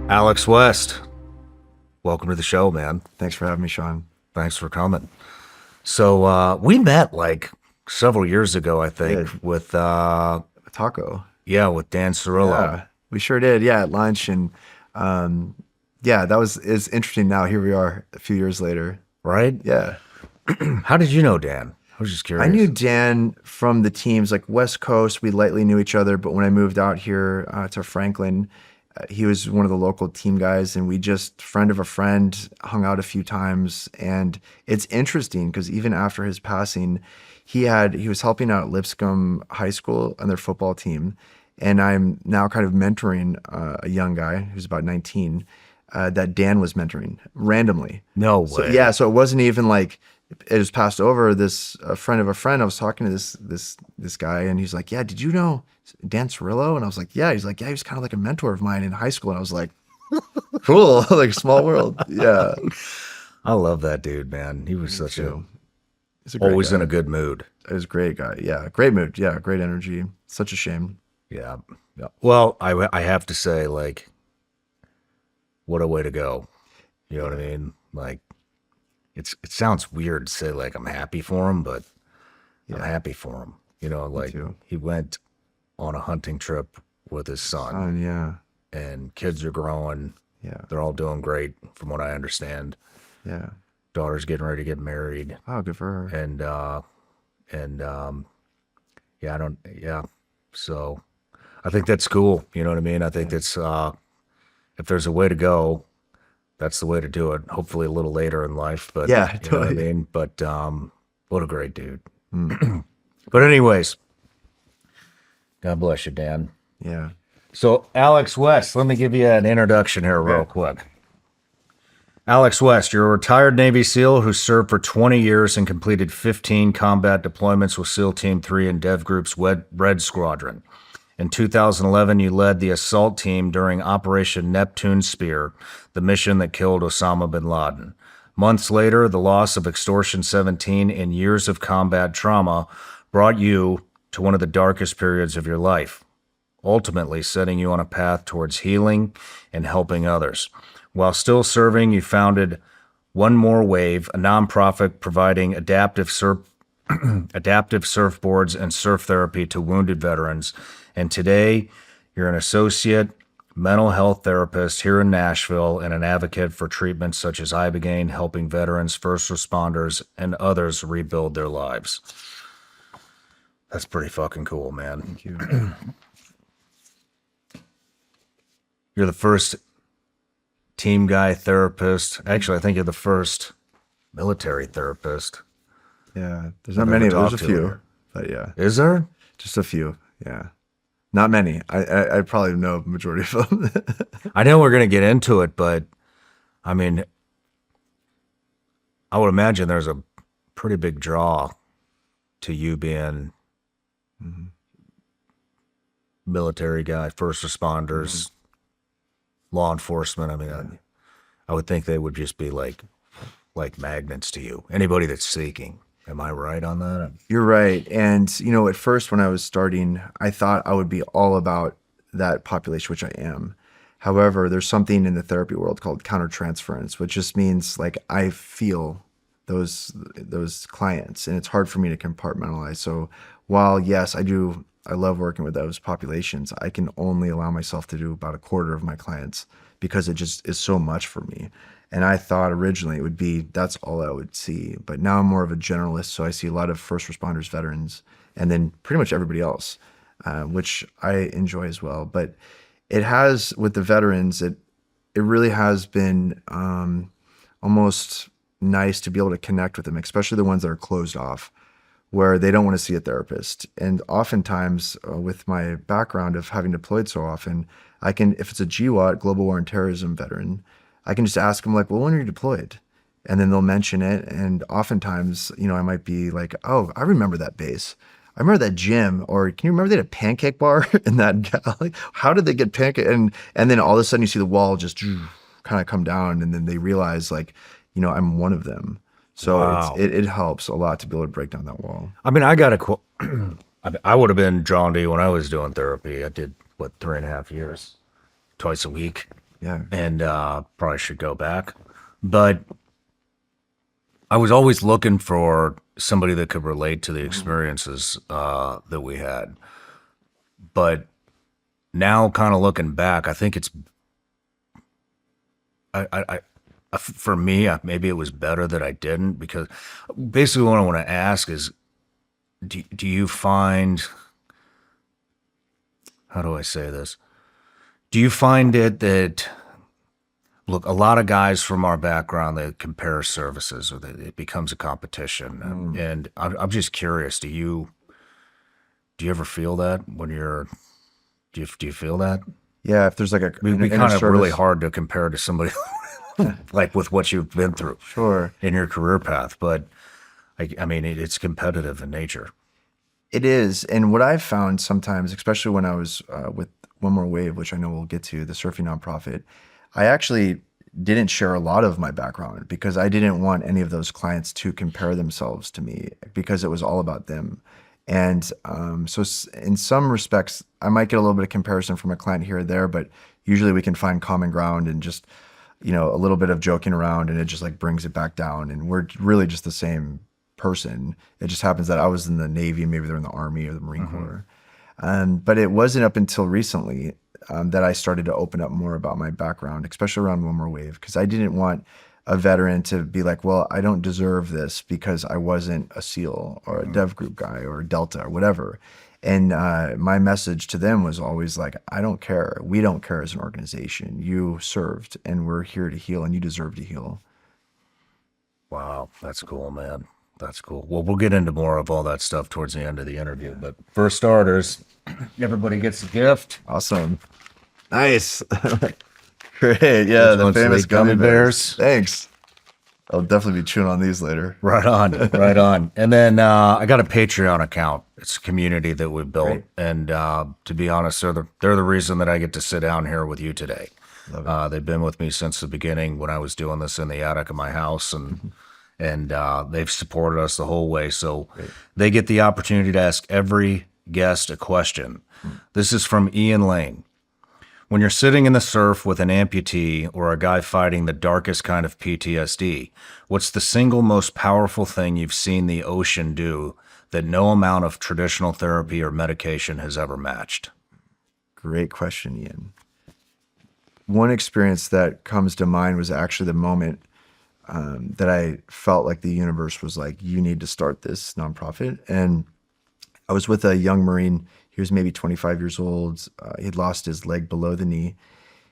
Alex West, welcome to the show, man. Thanks for having me, Shawn. Thanks for coming. So we met like several years ago, I think, Yeah. with Taco. with Dan Cirillo. Yeah, we sure did. Yeah, at lunch. And yeah, it's interesting now. Here we are a few years later. Right? Yeah. How did you know Dan? I was just curious. I knew Dan from the teams, like West Coast. We lightly knew each other, but when I moved out here to Franklin, he was one of the local team guys, and we just, friend of a friend, hung out a few times. And it's interesting because even after his passing, he was helping out at Lipscomb High School on their football team. And I'm now kind of mentoring a young guy who's about 19 that Dan was mentoring randomly. No way. So, yeah, so it wasn't even like it was passed over. This a friend of a friend. I was talking to this guy, and he's like, "Yeah, did you know Dan Cirillo?" And I was like, "Yeah." He's like, "Yeah, he was kind of like a mentor of mine in high school." And I was like, "Cool, like small world." Yeah, I love that dude, man. He was he's a great always guy. in a good mood. He was a great guy. Yeah, great mood. Yeah, great energy. Such a shame. Yeah. Yeah. Well, I have to say, like, what a way to go. You know what I mean? Like, it sounds weird to say like I'm happy for him, but I'm happy for him. You know, like too. he went on a hunting trip with his son, Yeah, and kids are growing. yeah, They're all doing great, from what I understand. yeah. Daughter's getting ready to get married, Oh, good for her. and yeah, I don't, yeah. So I think that's cool. You know what I mean? I think that's if there's a way to go, that's the way to do it. Hopefully a little later in life, but Yeah, you know what I totally. mean? But what a great dude. But anyways, God bless you, Dan. Yeah. So Alex West, let me give you an introduction here real quick. Alex West, you're a retired Navy SEAL who served for 20 years and completed 15 combat deployments with SEAL Team 3 and DEVGRU's Red Squadron. In 2011, you led the assault team during Operation Neptune Spear, the mission that killed Osama bin Laden. Months later, the loss of Extortion 17 and years of combat trauma brought you to one of the darkest periods of your life, ultimately setting you on a path towards healing and helping others. While still serving, you founded One More Wave, a nonprofit providing adaptive surfboards and surf therapy to wounded veterans. And today, you're an associate mental health therapist here in Nashville and an advocate for treatments such as Ibogaine, helping veterans, first responders, and others rebuild their lives. That's pretty fucking cool, man. Thank you. You're the first team guy therapist. Actually, I think you're the first military therapist. Yeah, there's not I've many. never There's a talked to few, her. but yeah, Is there? just a few. Yeah, not many. I probably know the majority of them. I know we're going to get into it, but I mean, I would imagine there's a pretty big draw to you being military guy, first responders, law enforcement. I mean, I would think they would just be like magnets to you. Anybody that's seeking. Am I right on that? You're right. And, at first when I was starting, I thought I would be all about that population, which I am. However, there's something in the therapy world called countertransference, which just means like I feel those clients, and it's hard for me to compartmentalize. So while, yes, I love working with those populations, I can only allow myself to do about a quarter of my clients because it just is so much for me. And I thought originally it would be, that's all I would see. But now I'm more of a generalist. So I see a lot of first responders, veterans, and then pretty much everybody else, which I enjoy as well. But it has, with the veterans, it really has been almost nice to be able to connect with them, especially the ones that are closed off, where they don't want to see a therapist. And oftentimes, with my background of having deployed so often, I can, if it's a GWAT, Global War and Terrorism veteran, I can just ask them like, well, when are you deployed? And then they'll mention it. And oftentimes, I might be like, oh, I remember that base. I remember that gym. Or can you remember they had a pancake bar in that? Like, how did they get pancake? And then all of a sudden you see the wall just kind of come down, and then they realize like, I'm one of them. So Wow. it helps a lot to be able to break down that wall. I mean, I got to I would have been drawn to you when I was doing therapy. I did, 3.5 years, twice a week. Yeah. and probably should go back. But I was always looking for somebody that could relate to the experiences that we had. But now, kind of looking back, I think it's for me, maybe it was better that I didn't, because basically what I want to ask is, do you find, how do I say this? Do you find it that, look, a lot of guys from our background, they compare services, or that it becomes a competition. And I'm just curious, do you ever feel that when you're, do you feel that? Yeah. If there's like a It'd be inner kind of really service- hard to compare to somebody like with what you've been through Sure. in your career path. But I mean, it's competitive in nature. It is. And what I've found sometimes, especially when I was with One More Wave, which I know we'll get to, the surfing nonprofit, I actually didn't share a lot of my background because I didn't want any of those clients to compare themselves to me, because it was all about them. And so in some respects, I might get a little bit of comparison from a client here or there, but usually we can find common ground and just, a little bit of joking around, and it just like brings it back down. And we're really just the same person. It just happens that I was in the Navy, maybe they're in the Army or the Marine Corps. But it wasn't up until recently that I started to open up more about my background, especially around One More Wave, because I didn't want a veteran to be like, well, I don't deserve this because I wasn't a SEAL or a DEVGRU guy or a Delta or whatever. And my message to them was always like, I don't care. We don't care as an organization. You served, and we're here to heal, and you deserve to heal. Wow, that's cool, man. That's cool. Well, we'll get into more of all that stuff towards the end of the interview. But for starters, everybody gets a gift. Awesome. Nice. Great. Yeah, the ones, famous the gummy gummy bears. bears? Thanks. I'll definitely be chewing on these later. Right on, right on. And then I got a Patreon account. It's a community that we've built, Great. and to be honest, they're the reason that I get to sit down here with you today. They've been with me since the beginning when I was doing this in the attic of my house, and they've supported us the whole way. So they get the opportunity to ask every guest a question. This is from Ian Lane. When you're sitting in the surf with an amputee or a guy fighting the darkest kind of PTSD, what's the single most powerful thing you've seen the ocean do that no amount of traditional therapy or medication has ever matched? Great question, Ian. One experience that comes to mind was actually the moment that I felt like the universe was like, you need to start this nonprofit. And I was with a young Marine. He was maybe 25 years old. He'd lost his leg below the knee.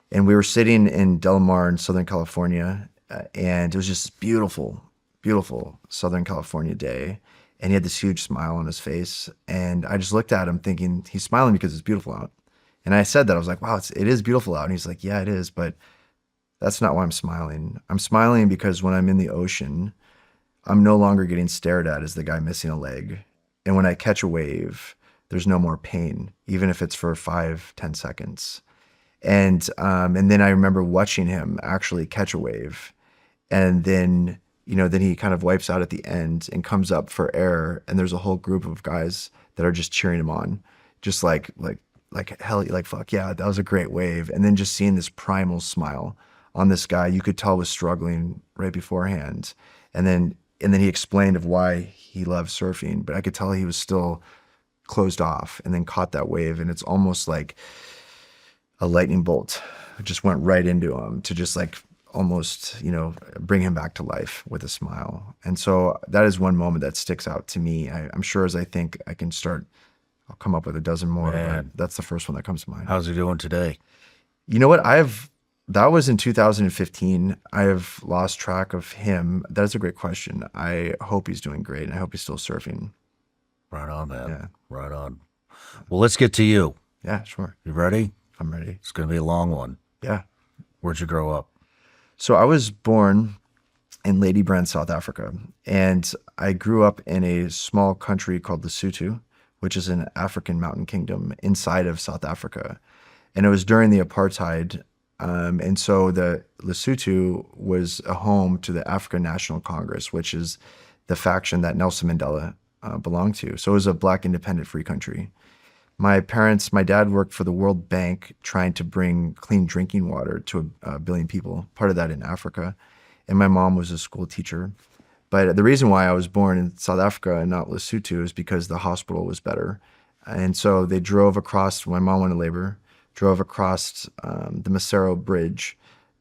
And we were sitting in Del Mar in Southern California. And it was just beautiful, beautiful Southern California day. And he had this huge smile on his face. And I just looked at him thinking, he's smiling because it's beautiful out. And I said that. I was like, wow, it is beautiful out. And he's like, yeah, it is. But that's not why I'm smiling. I'm smiling because when I'm in the ocean, I'm no longer getting stared at as the guy missing a leg. And when I catch a wave, there's no more pain, even if it's for 5-10 seconds. And then I remember watching him actually catch a wave. And then, then he kind of wipes out at the end and comes up for air. And there's a whole group of guys that are just cheering him on, just like hell, like, fuck yeah, that was a great wave. And then just seeing this primal smile on this guy, you could tell was struggling right beforehand. And then he explained of why he loved surfing, but I could tell he was still closed off, and then caught that wave. And it's almost like a lightning bolt just went right into him to just like almost, bring him back to life with a smile. And so that is one moment that sticks out to me. I'm sure as I think I can start, I'll come up with a dozen more, but that's the first one that comes to mind. How's he doing today? You know what? That was in 2015. I have lost track of him. That is a great question. I hope he's doing great, and I hope he's still surfing. Right on, man. Yeah. Right on. Well, let's get to you. Yeah, sure. You ready? I'm ready. It's going to be a long one. Yeah. Where'd you grow up? So I was born in Ladybrand, South Africa, and I grew up in a small country called Lesotho, which is an African mountain kingdom inside of South Africa. And it was during the apartheid. And so the Lesotho was a home to the African National Congress, which is the faction that Nelson Mandela belonged to. So it was a black independent free country. My dad worked for the World Bank trying to bring clean drinking water to a billion people, part of that in Africa. And my mom was a school teacher. But the reason why I was born in South Africa and not Lesotho is because the hospital was better. And so they drove across, when my mom went to labor, drove across the Maseru Bridge.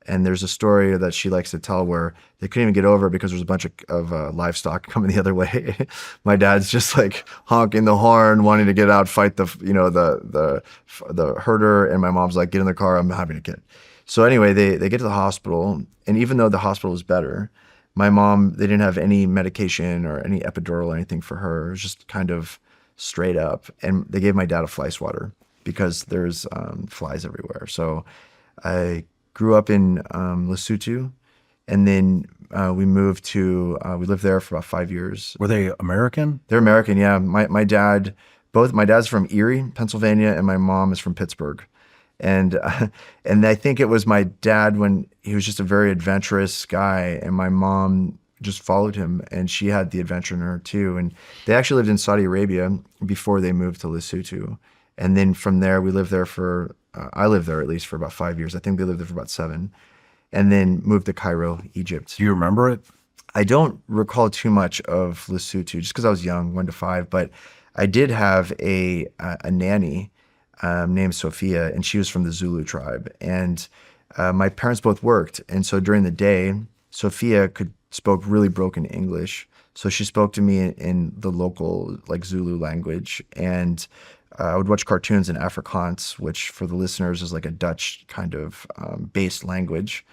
And there's a story that she likes to tell where they couldn't even get over because there was a bunch of livestock coming the other way. My dad's just like honking the horn, wanting to get out, fight the herder, and my mom's like, "Get in the car, I'm having a kid." So anyway, they get to the hospital, and even though the hospital was better, my mom, they didn't have any medication or any epidural or anything for her. It was just kind of straight up, and they gave my dad a fly swatter because there's flies everywhere. So I grew up in Lesotho, and then we moved to, we lived there for about 5 years. Were they American? They're American, yeah. My dad's from Erie, Pennsylvania, and my mom is from Pittsburgh. And and I think it was my dad when he was just a very adventurous guy, and my mom just followed him, and she had the adventure in her too. And they actually lived in Saudi Arabia before they moved to Lesotho. And then from there, we lived there for, I lived there at least for about 5 years. I think they lived there for about 7. And then moved to Cairo, Egypt. Do you remember it? I don't recall too much of Lesotho just because I was young, 1 to 5. But I did have a nanny named Sophia, and she was from the Zulu tribe. And my parents both worked. And so during the day, Sophia spoke really broken English. So she spoke to me in the local like Zulu language. And I would watch cartoons in Afrikaans, which for the listeners is like a Dutch kind of based language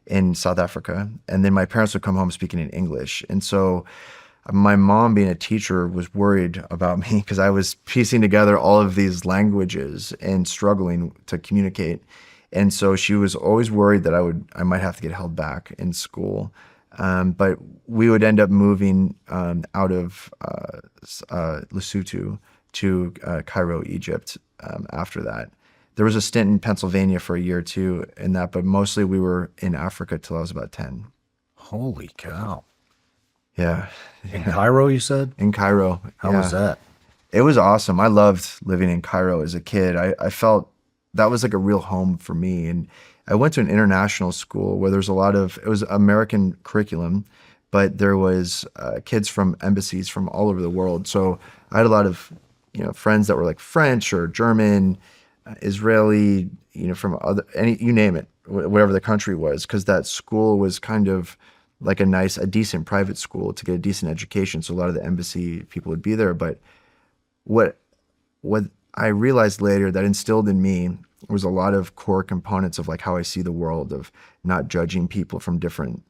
in South Africa. And then my parents would come home speaking in English. And so my mom, being a teacher, was worried about me because I was piecing together all of these languages and struggling to communicate. And so she was always worried that I might have to get held back in school. But we would end up moving out of Lesotho to Cairo, Egypt after that. There was a stint in Pennsylvania for a year or two in that, but mostly we were in Africa till I was about 10. Holy cow. Yeah. In Cairo, you said? In Cairo. How was that? It was awesome. I loved living in Cairo as a kid. I felt that was like a real home for me. And I went to an international school where there's it was American curriculum, but there was kids from embassies from all over the world. So I had a lot of friends that were like French or German, Israeli, from you name it, whatever the country was, because that school was kind of like a decent private school to get a decent education. So a lot of the embassy people would be there. But what I realized later that instilled in me was a lot of core components of like how I see the world, of not judging people from different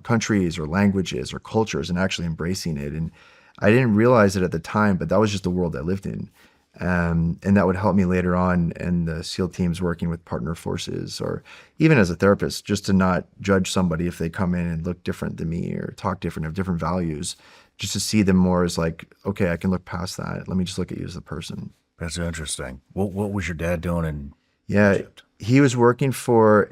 countries or languages or cultures and actually embracing it. And I didn't realize it at the time, but that was just the world I lived in. And that would help me later on in the SEAL teams working with partner forces, or even as a therapist, just to not judge somebody if they come in and look different than me or talk different, have different values, just to see them more as like, okay, I can look past that. Let me just look at you as a person. That's interesting. What was your dad doing in Egypt? He was working for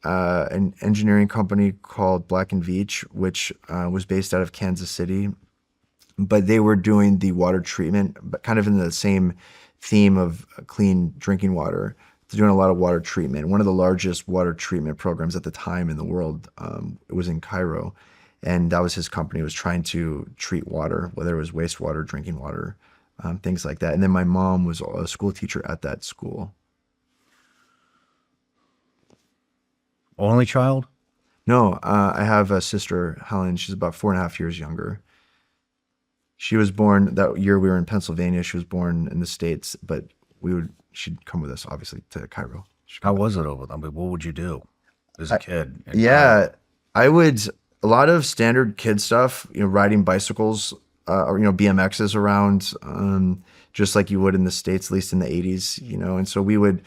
an engineering company called Black & Veatch, which was based out of Kansas City. But they were doing the water treatment, but kind of in the same theme of clean drinking water. They're doing a lot of water treatment. One of the largest water treatment programs at the time in the world, it was in Cairo. And that was his company, was trying to treat water, whether it was wastewater, drinking water, things like that. And then my mom was a school teacher at that school. Only child? No, I have a sister, Helen. She's about 4.5 years younger. She was born that year we were in Pennsylvania. She was born in the States, but she'd come with us, obviously, to Cairo. How was it over there? I mean, what would you do as a kid? I would, a lot of standard kid stuff, riding bicycles, or, BMXs around, just like you would in the States, at least in the 80s, and so we would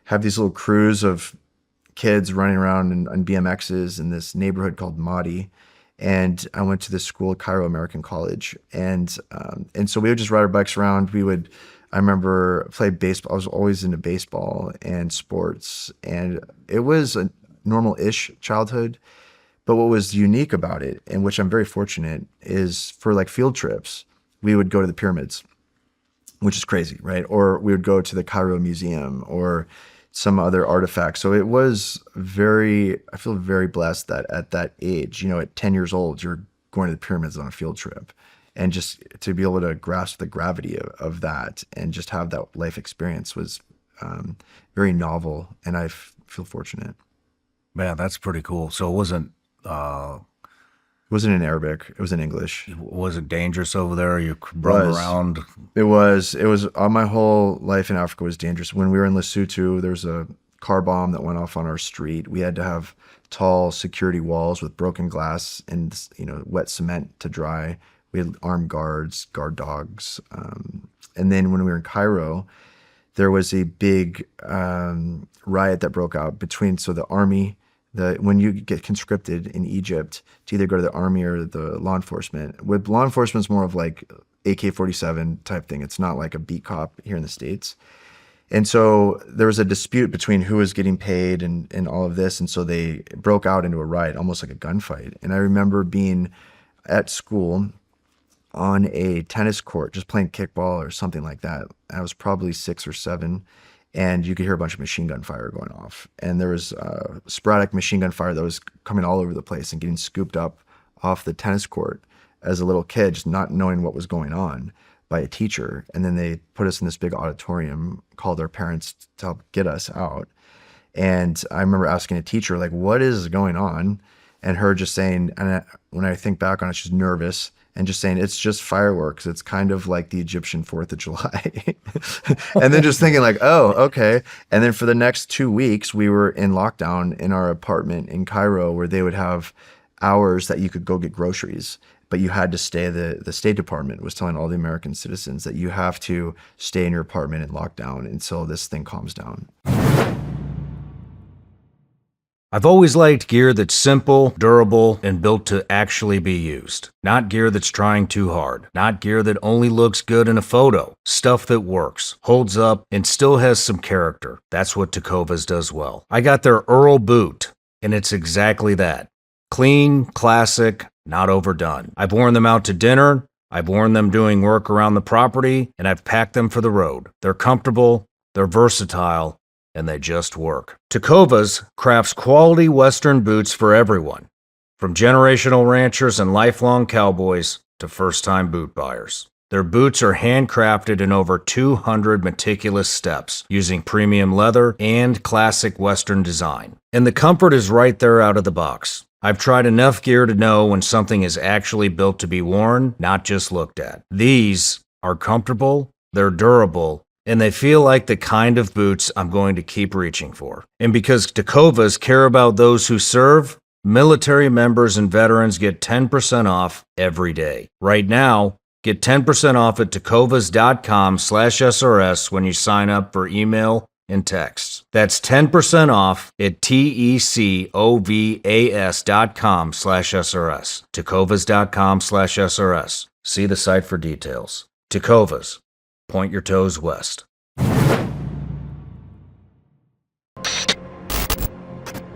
have these little crews of kids running around on BMXs in this neighborhood called Mahdi. And I went to this school, Cairo American College. And so we would just ride our bikes around. I remember play baseball. I was always into baseball and sports. And it was a normal-ish childhood. But what was unique about it, and which I'm very fortunate, is for like field trips, we would go to the pyramids. which is crazy, right? Or we would go to the Cairo Museum or some other artifact. So it was I feel very blessed that at that age, at 10 years old, you're going to the pyramids on a field trip. And just to be able to grasp the gravity of that and just have that life experience was very novel. And I feel fortunate. Man, that's pretty cool. So it wasn't It wasn't in Arabic. It was in English. was it dangerous over there? You run around? It was my whole life in Africa was dangerous. When we were in Lesotho, there was a car bomb that went off on our street. We had to have tall security walls with broken glass and wet cement to dry. We had armed guards, guard dogs. And then when we were in Cairo, there was a big riot that broke out between the army. When you get conscripted in Egypt to either go to the army or the law enforcement, with law enforcement, it's more of like AK-47 type thing. It's not like a beat cop here in the States. And so there was a dispute between who was getting paid and all of this. And so they broke out into a riot, almost like a gunfight. And I remember being at school on a tennis court, just playing kickball or something like that. I was probably 6 or 7. And you could hear a bunch of machine gun fire going off. And there was sporadic machine gun fire that was coming all over the place and getting scooped up off the tennis court as a little kid, just not knowing what was going on, by a teacher. And then they put us in this big auditorium, called our parents to help get us out. And I remember asking a teacher, like, what is going on? And her just saying, when I think back on it, she's nervous and just saying, it's just fireworks. It's kind of like the Egyptian 4th of July. And then just thinking like, oh, okay. And then for the next 2 weeks, we were in lockdown in our apartment in Cairo, where they would have hours that you could go get groceries, but you had to stay. The State Department was telling all the American citizens that you have to stay in your apartment in lockdown until this thing calms down. I've always liked gear that's simple, durable, and built to actually be used. Not gear that's trying too hard. Not gear that only looks good in a photo. Stuff that works, holds up, and still has some character. That's what Tecovas does well. I got their Earl boot, and it's exactly that. Clean, classic, not overdone. I've worn them out to dinner, I've worn them doing work around the property, and I've packed them for the road. They're comfortable, they're versatile, and they just work. Tecovas crafts quality Western boots for everyone, from generational ranchers and lifelong cowboys to first-time boot buyers. Their boots are handcrafted in over 200 meticulous steps, using premium leather and classic Western design. And the comfort is right there out of the box. I've tried enough gear to know when something is actually built to be worn, not just looked at. These are comfortable, they're durable, and they feel like the kind of boots I'm going to keep reaching for. And because Tecovas care about those who serve, military members and veterans get 10% off every day. Right now, get 10% off at tecovas.com/SRS when you sign up for email and texts. That's 10% off at tecovas.com/SRS. tecovas.com/SRS. See the site for details. Tecovas. Point your toes west.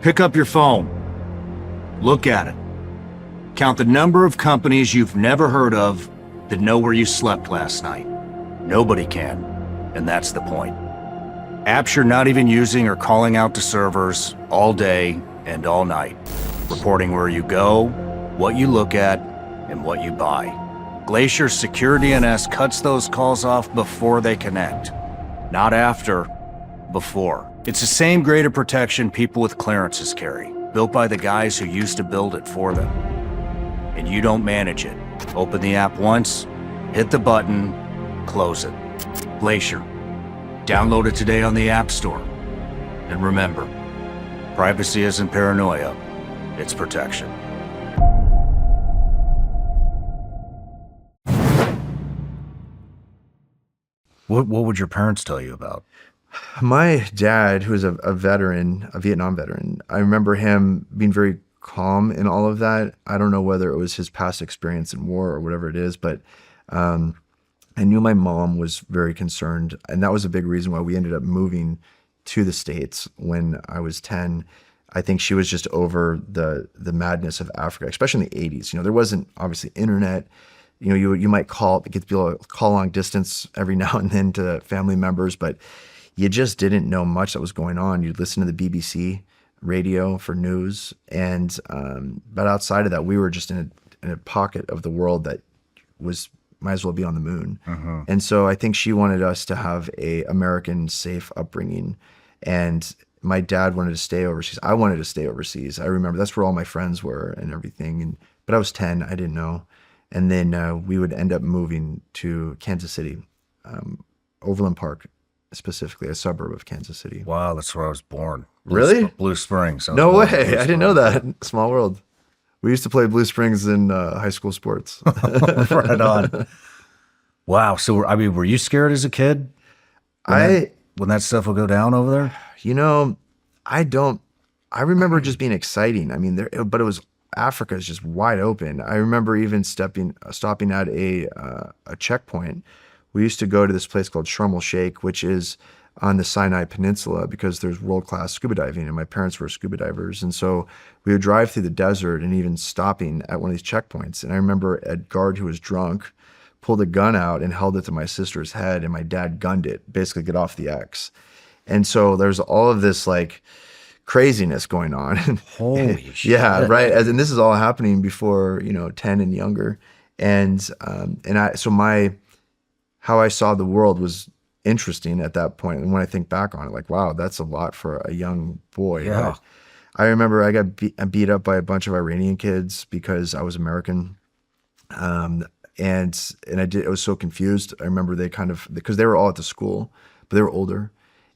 Pick up your phone. Look at it. Count the number of companies you've never heard of that know where you slept last night. Nobody can, and that's the point. Apps you're not even using are calling out to servers all day and all night, reporting where you go, what you look at, and what you buy. Glacier's Secure DNS cuts those calls off before they connect. Not after, before. It's the same grade of protection people with clearances carry, built by the guys who used to build it for them. And you don't manage it. Open the app once, hit the button, close it. Glacier. Download it today on the App Store. And remember, privacy isn't paranoia, it's protection. What would your parents tell you about? My dad, who is a veteran, a Vietnam veteran, I remember him being very calm in all of that. I don't know whether it was his past experience in war or whatever it is, but I knew my mom was very concerned. And that was a big reason why we ended up moving to the States when I was 10. I think she was just over the madness of Africa, especially in the 80s. There wasn't obviously internet. you know, you might get to be able to call long distance every now and then to family members, but you just didn't know much that was going on. You'd listen to the BBC radio for news, and but outside of that, we were just in a pocket of the world that might as well be on the moon. And so I think she wanted us to have a American safe upbringing, and my dad wanted to stay overseas. I wanted to stay overseas. I remember that's where all my friends were and everything. But I was 10, I didn't know. And then we would end up moving to Kansas City, Overland Park, specifically a suburb of Kansas City. Wow, that's where I was born. Really? Blue Springs. No way. I didn't know that. Small world. We used to play Blue Springs in high school sports. Right on. Wow. So, I mean, were you scared as a kid? When that stuff would go down over there? You know, I remember just being exciting. I mean, but it was, Africa is just wide open. I remember even stopping at a checkpoint. We used to go to this place called Sharm el Sheikh, which is on the Sinai Peninsula, because there's world-class scuba diving, and my parents were scuba divers. And so we would drive through the desert and even stopping at one of these checkpoints. And I remember a guard who was drunk pulled a gun out and held it to my sister's head, and my dad gunned it, basically get off the X. And so there's all of this like craziness going on. Holy shit. Yeah, right. And this is all happening before, 10 and younger. How I saw the world was interesting at that point. And when I think back on it, like, wow, that's a lot for a young boy. Yeah. Right? I remember I got beat up by a bunch of Iranian kids because I was American. And I was so confused. I remember because they were all at the school, but they were older.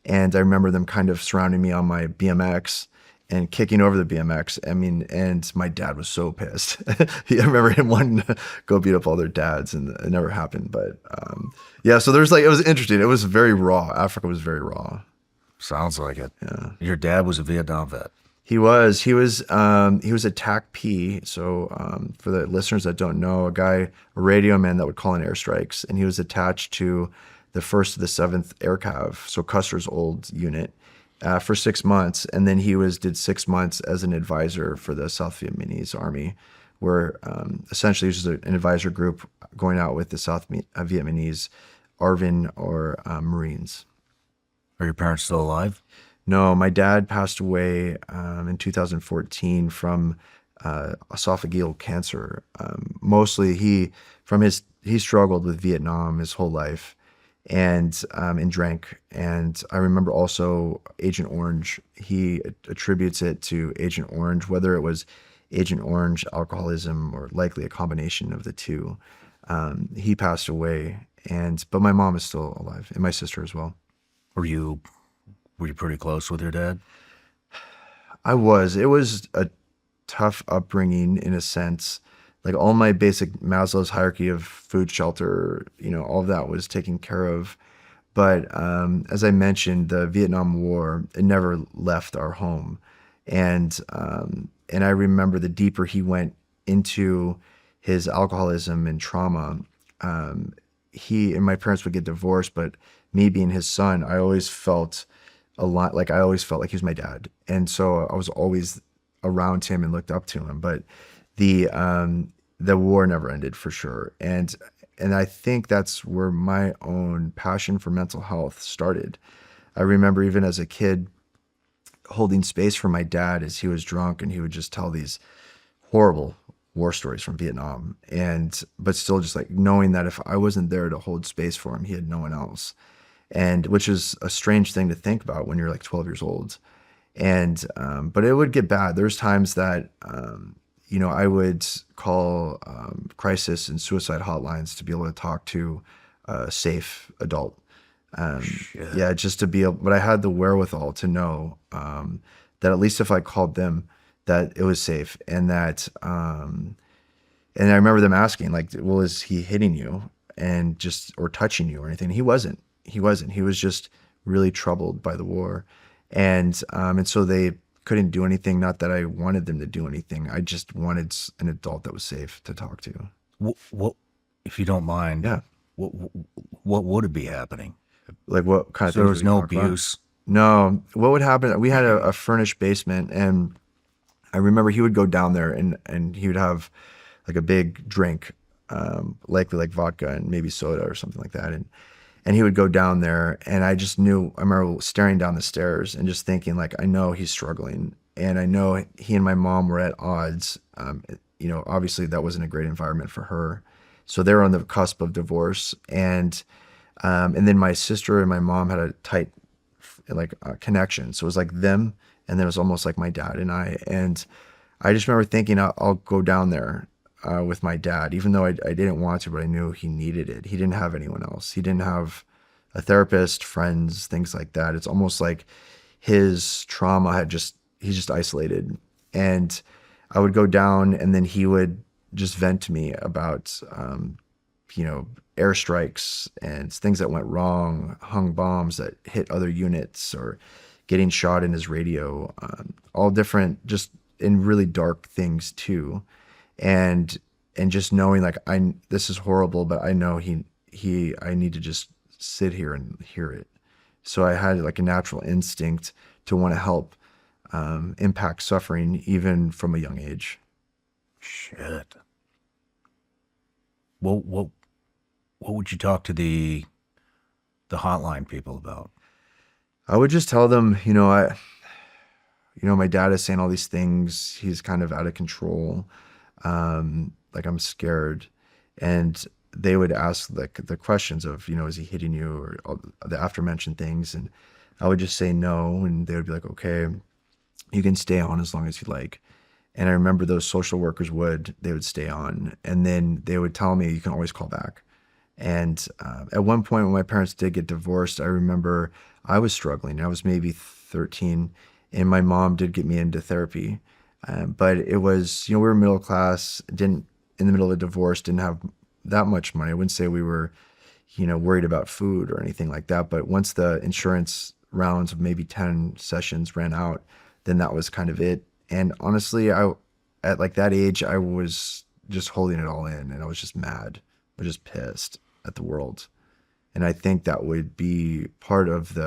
And I remember them kind of surrounding me on my BMX and kicking over the BMX. I mean, and my dad was so pissed. I remember him wanting to go beat up all their dads, and it never happened. But yeah, so it was interesting. It was very raw. Africa was very raw. Sounds like it. Yeah. Your dad was a Vietnam vet. He was a TAC P. So for the listeners that don't know, a radio man that would call in airstrikes, and he was attached to the 1st to the 7th Air Cav, so Custer's old unit, for 6 months. And then he did 6 months as an advisor for the South Vietnamese Army, where essentially he was an advisor group going out with the South Vietnamese ARVN or Marines. Are your parents still alive? No, my dad passed away in 2014 from esophageal cancer. Mostly he struggled with Vietnam his whole life, and drank. And I remember also Agent Orange. He attributes it to Agent Orange, whether it was Agent Orange, alcoholism, or likely a combination of the two. He passed away, but my mom is still alive, and my sister as well. Were you pretty close with your dad? I was. It was a tough upbringing in a sense. Like all my basic Maslow's hierarchy of food, shelter, all of that was taken care of. But as I mentioned, the Vietnam War, it never left our home. And I remember the deeper he went into his alcoholism and trauma, he and my parents would get divorced, but me being his son, I always felt like he was my dad. And so I was always around him and looked up to him. But the war never ended, for sure. And I think that's where my own passion for mental health started. I remember even as a kid holding space for my dad as he was drunk, and he would just tell these horrible war stories from Vietnam. But still just like knowing that if I wasn't there to hold space for him, he had no one else. And which is a strange thing to think about when you're like 12 years old. But it would get bad. There's times that, I would call crisis and suicide hotlines to be able to talk to a safe adult. Yeah, just to be able, but I had the wherewithal to know that at least if I called them, that it was safe. And that, and I remember them asking like, well, is he hitting you or touching you or anything? He wasn't. He was just really troubled by the war. And so they couldn't do anything. Not that I wanted them to do anything. I just wanted an adult that was safe to talk to. What if you don't mind? Yeah. What would be happening? Like what kind of So things? there was no abuse? No. What would happen? We had a furnished basement, and I remember he would go down there and he would have like a big drink likely like vodka and maybe soda or something like that. And he would go down there, and I just knew, I remember staring down the stairs and just thinking, like, I know he's struggling, and I know he and my mom were at odds. You know, obviously that wasn't a great environment for her. So they were on the cusp of divorce. And then my sister and my mom had a tight, like, connection. So it was like them, and then it was almost like my dad and I. And I just remember thinking, I'll go down there with my dad, even though I didn't want to, but I knew he needed it. He didn't have anyone else. He didn't have a therapist, friends, things like that. It's almost like his trauma he's just isolated. And I would go down, and then he would just vent to me about, you know, airstrikes and things that went wrong, hung bombs that hit other units, or getting shot in his radio, all different, just in really dark things too. And just knowing, like, this is horrible, but I know I need to just sit here and hear it. So I had like a natural instinct to want to help impact suffering even from a young age. Shit. What would you talk to the hotline people about? I would just tell them, my dad is saying all these things. He's kind of out of control. Like, I'm scared. And they would ask, like, the questions of, is he hitting you, or all the aforementioned things. And I would just say no. And they would be like, okay, you can stay on as long as you like. And I remember those social workers they would stay on. And then they would tell me, you can always call back. And at one point when my parents did get divorced, I remember I was struggling. I was maybe 13, and my mom did get me into therapy. But it was, we were middle class, in the middle of a divorce, didn't have that much money. I wouldn't say we were, worried about food or anything like that. But once the insurance rounds of maybe 10 sessions ran out, then that was kind of it. And honestly, at like that age, I was just holding it all in, and I was just mad. I was just pissed at the world. And I think that would be part of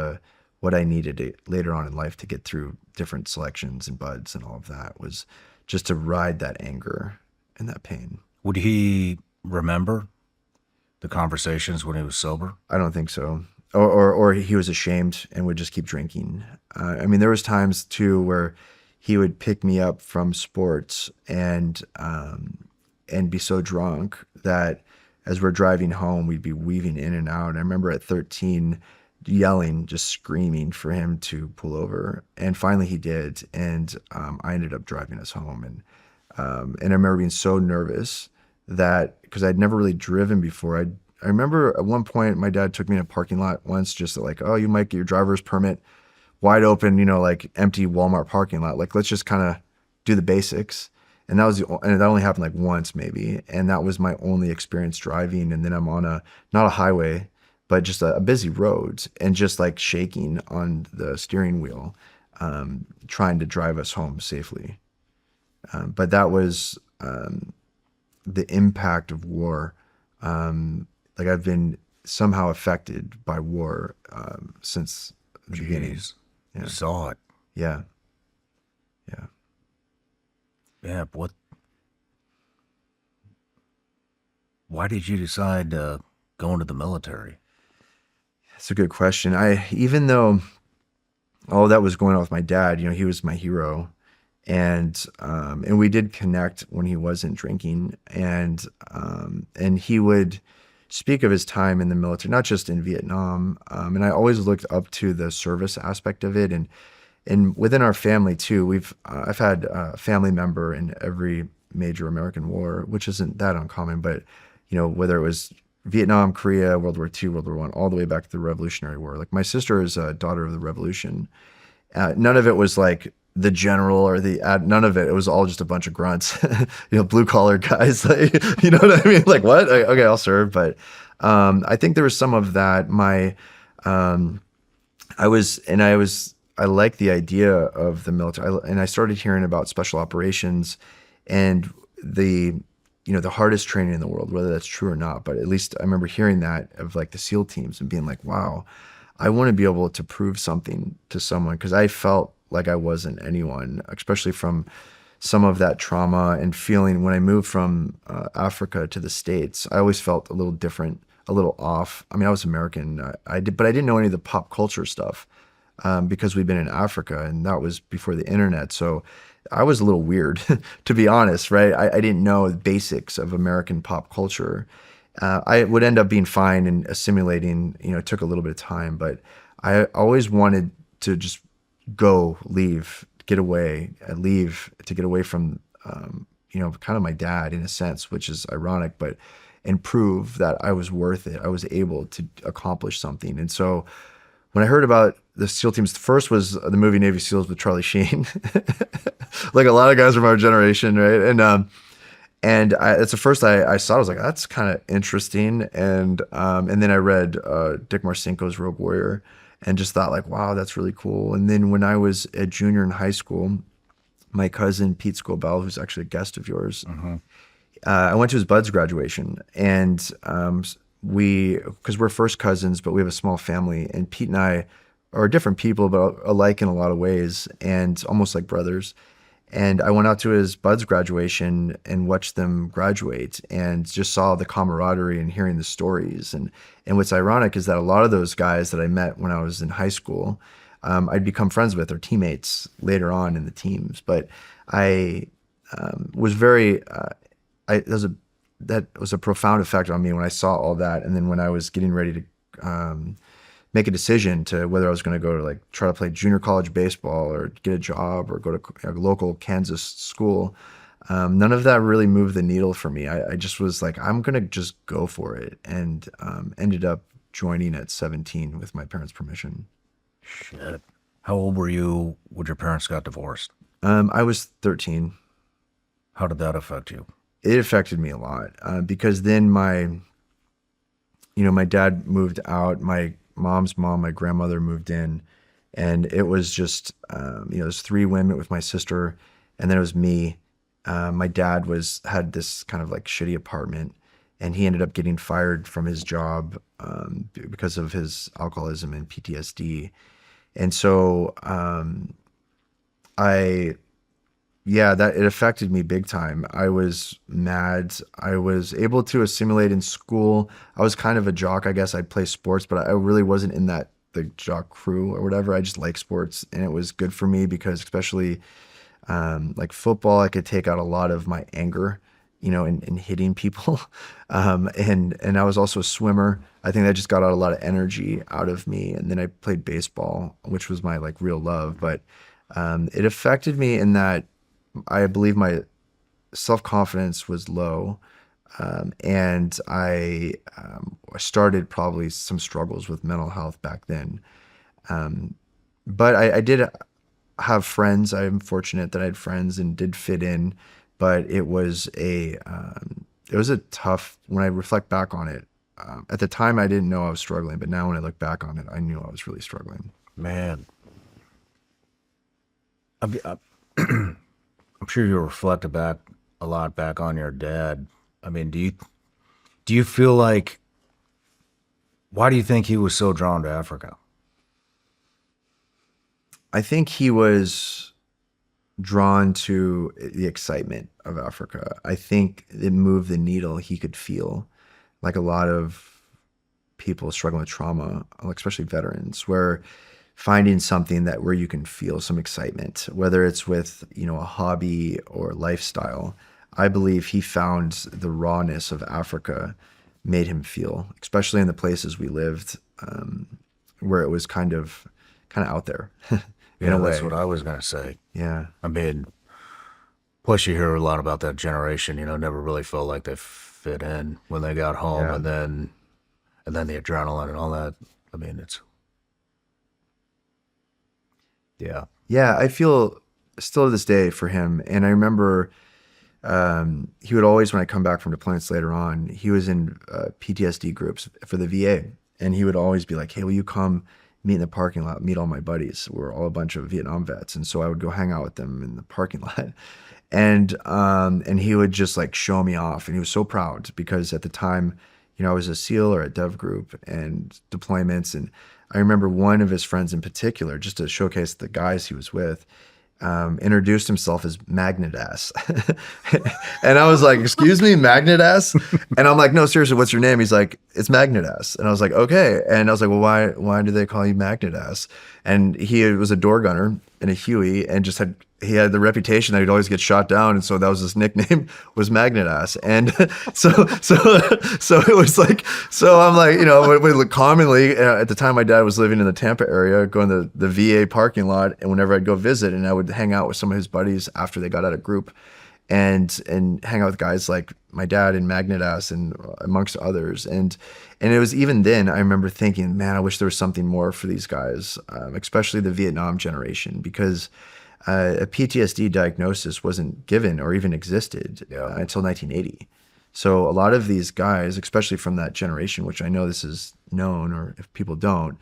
what I needed later on in life to get through different selections and buds and all of that, was just to ride that anger and that pain. Would he remember the conversations when he was sober? I don't think so. Or he was ashamed and would just keep drinking. I mean, there was times too where he would pick me up from sports and be so drunk that as we're driving home, we'd be weaving in and out. And I remember at 13 yelling, just screaming for him to pull over. And finally he did. And I ended up driving us home. And I remember being so nervous because I'd never really driven before. I remember at one point my dad took me in a parking lot once, just like, oh, you might get your driver's permit, wide open, like empty Walmart parking lot. Like, let's just kind of do the basics. And that only happened like once maybe. And that was my only experience driving. And then I'm on not a highway, but just a busy road, and just like shaking on the steering wheel, trying to drive us home safely. But that was the impact of war. Like, I've been somehow affected by war since the beginning. Yeah. You saw it. Yeah. Yeah. Why did you decide to go into the military? That's a good question. Even though all that was going on with my dad, he was my hero, and we did connect when he wasn't drinking, and he would speak of his time in the military, not just in Vietnam. And I always looked up to the service aspect of it. And within our family too, I've had a family member in every major American war, which isn't that uncommon, but whether it was Vietnam, Korea, World War II, World War I, all the way back to the Revolutionary War. Like, my sister is a daughter of the Revolution. None of it was like the general or none of it. It was all just a bunch of grunts, blue collar guys. Like, you know what I mean? Like, what? Okay, I'll serve. But I think there was some of that. I like the idea of the military, and I started hearing about special operations and the hardest training in the world, whether that's true or not. But at least I remember hearing that of like the SEAL teams and being like, wow, I want to be able to prove something to someone, because I felt like I wasn't anyone, especially from some of that trauma and feeling when I moved from Africa to the States, I always felt a little different, a little off. I mean, I was American, but I didn't know any of the pop culture stuff because we'd been in Africa, and that was before the internet. So I was a little weird, to be honest, right? I didn't know the basics of American pop culture. I would end up being fine and assimilating. It took a little bit of time, but I always wanted to just leave, get away, leave to get away from, kind of my dad in a sense, which is ironic, and prove that I was worth it. I was able to accomplish something. And so when I heard about the SEAL teams, the first was the movie Navy SEALs with Charlie Sheen, like a lot of guys from our generation, right? And it's the first I saw it. I was like, that's kind of interesting. And then I read Dick Marcinko's Rogue Warrior, and just thought like, wow, that's really cool. And then when I was a junior in high school, my cousin Pete Scobell, who's actually a guest of yours, I went to his Bud's graduation, and because we're first cousins, but we have a small family, and Pete and I are different people, but alike in a lot of ways, and almost like brothers. And I went out to his Bud's graduation and watched them graduate, and just saw the camaraderie and hearing the stories. And what's ironic is that a lot of those guys that I met when I was in high school, I'd become friends with, or teammates later on in the teams. But I was very, that was a profound effect on me when I saw all that. And then when I was getting ready to make a decision to whether I was going to go to try to play junior college baseball or get a job or go to a local Kansas school, none of that really moved the needle for me. I just was like, I'm going to just go for it, and ended up joining at 17 with my parents' permission. Shit. How old were you when your parents got divorced? I was 13. How did that affect you? It affected me a lot because then my dad moved out. My mom's mom, my grandmother, moved in, and it was just there's 3 women with my sister, and then it was me. My dad had this kind of shitty apartment, and he ended up getting fired from his job because of his alcoholism and PTSD. And so it affected me big time. I was mad. I was able to assimilate in school. I was kind of a jock, I guess. I'd play sports, but I really wasn't in the jock crew or whatever. I just like sports, and it was good for me because especially like football, I could take out a lot of my anger, in hitting people. And I was also a swimmer. I think that just got out a lot of energy out of me. And then I played baseball, which was my real love. But it affected me in that I believe my self-confidence was low. And I started probably some struggles with mental health back then. But I did have friends. I'm fortunate that I had friends and did fit in, but it was a tough, when I reflect back on it, at the time I didn't know I was struggling, but now when I look back on it, I knew I was really struggling. Man. I'm sure you reflect back a lot back on your dad. I mean, do you feel like, why do you think he was so drawn to Africa? I think he was drawn to the excitement of Africa. I think it moved the needle he could feel, like a lot of people struggling with trauma, especially veterans, where finding something where you can feel some excitement, whether it's with, a hobby or lifestyle. I believe he found the rawness of Africa made him feel, especially in the places we lived, where it was kind of out there. Yeah, that's what I was going to say. Yeah. I mean, plus you hear a lot about that generation, never really felt like they fit in when they got home. Yeah. and then the adrenaline and all that. I mean, yeah. Yeah, I feel still to this day for him. And I remember he would always, when I come back from deployments later on, he was in PTSD groups for the VA. And he would always be like, hey, will you come meet in the parking lot, meet all my buddies? We're all a bunch of Vietnam vets. And so I would go hang out with them in the parking lot. And he would just show me off. And he was so proud because at the time, I was a SEAL or a DEVGRU and deployments. And I remember one of his friends in particular, just to showcase the guys he was with, introduced himself as Magnet Ass. And I was like, excuse me, Magnet Ass? And I'm like, no, seriously, what's your name? He's like, it's Magnet Ass. And I was like, okay. And I was like, well, why do they call you Magnet Ass? And he was a door gunner in a Huey and he had the reputation that he'd always get shot down. And so that was his nickname, was Magnet Ass. And so it was like, so I'm like, you know, commonly at the time my dad was living in the Tampa area, going to the VA parking lot. And whenever I'd go visit, and I would hang out with some of his buddies after they got out of group and hang out with guys like my dad and Magnet Ass and amongst others. And it was even then I remember thinking, man, I wish there was something more for these guys, especially the Vietnam generation, because a PTSD diagnosis wasn't given or even existed until 1980. So a lot of these guys, especially from that generation, which I know this is known, or if people don't,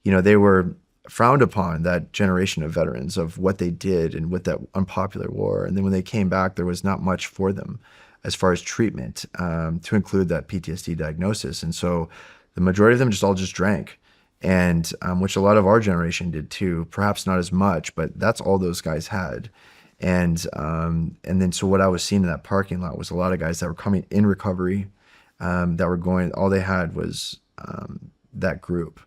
you know, they were frowned upon, that generation of veterans, of what they did and with that unpopular war. And then when they came back, there was not much for them as far as treatment to include that PTSD diagnosis. And so the majority of them just drank. And which a lot of our generation did too, perhaps not as much, but that's all those guys had. And then so what I was seeing in that parking lot was a lot of guys that were coming in recovery, that were going, all they had was that group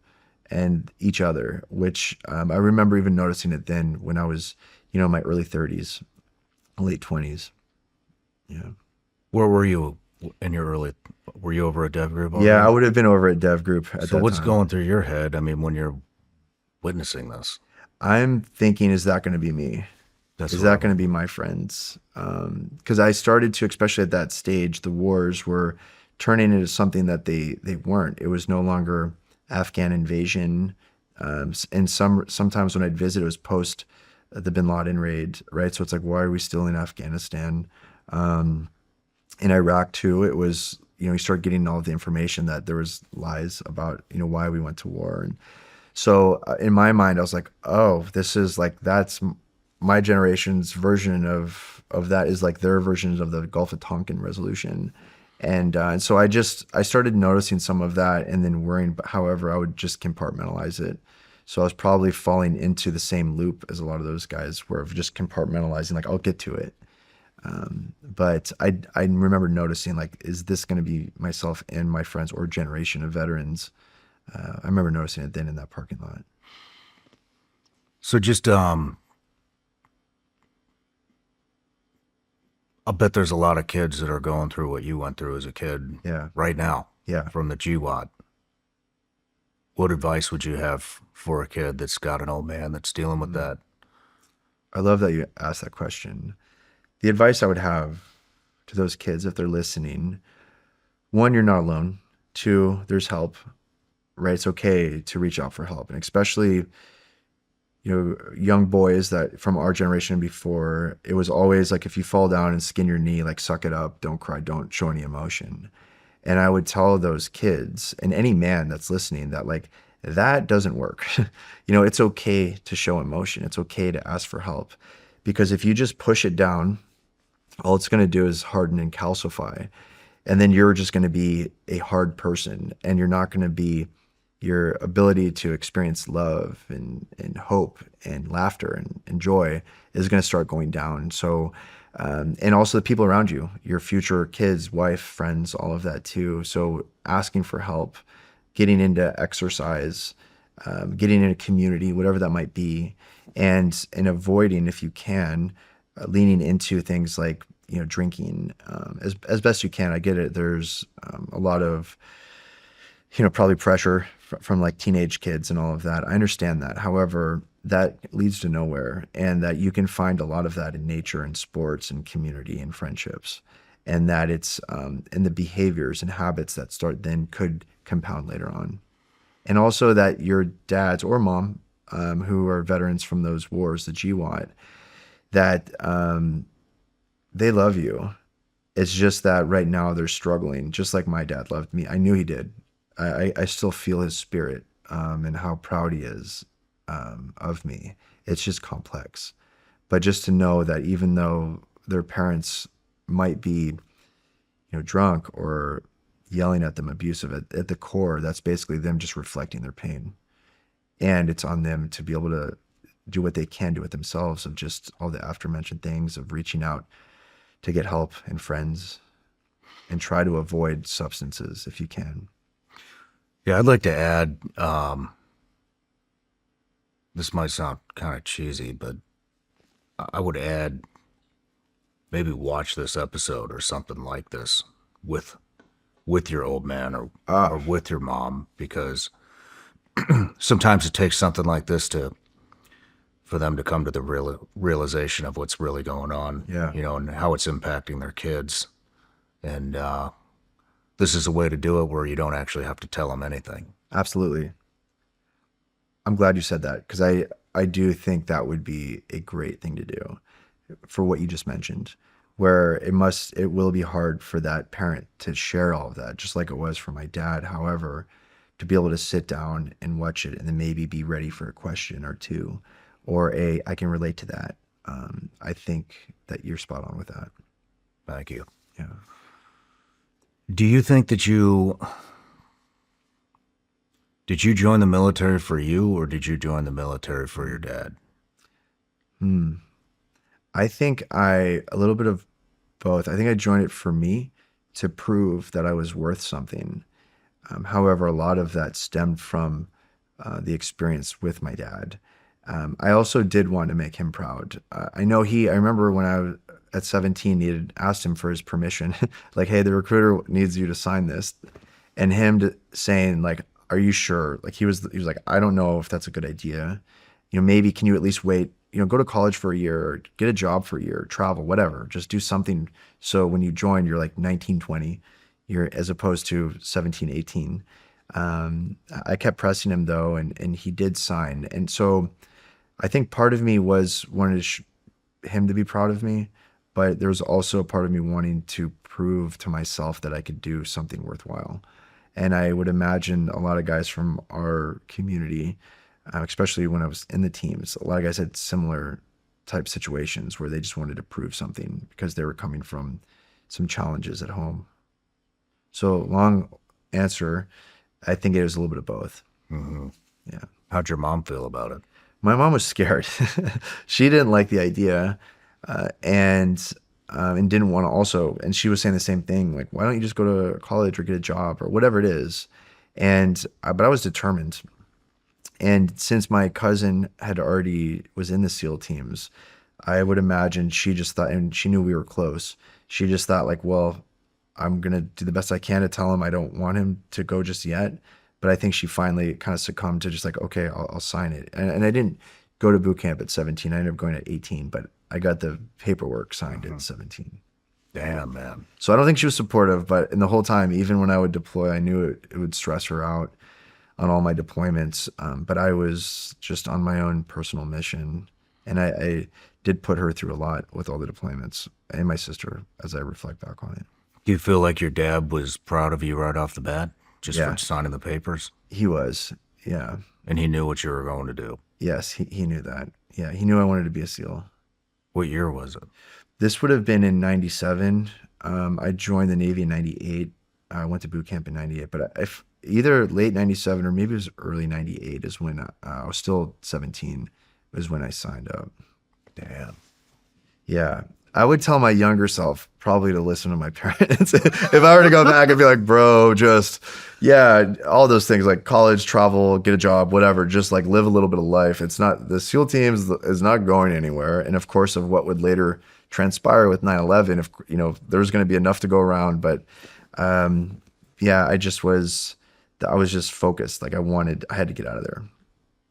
and each other, which I remember even noticing it then when I was, you know, in my early 30s, late 20s. Yeah. Where were you in your early? Were you over at DEVGRU? Yeah, I would have been over at DEVGRU at that So what's time. going through your head? I mean, when you're witnessing this, I'm thinking, is that going to be me? Is that going to be my friends? Because I started to, especially at that stage, the wars were turning into something that they weren't. It was no longer Afghan invasion. And sometimes when I'd visit, it was post the Bin Laden raid, right? So it's like, why are we still in Afghanistan? In Iraq too, it was, you know, you start getting all of the information that there was lies about, you know, why we went to war. And so in my mind, I was like, oh, this is like, that's my generation's version of that, is like their versions of the Gulf of Tonkin resolution. And so I started noticing some of that and then worrying, but however, I would just compartmentalize it. So I was probably falling into the same loop as a lot of those guys were, of just compartmentalizing, like, I'll get to it. But I remember noticing, like, is this going to be myself and my friends or generation of veterans? I remember noticing it then in that parking lot. So just, I'll bet there's a lot of kids that are going through what you went through as a kid right now. Yeah. From the GWAT. What advice would you have for a kid that's got an old man that's dealing with that? I love that you asked that question. The advice I would have to those kids, if they're listening, one, you're not alone. Two, there's help, right? It's okay to reach out for help. And especially, you know, young boys that from our generation before, it was always like, if you fall down and skin your knee, like, suck it up, don't cry, don't show any emotion. And I would tell those kids, and any man that's listening, that, like, that doesn't work. You know, it's okay to show emotion. It's okay to ask for help. Because if you just push it down, all it's going to do is harden and calcify. And then you're just going to be a hard person, and you're not going to be, your ability to experience love and hope and laughter and joy is going to start going down. So, and also the people around you, your future kids, wife, friends, all of that too. So asking for help, getting into exercise, getting in a community, whatever that might be, and avoiding, if you can, leaning into things like, you know, drinking as best you can. I get it. There's a lot of, you know, probably pressure from like teenage kids and all of that. I understand that. However, that leads to nowhere, and that you can find a lot of that in nature and sports and community and friendships, and that it's in the behaviors and habits that start then could compound later on. And also that your dads or mom who are veterans from those wars, the GWAT, that they love you. It's just that right now they're struggling, just like my dad loved me. I knew he did. I still feel his spirit and how proud he is of me. It's just complex. But just to know that even though their parents might be, you know, drunk or yelling at them, abusive, at the core, that's basically them just reflecting their pain. And it's on them to be able to do what they can do it themselves, of just all the aforementioned things, of reaching out to get help and friends, and try to avoid substances if you can. Yeah, I'd like to add, this might sound kind of cheesy, but I would add, maybe watch this episode or something like this with your old man or with your mom, because sometimes it takes something like this for them to come to the realization of what's really going on, Yeah. and how it's impacting their kids. And this is a way to do it where you don't actually have to tell them anything. Absolutely. I'm glad you said that, because I do think that would be a great thing to do for what you just mentioned, where it will be hard for that parent to share all of that, just like it was for my dad. However, to be able to sit down and watch it and then maybe be ready for a question or two, or I can relate to that. I think that you're spot on with that. Thank you. Yeah. Do you think that did you join the military for you, or did you join the military for your dad? I think a little bit of both. I think I joined it for me to prove that I was worth something. However, a lot of that stemmed from the experience with my dad. I also did want to make him proud. I remember when I was at 17, he had asked him for his permission, like, hey, the recruiter needs you to sign this. And him saying, like, are you sure? Like, he was like, I don't know if that's a good idea. Maybe can you at least wait, go to college for a year, or get a job for a year, travel, whatever. Just do something. So when you join, you're like 19, 20, as opposed to 17, 18. I kept pressing him though, and he did sign. And so I think part of me wanted him to be proud of me, but there was also a part of me wanting to prove to myself that I could do something worthwhile. And I would imagine a lot of guys from our community, especially when I was in the teams, a lot of guys had similar type situations where they just wanted to prove something because they were coming from some challenges at home. So long answer, I think it was a little bit of both. Mm-hmm. Yeah. How'd your mom feel about it? My mom was scared. She didn't like the idea, and didn't want to also. And she was saying the same thing, like, why don't you just go to college or get a job or whatever it is? But I was determined. And since my cousin was in the SEAL teams, I would imagine she just thought, and she knew we were close. She just thought, like, well, I'm going to do the best I can to tell him I don't want him to go just yet. But I think she finally kind of succumbed to just like, okay, I'll sign it. And I didn't go to boot camp at 17. I ended up going at 18, but I got the paperwork signed at 17. Damn, man. So I don't think she was supportive, but in the whole time, even when I would deploy, I knew it would stress her out on all my deployments. But I was just on my own personal mission. And I did put her through a lot with all the deployments, and my sister, as I reflect back on it. Do you feel like your dad was proud of you right off the bat? Just Yeah. for signing the papers? He was, yeah. And he knew what you were going to do? Yes, he knew that. Yeah, he knew I wanted to be a SEAL. What year was it? This would have been in 97. I joined the Navy in 98. I went to boot camp in 98. But if either late 97 or maybe it was early 98 is when I was still 17, was when I signed up. Damn. Yeah. I would tell my younger self probably to listen to my parents. If I were to go back and be like, bro, all those things, like college, travel, get a job, whatever, just like live a little bit of life. It's not, the SEAL teams is not going anywhere. And of course, of what would later transpire with 9/11, if, there's going to be enough to go around. But I was just focused. Like I had to get out of there.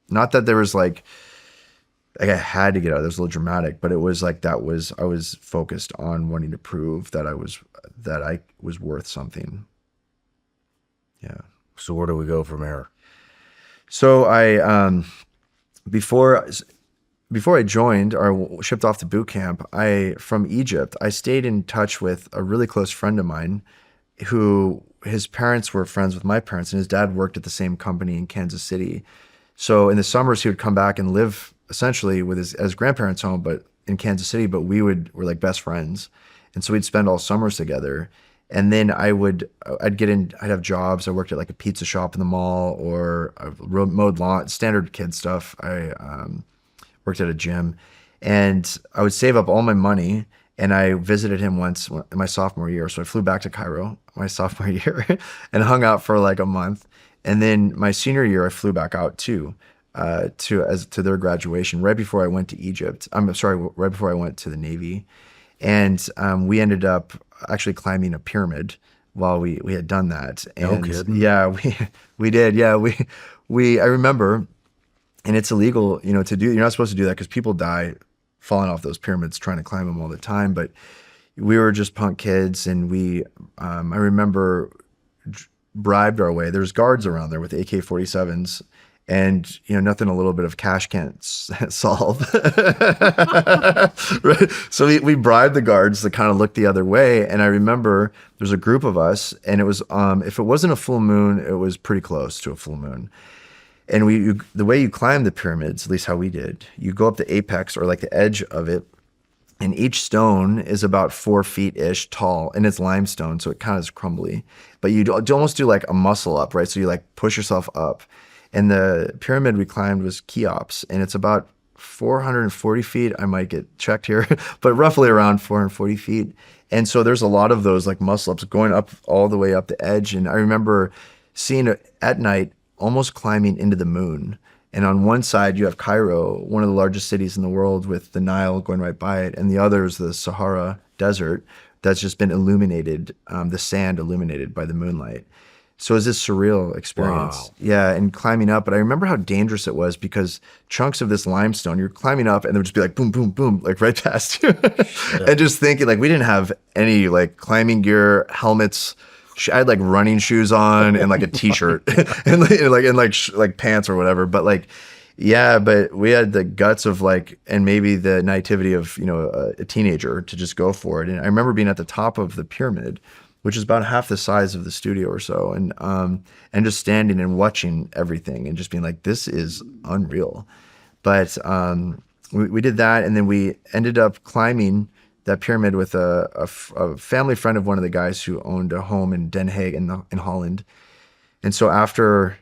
Not that there was like I had to get out. That was a little dramatic, but it was like I was focused on wanting to prove that I was worth something. Yeah. So where do we go from here? So before I joined or shipped off to boot camp, from Egypt, I stayed in touch with a really close friend of mine who his parents were friends with my parents, and his dad worked at the same company in Kansas City. So in the summers, he would come back and live essentially with his grandparents' home, but in Kansas City. But were like best friends, and so we'd spend all summers together. And then I'd have jobs. I worked at like a pizza shop in the mall, or I mowed lawn, standard kid stuff. I worked at a gym, and I would save up all my money. And I visited him once in my sophomore year. So I flew back to Cairo my sophomore year and hung out for like a month. And then my senior year, I flew back out too, to their graduation right before I went to Egypt. I'm sorry, right before I went to the Navy. And we ended up actually climbing a pyramid while we had done that. And No kidding. yeah, we did. Yeah, I remember, and it's illegal, to do. You're not supposed to do that because people die falling off those pyramids trying to climb them all the time. But we were just punk kids, and I remember bribed our way. There's guards around there with AK-47s, and nothing a little bit of cash can't solve. Right? So we bribed the guards to kind of look the other way. And I remember there's a group of us, and it was if it wasn't a full moon, it was pretty close to a full moon. And the way you climb the pyramids, at least how we did, you go up the apex or like the edge of it, and each stone is about 4 feet-ish tall, and it's limestone, so it kind of is crumbly. But you almost do like a muscle up, right? So you like push yourself up. And the pyramid we climbed was Cheops, and it's about 440 feet. I might get checked here, but roughly around 440 feet. And so there's a lot of those like muscle ups going up all the way up the edge. And I remember seeing it at night, almost climbing into the moon. And on one side, you have Cairo, one of the largest cities in the world, with the Nile going right by it. And the other is the Sahara Desert that's just been illuminated, the sand illuminated by the moonlight. So it was this surreal experience. Wow. Yeah, and climbing up. But I remember how dangerous it was because chunks of this limestone, you're climbing up and there would just be like boom, boom, boom, like right past you. And just thinking, like, we didn't have any like climbing gear, helmets. I had like running shoes on and like a t-shirt and like pants or whatever. But like, yeah, but we had the guts of like, and maybe the naivety of, a teenager to just go for it. And I remember being at the top of the pyramid, which is about half the size of the studio or so. And just standing and watching everything and just being like, this is unreal. But we did that. And then we ended up climbing that pyramid with a family friend of one of the guys who owned a home in Den Haag in Holland. And so after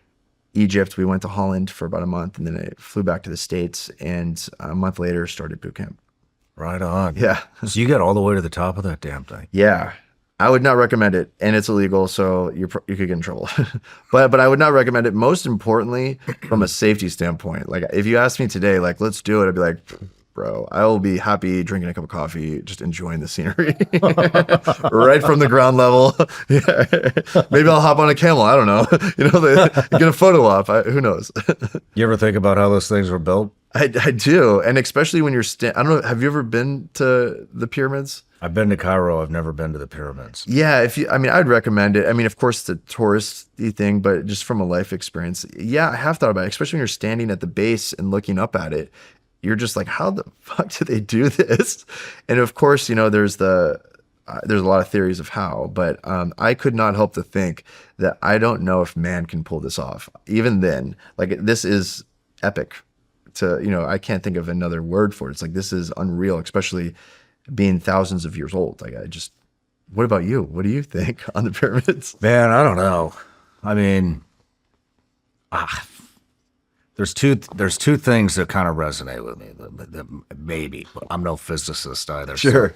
Egypt, we went to Holland for about a month, and then I flew back to the States, and a month later started boot camp. Right on. Yeah. So you got all the way to the top of that damn thing. Yeah. I would not recommend it, and it's illegal, so you could get in trouble. but I would not recommend it, most importantly, from a safety standpoint. Like, if you asked me today, like, let's do it, I'd be like, bro, I will be happy drinking a cup of coffee, just enjoying the scenery right from the ground level. Yeah. Maybe I'll hop on a camel. I don't know. Get a photo op. Who knows? You ever think about how those things were built? I do. And especially when you're I don't know. Have you ever been to the pyramids? I've been to Cairo. I've never been to the pyramids. Yeah, I'd recommend it. I mean, of course, the touristy thing, but just from a life experience, yeah, I have thought about it, especially when you're standing at the base and looking up at it. You're just like, how the fuck do they do this? And of course, there's a lot of theories of how, but I could not help to think that I don't know if man can pull this off. Even then, like, this is epic. I can't think of another word for it. It's like, this is unreal, especially being thousands of years old. Like, what about you? What do you think on the pyramids? Man, I don't know. I mean, there's two things that kind of resonate with me. That maybe, but I'm no physicist either. Sure.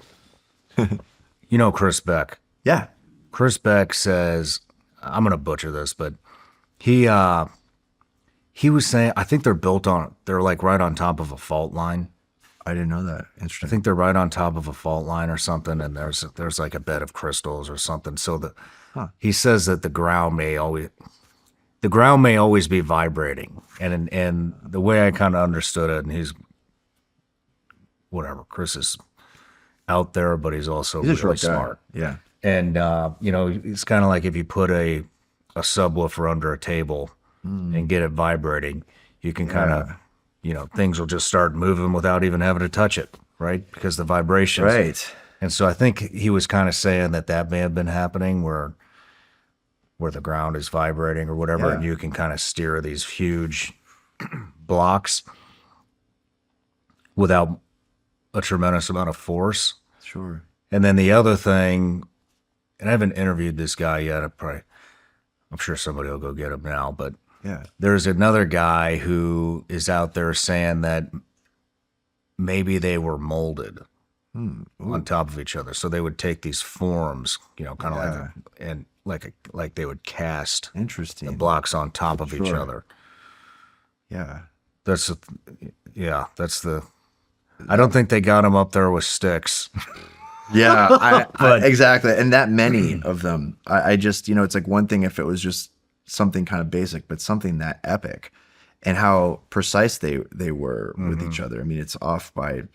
So, Chris Beck. Yeah. Chris Beck says, I'm going to butcher this, but he was saying, I think they're like right on top of a fault line. I didn't know that. I Interesting. think they're right on top of a fault line or something, and there's like a bed of crystals or something. So he says that the ground may always be vibrating, and the way I kind of understood it, and he's whatever. Chris is out there, but he's also He's a really short guy. smart. Yeah. And it's kind of like if you put a subwoofer under a table and get it vibrating, you can kind of things will just start moving without even having to touch it, right? Because the vibrations. Right. And so I think he was kind of saying that may have been happening where the ground is vibrating or whatever, and you can kind of steer these huge blocks without a tremendous amount of force. Sure. And then the other thing, and I haven't interviewed this guy yet. I'm sure somebody will go get him now, but Yeah. there's another guy who is out there saying that maybe they were molded on top of each other. So they would take these forms, kind of like they would cast Interesting. the blocks on top of each other. Yeah. That's the. I don't think they got them up there with sticks. Yeah, exactly. And that many of them, I just, it's like one thing if it was just something kind of basic, but something that epic, and how precise they were with each other. I mean,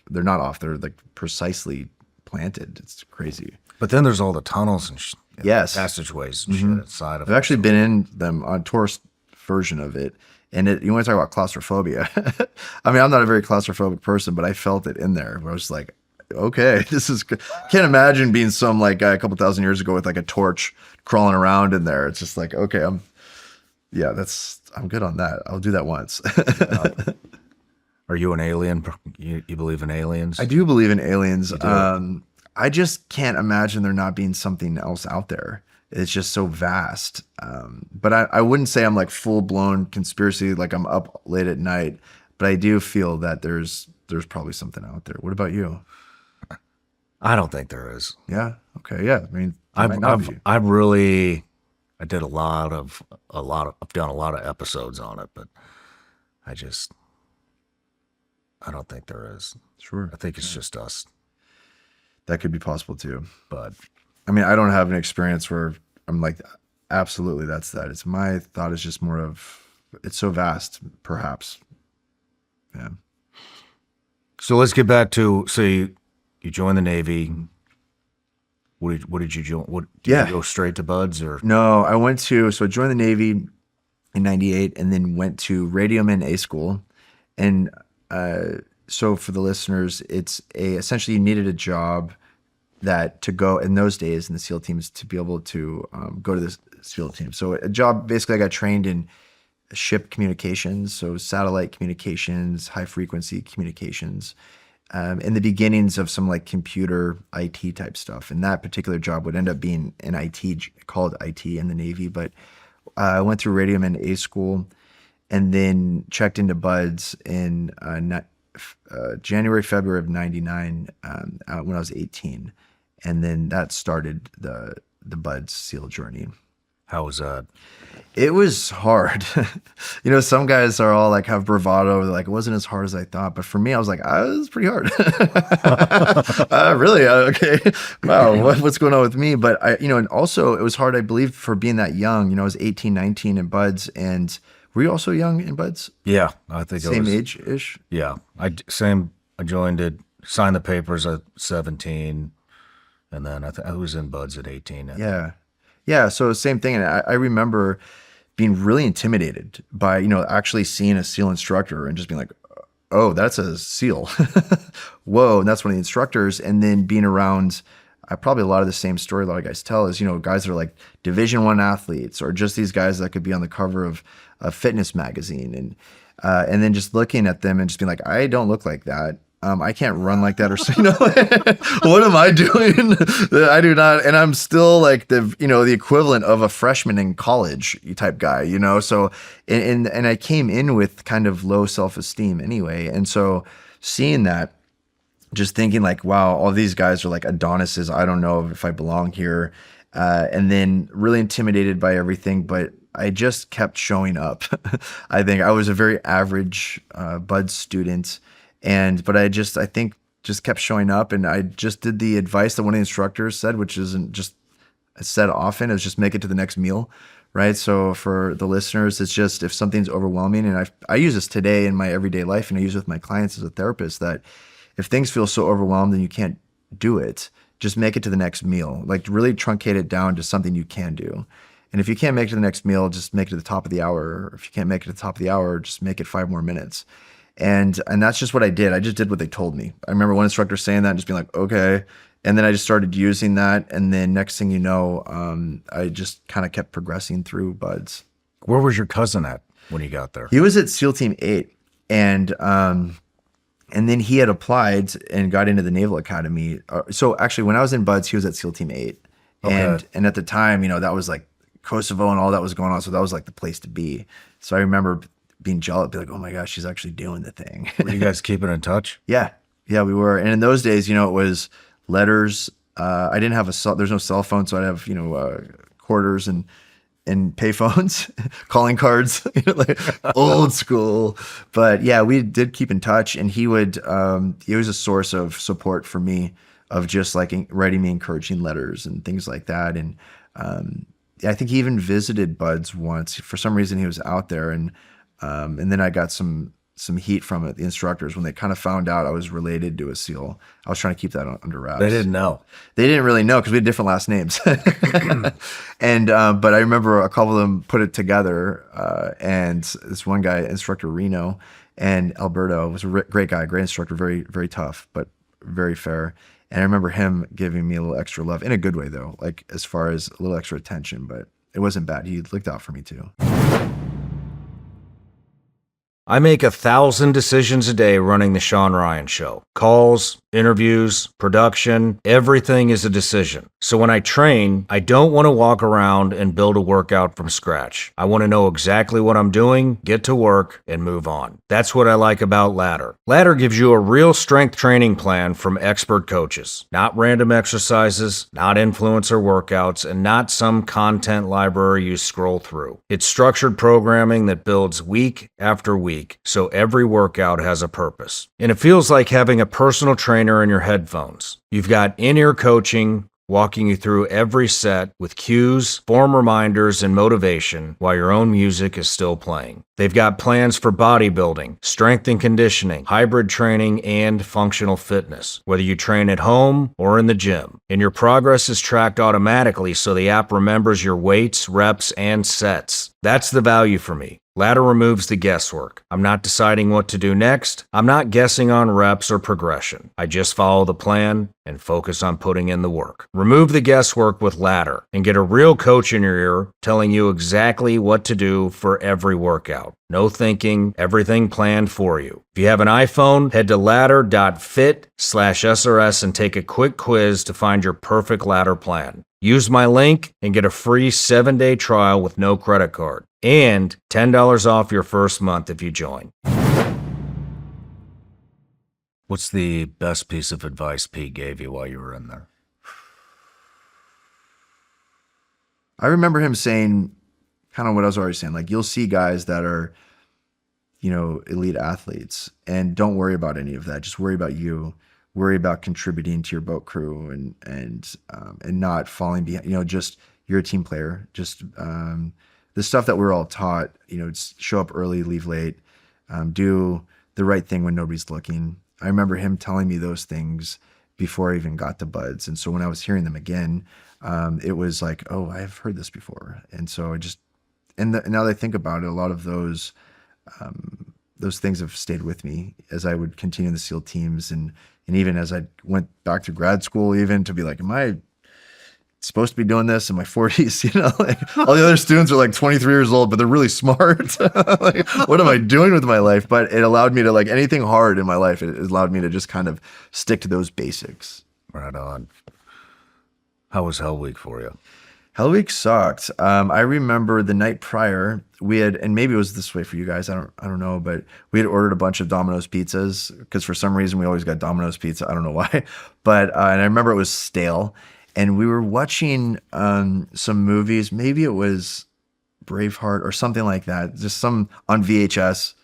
they're not off, they're like precisely planted. It's crazy. But then there's all the tunnels and yes, passageways and shit inside of it. I've actually been in them on tourist version of it. And you want to talk about claustrophobia. I mean, I'm not a very claustrophobic person, but I felt it in there where I was like, okay, this is good. Can't imagine being some like guy a couple thousand years ago with like a torch crawling around in there. It's just like, okay, I'm good on that. I'll do that once. Are you an alien? You believe in aliens? I do believe in aliens. I just can't imagine there not being something else out there. It's just so vast. But I wouldn't say I'm like full blown conspiracy, like I'm up late at night, but I do feel that there's probably something out there. What about you? I don't think there is. Yeah. Okay. Yeah. I mean, I've done a lot of episodes on it, but I don't think there is. Sure. I think it's just us. That could be possible too. But I mean, I don't have an experience where I'm like, absolutely, that's that. It's my thought is just more of, it's so vast, perhaps. Yeah. So let's get back to, you joined the Navy. What did you join? Did you go straight to Buds or? No, I joined the Navy in 98 and then went to Radioman A school. And so for the listeners, essentially you needed a job that to go in those days in the SEAL teams to be able to go to the SEAL team. So a job, basically I got trained in ship communications, so satellite communications, high frequency communications, in the beginnings of some like computer IT type stuff. And that particular job would end up being an IT, called IT in the Navy. But I went through Radioman A school and then checked into Buds in January, February of 99 when I was 18. And then that started the Buds SEAL journey. How was that? It was hard. Some guys are all like have bravado. They're like, it wasn't as hard as I thought. But for me, I was like, it was pretty hard. Really? Okay. Wow. What's going on with me? But and also it was hard, I believe, for being that young. I was 18, 19 in Buds. And were you also young in Buds? Yeah. I think same age-ish? Yeah. I joined it, signed the papers at 17. And then I was in Buds at 18. Yeah. Yeah. So same thing. And I remember being really intimidated by, actually seeing a SEAL instructor and just being like, oh, that's a SEAL. Whoa. And that's one of the instructors. And then being around, probably a lot of the same story a lot of guys tell is, guys that are like Division I athletes or just these guys that could be on the cover of a fitness magazine. And then just looking at them and just being like, I don't look like that. I can't run like that, or what am I doing? I do not, and I'm still like the equivalent of a freshman in college type guy, So, and I came in with kind of low self-esteem anyway, and so seeing that, just thinking like, wow, all these guys are like Adonises. I don't know if I belong here, and then really intimidated by everything, but I just kept showing up. I think I was a very average Bud student. But I think kept showing up, and I just did the advice that one of the instructors said, which isn't just said often, is just make it to the next meal, right? So for the listeners, it's just if something's overwhelming, and I use this today in my everyday life, and I use it with my clients as a therapist, that if things feel so overwhelmed and you can't do it, just make it to the next meal. Like really truncate it down to something you can do. And if you can't make it to the next meal, just make it to the top of the hour. Or if you can't make it to the top of the hour, just make it 5 more minutes. And that's just what I did. I just did what they told me. I remember one instructor saying that and just being like, okay. And then I just started using that. And then next thing you know, I just kind of kept progressing through Buds. Where was your cousin at when you got there? He was at SEAL Team 8. And then he had applied and got into the Naval Academy. So actually, when I was in Buds, he was at SEAL Team 8. Okay. And at the time, that was like Kosovo and all that was going on. So that was like the place to be. So I remember being jealous, be like, oh my gosh, she's actually doing the thing. Were you guys keeping in touch? Yeah. Yeah, we were. And in those days, it was letters. I didn't have there's no cell phone. So I'd have, quarters and payphones, calling cards, like old school. But yeah, we did keep in touch, and he was a source of support for me, of just like writing me encouraging letters and things like that. And I think he even visited Buds once. For some reason, he was out there, and then I got some heat from it. The instructors, when they kind of found out I was related to a SEAL, I was trying to keep that under wraps. They didn't know. They didn't really know because we had different last names. And but I remember a couple of them put it together. And this one guy, Instructor Reno and Alberto, was a great guy, great instructor, very, very tough, but very fair. And I remember him giving me a little extra love, in a good way though, like as far as a little extra attention, but it wasn't bad. He looked out for me too. I make 1,000 decisions a day running the Shawn Ryan Show. Calls, interviews, production, everything is a decision. So when I train, I don't want to walk around and build a workout from scratch. I want to know exactly what I'm doing, get to work, and move on. That's what I like about Ladder. Ladder gives you a real strength training plan from expert coaches. Not random exercises, not influencer workouts, and not some content library you scroll through. It's structured programming that builds week after week, so every workout has a purpose. And it feels like having a personal trainer in your headphones. You've got in-ear coaching, walking you through every set with cues, form reminders, and motivation while your own music is still playing. They've got plans for bodybuilding, strength and conditioning, hybrid training, and functional fitness, whether you train at home or in the gym. And your progress is tracked automatically so the app remembers your weights, reps, and sets. That's the value for me. Ladder removes the guesswork. I'm not deciding what to do next. I'm not guessing on reps or progression. I just follow the plan and focus on putting in the work. Remove the guesswork with Ladder and get a real coach in your ear telling you exactly what to do for every workout. No thinking, everything planned for you. If you have an iPhone, head to ladder.fit/SRS and take a quick quiz to find your perfect Ladder plan. Use my link and get a free 7-day trial with no credit card. And $10 off your first month if you join. What's the best piece of advice Pete gave you while you were in there? I remember him saying kind of what I was already saying. Like, you'll see guys that are, elite athletes, and don't worry about any of that. Just worry about you. Worry about contributing to your boat crew and not falling behind. Just you're a team player. Just the stuff that we're all taught. Show up early, leave late, do the right thing when nobody's looking. I remember him telling me those things before I even got to Buds, and so when I was hearing them again, it was like, oh, I've heard this before. And so now that I think about it, a lot of those things have stayed with me as I would continue the SEAL teams, and even as I went back to grad school, even to be like, am I supposed to be doing this in my 40s? Like, all the other students are like 23 years old, but they're really smart. Like, what am I doing with my life? But it allowed me to, like, anything hard in my life, it allowed me to just kind of stick to those basics. Right on. How was Hell Week for you? Hell Week sucked. I remember the night prior, we had, and maybe it was this way for you guys, I don't know, but we had ordered a bunch of Domino's pizzas because for some reason we always got Domino's pizza. I don't know why, but and I remember it was stale, and we were watching some movies. Maybe it was Braveheart or something like that, just some on VHS.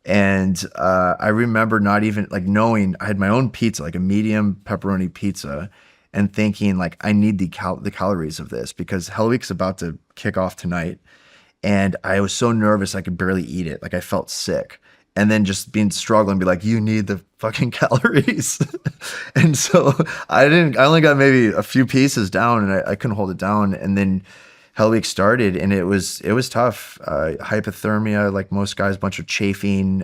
And I remember not even like knowing I had my own pizza, like a medium pepperoni pizza, and thinking like, I need the calories of this because Hell Week's about to kick off tonight. And I was so nervous I could barely eat it. Like, I felt sick. And then just struggling, be like, you need the fucking calories. And so I only got maybe a few pieces down, and I couldn't hold it down. And then Hell Week started, and it was tough. Hypothermia, like most guys, a bunch of chafing,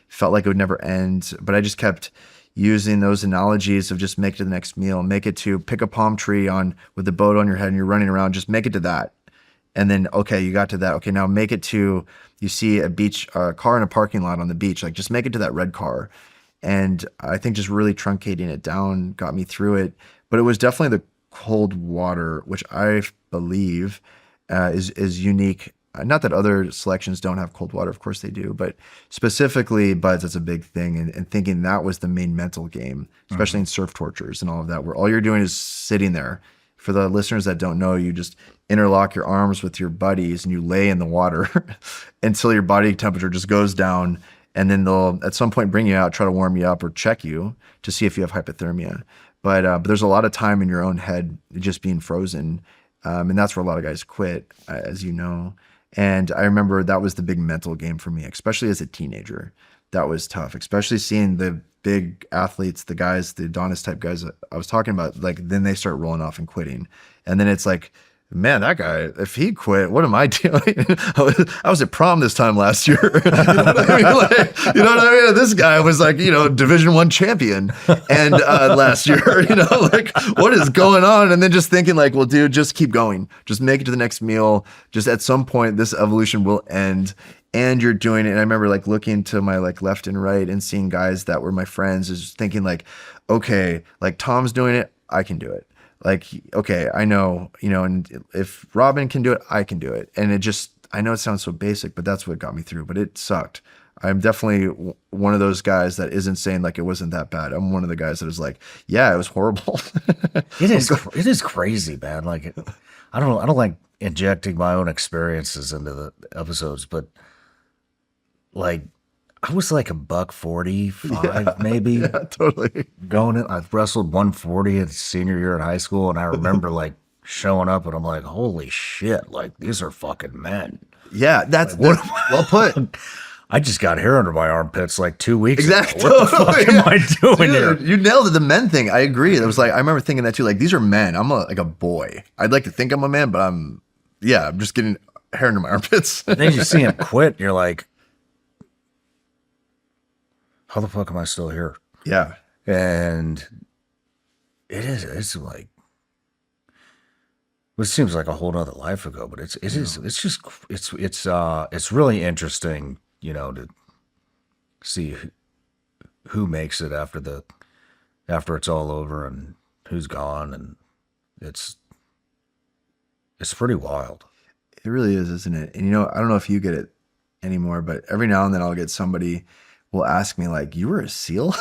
felt like it would never end. But I just kept using those analogies of just make it to the next meal, make it to pick a palm tree with the boat on your head and you're running around, just make it to that. And then, okay, you got to that. Okay, now make it to, you see a car in a parking lot on the beach, like just make it to that red car. And I think just really truncating it down got me through it. But it was definitely the cold water, which I believe is unique not that other selections don't have cold water, of course they do, but specifically buds, that's a big thing. And thinking that was the main mental game, especially in surf tortures and all of that, where all you're doing is sitting there. For the listeners that don't know, you just interlock your arms with your buddies and you lay in the water until your body temperature just goes down. And then they'll at some point bring you out, try to warm you up or check you to see if you have hypothermia. But there's a lot of time in your own head just being frozen. And that's where a lot of guys quit, as you know. And I remember that was the big mental game for me, especially as a teenager. That was tough, especially seeing the big athletes, the guys, the Adonis type guys that I was talking about, like then they start rolling off and quitting. And then it's like, man, that guy, if he quit, what am I doing? I was at prom this time last year. You know what I mean? Like, you know what I mean? This guy was like, Division I champion and last year, like what is going on? And then just thinking like, well, dude, just keep going. Just make it to the next meal. Just at some point, this evolution will end. And you're doing it. And I remember like looking to my like left and right and seeing guys that were my friends, is thinking like, okay, like Tom's doing it, I can do it. Like, okay, I know, and if Robin can do it, I can do it. And I know it sounds so basic, but that's what got me through. But it sucked. I'm definitely one of those guys that isn't saying like it wasn't that bad. I'm one of the guys that is like, yeah, it was horrible. It is crazy, man. Like, I don't like injecting my own experiences into the episodes, but like, I was like $145, maybe. Yeah, totally. Going in, I wrestled 140 at senior year in high school, and I remember like showing up, and I'm like, holy shit, like these are fucking men. Yeah, that's well put. I just got hair under my armpits like 2 weeks exactly. ago. What the fuck am I doing here? You nailed it. The men thing. I agree. It was like I remember thinking that too. Like these are men. I'm like a boy. I'd like to think I'm a man, but I'm just getting hair under my armpits. And then you see him quit, and you're like, how the fuck am I still here? Yeah. And it's like, it seems like a whole nother life ago, but it's really interesting, to see who makes it after it's all over and who's gone. And it's pretty wild. It really is, isn't it? And I don't know if you get it anymore, but every now and then I'll get somebody will ask me like, you were a SEAL?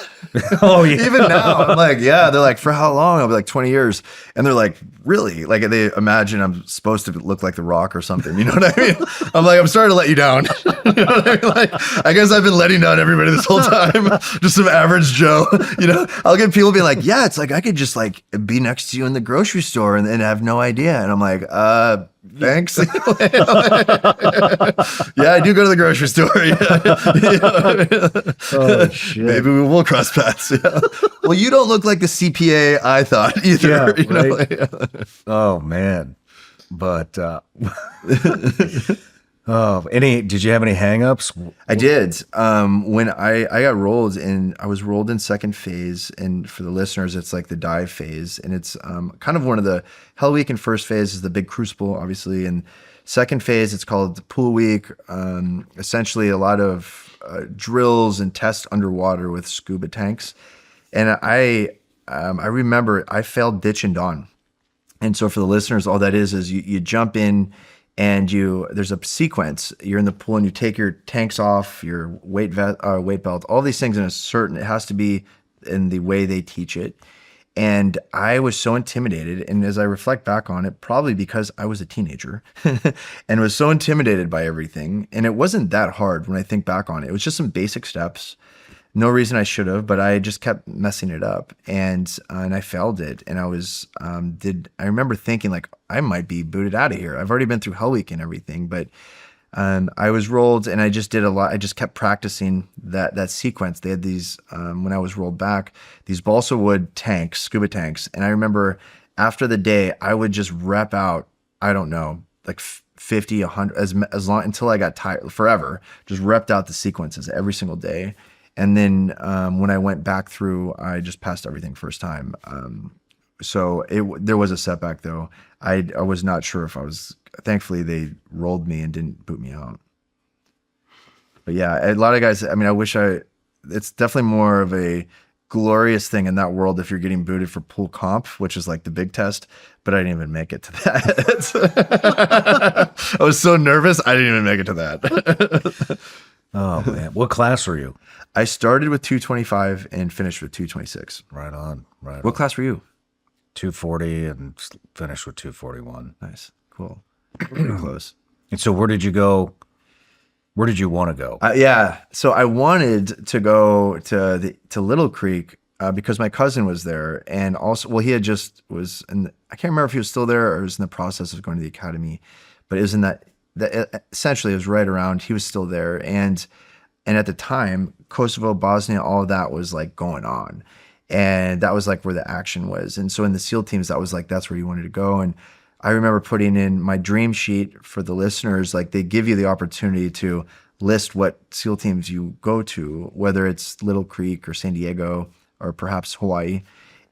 Oh yeah. Even now, I'm like, yeah. They're like, for how long? I'll be like 20 years. And they're like, really? Like they imagine I'm supposed to look like The Rock or something. You know what I mean? I'm like, I'm sorry to let you down. You know what I mean? Like, I guess I've been letting down everybody this whole time. Just some average Joe. I'll get people being like, yeah, it's like I could just like be next to you in the grocery store and have no idea. And I'm like, thanks. Yeah, I do go to the grocery store. Yeah. Oh shit. Maybe we will cross paths. Yeah. Well, you don't look like the CPA I thought either. Yeah, right? Oh man. But did you have any hangups? I did. When I got rolled in, I was rolled in second phase, and for the listeners, it's like the dive phase, and it's kind of one of the Hell Week. And first phase is the big crucible, obviously, and second phase it's called Pool Week. Essentially, a lot of drills and tests underwater with scuba tanks, and I remember I failed ditch and dawn, and so for the listeners, all that is you jump in. And there's a sequence. You're in the pool and you take your tanks off, your weight belt, all these things it has to be in the way they teach it. And I was so intimidated. And as I reflect back on it, probably because I was a teenager and was so intimidated by everything. And it wasn't that hard when I think back on it. It was just some basic steps. No reason I should have, but I just kept messing it up, and I failed it. And I remember thinking like I might be booted out of here. I've already been through Hell Week and everything, but I was rolled, and I just did a lot. I just kept practicing that sequence. They had these when I was rolled back, these balsa wood tanks, scuba tanks, and I remember after the day I would just rep out. I don't know, like 50, 100, as long until I got tired forever. Just repped out the sequences every single day. And then when I went back through, I just passed everything first time. So there was a setback though. I was not sure if I was. Thankfully, they rolled me and didn't boot me out. But yeah, a lot of guys. I mean, it's definitely more of a glorious thing in that world if you're getting booted for pool comp, which is like the big test, but I didn't even make it to that. I was so nervous, I didn't even make it to that. Oh man, what class were you? I started with 225 and finished with 226. Right on, right. What class were you? 240 and finished with 241. Nice, cool, pretty close. And so, where did you go? Where did you want to go? Yeah, so I wanted to go to Little Creek because my cousin was there, and also, well, he had just was, and I can't remember if he was still there or was in the process of going to the academy, but it was in that essentially it was right around. He was still there, and at the time, Kosovo, Bosnia, all of that was like going on, and that was like where the action was. And so in the SEAL teams, that was like that's where you wanted to go. And I remember putting in my dream sheet for the listeners, like they give you the opportunity to list what SEAL teams you go to, whether it's Little Creek or San Diego or perhaps Hawaii.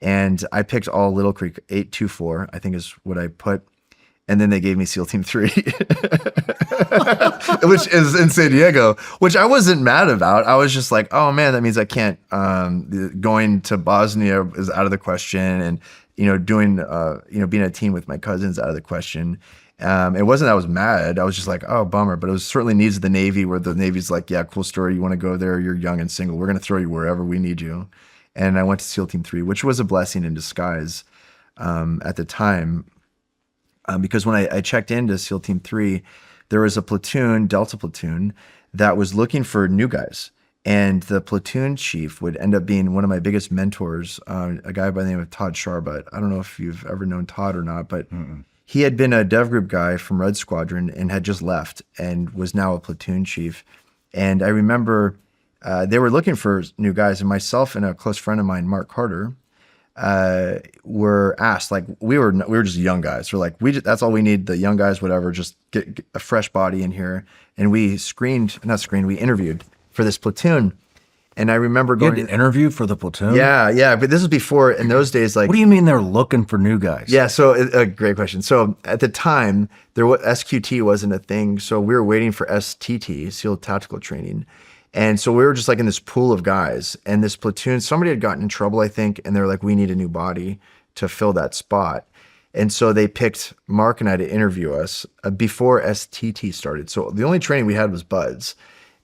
And I picked all Little Creek, 824, I think is what I put. And then they gave me SEAL Team 3, which is in San Diego, which I wasn't mad about. I was just like, oh man, that means I can't, going to Bosnia is out of the question. And, doing, being a team with my cousins out of the question. It wasn't that I was mad. I was just like, oh, bummer. But it was certainly needs of the Navy where the Navy's like, yeah, cool story. You want to go there. You're young and single. We're going to throw you wherever we need you. And I went to SEAL Team 3, which was a blessing in disguise at the time. Because when I checked into SEAL Team 3, there was a platoon, Delta platoon, that was looking for new guys. And the platoon chief would end up being one of my biggest mentors, a guy by the name of Todd Sharbutt. I don't know if you've ever known Todd or not, but he had been a DEVGRU guy from Red Squadron and had just left and was now a platoon chief. And I remember they were looking for new guys, and myself and a close friend of mine, Mark Carter, were asked, like, we were just young guys. We're like, that's all we need, the young guys, whatever, just get a fresh body in here. And we we interviewed for this platoon. And I remember going to interview for the platoon. Yeah. But this was before, in those days, like, what do you mean they're looking for new guys? Yeah. So a great question. So at the time SQT wasn't a thing. So we were waiting for STT, SEAL Tactical Training. And so we were just like in this pool of guys, and this platoon, somebody had gotten in trouble, I think. And they were like, we need a new body to fill that spot. And so they picked Mark and I to interview us before STT started. So the only training we had was buds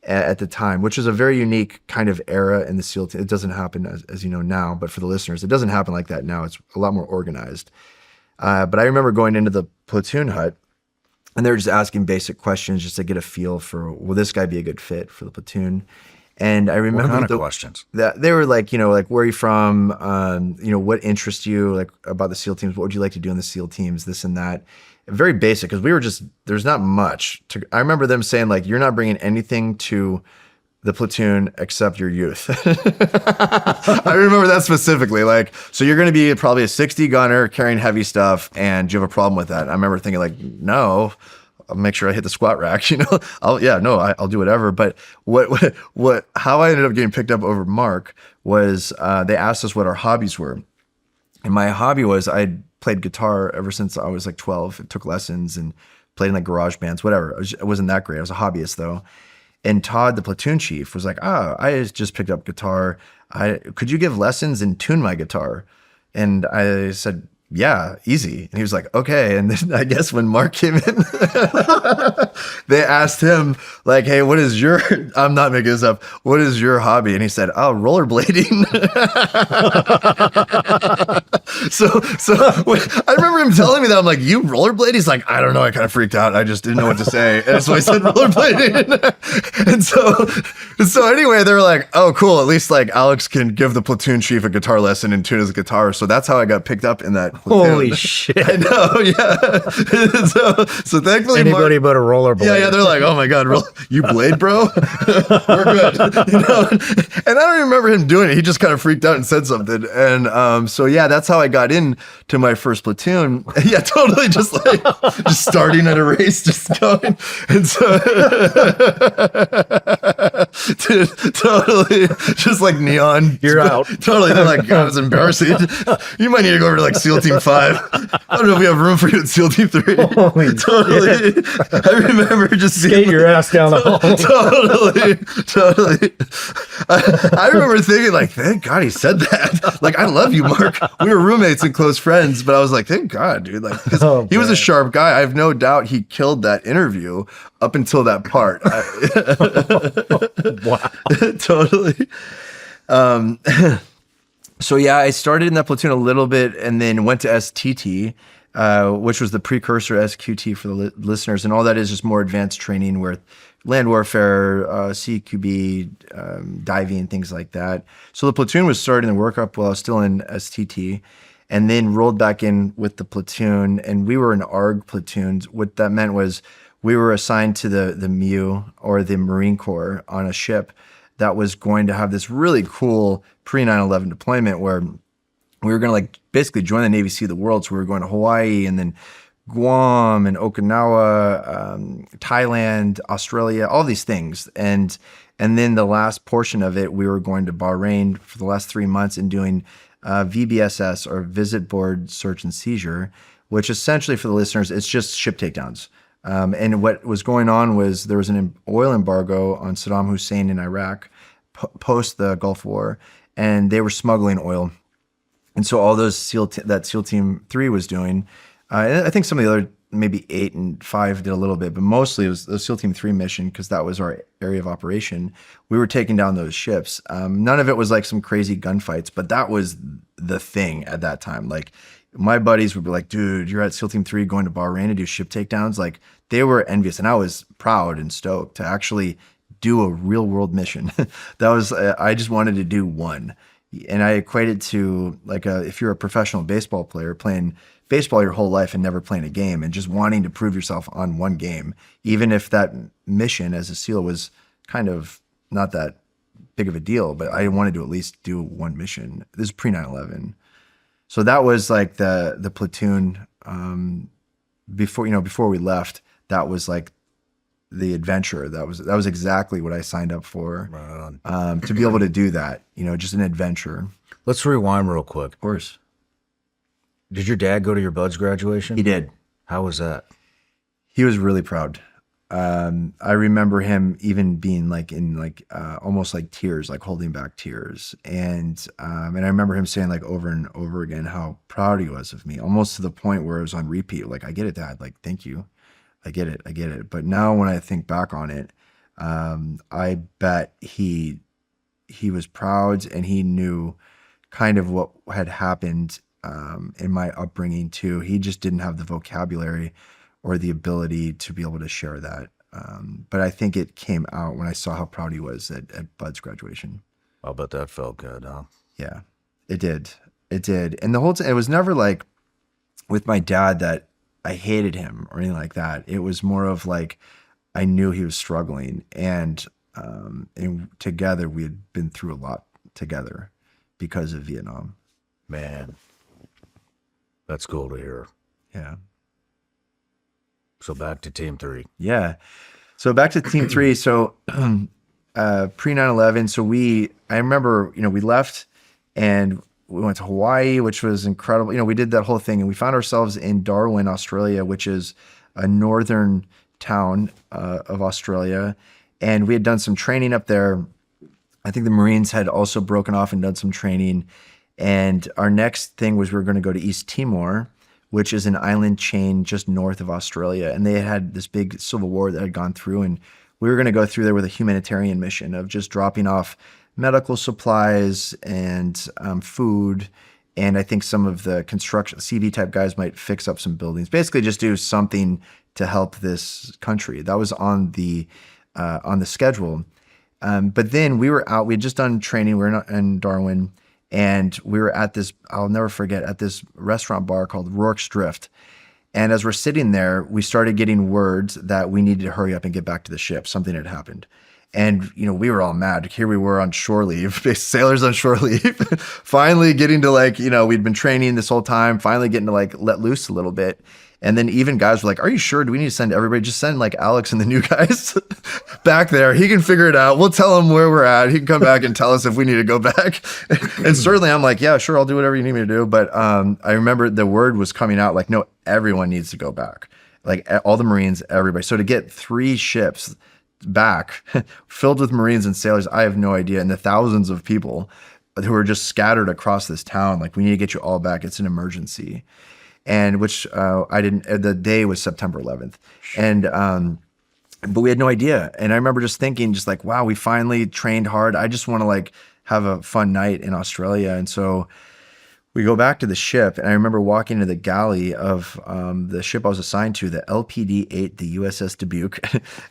at the time, which is a very unique kind of era in the SEAL team. It doesn't happen as you know now, but for the listeners, it doesn't happen like that now. It's a lot more organized. But I remember going into the platoon hut, and they were just asking basic questions just to get a feel for, will this guy be a good fit for the platoon? And I remember what kind of questions that they were like, like, where are you from? What interests you, like, about the SEAL teams? What would you like to do in the SEAL teams? This and that. Very basic, because there's not much I remember them saying, like, you're not bringing anything to the platoon except your youth. I remember that specifically. Like, so you're going to be probably a 60 gunner carrying heavy stuff, and do you have a problem with that? I remember thinking, like, no, I'll make sure I hit the squat rack. I'll do whatever. But how I ended up getting picked up over Mark was they asked us what our hobbies were, and my hobby was I'd played guitar ever since I was like 12. I took lessons and played in like garage bands, whatever. It wasn't that great. I was a hobbyist though. And Todd, the platoon chief, was like, I just picked up guitar. Could you give lessons and tune my guitar? And I said, yeah, easy. And he was like, okay. And then I guess when Mark came in, they asked him, like, hey, what is your, I'm not making this up, what is your hobby? And he said, oh, rollerblading. So I remember him telling me that. I'm like, you rollerblade? He's like, I don't know. I kind of freaked out. I just didn't know what to say. And so I said rollerblading. And so anyway, they were like, oh, cool. At least like Alex can give the platoon chief a guitar lesson and tune his guitar. So that's how I got picked up in that platoon. Holy shit. I know, yeah. so thankfully anybody but a rollerblader. Yeah, they're like, oh my God, you blade, bro? We're good. And I don't even remember him doing it. He just kind of freaked out and said something. And so yeah, that's how I got into my first platoon. Yeah, totally, just starting at a race, just going. And so dude, totally just like neon. You're out. Totally. They're like, God, it's embarrassing. You might need to go over to like SEAL Team 5. I don't know if we have room for you at SEAL Team 3. Holy Totally. I remember just Skate your ass down the hall. Totally. I remember thinking, like, thank God he said that. Like, I love you, Mark. We were roommates and close friends, but I was like, thank God, dude. Like, 'cause he was a sharp guy. I have no doubt he killed that interview up until that part. Wow. Totally. So yeah, I started in that platoon a little bit and then went to STT, which was the precursor SQT for the listeners. And all that is just more advanced training with land warfare, CQB, diving, things like that. So the platoon was starting to work up while I was still in STT, and then rolled back in with the platoon. And we were an ARG platoon. What that meant was we were assigned to the MU, or the Marine Corps, on a ship that was going to have this really cool pre-9/11 deployment where we were going to like basically join the Navy Sea of the world. So we were going to Hawaii and then Guam and Okinawa, Thailand, Australia, all these things. And then the last portion of it, we were going to Bahrain for the last 3 months and doing VBSS, or Visit Board Search and Seizure, which essentially, for the listeners, it's just ship takedowns. And what was going on was there was an oil embargo on Saddam Hussein in Iraq post the Gulf War, and they were smuggling oil. And so all those that SEAL Team 3 was doing, and I think some of the other, maybe 8 and 5 did a little bit, but mostly it was the SEAL Team 3 mission, because that was our area of operation. We were taking down those ships. None of it was like some crazy gunfights, but that was the thing at that time. Like, my buddies would be like, dude, you're at SEAL Team 3 going to Bahrain to do ship takedowns. Like, they were envious, and I was proud and stoked to actually do a real world mission. That was, I just wanted to do one. And I equate it to like if you're a professional baseball player playing baseball your whole life and never playing a game and just wanting to prove yourself on one game, even if that mission as a SEAL was kind of not that big of a deal, but I wanted to at least do one mission. This is pre 9/11. So that was like the platoon before we left. That was like the adventure. That was exactly what I signed up for. Right. To be able to do that, just an adventure. Let's rewind real quick. Of course. Did your dad go to your bud's graduation? He did. How was that? He was really proud. I remember him even being like in almost like tears, like holding back tears. And I remember him saying like over and over again how proud he was of me, almost to the point where it was on repeat. Like, I get it, Dad. Like, thank you. I get it. But now when I think back on it, I bet he was proud, and he knew kind of what had happened in my upbringing too. He just didn't have the vocabulary or the ability to be able to share that. But I think it came out when I saw how proud he was at Bud's graduation. I'll bet that felt good, huh? Yeah, it did. It did. And the whole time, it was never like with my dad that I hated him or anything like that. It was more of like, I knew he was struggling, and together we had been through a lot together because of Vietnam. Man, that's cool to hear. Yeah. So back to Team 3. Yeah. So back to Team 3. So pre 9/11. So I remember, we left and we went to Hawaii, which was incredible. We did that whole thing, and we found ourselves in Darwin, Australia, which is a northern town of Australia. And we had done some training up there. I think the Marines had also broken off and done some training. And our next thing was we were going to go to East Timor, which is an island chain just north of Australia. And they had this big civil war that had gone through. And we were going to go through there with a humanitarian mission of just dropping off medical supplies and food. And I think some of the construction, CV type guys might fix up some buildings, basically just do something to help this country. That was on the schedule. But then we were out, we had just done training. We were in Darwin, and we were at this, I'll never forget, at this restaurant bar called Rourke's Drift. And as we're sitting there, we started getting words that we needed to hurry up and get back to the ship. Something had happened. And, we were all mad. Here we were on shore leave, sailors on shore leave, finally getting to we'd been training this whole time, finally getting to let loose a little bit. And then even guys were like, are you sure? Do we need to send everybody? Just send like Alex and the new guys back there. He can figure it out. We'll tell him where we're at. He can come back and tell us if we need to go back. And certainly I'm like, yeah, sure. I'll do whatever you need me to do. But I remember the word was coming out like, no, everyone needs to go back. Like all the Marines, everybody. So to get 3 ships back filled with Marines and sailors, I have no idea. And the thousands of people who are just scattered across this town, like, we need to get you all back. It's an emergency. And which I didn't, the day was September 11th. And, but we had no idea. And I remember just thinking, just like, wow, we finally trained hard. I just want to like have a fun night in Australia. And so we go back to the ship, and I remember walking into the galley of the ship I was assigned to, the LPD-8, the USS Dubuque.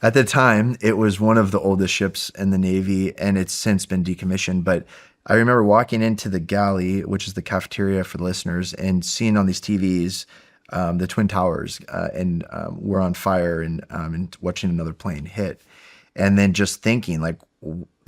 At the time, it was one of the oldest ships in the Navy, and it's since been decommissioned. But I remember walking into the galley, which is the cafeteria for the listeners, and seeing on these TVs the Twin Towers and were on fire, and watching another plane hit. And then just thinking, like,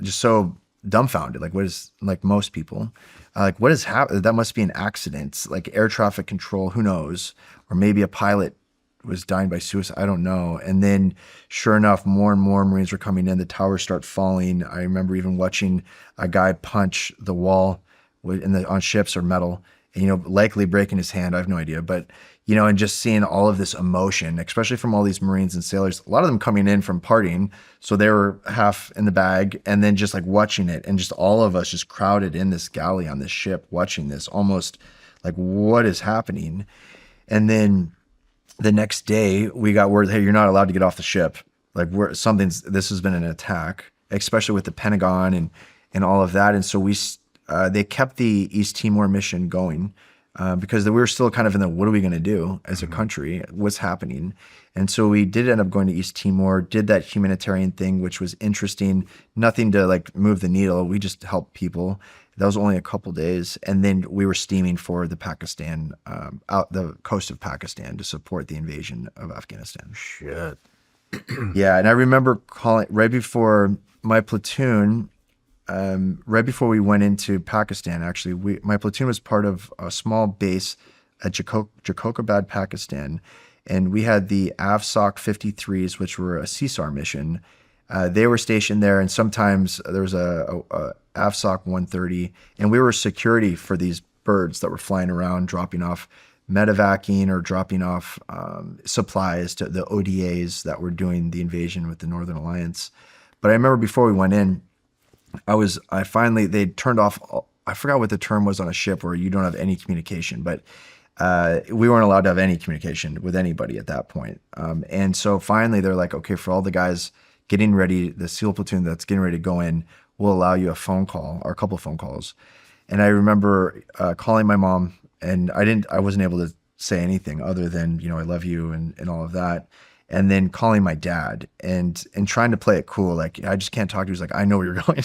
just so dumbfounded, like, what is, like most people, like, what has happened? That must be an accident, like air traffic control, who knows? Or maybe a pilot was dying by suicide, I don't know. And then sure enough, more and more Marines were coming in. The towers start falling. I remember even watching a guy punch the wall on ships or metal, and, you know, likely breaking his hand. I have no idea. But, you know, and just seeing all of this emotion, especially from all these Marines and sailors, a lot of them coming in from partying. So they were half in the bag, and then just like watching it, and just all of us just crowded in this galley on this ship, watching this, almost like, what is happening? And then the next day we got word, hey, you're not allowed to get off the ship. Like, this has been an attack, especially with the Pentagon and all of that. And so they kept the East Timor mission going because we were still kind of in the, what are we going to do as a country? What's happening? And so we did end up going to East Timor, did that humanitarian thing, which was interesting. Nothing to like move the needle. We just helped people. That was only a couple days. And then we were steaming for the Pakistan, out the coast of Pakistan, to support the invasion of Afghanistan. Shit. Yeah. And I remember calling right before my platoon, right before we went into Pakistan, actually, my platoon was part of a small base at Jacobabad, Pakistan. And we had the AVSOC 53s, which were a CSAR mission. They were stationed there, and sometimes there was a AVSOC 130, and we were security for these birds that were flying around, dropping off medevacing or dropping off supplies to the ODAs that were doing the invasion with the Northern Alliance. But I remember before we went in, they turned off, I forgot what the term was on a ship where you don't have any communication, but we weren't allowed to have any communication with anybody at that point. And so finally they're like, okay, for all the guys getting ready, the SEAL platoon that's getting ready to go in, we'll allow you a phone call or a couple phone calls. And I remember calling my mom, and I wasn't able to say anything other than, you know, I love you and all of that. And then calling my dad and trying to play it cool. Like, I just can't talk to you. He's like, I know where you're going.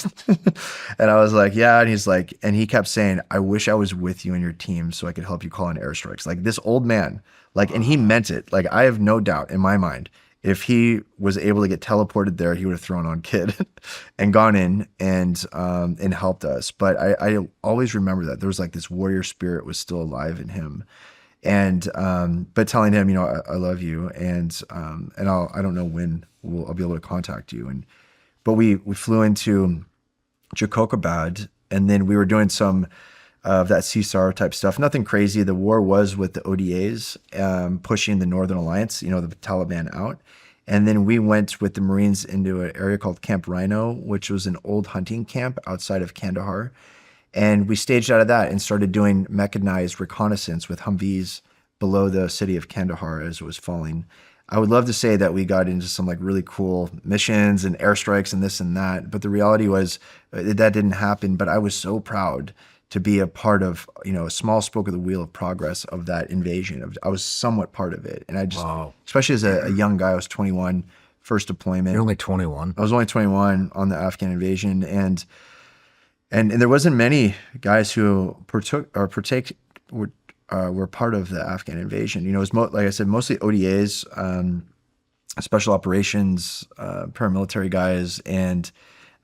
And I was like, yeah. And he's like, and he kept saying, I wish I was with you and your team so I could help you call in airstrikes. Like, this old man, like, and he meant it. Like, I have no doubt in my mind, if he was able to get teleported there, he would have thrown on Kid and gone in and helped us. But I always remember that there was like this warrior spirit was still alive in him. And, but telling him, you know, I love you. And I don't know when I'll be able to contact you. But we flew into Jacobabad, and then we were doing some of that CSAR type stuff. Nothing crazy. The war was with the ODAs, pushing the Northern Alliance, you know, the Taliban out. And then we went with the Marines into an area called Camp Rhino, which was an old hunting camp outside of Kandahar. And we staged out of that and started doing mechanized reconnaissance with Humvees below the city of Kandahar as it was falling. I would love to say that we got into some like really cool missions and airstrikes and this and that, but the reality was that didn't happen. But I was so proud to be a part of, you know, a small spoke of the wheel of progress of that invasion. I was somewhat part of it. And I just, especially as a young guy, I was 21, first deployment. You're only 21. I was only 21 on the Afghan invasion. And there wasn't many guys who were part of the Afghan invasion. You know, it was like I said, mostly ODAs, special operations, paramilitary guys, and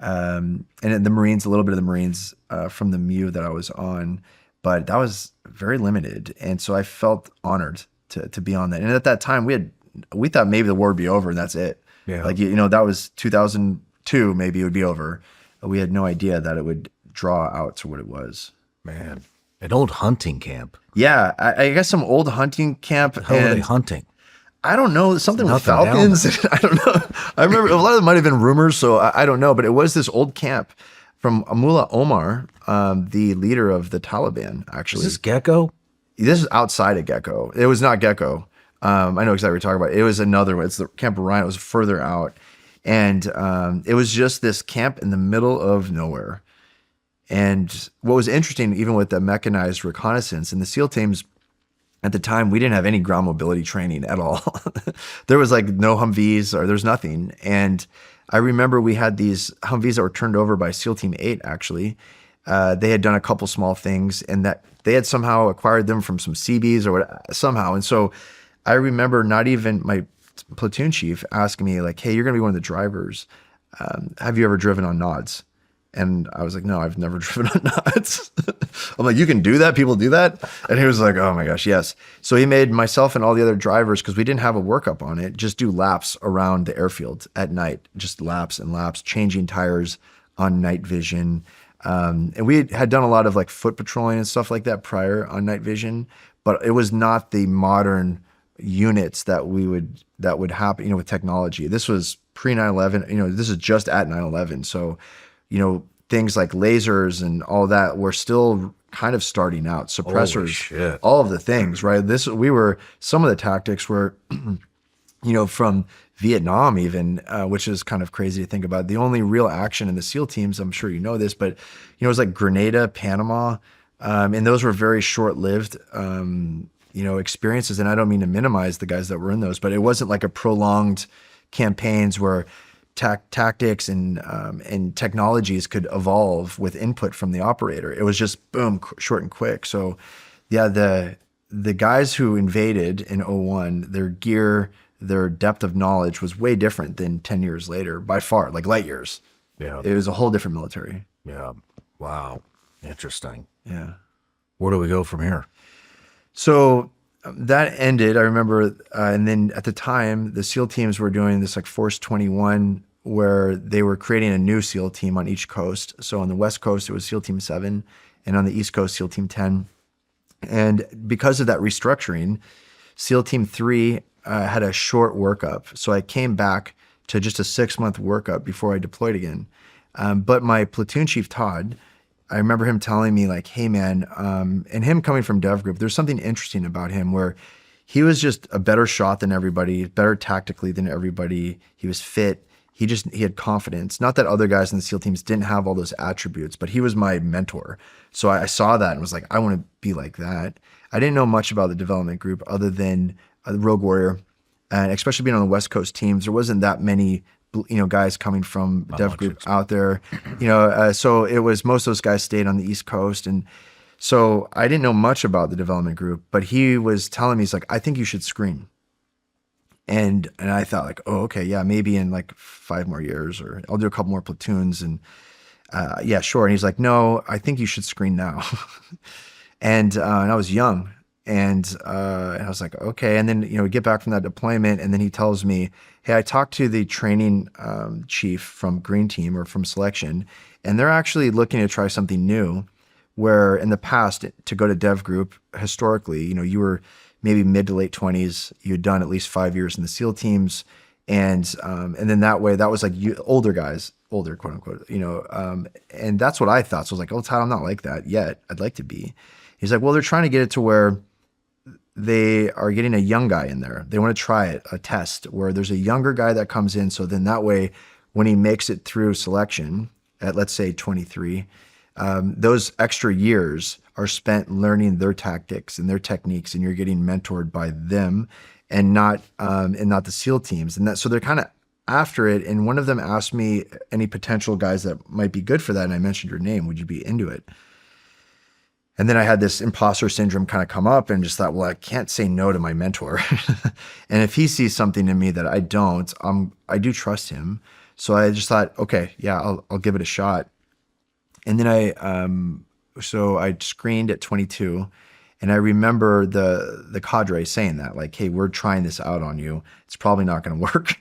the Marines, a little bit of the Marines from the MU that I was on, but that was very limited. And so I felt honored to be on that. And at that time, we thought maybe the war would be over and that's it. Yeah. Like, you know, that was 2002, maybe it would be over. We had no idea that it would draw out to what it was. Man, an old hunting camp. Yeah, I guess some old hunting camp. How are they hunting? I don't know, something with Nothing down falcons. I don't know. I remember a lot of them might have been rumors, so I don't know. But it was this old camp from Mullah Omar, the leader of the Taliban, actually. Is this Gecko? This is outside of Gecko. It was not Gecko. I know exactly what you're talking about. It was another one. It's the Camp Orion. It was further out. And it was just this camp in the middle of nowhere. And what was interesting, even with the mechanized reconnaissance and the SEAL teams, at the time, we didn't have any ground mobility training at all. There was like no Humvees or there's nothing. And I remember we had these Humvees that were turned over by SEAL Team 8, actually. They had done a couple small things and that they had somehow acquired them from some CBs or what, somehow. And so I remember not even my platoon chief asking me like, hey, you're going to be one of the drivers. Have you ever driven on nods? And I was like, no, I've never driven on nods. I'm like, you can do that? People do that? And he was like, oh my gosh, yes. So he made myself and all the other drivers, because we didn't have a workup on it, just do laps around the airfield at night, just laps and laps, changing tires on night vision. And we had done a lot of like foot patrolling and stuff like that prior on night vision, but it was not the modern units that would happen, you know, with technology. This was pre 9/11, you know, this is just at 9/11. So, you know, things like lasers and all that were still kind of starting out, suppressors, all of the things, right? Some of the tactics were, you know, from Vietnam even, which is kind of crazy to think about. The only real action in the SEAL teams, I'm sure you know this, but, you know, it was like Grenada, Panama, and those were very short-lived, you know, experiences. And I don't mean to minimize the guys that were in those, but it wasn't like a prolonged campaigns where tactics and technologies could evolve with input from the operator. It was just boom, short and quick. So yeah, the guys who invaded in 01, their gear, their depth of knowledge was way different than 10 years later, by far, like light years. Yeah. It was a whole different military. Yeah. Wow. Interesting. Yeah. Where do we go from here? So that ended, I remember, and then at the time, the SEAL teams were doing this like Force 21, where they were creating a new SEAL team on each coast. So on the West Coast, it was SEAL Team 7, and on the East Coast, SEAL Team 10. And because of that restructuring, SEAL Team 3 had a short workup. So I came back to just a 6-month workup before I deployed again. But my platoon chief, Todd, I remember him telling me like, hey man, and him coming from DEVGRU, there's something interesting about him where he was just a better shot than everybody, better tactically than everybody. He was fit. He had confidence. Not that other guys in the SEAL teams didn't have all those attributes, but he was my mentor. So I saw that and was like, I want to be like that. I didn't know much about the development group other than the Rogue Warrior, and especially being on the West Coast teams, there wasn't that many, you know, guys coming from DEVGRU out there, you know, so it was most of those guys stayed on the East Coast. And so I didn't know much about the development group, but he was telling me, he's like, I think you should screen. And I thought like, oh, okay, yeah, maybe in like 5 more years, or I'll do a couple more platoons. And yeah, sure. And he's like, no, I think you should screen now. And I was young. And I was like, okay. And then, you know, we get back from that deployment, and then he tells me, hey, I talked to the training chief from Green Team or from Selection, and they're actually looking to try something new, where in the past, to go to DEVGRU, historically, you know, you were maybe mid to late 20s, you had done at least 5 years in the SEAL teams. And then that way, that was like older guys, older, quote unquote, you know, and that's what I thought. So I was like, oh, Todd, I'm not like that yet. I'd like to be. He's like, well, they're trying to get it to where they are getting a young guy in there. They want to try it, a test where there's a younger guy that comes in. So then that way, when he makes it through selection at, let's say 23, those extra years are spent learning their tactics and their techniques, and you're getting mentored by them and not the SEAL teams. And that, so they're kind of after it. And one of them asked me any potential guys that might be good for that. And I mentioned your name. Would you be into it? And then I had this imposter syndrome kind of come up, and just thought, well, I can't say no to my mentor. And if he sees something in me that I don't, I do trust him. So I just thought, okay, yeah, I'll give it a shot. And then so I screened at 22, And I remember the cadre saying that, like, hey, we're trying this out on you. It's probably not going to work,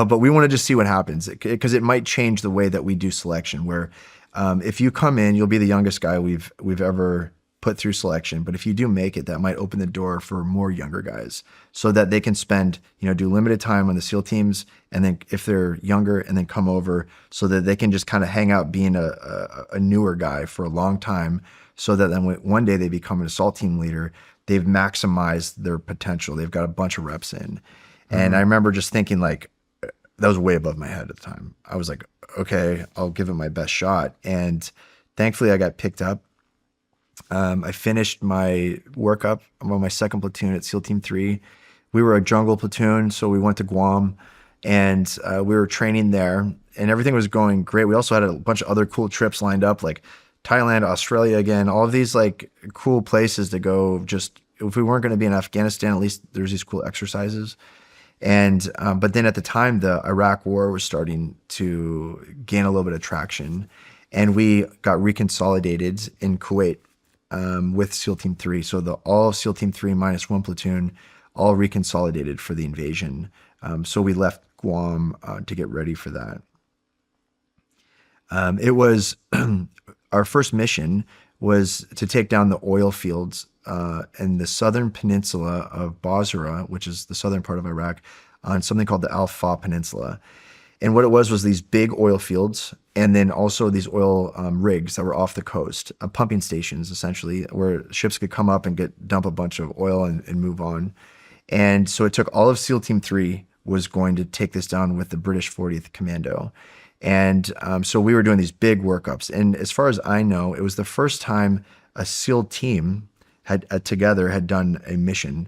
but we want to just see what happens, because it might change the way that we do selection, where if you come in, you'll be the youngest guy we've ever put through selection. But if you do make it, that might open the door for more younger guys so that they can spend, do limited time on the SEAL teams. And then if they're younger, and then come over so that they can just kind of hang out being a newer guy for a long time, so that then one day they become an assault team leader, they've maximized their potential. They've got a bunch of reps in. And I remember just thinking, like, that was way above my head at the time. I was like, okay, I'll give it my best shot. And thankfully I got picked up. I finished my workup. I'm on my second platoon at SEAL Team 3. We were a jungle platoon, so we went to Guam, and we were training there, and everything was going great. We also had a bunch of other cool trips lined up, like Thailand, Australia again, all of these like cool places to go. Just if we weren't going to be in Afghanistan, at least there's these cool exercises. And but then at the time, the Iraq War was starting to gain a little bit of traction, and we got reconsolidated in Kuwait with SEAL Team 3. So all of SEAL Team 3 minus one platoon all reconsolidated for the invasion. So we left Guam to get ready for that. It was our first mission was to take down the oil fields in the southern peninsula of Basra, which is the southern part of Iraq, on something called the Al-Fa Peninsula. And what it was these big oil fields, and then also these oil rigs that were off the coast, pumping stations essentially, where ships could come up and dump a bunch of oil and move on. And so it took all of SEAL Team 3 was going to take this down with the British 40th Commando. And so we were doing these big workups. And as far as I know, it was the first time a SEAL team together had done a mission.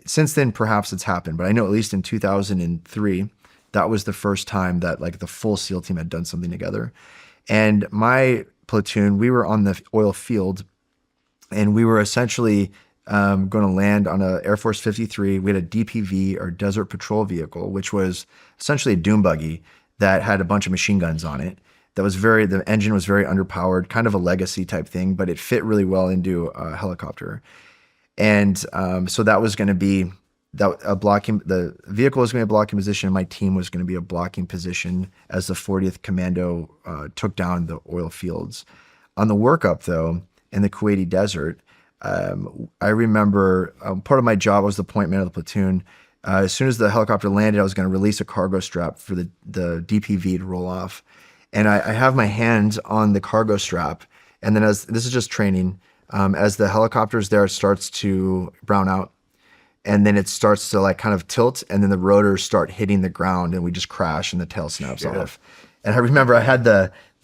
Since then, perhaps it's happened, but I know at least in 2003, that was the first time that like the full SEAL team had done something together. And my platoon, we were on the oil field, and we were essentially going to land on a Air Force 53. We had a DPV, or Desert Patrol Vehicle, which was essentially a dune buggy that had a bunch of machine guns on it. The engine was very underpowered, kind of a legacy type thing, but it fit really well into a helicopter. And so that was going to be the vehicle was going to be a blocking position. My team was going to be a blocking position as the 40th Commando took down the oil fields. On the workup, though, in the Kuwaiti desert, I remember part of my job was the point man of the platoon. As soon as the helicopter landed, I was going to release a cargo strap for the DPV to roll off. And I have my hands on the cargo strap. And then this is just training, as the helicopter's there, it starts to brown out. And then it starts to like kind of tilt, and then the rotors start hitting the ground, and we just crash, and the tail snaps off. And I remember I had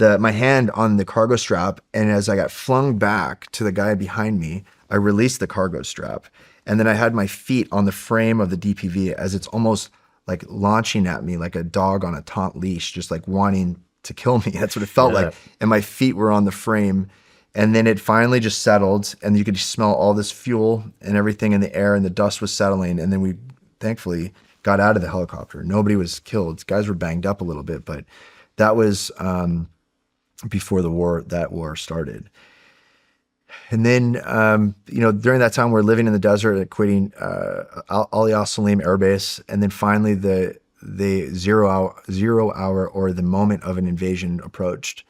my hand on the cargo strap, and as I got flung back to the guy behind me, I released the cargo strap. And then I had my feet on the frame of the DPV as it's almost like launching at me like a dog on a taut leash, just like wanting to kill me. That's what it felt like. And my feet were on the frame. And then it finally just settled, and you could smell all this fuel and everything in the air, and the dust was settling. And then we thankfully got out of the helicopter. Nobody was killed. Guys were banged up a little bit, but that was before that war started. And then, during that time, we're living in the desert at quitting Ali Al Salim Air Base. And then finally the 0 hour or the moment of an invasion approached.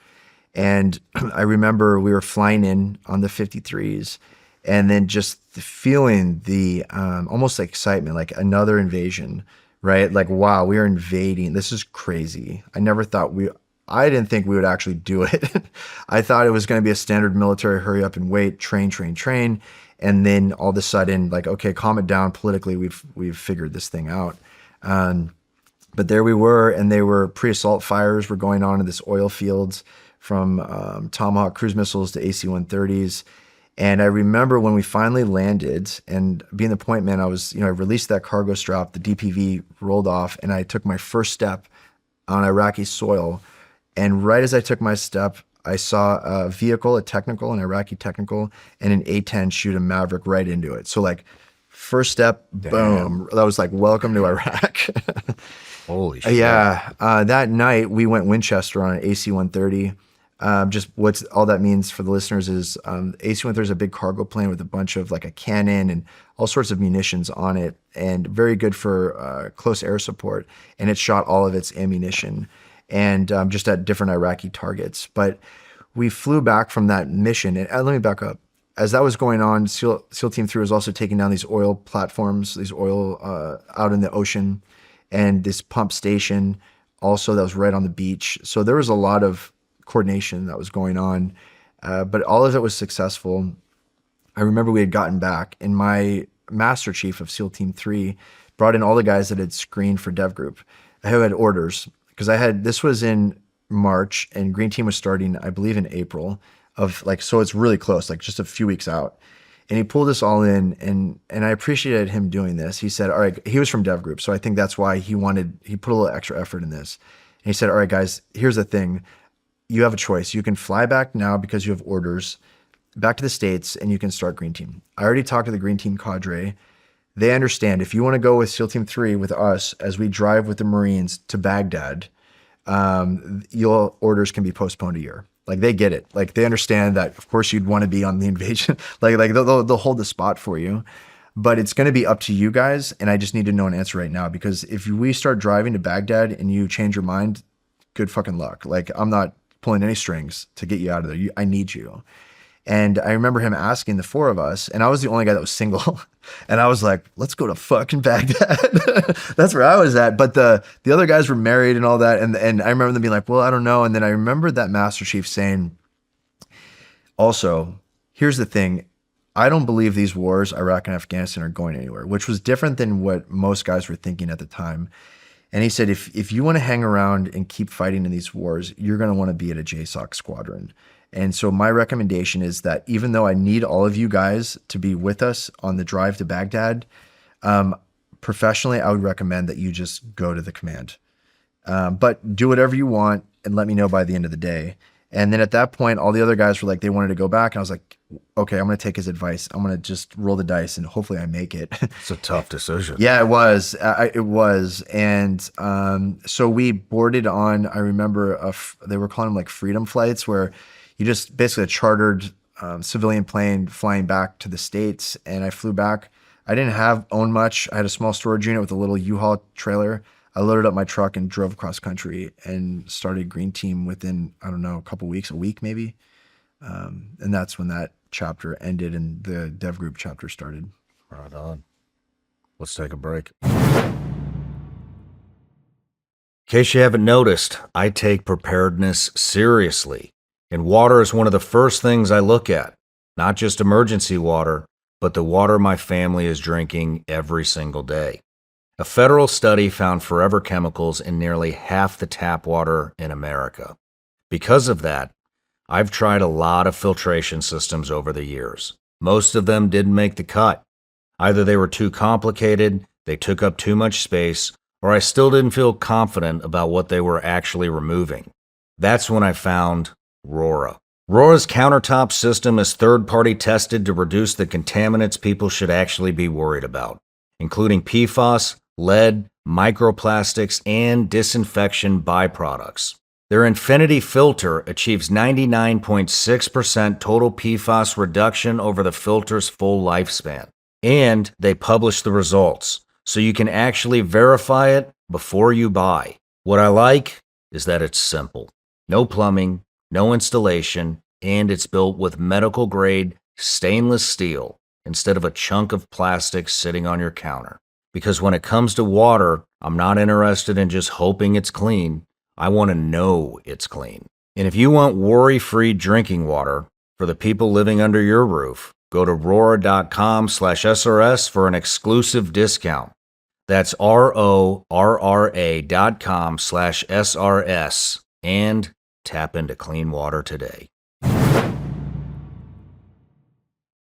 And I remember we were flying in on the 53s, and then just feeling the almost like excitement, like another invasion, right? Like, wow, we are invading. This is crazy. I didn't think we would actually do it. I thought it was going to be a standard military hurry up and wait, train. And then all of a sudden, like, okay, calm it down politically. We've figured this thing out. But there we were, and they were pre-assault fires were going on in this oil fields, from Tomahawk cruise missiles to AC-130s. And I remember when we finally landed, and being the point man, I released that cargo strap, the DPV rolled off, and I took my first step on Iraqi soil. And right as I took my step, I saw a vehicle, an Iraqi technical, and an A-10 shoot a Maverick right into it. So like, first step, boom. That was like, welcome to Iraq. Holy shit. Yeah. That night, we went Winchester on an AC-130. Just what's all that means for the listeners is AC-130 is a big cargo plane with a bunch of like a cannon and all sorts of munitions on it, and very good for close air support. And it shot all of its ammunition and just at different Iraqi targets. But we flew back from that mission, and let me back up. As that was going on, SEAL Team 3 was also taking down these oil platforms, these oil out in the ocean, and this pump station also that was right on the beach. So there was a lot of coordination that was going on, but all of it was successful. I remember we had gotten back, and my master chief of SEAL Team 3 brought in all the guys that had screened for DEVGRU. I had orders because this was in March, and Green Team was starting, I believe, in April of like, so it's really close, like just a few weeks out. And he pulled us all in, and I appreciated him doing this. He said, all right, he was from DEVGRU, so I think that's why he put a little extra effort in this. And he said, all right, guys, here's the thing. You have a choice. You can fly back now because you have orders back to the States, and you can start Green Team. I already talked to the Green Team cadre. They understand if you want to go with SEAL Team 3 with us as we drive with the Marines to Baghdad, your orders can be postponed a year. Like they get it. Like they understand that of course you'd want to be on the invasion. like they'll hold the spot for you, but it's going to be up to you guys. And I just need to know an answer right now, because if we start driving to Baghdad and you change your mind, good fucking luck. Like I'm not pulling any strings to get you out of there. I need you. And I remember him asking the four of us, and I was the only guy that was single. And I was like, let's go to fucking Baghdad. That's where I was at. But the other guys were married and all that. And I remember them being like, well, I don't know. And then I remember that Master Chief saying, also, here's the thing. I don't believe these wars, Iraq and Afghanistan, are going anywhere, which was different than what most guys were thinking at the time. And he said, if you want to hang around and keep fighting in these wars, you're going to want to be at a JSOC squadron. And so my recommendation is that even though I need all of you guys to be with us on the drive to Baghdad, professionally, I would recommend that you just go to the command. But do whatever you want and let me know by the end of the day. And then at that point, all the other guys were like, they wanted to go back. And I was like, okay, I'm going to take his advice. I'm going to just roll the dice and hopefully I make it. It's a tough decision. Yeah, it was. It was. And so we boarded on, I remember they were calling them like freedom flights, where you just basically a chartered civilian plane flying back to the States. And I flew back. I didn't own much. I had a small storage unit with a little U-Haul trailer. I loaded up my truck and drove across country and started Green Team within, I don't know, a couple weeks, a week maybe. And that's when that chapter ended and the DEVGRU chapter started. Right on. Let's take a break. In case you haven't noticed, I take preparedness seriously. And water is one of the first things I look at. Not just emergency water, but the water my family is drinking every single day. A federal study found forever chemicals in nearly half the tap water in America. Because of that, I've tried a lot of filtration systems over the years. Most of them didn't make the cut. Either they were too complicated, they took up too much space, or I still didn't feel confident about what they were actually removing. That's when I found Rora. Rora's countertop system is third-party tested to reduce the contaminants people should actually be worried about, including PFAS, lead, microplastics, and disinfection byproducts. Their Infinity filter achieves 99.6% total PFAS reduction over the filter's full lifespan. And they publish the results, so you can actually verify it before you buy. What I like is that it's simple. No plumbing, no installation, and it's built with medical-grade stainless steel instead of a chunk of plastic sitting on your counter. Because when it comes to water, I'm not interested in just hoping it's clean. I want to know it's clean. And if you want worry-free drinking water for the people living under your roof, go to Rora.com/SRS for an exclusive discount. That's RORA.com/SRS and tap into clean water today.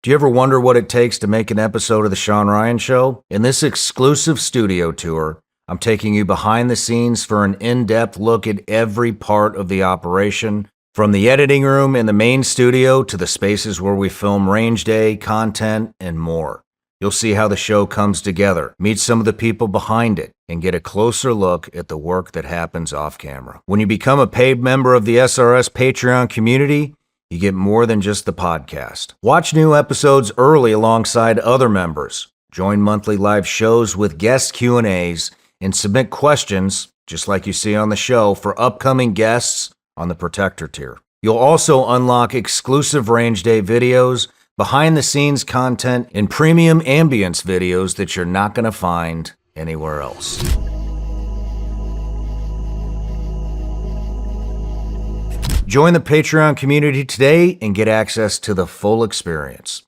Do you ever wonder what it takes to make an episode of The Shawn Ryan Show? In this exclusive studio tour, I'm taking you behind the scenes for an in-depth look at every part of the operation, from the editing room in the main studio to the spaces where we film range day, content, and more. You'll see how the show comes together, meet some of the people behind it, and get a closer look at the work that happens off camera. When you become a paid member of the SRS Patreon community, you get more than just the podcast. Watch new episodes early alongside other members. Join monthly live shows with guest Q&As and submit questions, just like you see on the show, for upcoming guests on the Protector tier. You'll also unlock exclusive range day videos, behind-the-scenes content, and premium ambience videos that you're not going to find anywhere else. Join the Patreon community today and get access to the full experience.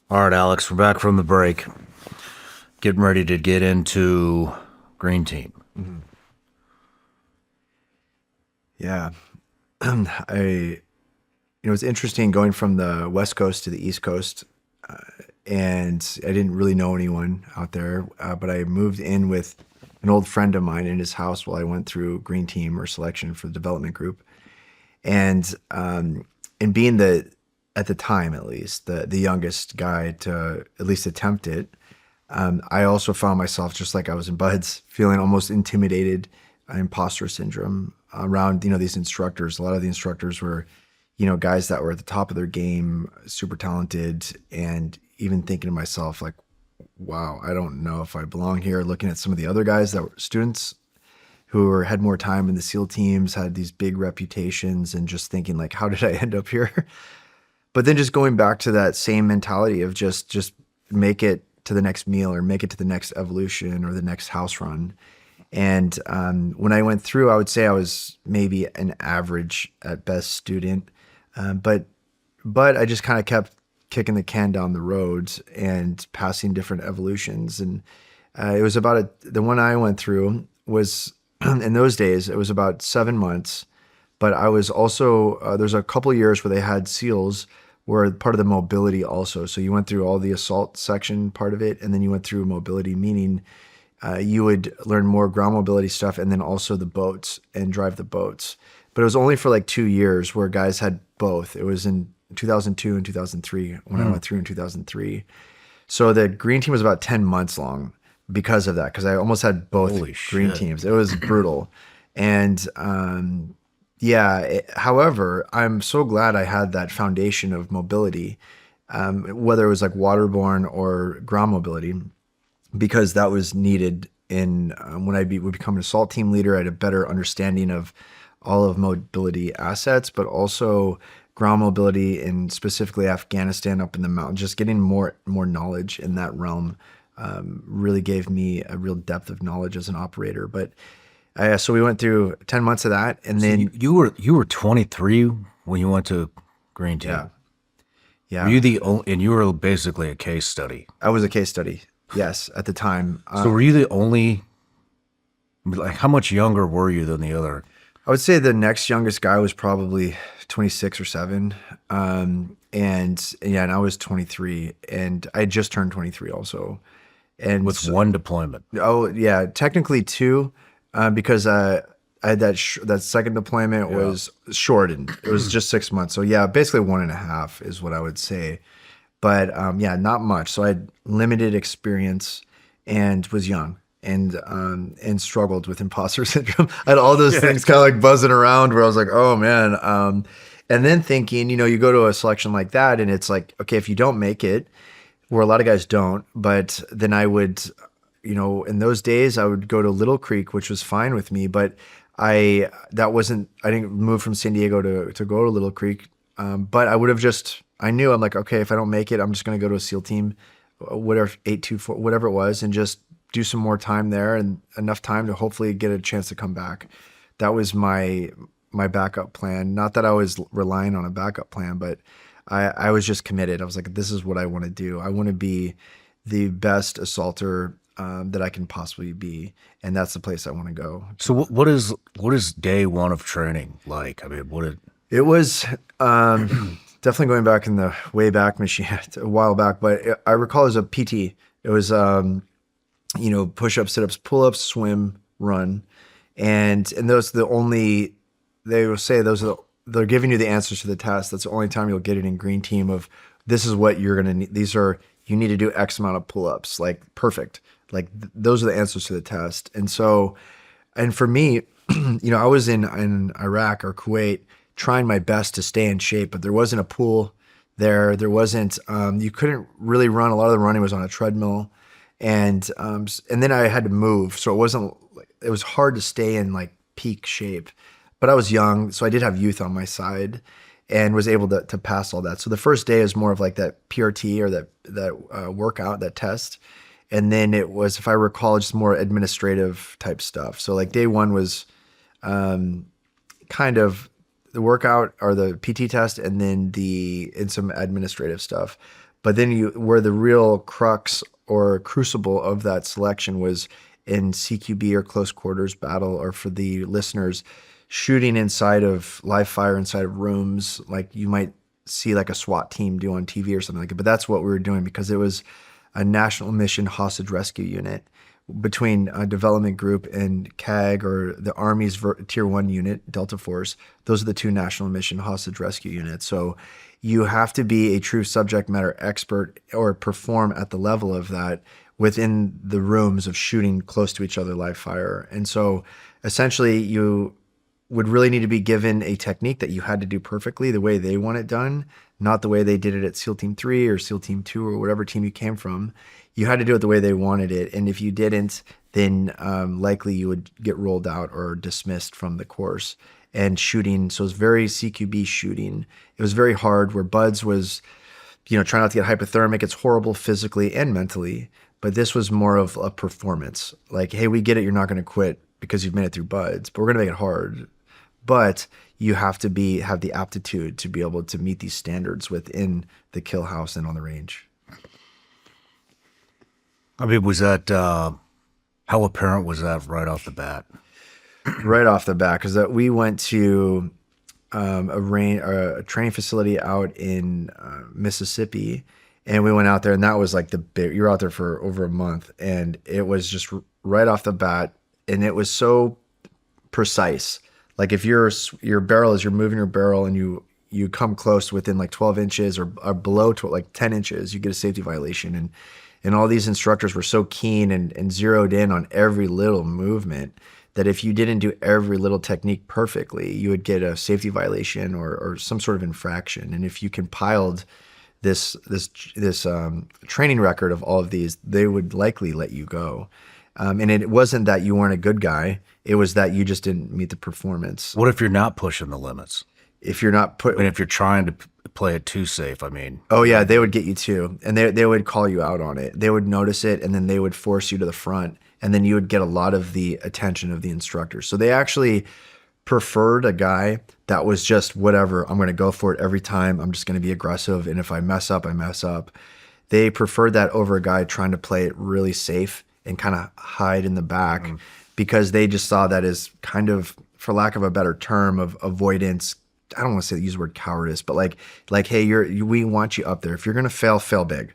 All right, Alex, we're back from the break. Getting ready to get into Green Team. Mm-hmm. Yeah. It was interesting going from the West Coast to the East Coast, and I didn't really know anyone out there, but I moved in with an old friend of mine in his house while I went through Green Team or selection for the development group. And being at the time at least, the youngest guy to at least attempt it, I also found myself, just like I was in Buds, feeling almost intimidated, imposter syndrome around, these instructors. A lot of the instructors were, guys that were at the top of their game, super talented, and even thinking to myself, like, wow, I don't know if I belong here. Looking at some of the other guys that were students who had more time in the SEAL teams, had these big reputations, and just thinking, like, how did I end up here? But then just going back to that same mentality of just make it to the next meal or make it to the next evolution or the next house run. And when I went through, I would say I was maybe an average at best student. But I just kind of kept kicking the can down the road and passing different evolutions. And it was the one I went through was, in those days, it was about 7 months. But I was also, there's a couple of years where they had SEALs were part of the mobility also. So you went through all the assault section part of it, and then you went through mobility, meaning you would learn more ground mobility stuff and then also the boats and drive the boats. But it was only for like 2 years where guys had both. It was in 2002 and 2003 when I went through in 2003. So the Green Team was about 10 months long because of that, because I almost had both Green Teams. It was brutal. And however, I'm so glad I had that foundation of mobility, whether it was like waterborne or ground mobility, because that was needed in when I would become an assault team leader. I had a better understanding of all of mobility assets, but also ground mobility in specifically Afghanistan up in the mountains. Just getting more knowledge in that realm really gave me a real depth of knowledge as an operator. But so we went through 10 months of that, and then you were 23 when you went to Green Team. Yeah. Were you and you were basically a case study? I was a case study. Yes, at the time. So were you the only? Like, how much younger were you than the other? I would say the next youngest guy was probably 26 or 7. And I was 23, and I just turned 23 also. And with one deployment. Oh yeah, technically 2, because I had that second deployment was shortened. It was just 6 months. So yeah, basically 1.5 is what I would say. But not much. So I had limited experience and was young. And struggled with imposter syndrome. I had all those things kind of like buzzing around where I was like, oh man. And then thinking, you go to a selection like that and it's like, okay, if you don't make it, where a lot of guys don't, but then I would, in those days I would go to Little Creek, which was fine with me, but I didn't move from San Diego to go to Little Creek. But I would have I knew, I'm like, okay, if I don't make it, I'm just going to go to a SEAL team, whatever, 824, whatever it was, and just do some more time there and enough time to hopefully get a chance to come back. That was my backup plan. Not that I was relying on a backup plan, but I was just committed. I was like, this is what I want to do. I want to be the best assaulter that I can possibly be, and that's the place I want to go. So what is day one of training like? I mean, it was definitely going back in the way back machine a while back, but I recall it was a PT. It was push-ups, sit-ups, pull-ups, swim, run, and those are the only. They will say those are they're giving you the answers to the test. That's the only time you'll get it in green team of this is what you're going to need. You need to do X amount of pull-ups, like perfect. Like those are the answers to the test. And so, and for me, I was in Iraq or Kuwait trying my best to stay in shape, but there wasn't a pool there. There wasn't, you couldn't really run. A lot of the running was on a treadmill. And then I had to move. So it was hard to stay in like peak shape, but I was young. So I did have youth on my side and was able to pass all that. So the first day is more of like that PRT or that workout, that test. And then it was, if I recall, just more administrative type stuff. So like day one was kind of the workout or the PT test, and then and some administrative stuff. But then where the real crux or crucible of that selection was in CQB or close quarters battle, or for the listeners, shooting inside of live fire inside of rooms, like you might see like a SWAT team do on TV or something like that. But that's what we were doing because it was a national mission hostage rescue unit between a development group and CAG, or the Army's Tier 1 unit, Delta Force. Those are the two national mission hostage rescue units. So you have to be a true subject matter expert or perform at the level of that within the rooms of shooting close to each other live fire. And so essentially you would really need to be given a technique that you had to do perfectly the way they want it done, not the way they did it at SEAL Team 3 or SEAL Team 2 or whatever team you came from. You had to do it the way they wanted it. And if you didn't, then likely you would get rolled out or dismissed from the course. And shooting, so it was very CQB shooting. It was very hard, where Buds was, trying not to get hypothermic. It's horrible physically and mentally. But this was more of a performance. Like, hey, we get it, you're not going to quit because you've made it through Buds, but we're going to make it hard. But you have to have the aptitude to be able to meet these standards within the kill house and on the range. I mean, was that, how apparent was that right off the bat? Right off the bat, because we went to a training facility out in Mississippi, and we went out there, and that was like you're out there for over a month, and it was just right off the bat, and it was so precise. Like if your barrel, as you're moving your barrel and you come close within like 12 inches or below like 10 inches, you get a safety violation. And all these instructors were so keen and zeroed in on every little movement that if you didn't do every little technique perfectly, you would get a safety violation or some sort of infraction. And if you compiled this training record of all of these, they would likely let you go. And it wasn't that you weren't a good guy. It was that you just didn't meet the performance. What if you're not pushing the limits? If you're not if you're trying to play it too safe, I mean. Oh yeah, they would get you too. And they would call you out on it. They would notice it, and then they would force you to the front, and then you would get a lot of the attention of the instructors. So they actually preferred a guy that was just whatever, I'm going to go for it every time. I'm just going to be aggressive. And if I mess up, I mess up. They preferred that over a guy trying to play it really safe and kind of hide in the back because they just saw that as kind of, for lack of a better term, of avoidance. I don't want to use the word cowardice, but like, hey, we want you up there. If you're going to fail big,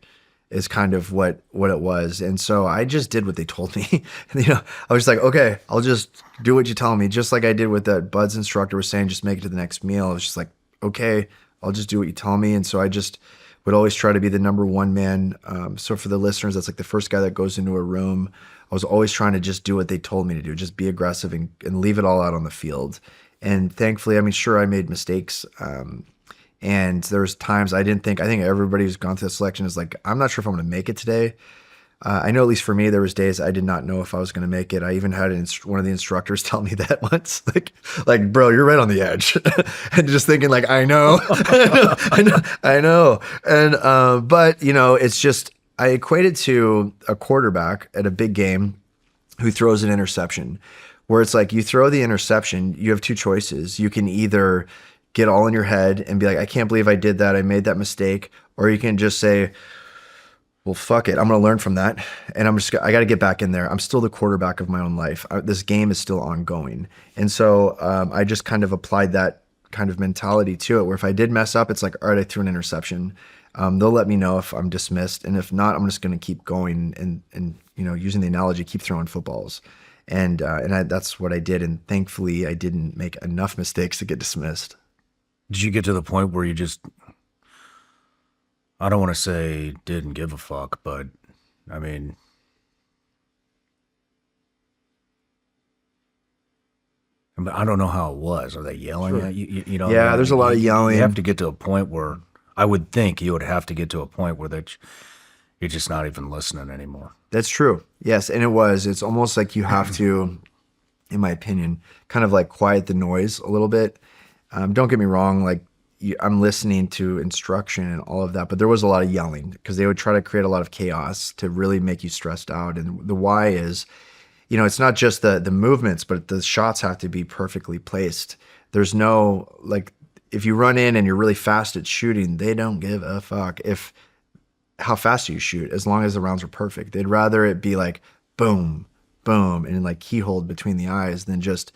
is kind of what it was. And so I just did what they told me. I was just like, okay, I'll just do what you tell me. Just like I did with that Bud's instructor was saying, just make it to the next meal. I was just like, okay, I'll just do what you tell me. And so I just would always try to be the number one man. So for the listeners, that's like the first guy that goes into a room. I was always trying to just do what they told me to do, just be aggressive and leave it all out on the field. And thankfully, I mean, sure, I made mistakes. And there's times I think everybody who's gone through the selection is like, I'm not sure if I'm going to make it today. I know at least for me, there was days I did not know if I was going to make it. I even had one of the instructors tell me that once, like, bro, you're right on the edge. And just thinking like, I know. I know. And, but it's just, I equate it to a quarterback at a big game who throws an interception, where it's like you throw the interception, you have two choices. You can either get all in your head and be like, I can't believe I did that. I made that mistake. Or you can just say, well, fuck it. I'm going to learn from that. And I got to get back in there. I'm still the quarterback of my own life. This game is still ongoing. And so I just kind of applied that kind of mentality to it, where if I did mess up, it's like, all right, I threw an interception. They'll let me know if I'm dismissed. And if not, I'm just going to keep going and using the analogy, keep throwing footballs. And that's what I did. And thankfully, I didn't make enough mistakes to get dismissed. Did you get to the point where you just, I don't want to say didn't give a fuck, but I mean, I don't know how it was. Are they yelling at you? You know, Yeah, there's a lot of yelling. You have to get to a point where I would think you would have to get to a point where that you're just not even listening anymore. That's true. Yes, and it was. It's almost like you have to, in my opinion, kind of like quiet the noise a little bit. Don't get me wrong, like I'm listening to instruction and all of that, but there was a lot of yelling because they would try to create a lot of chaos to really make you stressed out. And the why is, you know, it's not just the movements, but the shots have to be perfectly placed. There's no, like, if you run in and you're really fast at shooting, they don't give a fuck if how fast you shoot, as long as the rounds are perfect. They'd rather it be like boom, boom, and like keyhole between the eyes than just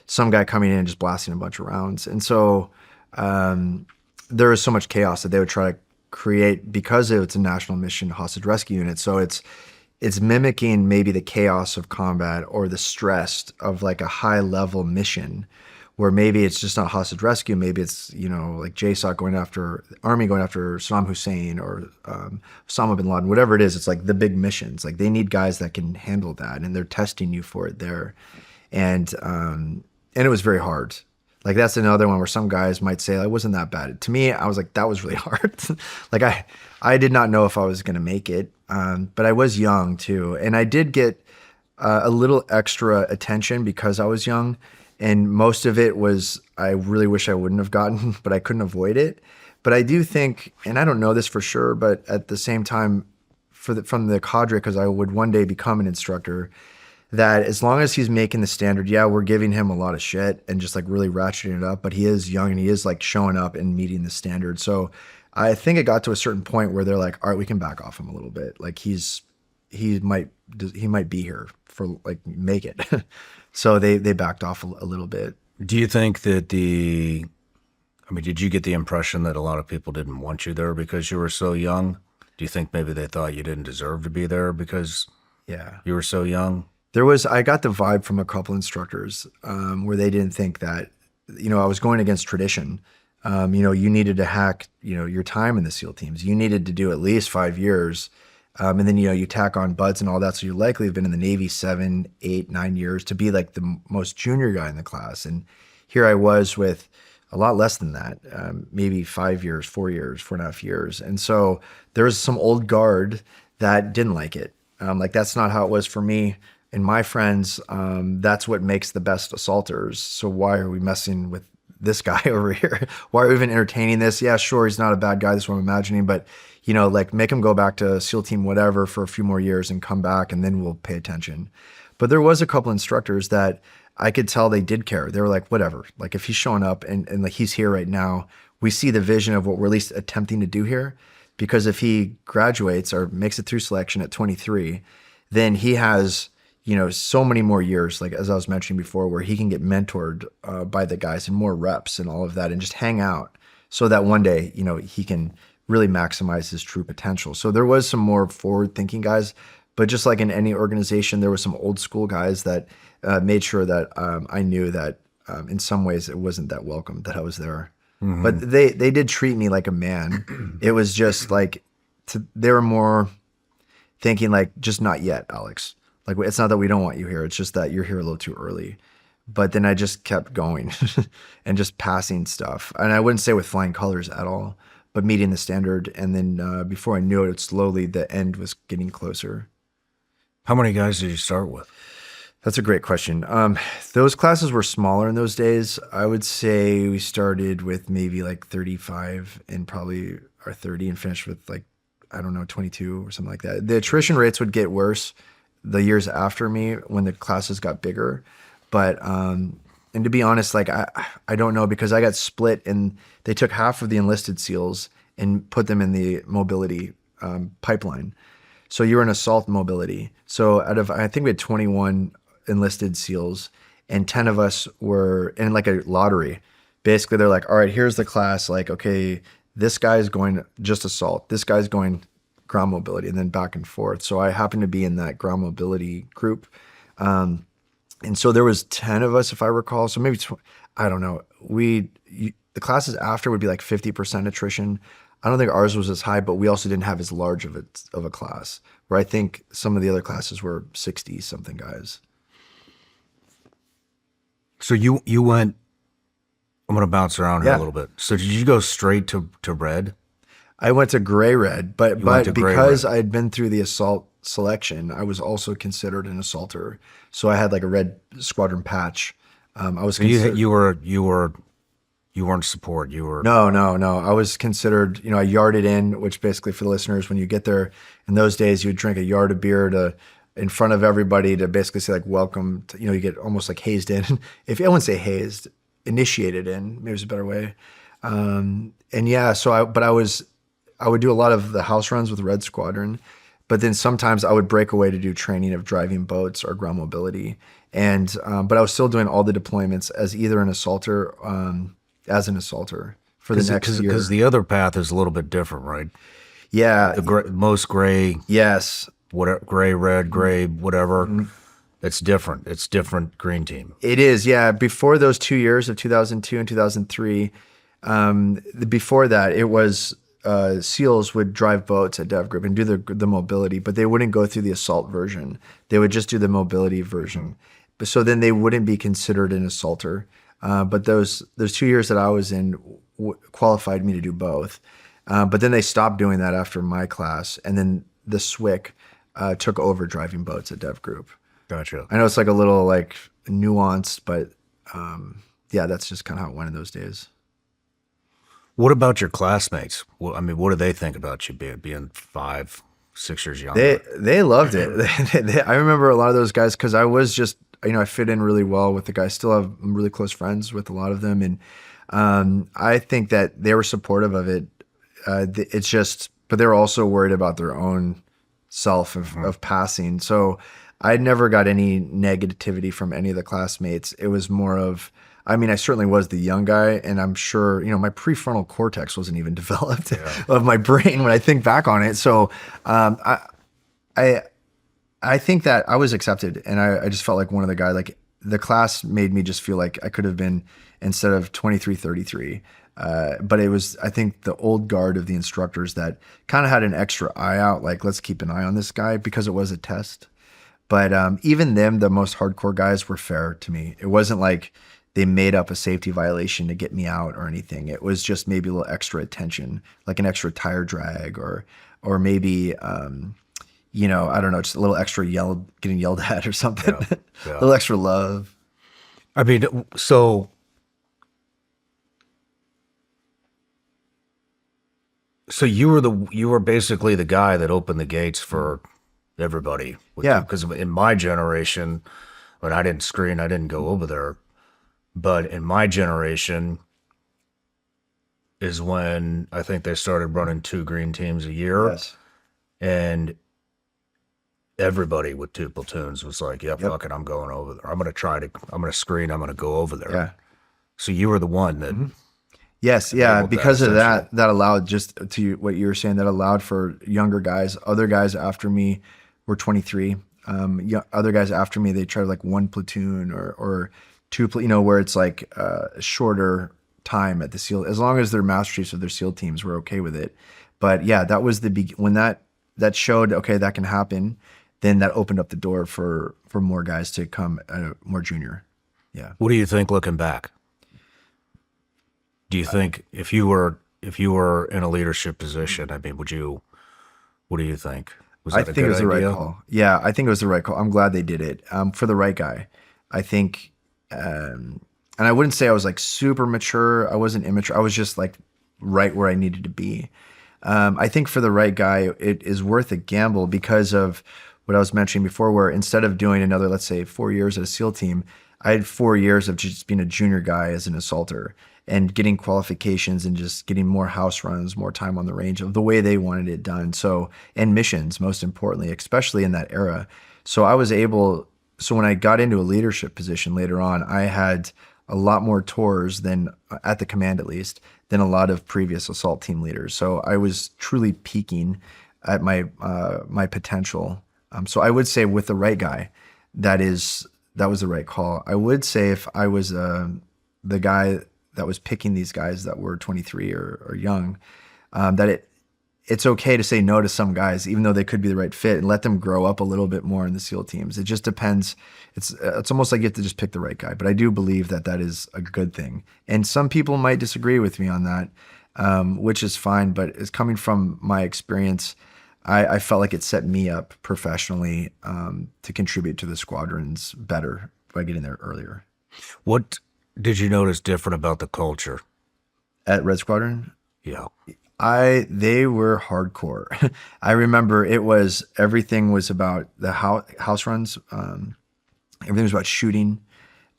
some guy coming in and just blasting a bunch of rounds. And so there was so much chaos that they would try to create because it's a national mission hostage rescue unit. So it's mimicking maybe the chaos of combat or the stress of like a high level mission where maybe it's just not hostage rescue. Maybe it's, you know, like JSOC going after army, going after Saddam Hussein or Osama bin Laden, whatever it is. It's like the big missions. Like they need guys that can handle that, and they're testing you for it there. And it was very hard. Like that's another one where some guys might say, it wasn't that bad. To me, I was like, that was really hard. Like I did not know if I was going to make it. But I was young too. And I did get a little extra attention because I was young. And most of it was, I really wish I wouldn't have gotten, but I couldn't avoid it. But I do think, and I don't know this for sure, but at the same time, from the cadre, because I would one day become an instructor, that as long as he's making the standard, yeah, we're giving him a lot of shit and just like really ratcheting it up, but he is young and he is like showing up and meeting the standard. So I think it got to a certain point where they're like, all right, we can back off him a little bit. Like he might be here for like, make it. So they backed off a little bit. Do you think that did you get the impression that a lot of people didn't want you there because you were so young? Do you think maybe they thought you didn't deserve to be there because you were so young? I got the vibe from a couple instructors where they didn't think that, you know, I was going against tradition. You know, you needed to hack, you know, your time in the SEAL teams. You needed to do at least 5 years. And then, you know, you tack on buds and all that. So you likely have been in the Navy 7, 8, 9 years to be like the most junior guy in the class. And here I was with a lot less than that, maybe 5 years, 4 years, 4.5 years. And so there was some old guard that didn't like it. Like, that's not how it was for me and my friends. That's what makes the best assaulters. So why are we messing with this guy over here? Why are we even entertaining this? Yeah, sure, he's not a bad guy. That's what I'm imagining. But, you know, like make him go back to SEAL team, whatever, for a few more years and come back, and then we'll pay attention. But there was a couple instructors that I could tell they did care. They were like, whatever, like if he's showing up and like he's here right now, we see the vision of what we're at least attempting to do here. Because if he graduates or makes it through selection at 23, then he has, you know, so many more years, like as I was mentioning before, where he can get mentored by the guys and more reps and all of that and just hang out so that one day, you know, he can really maximize his true potential. So there was some more forward thinking guys, but just like in any organization, there were some old school guys that made sure that I knew that in some ways it wasn't that welcome that I was there. Mm-hmm. But they did treat me like a man. It was just like, they were more thinking like, just not yet, Alex. Like, it's not that we don't want you here. It's just that you're here a little too early. But then I just kept going and just passing stuff. And I wouldn't say with flying colors at all, but meeting the standard. And then before I knew it, slowly the end was getting closer. How many guys did you start with? That's a great question. Those classes were smaller in those days. I would say we started with maybe like 35 and probably our 30 and finished with like, I don't know, 22 or something like that. The attrition rates would get worse the years after me when the classes got bigger. But, and to be honest, like, I don't know, because I got split and they took half of the enlisted SEALs and put them in the mobility pipeline. So you were in assault mobility. So out of, I think we had 21 enlisted SEALs and 10 of us were in like a lottery. Basically, they're like, all right, here's the class. Like, okay, this guy's going just assault. This guy's going ground mobility, and then back and forth. So I happened to be in that ground mobility group. And so there was 10 of us, if I recall. So maybe, I don't know. the classes after would be like 50% attrition. I don't think ours was as high, but we also didn't have as large of a class, where I think some of the other classes were 60 something guys. So you went, I'm going to bounce around here Yeah. a little bit. So did you go straight to red? I went to gray red, but went to gray because red. I had been through the assault selection, I was also considered an assaulter. So I had like a Red Squadron patch. I was considered, You weren't support. You were no. I was considered, I yarded in, which basically for the listeners, when you get there in those days, you would drink a yard of beer in front of everybody to basically say like, welcome to, you get almost like hazed in. If I wouldn't say hazed, initiated in, maybe there's a better way. And yeah, so I would do a lot of the house runs with Red Squadron, but then sometimes I would break away to do training of driving boats or ground mobility. And, but I was still doing all the deployments as either an assaulter, for the next year. because the other path is a little bit different, right? Yeah. Most gray, Yes. whatever, gray, red, gray, whatever. It's different. It's different green team. It is. Yeah. Before those 2 years of 2002 and 2003, before that, it was SEALs would drive boats at DEVGRU and do the mobility, but they wouldn't go through the assault version. They would just do the mobility version. So then they wouldn't be considered an assaulter. But those 2 years that I was in qualified me to do both. But then they stopped doing that after my class, and then the SWIC took over driving boats at DEVGRU. Gotcha. I know it's like a little like nuanced, but yeah, that's just kind of how it went in those days. What about your classmates? Well, I mean, what do they think about you being 5, 6 years younger? They loved it. I remember a lot of those guys because I was just, I fit in really well with the guys. Still have really close friends with a lot of them, and I think that they were supportive of it. It's just, but they were also worried about their own self of passing. So I never got any negativity from any of the classmates. It was more of, I certainly was the young guy, and I'm sure, my prefrontal cortex wasn't even developed of my brain when I think back on it. So I think that I was accepted, and I just felt like one of the guys. Like the class made me just feel like I could have been, instead of 23, 33. But it was, I think, the old guard of the instructors that kind of had an extra eye out, like, let's keep an eye on this guy because it was a test. But even them, the most hardcore guys, were fair to me. It wasn't like they made up a safety violation to get me out or anything. It was just maybe a little extra attention, like an extra tire drag, or maybe, I don't know, just a little extra getting yelled at or something. Yeah. A little extra love. I mean, so you were basically the guy that opened the gates for everybody. Yeah. Because in my generation, when I didn't screen, I didn't go over there. But in my generation is when I think they started running 2 green teams a year. Yes. And everybody with 2 platoons was like, yeah, fuck it, I'm going over there. I'm going to screen, I'm going to go over there. Yeah. So you were the one that... Yes, yeah, enabled that, because of that allowed, just to what you were saying, that allowed for younger guys. Other guys after me were 23. Other guys after me, they tried like 1 platoon or 2, where it's like a shorter time at the SEAL, as long as they're master chiefs of their SEAL teams, we're okay with it. But yeah, that was when that showed, okay, that can happen, then that opened up the door for more guys to come more junior. Yeah. What do you think looking back? Do you think if you were in a leadership position, I mean, what do you think? I think it was the right call. Yeah, I think it was the right call. I'm glad they did it for the right guy. I think, and I wouldn't say I was like super mature. I wasn't immature. I was just like right where I needed to be. I think for the right guy, it is worth a gamble because of what I was mentioning before, where instead of doing another, let's say 4 years at a SEAL team, I had 4 years of just being a junior guy as an assaulter and getting qualifications and just getting more house runs, more time on the range of the way they wanted it done. So, and missions, most importantly, especially in that era. So I was able, so when I got into a leadership position later on, I had a lot more tours than, at the command at least, than a lot of previous assault team leaders. So I was truly peaking at my potential. So I would say with the right guy, that was the right call. I would say if I was the guy that was picking these guys that were 23 or young, that it's okay to say no to some guys, even though they could be the right fit, and let them grow up a little bit more in the SEAL teams. It just depends. It's almost like you have to just pick the right guy. But I do believe that that is a good thing. And some people might disagree with me on that, which is fine. But it's coming from my experience. I felt like it set me up professionally to contribute to the squadrons better by getting there earlier. What did you notice different about the culture At Red Squadron? Yeah. They were hardcore. I remember everything was about the house runs. Everything was about shooting.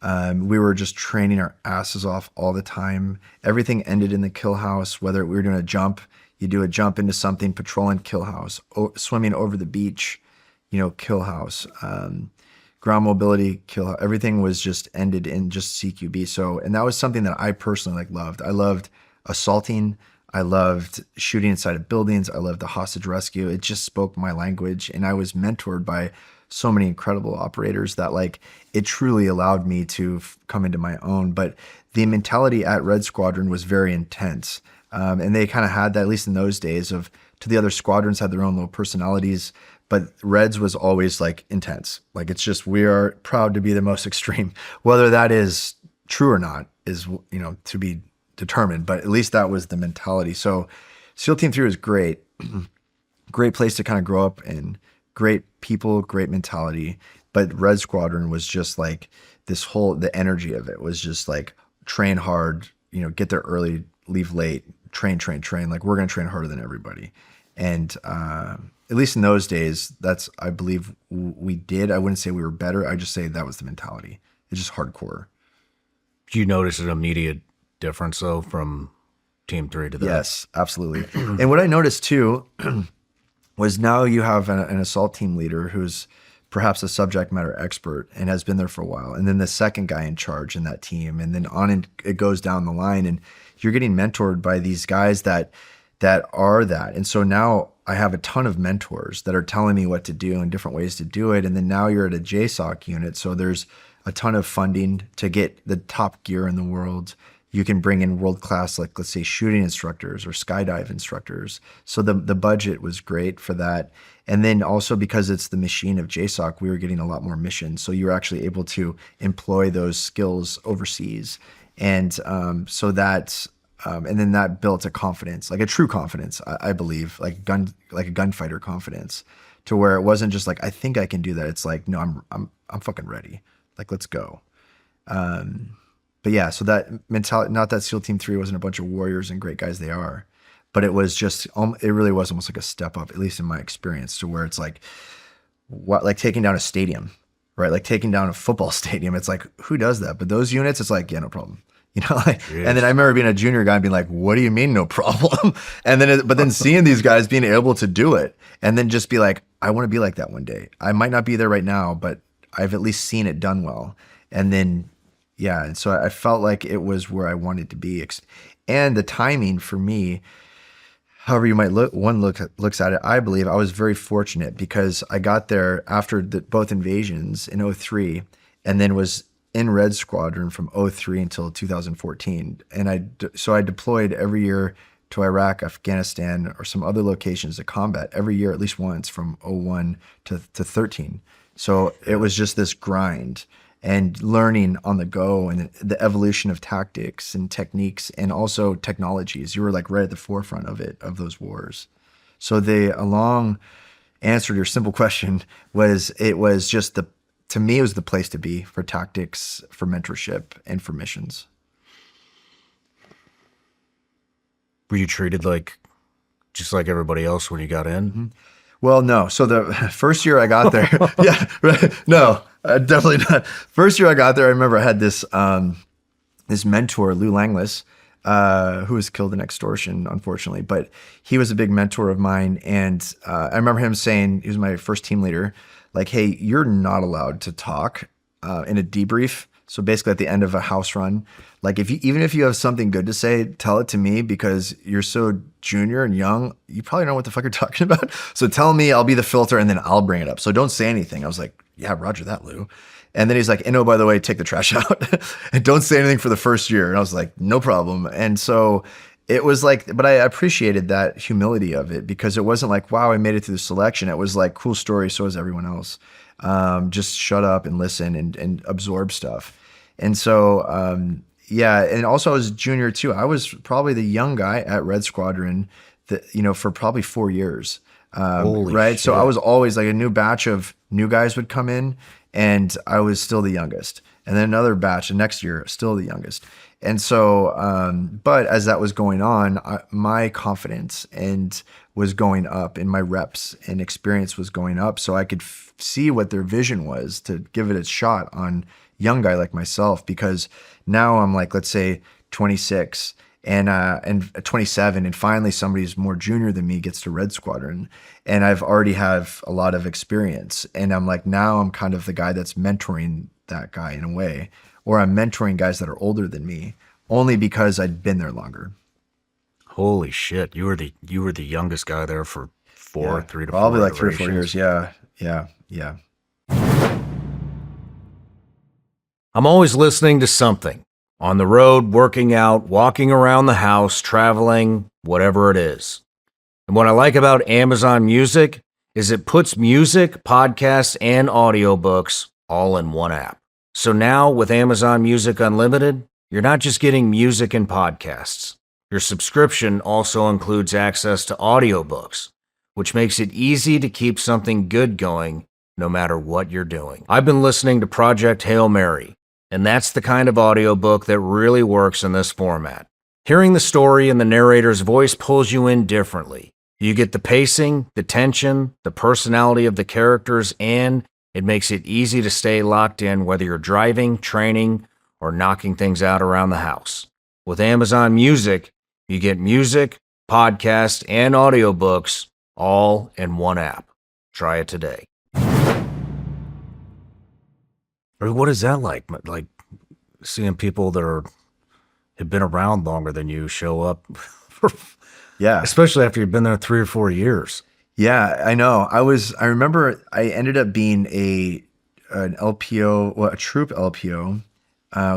We were just training our asses off all the time. Everything ended in the kill house, whether we were doing a jump, you do a jump into something, patrolling kill house, swimming over the beach, kill house, ground mobility, kill house. Everything was just ended in just CQB. So, and that was something that I personally loved. I loved assaulting. I loved shooting inside of buildings. I loved the hostage rescue. It just spoke my language. And I was mentored by so many incredible operators that it truly allowed me to come into my own. But the mentality at Red Squadron was very intense. And they kind of had that, at least in those days, to the other squadrons had their own little personalities. But Reds was always intense. It's just, we are proud to be the most extreme. Whether that is true or not is, to be determined, but at least that was the mentality. So SEAL Team 3 was great. Great place to kind of grow up in. Great people, great mentality. But Red Squadron was just the energy of it was just train hard, get there early, leave late, train. We're going to train harder than everybody. And at least in those days, I believe we did. I wouldn't say we were better. I just say that was the mentality. It's just hardcore. Do you notice an immediate difference though from Team 3 to that? Yes, absolutely. And what I noticed too was now you have an assault team leader who's perhaps a subject matter expert and has been there for a while, and then the second guy in charge in that team, and then it goes down the line, and you're getting mentored by these guys that are that. And so now I have a ton of mentors that are telling me what to do and different ways to do it. And then now you're at a JSOC unit, so there's a ton of funding to get the top gear in the world. You can bring in world-class, let's say, shooting instructors or skydive instructors. So the budget was great for that. And then also because it's the machine of JSOC, we were getting a lot more missions. So you were actually able to employ those skills overseas. And and then that built a confidence, a true confidence, I believe, like a gunfighter confidence, to where it wasn't just I think I can do that. It's no, I'm fucking ready. Let's go. But yeah, so that mentality, not that SEAL Team 3 wasn't a bunch of warriors and great guys, they are, but it was just, it really was almost like a step up, at least in my experience, to where it's like taking down a stadium, right? Taking down a football stadium. It's who does that? But those units, it's yeah, no problem. And then I remember being a junior guy and being what do you mean no problem? And then seeing these guys being able to do it and then just be I want to be like that one day. I might not be there right now, but I've at least seen it done well. And then, yeah, and so I felt like it was where I wanted to be. And the timing for me, however you might looks at it, I believe I was very fortunate because I got there after both invasions in 2003 and then was in Red Squadron from 2003 until 2014. And I deployed every year to Iraq, Afghanistan, or some other locations to combat every year, at least once, from 2001 to 13. So it was just this grind and learning on the go and the evolution of tactics and techniques and also technologies. You were right at the forefront of those wars. So a long answer to your simple question was, to me, it was the place to be for tactics, for mentorship, and for missions. Were you treated just like everybody else when you got in? Mm-hmm. Well, no. So the first year I got there, yeah, right. No, definitely not. First year I got there, I remember I had this mentor, Lou Langless, who was killed in Extortion, unfortunately, but he was a big mentor of mine. And I remember him saying, he was my first team leader, hey, you're not allowed to talk in a debrief. So basically at the end of a house run, even if you have something good to say, tell it to me because you're so junior and young, you probably don't know what the fuck you're talking about. So tell me, I'll be the filter and then I'll bring it up. So don't say anything. I was yeah, roger that, Lou. And then he's like, and oh, by the way, take the trash out and don't say anything for the first year. And I was like, no problem. And so it was like, but I appreciated that humility of it, because it wasn't like, wow, I made it through the selection. It was like, cool story. So is everyone else. Just shut up and listen and absorb stuff. And so, yeah. And also I was junior too. I was probably the young guy at Red Squadron that, for probably 4 years. Holy right. shit. So I was always like, a new batch of new guys would come in, and I was still the youngest. And then another batch, the next year, still the youngest. And so, but as that was going on, my confidence was going up, and my reps and experience was going up. So I could see what their vision was to give it a shot on young guy like myself, because now I'm like, let's say 26 and 27, and finally somebody's more junior than me gets to Red Squadron, and I've already have a lot of experience, and I'm like, now I'm kind of the guy that's mentoring that guy in a way, or I'm mentoring guys that are older than me only because I'd been there longer. Holy shit! You were the youngest guy there for 3 to 4 probably like 3 or 4 iterations. years. Yeah. I'm always listening to something. On the road, working out, walking around the house, traveling, whatever it is. And what I like about Amazon Music is it puts music, podcasts, and audiobooks all in one app. So now with Amazon Music Unlimited, you're not just getting music and podcasts. Your subscription also includes access to audiobooks, which makes it easy to keep something good going no matter what you're doing. I've been listening to Project Hail Mary, and that's the kind of audiobook that really works in this format. Hearing the story in the narrator's voice pulls you in differently. You get the pacing, the tension, the personality of the characters, and it makes it easy to stay locked in whether you're driving, training, or knocking things out around the house. With Amazon Music, you get music, podcasts, and audiobooks all in one app. Try it today. Or what is that like? Like seeing people that have been around longer than you show up, Yeah. especially after you've been there 3 or 4 years. Yeah, I know. I remember I ended up being an LPO, well, a troop LPO,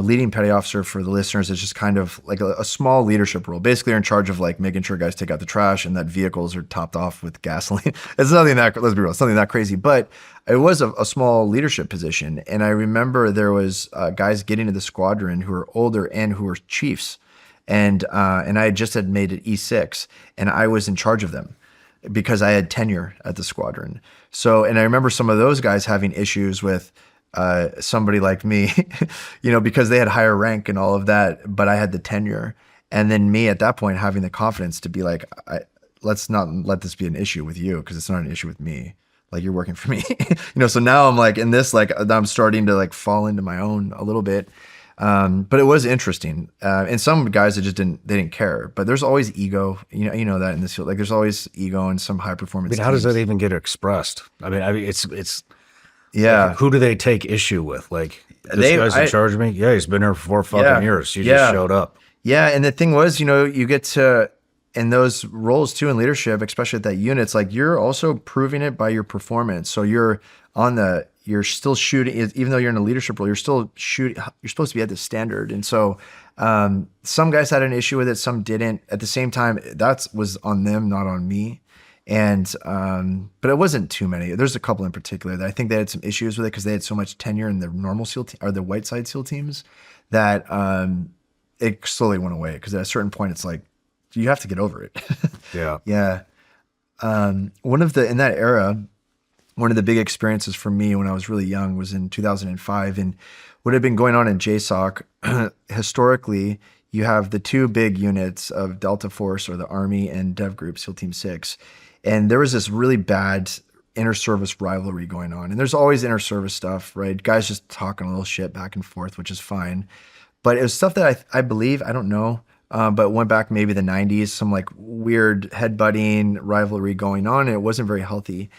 leading petty officer. For the listeners, it's just kind of like a small leadership role. Basically, you're in charge of like making sure guys take out the trash and that vehicles are topped off with gasoline. It's nothing that, let's be real, it's nothing that crazy, but it was a small leadership position. And I remember there was guys getting to the squadron who were older and who were chiefs. And I just had made it E6, and I was in charge of them because I had tenure at the squadron. So, and I remember some of those guys having issues with somebody like me, because they had higher rank and all of that, but I had the tenure. And then me at that point having the confidence to be like, let's not let this be an issue with you, because it's not an issue with me. Like, you're working for me, so now I'm like in this, like I'm starting to like fall into my own a little bit. But it was interesting. And some guys that just didn't care, but there's always ego, you know that in this field, like there's always ego in some high performance. How does that even get expressed? I mean, it's yeah. like, who do they take issue with? Like, this guy's in charge of me? Yeah, he's been here for 4 fucking years. You just showed up. Yeah. And the thing was, you get to, in those roles too, in leadership, especially at that unit, it's like, you're also proving it by your performance. So you're still shooting, even though you're in a leadership role, you're still shooting, you're supposed to be at the standard. And so some guys had an issue with it, some didn't. At the same time, that was on them, not on me. And but it wasn't too many. There's a couple in particular that I think they had some issues with it because they had so much tenure in the normal SEAL or the white side SEAL teams that it slowly went away, because at a certain point it's like, you have to get over it. Yeah. Yeah. In that era, one of the big experiences for me when I was really young was in 2005. And what had been going on in JSOC, historically, you have the two big units of Delta Force, or the Army, and DEVGRU, SEAL Team 6. And there was this really bad inter-service rivalry going on. And there's always inter-service stuff, right? Guys just talking a little shit back and forth, which is fine. But it was stuff that I believe, I don't know, but went back maybe the 90s, some like weird headbutting rivalry going on, and it wasn't very healthy.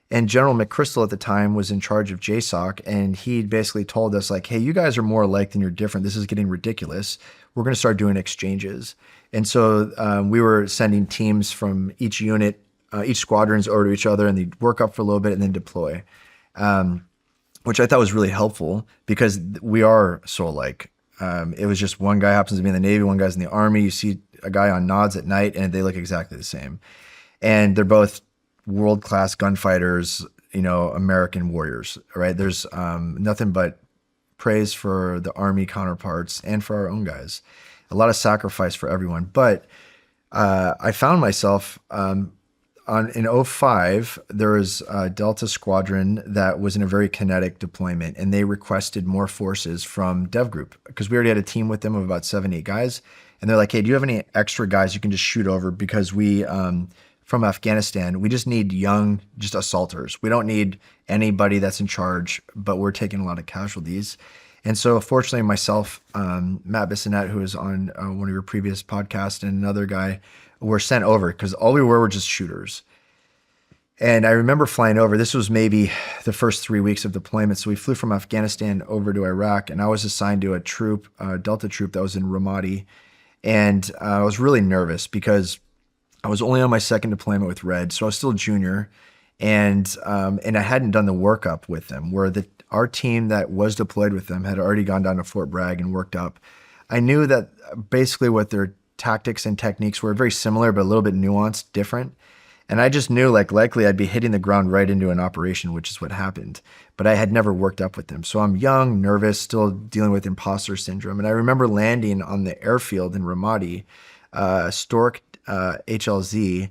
And General McChrystal at the time was in charge of JSOC, and he basically told us like, hey, you guys are more alike than you're different. This is getting ridiculous. We're going to start doing exchanges. And so we were sending teams from each unit, each squadrons over to each other, and they'd work up for a little bit and then deploy. And which I thought was really helpful because we are so alike. It was just one guy happens to be in the Navy, one guy's in the Army. You see a guy on nods at night and they look exactly the same. And they're both world-class gunfighters, you know, American warriors, right? There's nothing but praise for the Army counterparts and for our own guys. A lot of sacrifice for everyone. But I found myself in '05, there was a Delta Squadron that was in a very kinetic deployment, and they requested more forces from DEVGRU because we already had a team with them of about 7, 8 guys. And they're like, hey, do you have any extra guys you can just shoot over? Because we, from Afghanistan, we just need young, just assaulters. We don't need anybody that's in charge, but we're taking a lot of casualties. And so fortunately myself, Matt Bissonette, who was on one of your previous podcasts, and another guy were sent over because all we were just shooters. And I remember flying over. This was maybe the first 3 weeks of deployment. So we flew from Afghanistan over to Iraq, and I was assigned to a troop, Delta troop that was in Ramadi. And I was really nervous because I was only on my second deployment with Red, so I was still a junior, and I hadn't done the workup with them, where our team that was deployed with them had already gone down to Fort Bragg and worked up. I knew that basically what their tactics and techniques were very similar, but a little bit nuanced, different. And I just knew like likely I'd be hitting the ground right into an operation, which is what happened. But I had never worked up with them. So I'm young, nervous, still dealing with imposter syndrome. And I remember landing on the airfield in Ramadi, Stork HLZ,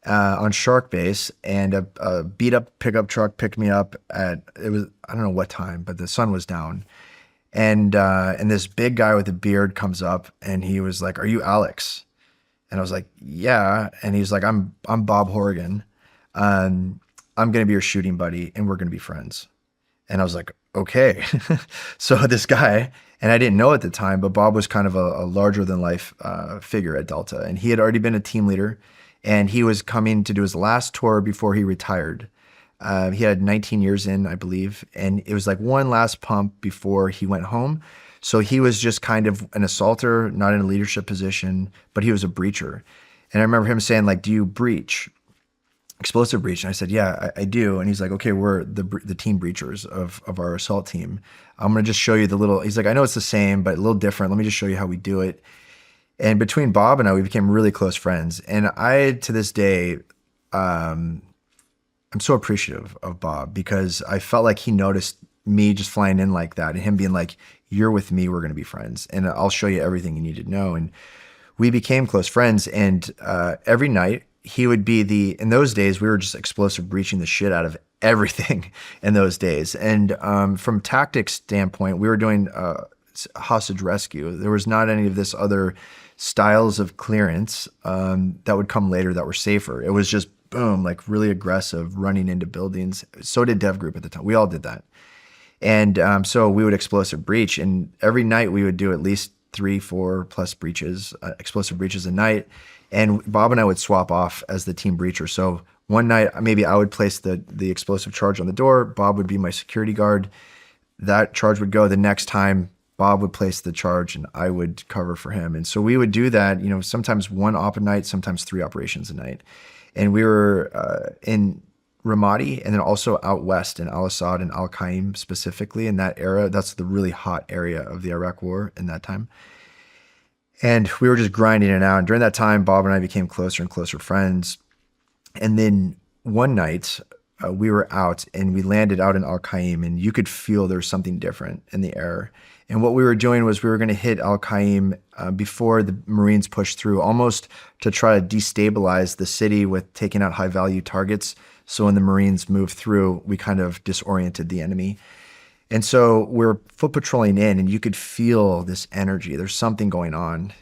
on Shark Base, and a beat up pickup truck picked me up I don't know what time, but the sun was down. And this big guy with a beard comes up and he was like, "Are you Alex?" And I was like, "Yeah." And he's like, I'm Bob Horrigan. I'm going to be your shooting buddy and we're going to be friends. And I was like, okay. So this guy, and I didn't know at the time, but Bob was kind of a larger than life figure at Delta. And he had already been a team leader, and he was coming to do his last tour before he retired. He had 19 years in, I believe. And it was like one last pump before he went home. So he was just kind of an assaulter, not in a leadership position, but he was a breacher. And I remember him saying, like, "Do you breach? Explosive breach?" And I said, "Yeah, I do." And he's like, "Okay, we're the team breachers of our assault team. I'm going to just show you he's like, "I know it's the same, but a little different. Let me just show you how we do it." And between Bob and I, we became really close friends. And I, to this day, I'm so appreciative of Bob because I felt like he noticed me just flying in like that and him being like, "You're with me, we're going to be friends. And I'll show you everything you need to know." And we became close friends. And every night he would be in those days, we were just explosive breaching the shit out of everything in those days. And from tactics standpoint, we were doing hostage rescue. There was not any of this other styles of clearance that would come later that were safer. It was just boom, like really aggressive, running into buildings. So did DEVGRU at the time. We all did that. And so we would explosive breach, and every night we would do at least 3, 4 plus breaches, explosive breaches a night. And Bob and I would swap off as the team breacher. So one night, maybe I would place the explosive charge on the door. Bob would be my security guard. That charge would go. The next time, Bob would place the charge and I would cover for him. And so we would do that, you know, sometimes 1 op a night, sometimes 3 operations a night. And we were in Ramadi, and then also out west in Al-Assad and Al-Qaim specifically in that era. That's the really hot area of the Iraq War in that time. And we were just grinding it out. And during that time, Bob and I became closer and closer friends. And then one night we were out and we landed out in Al-Qaim, and you could feel there was something different in the air. And what we were doing was we were going to hit Al-Qaim before the Marines pushed through, almost to try to destabilize the city with taking out high value targets. So when the Marines moved through, we kind of disoriented the enemy. And so we're foot patrolling in, and you could feel this energy. There's something going on.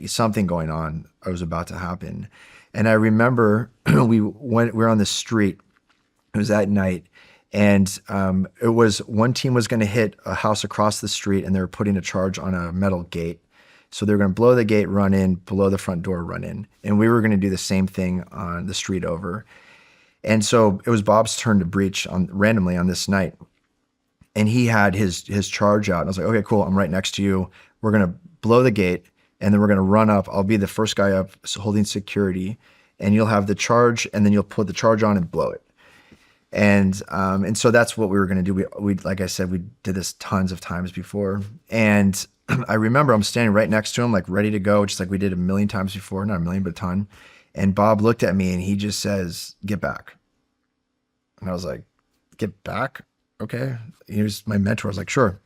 Something going on was about to happen. And I remember we were on the street. It was at night. And it was one team was going to hit a house across the street, and they were putting a charge on a metal gate. So they were going to blow the gate, run in, below the front door, run in. And we were going to do the same thing on the street over. And so it was Bob's turn to breach randomly on this night. And he had his charge out. And I was like, "Okay, cool. I'm right next to you. We're going to blow the gate, and then we're going to run up. I'll be the first guy up holding security, and you'll have the charge, and then you'll put the charge on and blow it." And so that's what we were going to do. We, like I said, we did this tons of times before. And I remember I'm standing right next to him, like ready to go, just like we did a million times before, not a million, but a ton. And Bob looked at me and he just says, "Get back." And I was like, "Get back? Okay." He was my mentor. I was like, "Sure."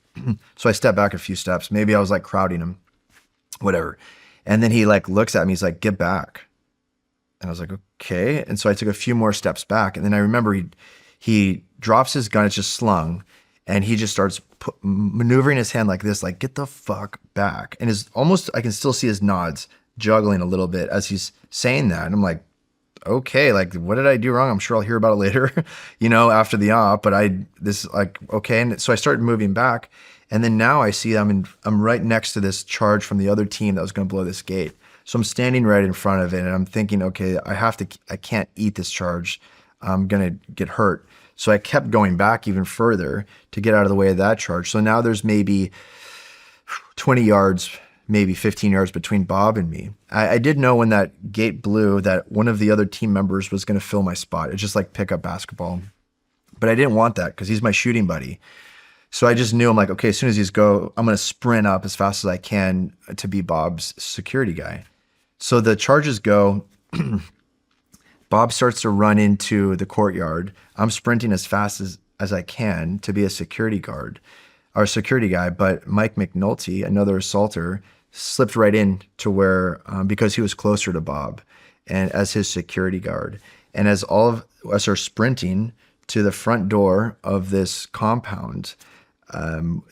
So I stepped back a few steps. Maybe I was like crowding him, whatever. And then he like looks at me. He's like, "Get back." And I was like, "Okay." And so I took a few more steps back. And then I remember he drops his gun. It's just slung. And he just starts maneuvering his hand like this, like, "Get the fuck back." And I can still see his nods juggling a little bit as he's saying that. And I'm like, okay, like, what did I do wrong? I'm sure I'll hear about it later, after the op, but okay. And so I started moving back. And then now I see I'm right next to this charge from the other team that was going to blow this gate. So I'm standing right in front of it and I'm thinking, okay, I can't eat this charge. I'm going to get hurt. So I kept going back even further to get out of the way of that charge. So now there's maybe 20 yards, maybe 15 yards between Bob and me. I did know when that gate blew that one of the other team members was going to fill my spot. It's just like pickup basketball. But I didn't want that because he's my shooting buddy. So I just knew, I'm like, okay, as soon as these go, I'm going to sprint up as fast as I can to be Bob's security guy. So the charges go. Bob starts to run into the courtyard. I'm sprinting as fast as I can to be a security guard, our security guy. But Mike McNulty, another assaulter, slipped right in to where, because he was closer to Bob and as his security guard. And as all of us are sprinting to the front door of this compound,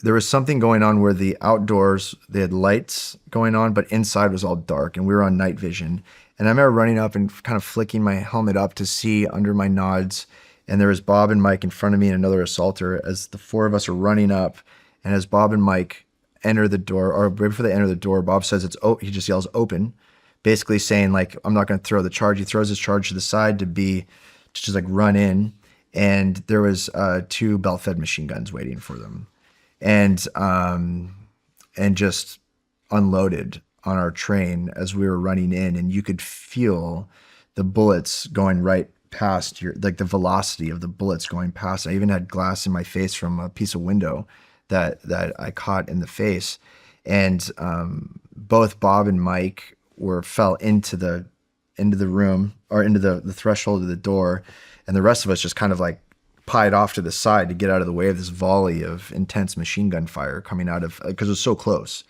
there was something going on where the outdoors, they had lights going on, but inside was all dark and we were on night vision. And I remember running up and kind of flicking my helmet up to see under my nods. And there was Bob and Mike in front of me and another assaulter as the four of us are running up. And as Bob and Mike enter the door, or right before they enter the door, Bob says he just yells "open," basically saying like, I'm not going to throw the charge. He throws his charge to the side to just like run in. And there was 2 belt-fed machine guns waiting for them. And just unloaded on our train as we were running in, and you could feel the bullets going right past the velocity of the bullets going past. I even had glass in my face from a piece of window that I caught in the face. And both Bob and Mike fell into the room, or into the threshold of the door, and the rest of us just kind of like pied off to the side to get out of the way of this volley of intense machine gun fire coming out of, because it was so close.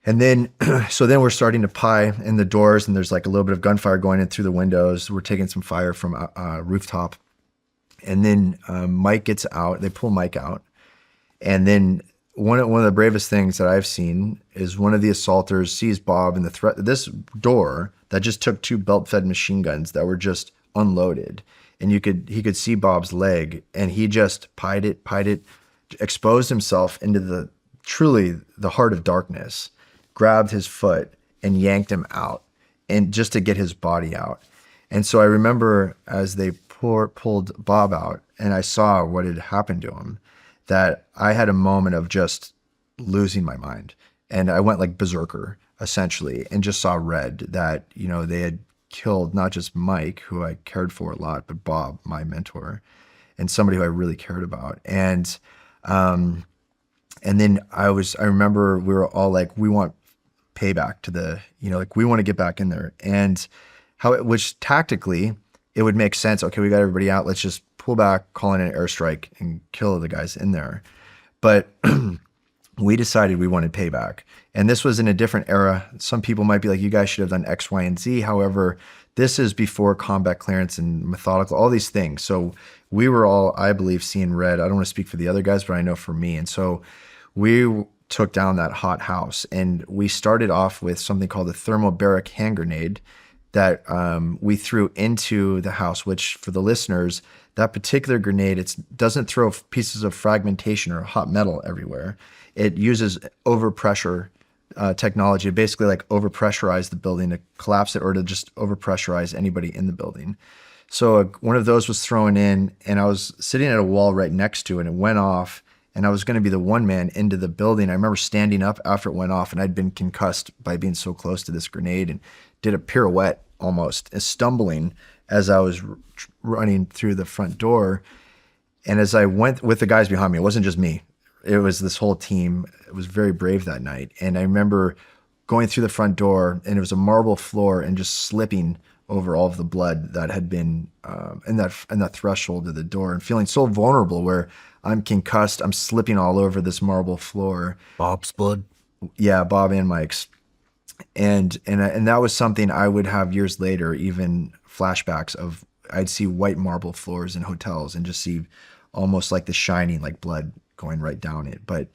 And then, so then we're starting to pie in the doors, and there's like a little bit of gunfire going in through the windows. We're taking some fire from a rooftop. And then Mike gets out. They pull Mike out. And then one of the bravest things that I've seen is one of the assaulters sees Bob in this door that just took 2 belt-fed machine guns that were just unloaded. And he could see Bob's leg, and he just pied it, exposed himself into truly the heart of darkness, grabbed his foot and yanked him out, and just to get his body out. And so I remember as they pulled Bob out and I saw what had happened to him, that I had a moment of just losing my mind. And I went like berserker, essentially, and just saw red, that, they had killed not just Mike, who I cared for a lot, but Bob, my mentor, and somebody who I really cared about. And then I remember we were all like, we want payback we want to get back in there. And which tactically it would make sense. Okay, we got everybody out. Let's just pull back, call in an airstrike and kill the guys in there. But we decided we wanted payback. And this was in a different era. Some people might be like, you guys should have done X, Y, and Z. However, this is before combat clearance and methodical, all these things. So we were all, I believe, seeing red. I don't want to speak for the other guys, but I know for me. And so we took down that hot house, and we started off with something called a thermobaric hand grenade that we threw into the house, which for the listeners, that particular grenade, it doesn't throw pieces of fragmentation or hot metal everywhere. It uses overpressure technology to basically like overpressurize the building to collapse it, or to just overpressurize anybody in the building. So one of those was thrown in, and I was sitting at a wall right next to it, and it went off, and I was going to be the one man into the building. I remember standing up after it went off, and I'd been concussed by being so close to this grenade, and did a pirouette almost stumbling as I was running through the front door. And as I went with the guys behind me, it wasn't just me. It was this whole team. It was very brave that night. And I remember going through the front door, and it was a marble floor, and just slipping over all of the blood that had been in that threshold of the door, and feeling so vulnerable where I'm concussed. I'm slipping all over this marble floor. Bob's blood? Yeah, Bob and Mike's. And that was something I would have years later, even flashbacks of. I'd see white marble floors in hotels and just see almost like the shining, like blood going right down it. But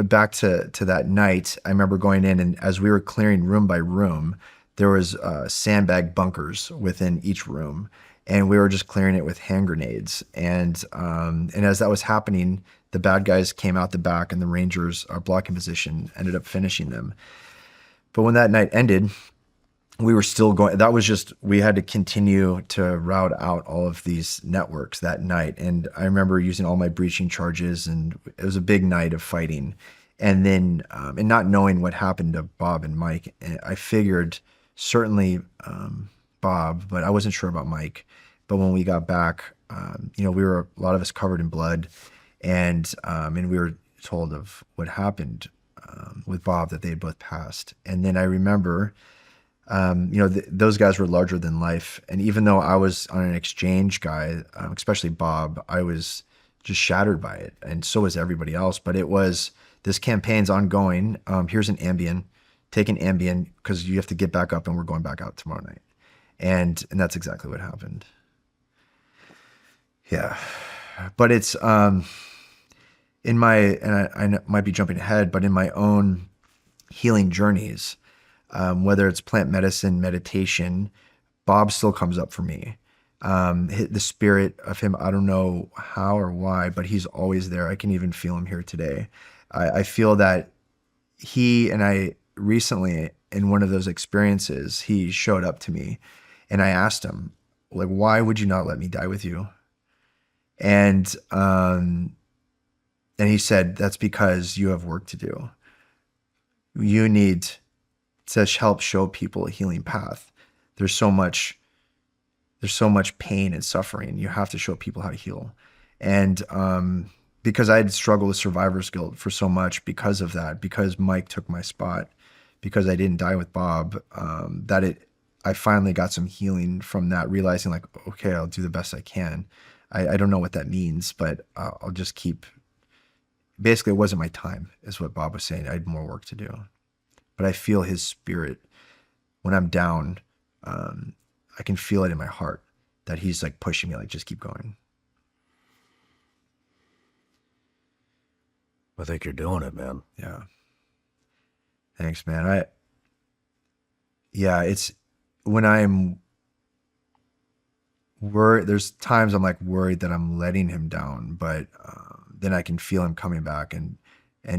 back to that night, I remember going in, and as we were clearing room by room, there was sandbag bunkers within each room, and we were just clearing it with hand grenades. And as that was happening, the bad guys came out the back, and the Rangers, our blocking position, ended up finishing them. But when that night ended, we were still going. That was just, we had to continue to route out all of these networks that night. And I remember using all my breaching charges, and it was a big night of fighting. And then, and not knowing what happened to Bob and Mike, I figured certainly Bob, but I wasn't sure about Mike. But when we got back, we were, a lot of us covered in blood, and we were told of what happened with Bob, that they had both passed. And then I remember, those guys were larger than life. And even though I was on an exchange guy, especially Bob, I was just shattered by it. And so was everybody else. But it was, this campaign's ongoing. Here's an Ambien, take an Ambien, because you have to get back up, and we're going back out tomorrow night. And that's exactly what happened. Yeah. But it's, in my, and I might be jumping ahead, but in my own healing journeys, whether it's plant medicine, meditation, Bob still comes up for me. The spirit of him, I don't know how or why, but he's always there. I can even feel him here today. I feel that he, and I recently, in one of those experiences, he showed up to me, and I asked him, like, why would you not let me die with you? And he said, that's because you have work to do. You need to help show people a healing path. There's so much pain and suffering. You have to show people how to heal. And because I had struggled with survivor's guilt for so much because of that, because Mike took my spot, because I didn't die with Bob, I finally got some healing from that, realizing like, okay, I'll do the best I can. I don't know what that means, but I'll just keep, basically it wasn't my time, is what Bob was saying. I had more work to do. But I feel his spirit when I'm down. I can feel it in my heart that he's like pushing me, like, just keep going. I think you're doing it, man. Yeah. Thanks, man. It's when I'm worried, there's times I'm like worried that I'm letting him down, but then I can feel him coming back and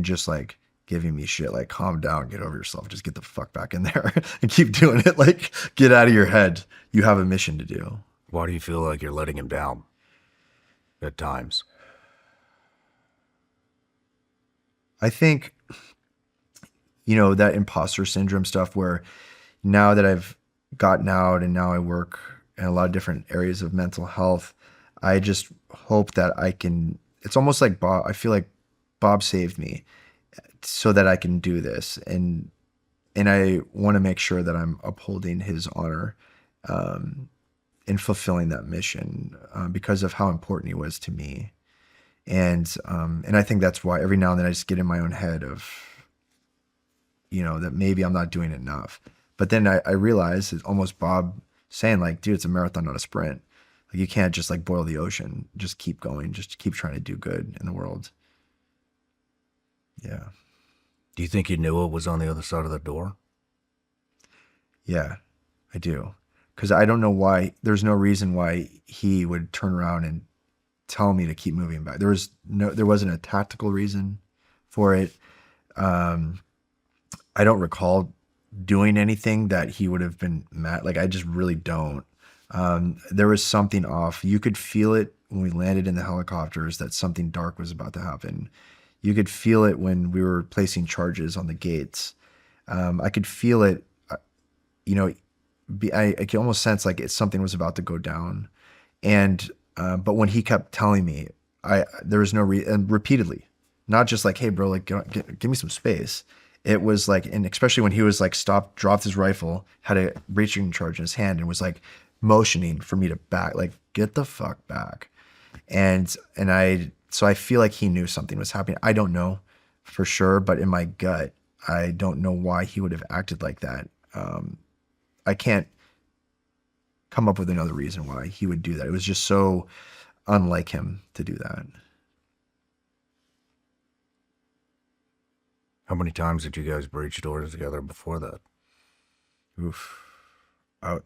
just like giving me shit, like, calm down, get over yourself, just get the fuck back in there and keep doing it. Like, get out of your head. You have a mission to do. Why do you feel like you're letting him down at times? I think, that imposter syndrome stuff, where now that I've gotten out and now I work in a lot of different areas of mental health, I just hope that I can, it's almost like Bob, I feel like Bob saved me so that I can do this. And I want to make sure that I'm upholding his honor in fulfilling that mission because of how important he was to me. And I think that's why every now and then I just get in my own head of, that maybe I'm not doing enough. But then I realize it's almost Bob saying like, dude, it's a marathon, not a sprint. Like, you can't just like boil the ocean. Just keep going. Just keep trying to do good in the world. Yeah. Do you think you knew what was on the other side of the door? Yeah, I do. Because I don't know why, there's no reason why he would turn around and tell me to keep moving back. There wasn't a tactical reason for it. I don't recall doing anything that he would have been mad. Like, I just really don't. There was something off. You could feel it when we landed in the helicopters that something dark was about to happen. You could feel it when we were placing charges on the gates. I could feel it, I could almost sense like something was about to go down. And but when he kept telling me, there was no and repeatedly, not just like, hey bro, like give me some space. It was like, and especially when he was like stopped, dropped his rifle, had a breaching charge in his hand, and was like motioning for me to back, like get the fuck back. So I feel like he knew something was happening. I don't know for sure, but in my gut, I don't know why he would have acted like that. I can't come up with another reason why he would do that. It was just so unlike him to do that. How many times did you guys breach doors together before that? Oof.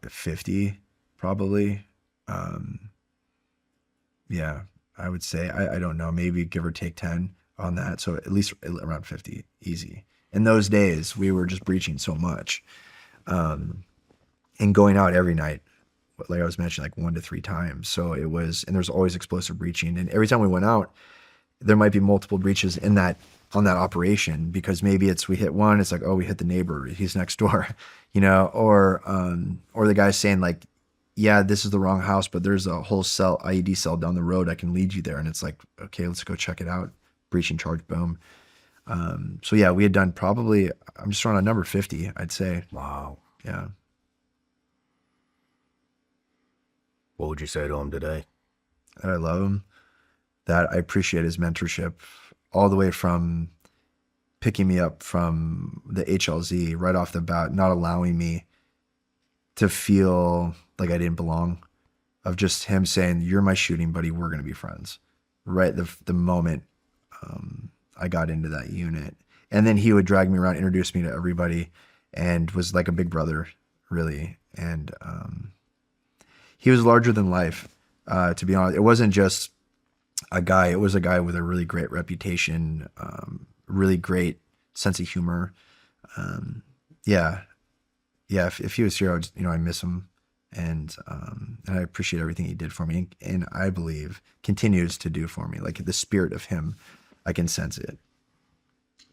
50 probably. Yeah, I would say, I don't know, maybe give or take 10 on that. So at least around 50, easy. In those days, we were just breaching so much, and going out every night, like I was mentioning, like 1 to 3 times. So it was, and there's always explosive breaching. And every time we went out, there might be multiple breaches on that operation, because maybe we hit one, it's like, oh, we hit the neighbor, he's next door, or the guy's saying like, yeah, this is the wrong house, but there's a whole IED cell down the road. I can lead you there. And it's like, okay, let's go check it out. Breaching charge, boom. So yeah, we had done probably, I'm just throwing a number, 50, I'd say. Wow. Yeah. What would you say to him today? That I love him, that I appreciate his mentorship, all the way from picking me up from the HLZ right off the bat, not allowing me to feel like I didn't belong, of just him saying, you're my shooting buddy, we're going to be friends. Right the moment I got into that unit. And then he would drag me around, introduce me to everybody, and was like a big brother, really. And he was larger than life, to be honest. It wasn't just a guy. It was a guy with a really great reputation, really great sense of humor. Yeah. If he was here, I miss him. And I appreciate everything he did for me. And I believe continues to do for me. Like the spirit of him, I can sense it.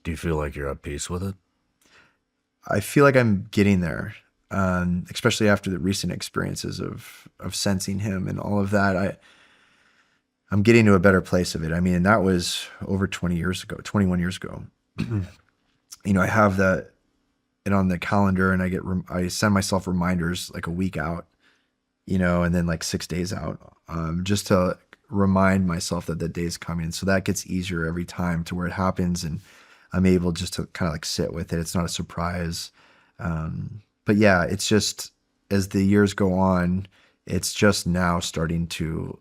Do you feel like you're at peace with it? I feel like I'm getting there. Especially after the recent experiences of sensing him and all of that. I'm getting to a better place of it. I mean, and that was over 21 years ago. I have it on the calendar, and I send myself reminders like a week out, and then like 6 days out, just to remind myself that the day's coming. So that gets easier every time, to where it happens, and I'm able just to kind of like sit with it. It's not a surprise. But yeah, it's just, as the years go on, it's just now starting to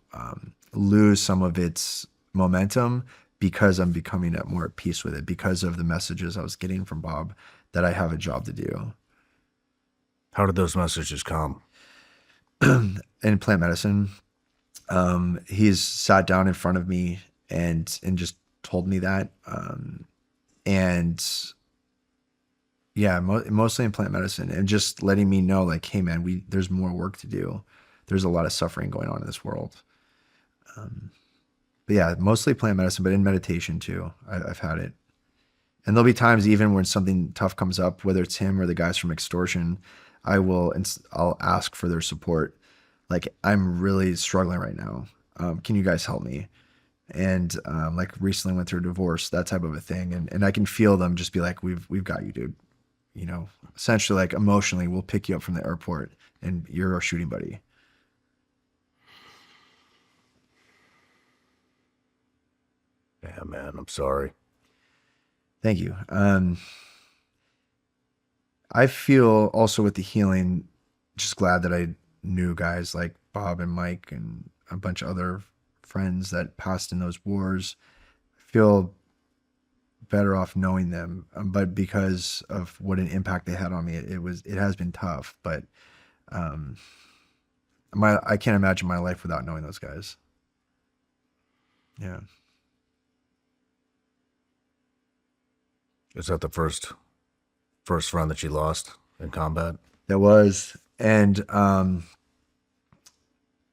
lose some of its momentum, because I'm becoming more at peace with it, because of the messages I was getting from Bob that I have a job to do. How did those messages come? In plant medicine, he's sat down in front of me and just told me that. And yeah, mostly in plant medicine, and just letting me know like, hey man, there's more work to do. There's a lot of suffering going on in this world. But yeah, mostly plant medicine, but in meditation too. I've had it. And there'll be times even when something tough comes up, whether it's him or the guys from Extortion, I'll ask for their support. Like, I'm really struggling right now. Can you guys help me? And like recently went through a divorce, that type of a thing. And I can feel them just be like, we've got you, dude. Essentially like emotionally, we'll pick you up from the airport and you're our shooting buddy. Yeah, man, I'm sorry. Thank you. I feel also with the healing, just glad that I knew guys like Bob and Mike and a bunch of other friends that passed in those wars. I feel better off knowing them, but because of what an impact they had on me, it has been tough. But I can't imagine my life without knowing those guys. Yeah. Is that the first friend that you lost in combat? That was. And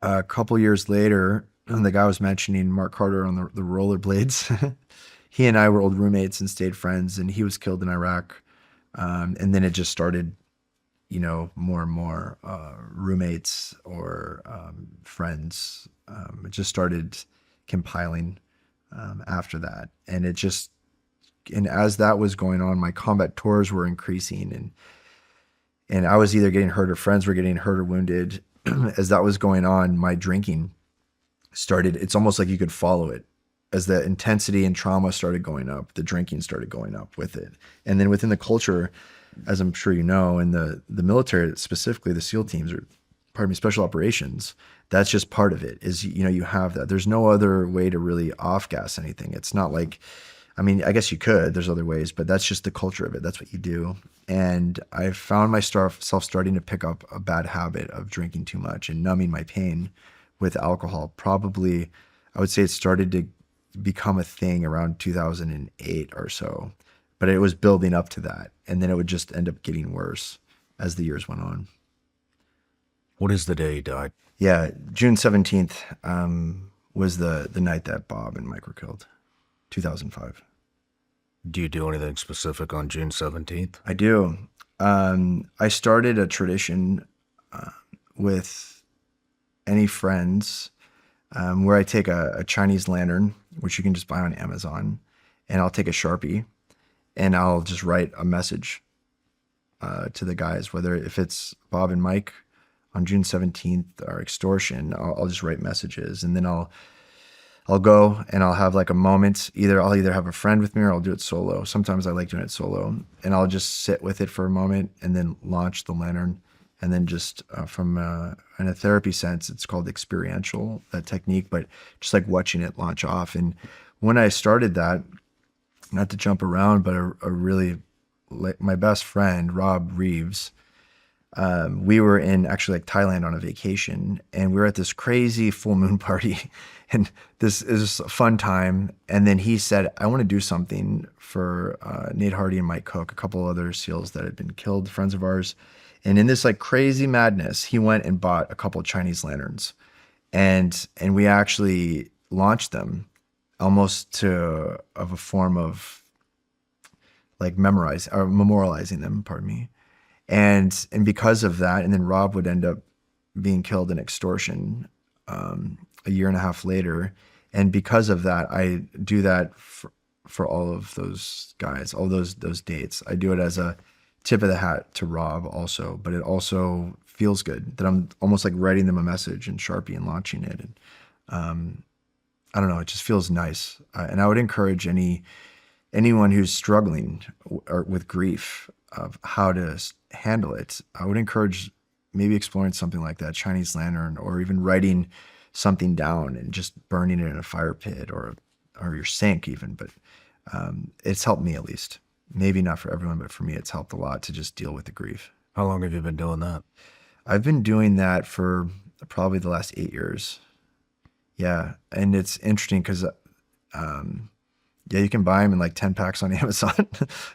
a couple years later, the guy was mentioning, Mark Carter on the rollerblades. He and I were old roommates and stayed friends, and he was killed in Iraq. And then it just started more and more roommates or friends. It just started compiling after that. And as that was going on, my combat tours were increasing, and I was either getting hurt or friends were getting hurt or wounded. As that was going on, my drinking started, it's almost like you could follow it. As the intensity and trauma started going up, the drinking started going up with it. And then within the culture, as I'm sure you know, in the military, specifically the SEAL teams, or pardon me, special operations, that's just part of it, is, you have that. There's no other way to really off-gas anything. It's not like, I mean, I guess you could, there's other ways, but that's just the culture of it. That's what you do. And I found myself starting to pick up a bad habit of drinking too much and numbing my pain with alcohol. Probably, I would say it started to become a thing around 2008 or so, but it was building up to that. And then it would just end up getting worse as the years went on. What is the day he died? Yeah, June 17th was the night that Bob and Mike were killed, 2005. Do you do anything specific on June 17th? I do. I started a tradition with any friends where I take a Chinese lantern, which you can just buy on Amazon, and I'll take a Sharpie and I'll just write a message to the guys, whether if it's Bob and Mike on June 17th or Extortion, I'll just write messages, and then I'll go and I'll have like a moment. I'll either have a friend with me or I'll do it solo. Sometimes I like doing it solo, and I'll just sit with it for a moment and then launch the lantern. And then just from in a therapy sense, it's called experiential, that technique, but just like watching it launch off. And when I started that, not to jump around, but a really, like my best friend, Rob Reeves, we were in actually like Thailand on a vacation, and we were at this crazy full moon party, and this is a fun time. And then he said, I want to do something for Nate Hardy and Mike Cook, a couple other SEALs that had been killed, friends of ours. And in this like crazy madness, he went and bought a couple of Chinese lanterns, and we actually launched them almost of a form of like memorializing them, pardon me. And because of that, and then Rob would end up being killed in Extortion a year and a half later. And because of that, I do that for all of those guys, all those dates. I do it as a tip of the hat to Rob also, but it also feels good that I'm almost like writing them a message in Sharpie and launching it. And I don't know, it just feels nice. And I would encourage anyone who's struggling with grief of how to handle it. I would encourage maybe exploring something like that, Chinese lantern, or even writing something down and just burning it in a fire pit or your sink even. But it's helped me, at least. Maybe not for everyone, but for me, it's helped a lot to just deal with the grief. How long have you been doing that? I've been doing that for probably the last 8 years. Yeah. And it's interesting because, yeah, you can buy them in like 10 packs on Amazon.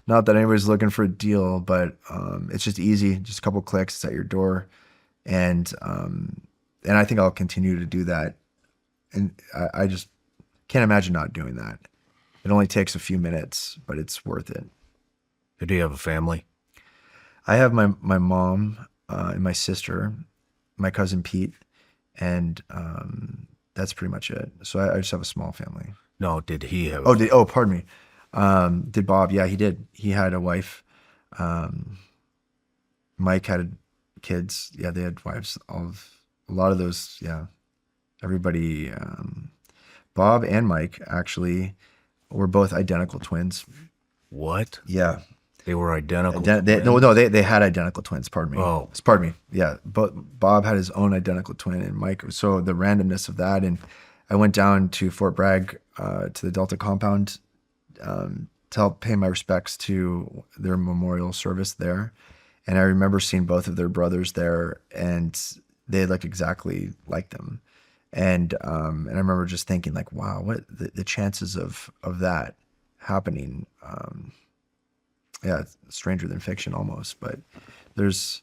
Not that anybody's looking for a deal, but it's just easy. Just a couple clicks, it's at your door. And I think I'll continue to do that. And I just can't imagine not doing that. It only takes a few minutes, but it's worth it. Do you have a family? I have my mom and my sister, my cousin Pete, and that's pretty much it. So I just have a small family. No, did he have? Pardon me. Did Bob? Yeah, he did. He had a wife. Mike had kids. Yeah, they had wives. A lot of those. Yeah, everybody. Bob and Mike actually were both identical twins. What? Yeah. They were identical. They had identical twins. Pardon me. Oh, pardon me. Yeah, but Bob had his own identical twin, and Mike. So the randomness of that, and I went down to Fort Bragg to the Delta compound to help pay my respects to their memorial service there, and I remember seeing both of their brothers there, and they looked exactly like them, and I remember just thinking like, wow, what the chances of that happening. Yeah, it's stranger than fiction almost, but it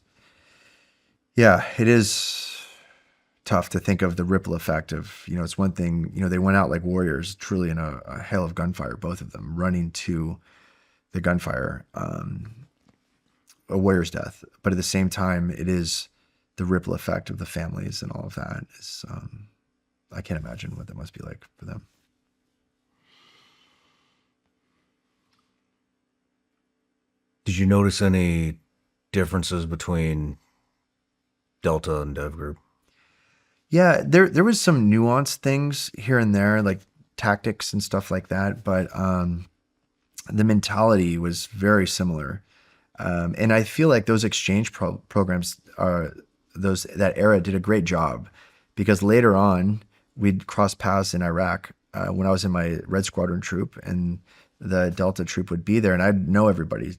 is tough to think of the ripple effect of, it's one thing, they went out like warriors, truly in a hail of gunfire, both of them running to the gunfire. a warrior's death, but at the same time, it is the ripple effect of the families and all of that. Is I can't imagine what that must be like for them. Did you notice any differences between Delta and DEVGRU? Yeah, there was some nuanced things here and there, like tactics and stuff like that, but the mentality was very similar. And I feel like those exchange programs, that era did a great job, because later on we'd cross paths in Iraq when I was in my Red Squadron troop, and the Delta troop would be there, and I'd know everybody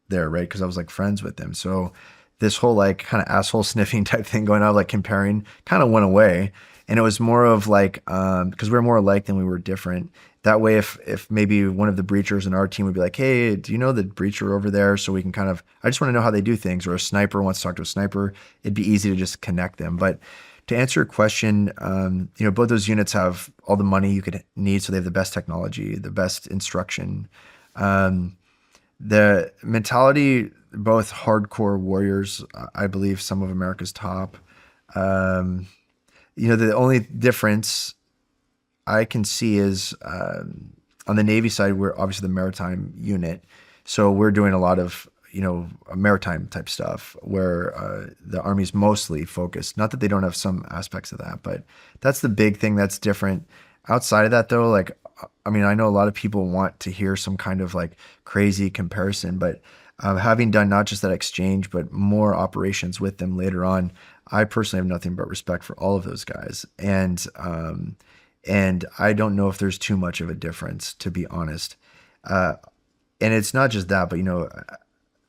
there, right? Because I was like friends with them. So this whole like kind of asshole sniffing type thing going on, like comparing, kind of went away. And it was more of like, because we were more alike than we were different. That way, if maybe one of the breachers in our team would be like, hey, do you know the breacher over there? So we can kind of, I just want to know how they do things. Or a sniper wants to talk to a sniper. It'd be easy to just connect them. But to answer your question, both those units have all the money you could need. So they have the best technology, the best instruction. The mentality, both hardcore warriors, I believe some of America's top. The only difference I can see is on the Navy side, we're obviously the maritime unit. So we're doing a lot of, maritime type stuff, where the Army's mostly focused. Not that they don't have some aspects of that, but that's the big thing that's different. Outside of that though, like, I know a lot of people want to hear some kind of like crazy comparison, but having done not just that exchange, but more operations with them later on, I personally have nothing but respect for all of those guys. And I don't know if there's too much of a difference, to be honest. And it's not just that, but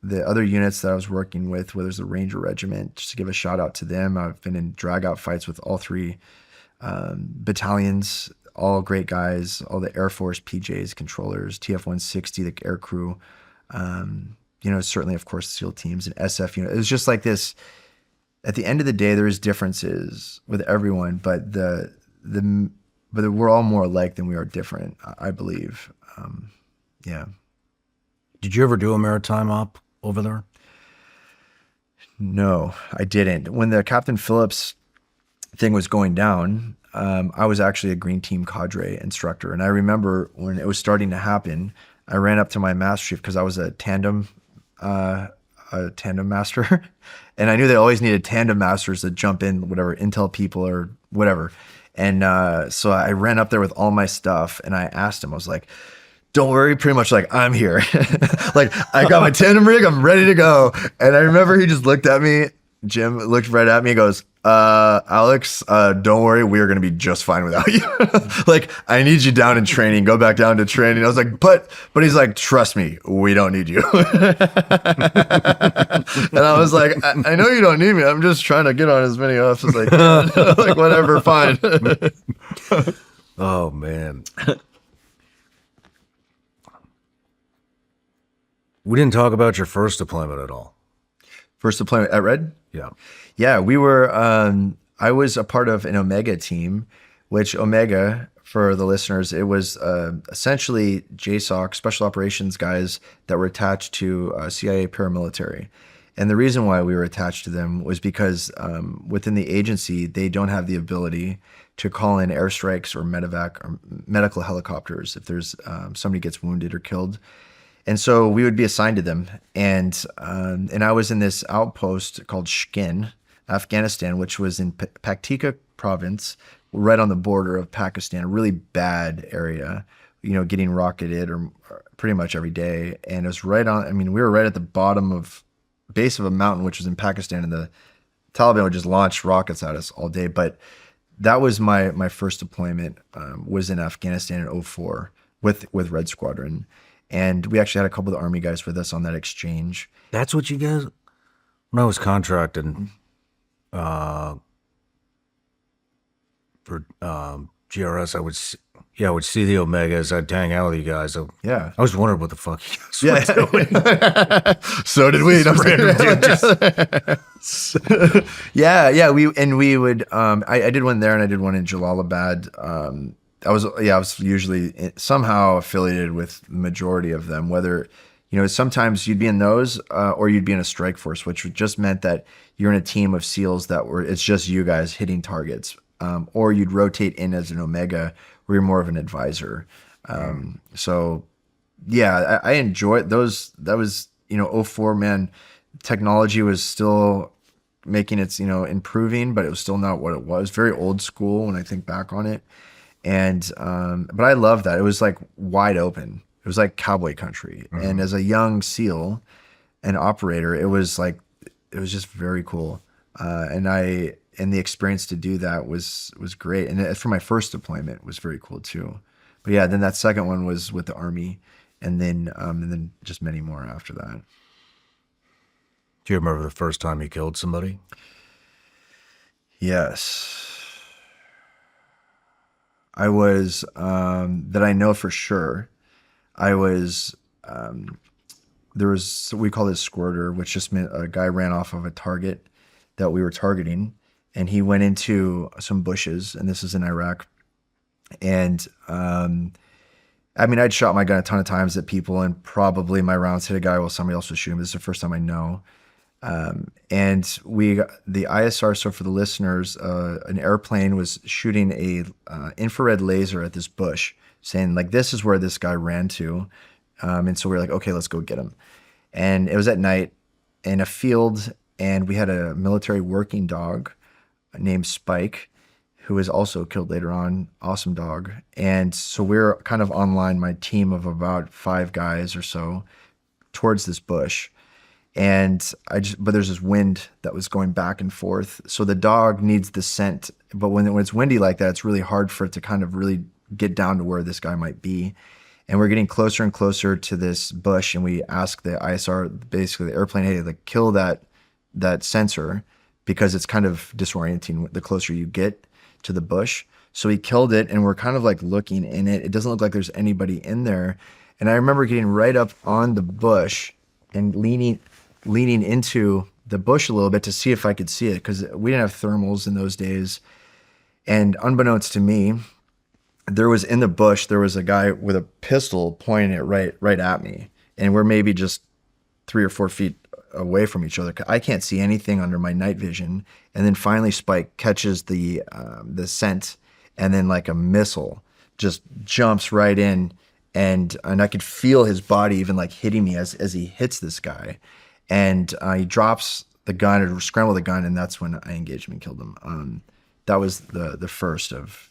the other units that I was working with, whether it's the Ranger Regiment, just to give a shout out to them. I've been in drag out fights with all three battalions, all great guys, all the Air Force PJs, controllers, TF-160, the air crew, certainly, of course, SEAL teams and SF unit. It was just like this. At the end of the day, there is differences with everyone, but we're all more alike than we are different, I believe. Yeah. Did you ever do a maritime op over there? No, I didn't. When the Captain Phillips thing was going down, I was actually a Green Team cadre instructor. And I remember when it was starting to happen, I ran up to my master chief, because I was a tandem master. And I knew they always needed tandem masters to jump in, whatever, intel people or whatever. And so I ran up there with all my stuff, and I asked him, I was like, don't worry, pretty much like, I'm here. Like, I got my tandem rig, I'm ready to go. And I remember he just looked at me, Jim looked right at me and goes, Alex, don't worry, we are going to be just fine without you. Like, I need you down in training, go back down to training. I was like, but he's like, trust me, we don't need you. And I was like, I know you don't need me. I'm just trying to get on as many offs as I can. Like, whatever, fine. Oh, man. We didn't talk about your first deployment at all. First deployment at Red? Yeah. Yeah, we were, I was a part of an Omega team, which Omega, for the listeners, it was essentially JSOC, special operations guys that were attached to CIA paramilitary. And the reason why we were attached to them was because within the agency, they don't have the ability to call in airstrikes or medevac or medical helicopters if there's somebody gets wounded or killed. And so we would be assigned to them. And I was in this outpost called Shkin, Afghanistan, which was in Paktika province, right on the border of Pakistan, a really bad area, getting rocketed or pretty much every day. And it was right on, we were right at the base of a mountain, which was in Pakistan, and the Taliban would just launch rockets at us all day. But that was my first deployment, was in Afghanistan in 2004 with Red Squadron. And we actually had a couple of the Army guys with us on that exchange. That's what you guys, when I was contracted for GRS, I would see the Omegas. I'd hang out with you guys. Yeah. I was wondering what the fuck you guys were doing. So did we. Yeah. We would, I did one there, and I did one in Jalalabad. I was usually somehow affiliated with the majority of them, whether, sometimes you'd be in those, or you'd be in a strike force, which just meant that you're in a team of SEALs it's just you guys hitting targets. Or you'd rotate in as an Omega where you're more of an advisor. So yeah, I enjoyed those. That was, '04, man, technology was still making its, improving, but it was still not what it was. Very old school when I think back on it. And, but I love that. It was like wide open. It was like cowboy country. And as a young SEAL and operator, it was just very cool. And the experience to do that was great. And for my first deployment, it was very cool too. But yeah, then that second one was with the Army, and then just many more after that. Do you remember the first time you killed somebody? Yes. I was, that I know for sure. I was, we call this squirter, which just meant a guy ran off of a target that we were targeting, and he went into some bushes, and this is in Iraq. And, I mean, I'd shot my gun a ton of times at people, and probably my rounds hit a guy while somebody else was shooting. This is the first time I know. And the ISR, so for the listeners, an airplane was shooting a infrared laser at this bush, saying like, this is where this guy ran to. And so we were like, okay, let's go get him. And it was at night in a field, and we had a military working dog named Spike, who was also killed later on. Awesome dog. And so we're kind of online, my team of about 5 guys or so, towards this bush. And but there's this wind that was going back and forth. So the dog needs the scent. But when it's windy like that, it's really hard for it to kind of really get down to where this guy might be. And we're getting closer and closer to this bush. And we ask the ISR, basically the airplane, hey, like kill that sensor, because it's kind of disorienting the closer you get to the bush. So he killed it, and we're kind of like looking in it. It doesn't look like there's anybody in there. And I remember getting right up on the bush and leaning into the bush a little bit to see if I could see it, because we didn't have thermals in those days. And unbeknownst to me, there was a guy with a pistol pointing it right at me. And we're maybe just 3 or 4 feet away from each other. I can't see anything under my night vision. And then finally Spike catches the scent, and then like a missile just jumps right in, and I could feel his body even like hitting me as he hits this guy. And he drops the gun, or scrambled the gun, and that's when I engaged him and killed him. That was the first of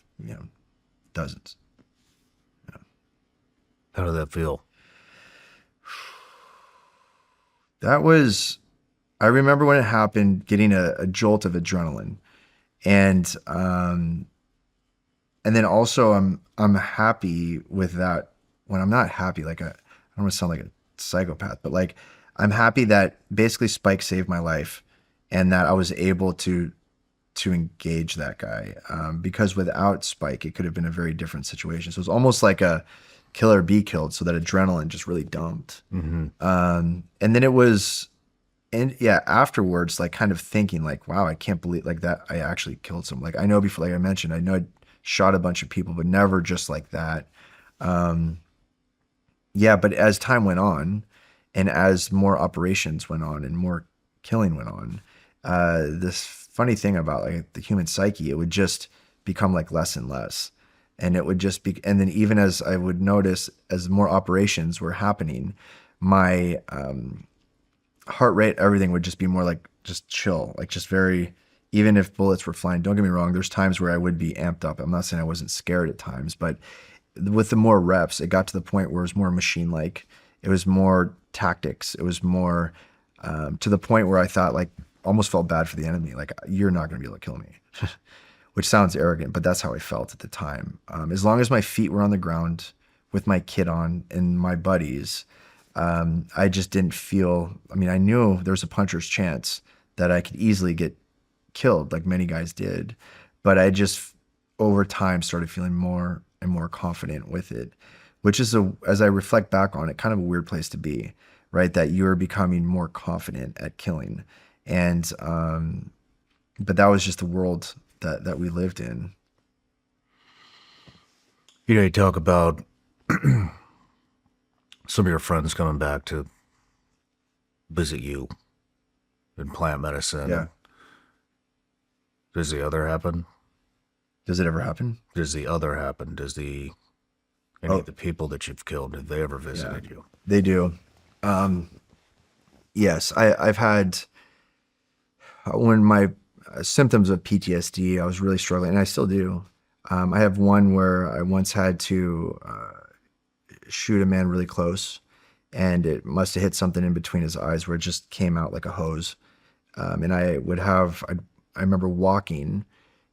dozens. Yeah. How did that feel? I remember when it happened, getting a jolt of adrenaline, and then also I'm happy with that. When I'm not happy, like I don't want to sound like a psychopath, but like I'm happy that basically Spike saved my life, and that I was able to engage that guy, because without Spike, it could have been a very different situation. So it's almost like a kill or be killed, so that adrenaline just really dumped. Mm-hmm. And then it was, and yeah, afterwards, like kind of thinking like, wow, I can't believe like that I actually killed someone. Like I know before, like I mentioned, I know I'd shot a bunch of people, but never just like that. Yeah, but as time went on, and as more operations went on and more killing went on, this funny thing about like the human psyche, it would just become like less and less. And it would just be, and then even as I would notice, as more operations were happening, my heart rate, everything would just be more like just chill, like just very, even if bullets were flying, don't get me wrong, there's times where I would be amped up. I'm not saying I wasn't scared at times, but with the more reps, it got to the point where it was more machine-like. It was more tactics. It was more to the point where I thought, like, almost felt bad for the enemy. Like, you're not going to be able to kill me, which sounds arrogant, but that's how I felt at the time. As long as my feet were on the ground with my kit on and my buddies, I just didn't feel, I mean, I knew there was a puncher's chance that I could easily get killed, like many guys did. But I just, over time, started feeling more and more confident with it, which is, as I reflect back on it, kind of a weird place to be, right? That you're becoming more confident at killing. And, but that was just the world that we lived in. You talk about some of your friends coming back to visit you in plant medicine. Yeah. Does the other happen? Does it ever happen? Does the other happen? Does any of the people that you've killed, have they ever visited you? They do. Yes, I've had, when my symptoms of PTSD, I was really struggling, and I still do. I have one where I once had to shoot a man really close, and it must have hit something in between his eyes where it just came out like a hose. And I remember walking,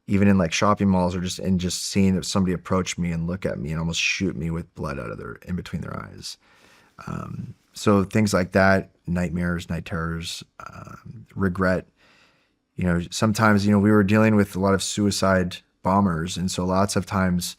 even in like shopping malls, or just seeing if somebody approach me and look at me and almost shoot me with blood out of in between their eyes. So things like that, nightmares, night terrors, regret. Sometimes, we were dealing with a lot of suicide bombers. And so lots of times,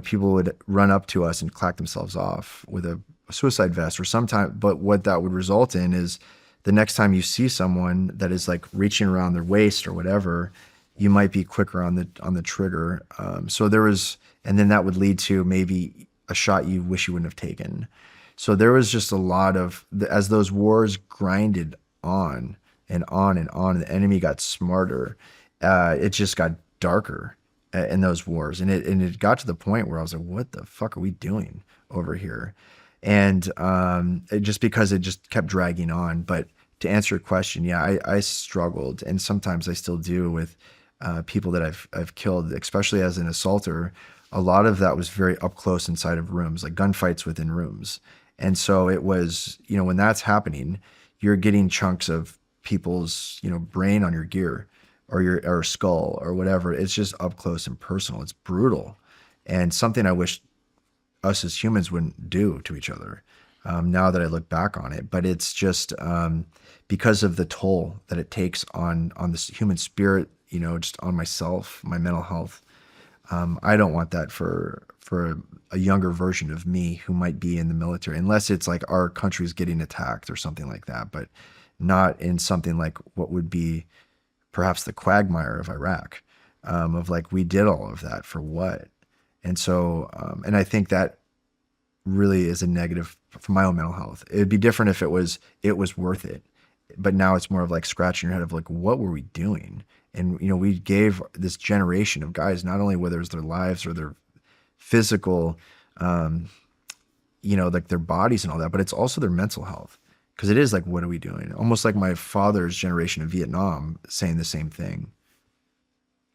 people would run up to us and clack themselves off with a suicide vest, or sometimes, but what that would result in is the next time you see someone that is like reaching around their waist or whatever, you might be quicker on the trigger. So there was, and then that would lead to maybe a shot you wish you wouldn't have taken. So there was just a lot of, as those wars grinded on and on and on, and the enemy got smarter, it just got darker in those wars. And it got to the point where I was like, what the fuck are we doing over here? And because it just kept dragging on. But to answer your question, yeah, I struggled, and sometimes I still do, with people that I've killed, especially as an assaulter. A lot of that was very up close inside of rooms, like gunfights within rooms. And so it was, when that's happening, you're getting chunks of people's, brain on your gear or skull or whatever. It's just up close and personal. It's brutal, and something I wish us as humans wouldn't do to each other. Now that I look back on it, but it's just because of the toll that it takes on this human spirit, just on myself, my mental health. I don't want that for a younger version of me who might be in the military, unless it's like our country's getting attacked or something like that, but not in something like what would be perhaps the quagmire of Iraq, of like, we did all of that for what? And so, and I think that really is a negative for my own mental health. It'd be different if it was worth it, but now it's more of like scratching your head of like, what were we doing? And, we gave this generation of guys, not only whether it's their lives or their physical, like their bodies and all that, but it's also their mental health. Because it is like, what are we doing? Almost like my father's generation of Vietnam saying the same thing.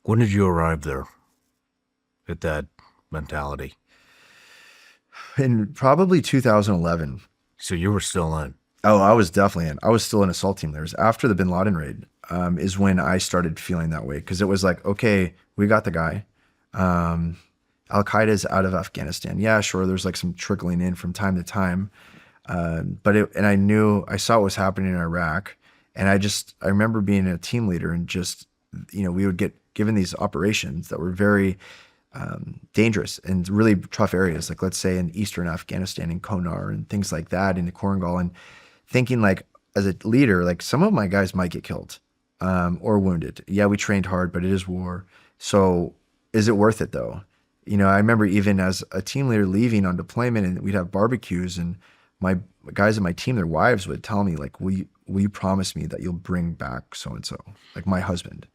When did you arrive there at that mentality? In probably 2011. So you were still in? Oh, I was definitely in. I was still in assault team leaders. After the Laden Raid is when I started feeling that way. Because it was like, okay, we got the guy. Al-Qaeda's out of Afghanistan. Yeah, sure, there's like some trickling in from time to time. And I saw what was happening in Iraq. And I remember being a team leader, and just, we would get given these operations that were very dangerous and really tough areas, like let's say in eastern Afghanistan, in Konar and things like that, in the Korangal, and thinking like, as a leader, like some of my guys might get killed or wounded. Yeah, we trained hard, but it is war. So is it worth it though? I remember even as a team leader leaving on deployment, and we'd have barbecues, and my guys in my team, their wives would tell me like, will you promise me that you'll bring back so-and-so, like my husband?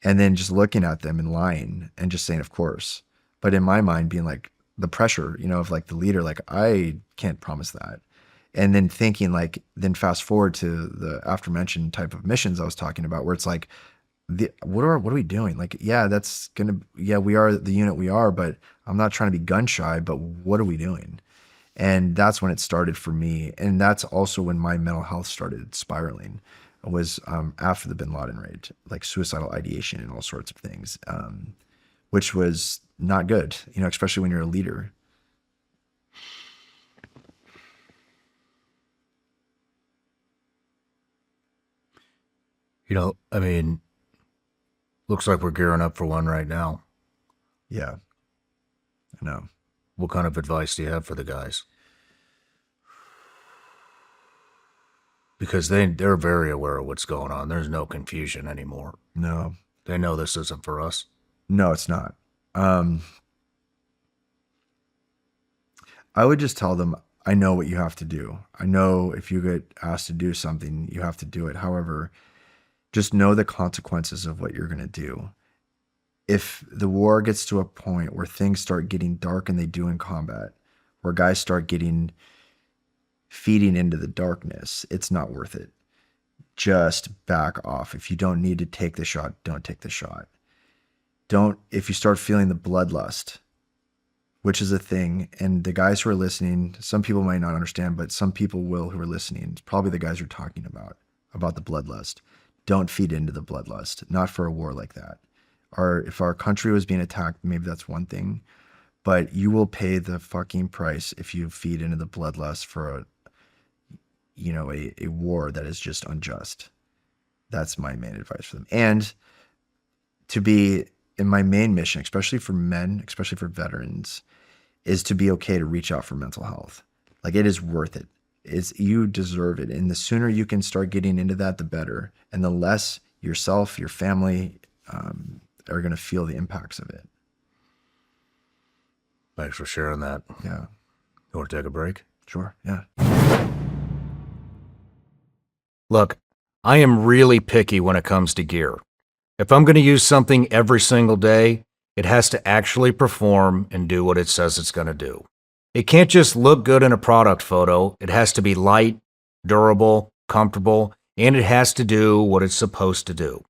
And then just looking at them and lying and just saying, of course. But in my mind being like the pressure, of like the leader, like I can't promise that. And then thinking like, then fast forward to the aforementioned type of missions I was talking about, where it's like, what are we doing? Like, yeah, we are the unit we are, but I'm not trying to be gun shy, but what are we doing? And that's when it started for me. And that's also when my mental health started spiraling, was after the Laden Raid, like suicidal ideation and all sorts of things, which was not good, especially when you're a leader. I mean, looks like we're gearing up for one right now. Yeah, I know. What kind of advice do you have for the guys? Because they're very aware of what's going on. There's no confusion anymore. No. They know this isn't for us. No, it's not. I would just tell them, I know what you have to do. I know if you get asked to do something, you have to do it. However, just know the consequences of what you're going to do. If the war gets to a point where things start getting dark, and they do in combat, where guys start feeding into the darkness, it's not worth it. Just back off. If you don't need to take the shot, don't take the shot. If you start feeling the bloodlust, which is a thing, and the guys who are listening, some people might not understand, but some people will who are listening. It's probably the guys you're talking about the bloodlust. Don't feed into the bloodlust, not for a war like that. If our country was being attacked, maybe that's one thing, but you will pay the fucking price if you feed into the bloodlust for a war that is just unjust. That's my main advice for them. And to be in my main mission, especially for men, especially for veterans, is to be okay to reach out for mental health. Like, it is worth it. You deserve it. And the sooner you can start getting into that, the better. And the less yourself, your family, are going to feel the impacts of it. Thanks for sharing that. Yeah. You want to take a break? Sure. Yeah. Look, I am really picky when it comes to gear. If I'm going to use something every single day, it has to actually perform and do what it says it's going to do. It can't just look good in a product photo. It has to be light, durable, comfortable, and it has to do what it's supposed to do.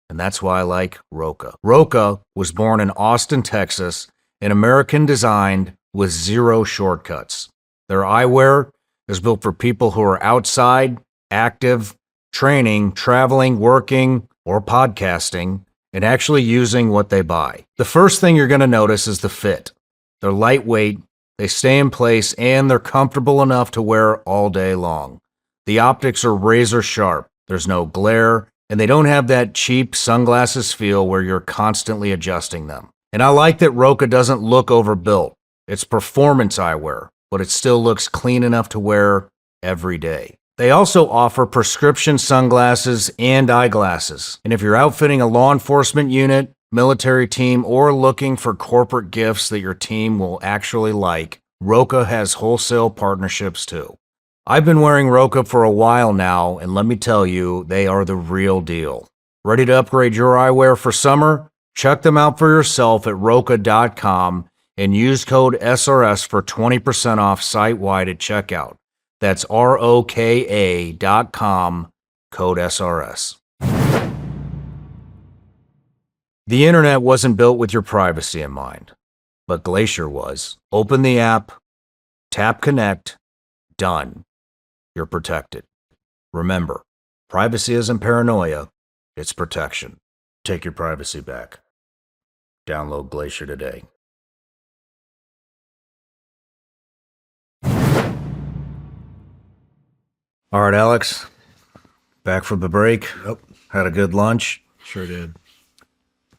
And that's why I like Roka. Roka was born in Austin, Texas, and American designed with zero shortcuts. Their eyewear is built for people who are outside, active, training, traveling, working, or podcasting, and actually using what they buy. The first thing you're going to notice is the fit. They're lightweight, they stay in place, and they're comfortable enough to wear all day long. The optics are razor sharp. There's no glare, and they don't have that cheap sunglasses feel where you're constantly adjusting them. And I like that Roka doesn't look overbuilt. It's performance eyewear, but it still looks clean enough to wear every day. They also offer prescription sunglasses and eyeglasses. And if you're outfitting a law enforcement unit, military team, or looking for corporate gifts that your team will actually like, Roka has wholesale partnerships too. I've been wearing Roka for a while now, and let me tell you, they are the real deal. Ready to upgrade your eyewear for summer? Check them out for yourself at Roka.com and use code SRS for 20% off site-wide at checkout. That's ROKA.com, code SRS. The internet wasn't built with your privacy in mind, but Glacier was. Open the app, tap connect, done. You're protected. Remember, privacy isn't paranoia, it's protection. Take your privacy back. Download Glacier today. All right, Alex. Back from the break. Yep. Had a good lunch. Sure did.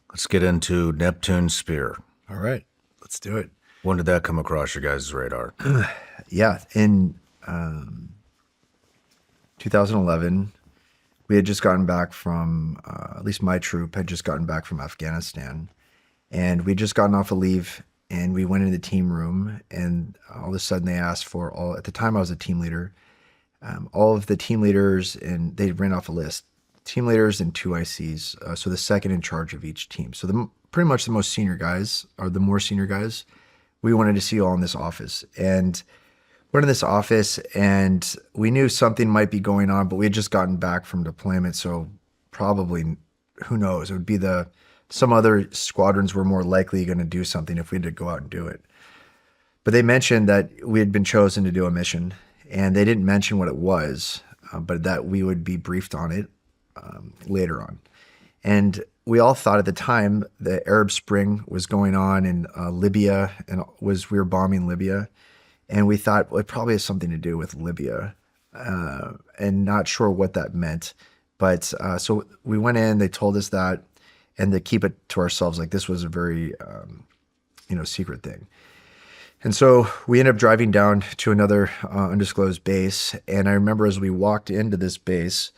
Let's get into Neptune Spear. All right. Let's do it. When did that come across your guys' radar? Yeah. In 2011, we had just gotten back from, at least my troop had just gotten back from Afghanistan. And we'd just gotten off of leave, and we went into the team room, and all of a sudden they asked for at the time I was a team leader, all of the team leaders, and they ran off a list, team leaders and 2 ICs, so the second in charge of each team. So pretty much the most senior guys, or the more senior guys, we wanted to see all in this office. And we're in this office, and we knew something might be going on, but we had just gotten back from deployment, so probably, who knows, it would be some other squadrons were more likely going to do something if we had to go out and do it. But they mentioned that we had been chosen to do a mission, and they didn't mention what it was, but that we would be briefed on it later on. And we all thought at the time the Arab Spring was going on in Libya, and we were bombing Libya. And we thought, well, it probably has something to do with Libya, and not sure what that meant. But so we went in, they told us that, and to keep it to ourselves, like this was a very, secret thing. And so we ended up driving down to another undisclosed base. And I remember as we walked into this base,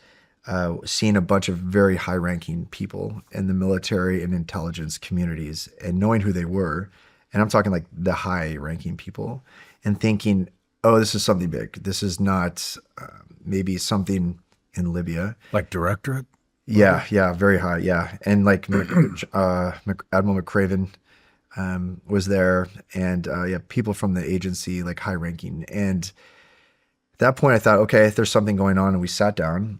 seeing a bunch of very high-ranking people in the military and intelligence communities and knowing who they were. And I'm talking like the high-ranking people, and thinking, oh, this is something big. This is not maybe something in Libya. Like directorate? Yeah, yeah, very high. Yeah, and like Admiral McCraven was there, and yeah, people from the agency, like high ranking. And at that point, I thought, okay, there's something going on, and we sat down,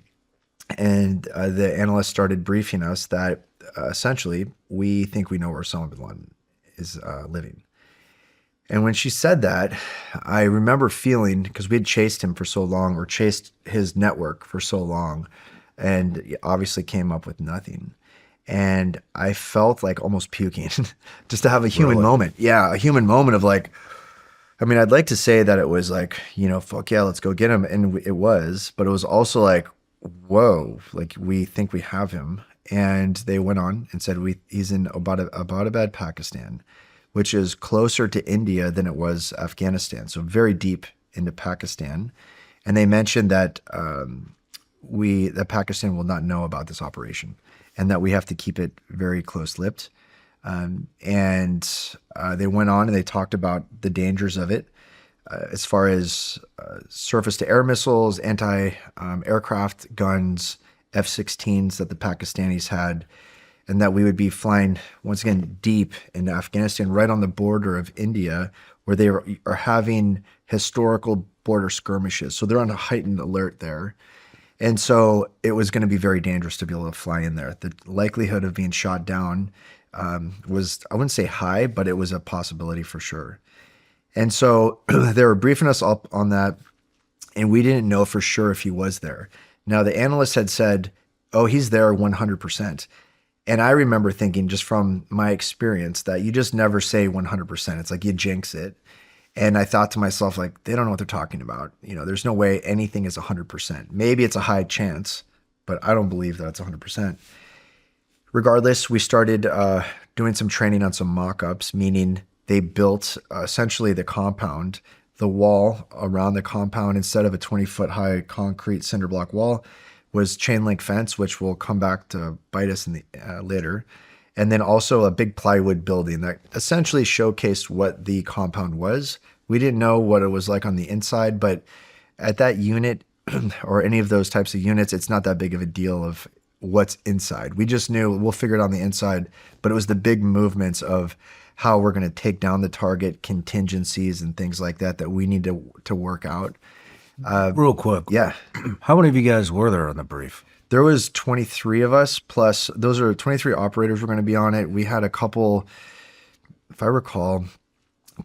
and the analyst started briefing us that essentially we think we know where Osama bin Laden is living. And when she said that, I remember feeling, because we had chased him for so long, or chased his network for so long, and obviously came up with nothing. And I felt like almost puking just to have a human moment. Yeah, a human moment of like, I mean, I'd like to say that it was like, fuck yeah, let's go get him. And it was, but it was also like, whoa, like we think we have him. And they went on and said, he's in Abbottabad, Pakistan, which is closer to India than it was Afghanistan. So very deep into Pakistan. And they mentioned that that Pakistan will not know about this operation, and that we have to keep it very close-lipped. And they went on and they talked about the dangers of it as far as surface-to-air missiles, anti-aircraft guns, F-16s that the Pakistanis had, and that we would be flying, once again, deep into Afghanistan, right on the border of India, where they are having historical border skirmishes. So they're on a heightened alert there. And so it was going to be very dangerous to be able to fly in there. The likelihood of being shot down was, I wouldn't say high, but it was a possibility for sure. And so they were briefing us up on that, and we didn't know for sure if he was there. Now, the analyst had said, oh, he's there 100%. And I remember thinking, just from my experience, that you just never say 100%. It's like you jinx it. And I thought to myself, like, they don't know what they're talking about. There's no way anything is 100%. Maybe it's a high chance, but I don't believe that it's 100%. Regardless, we started doing some training on some mock-ups, meaning they built essentially the compound, the wall around the compound, instead of a 20-foot high concrete cinder block wall, was chain link fence, which will come back to bite us in the later. And then also a big plywood building that essentially showcased what the compound was. We didn't know what it was like on the inside, but at that unit or any of those types of units, it's not that big of a deal of what's inside. We just knew we'll figure it on the inside, but it was the big movements of how we're going to take down the target, contingencies and things like that we need to work out. Real quick. Yeah. How many of you guys were there on the brief? There was 23 of us, plus those are 23 operators were going to be on it. We had a couple, if I recall,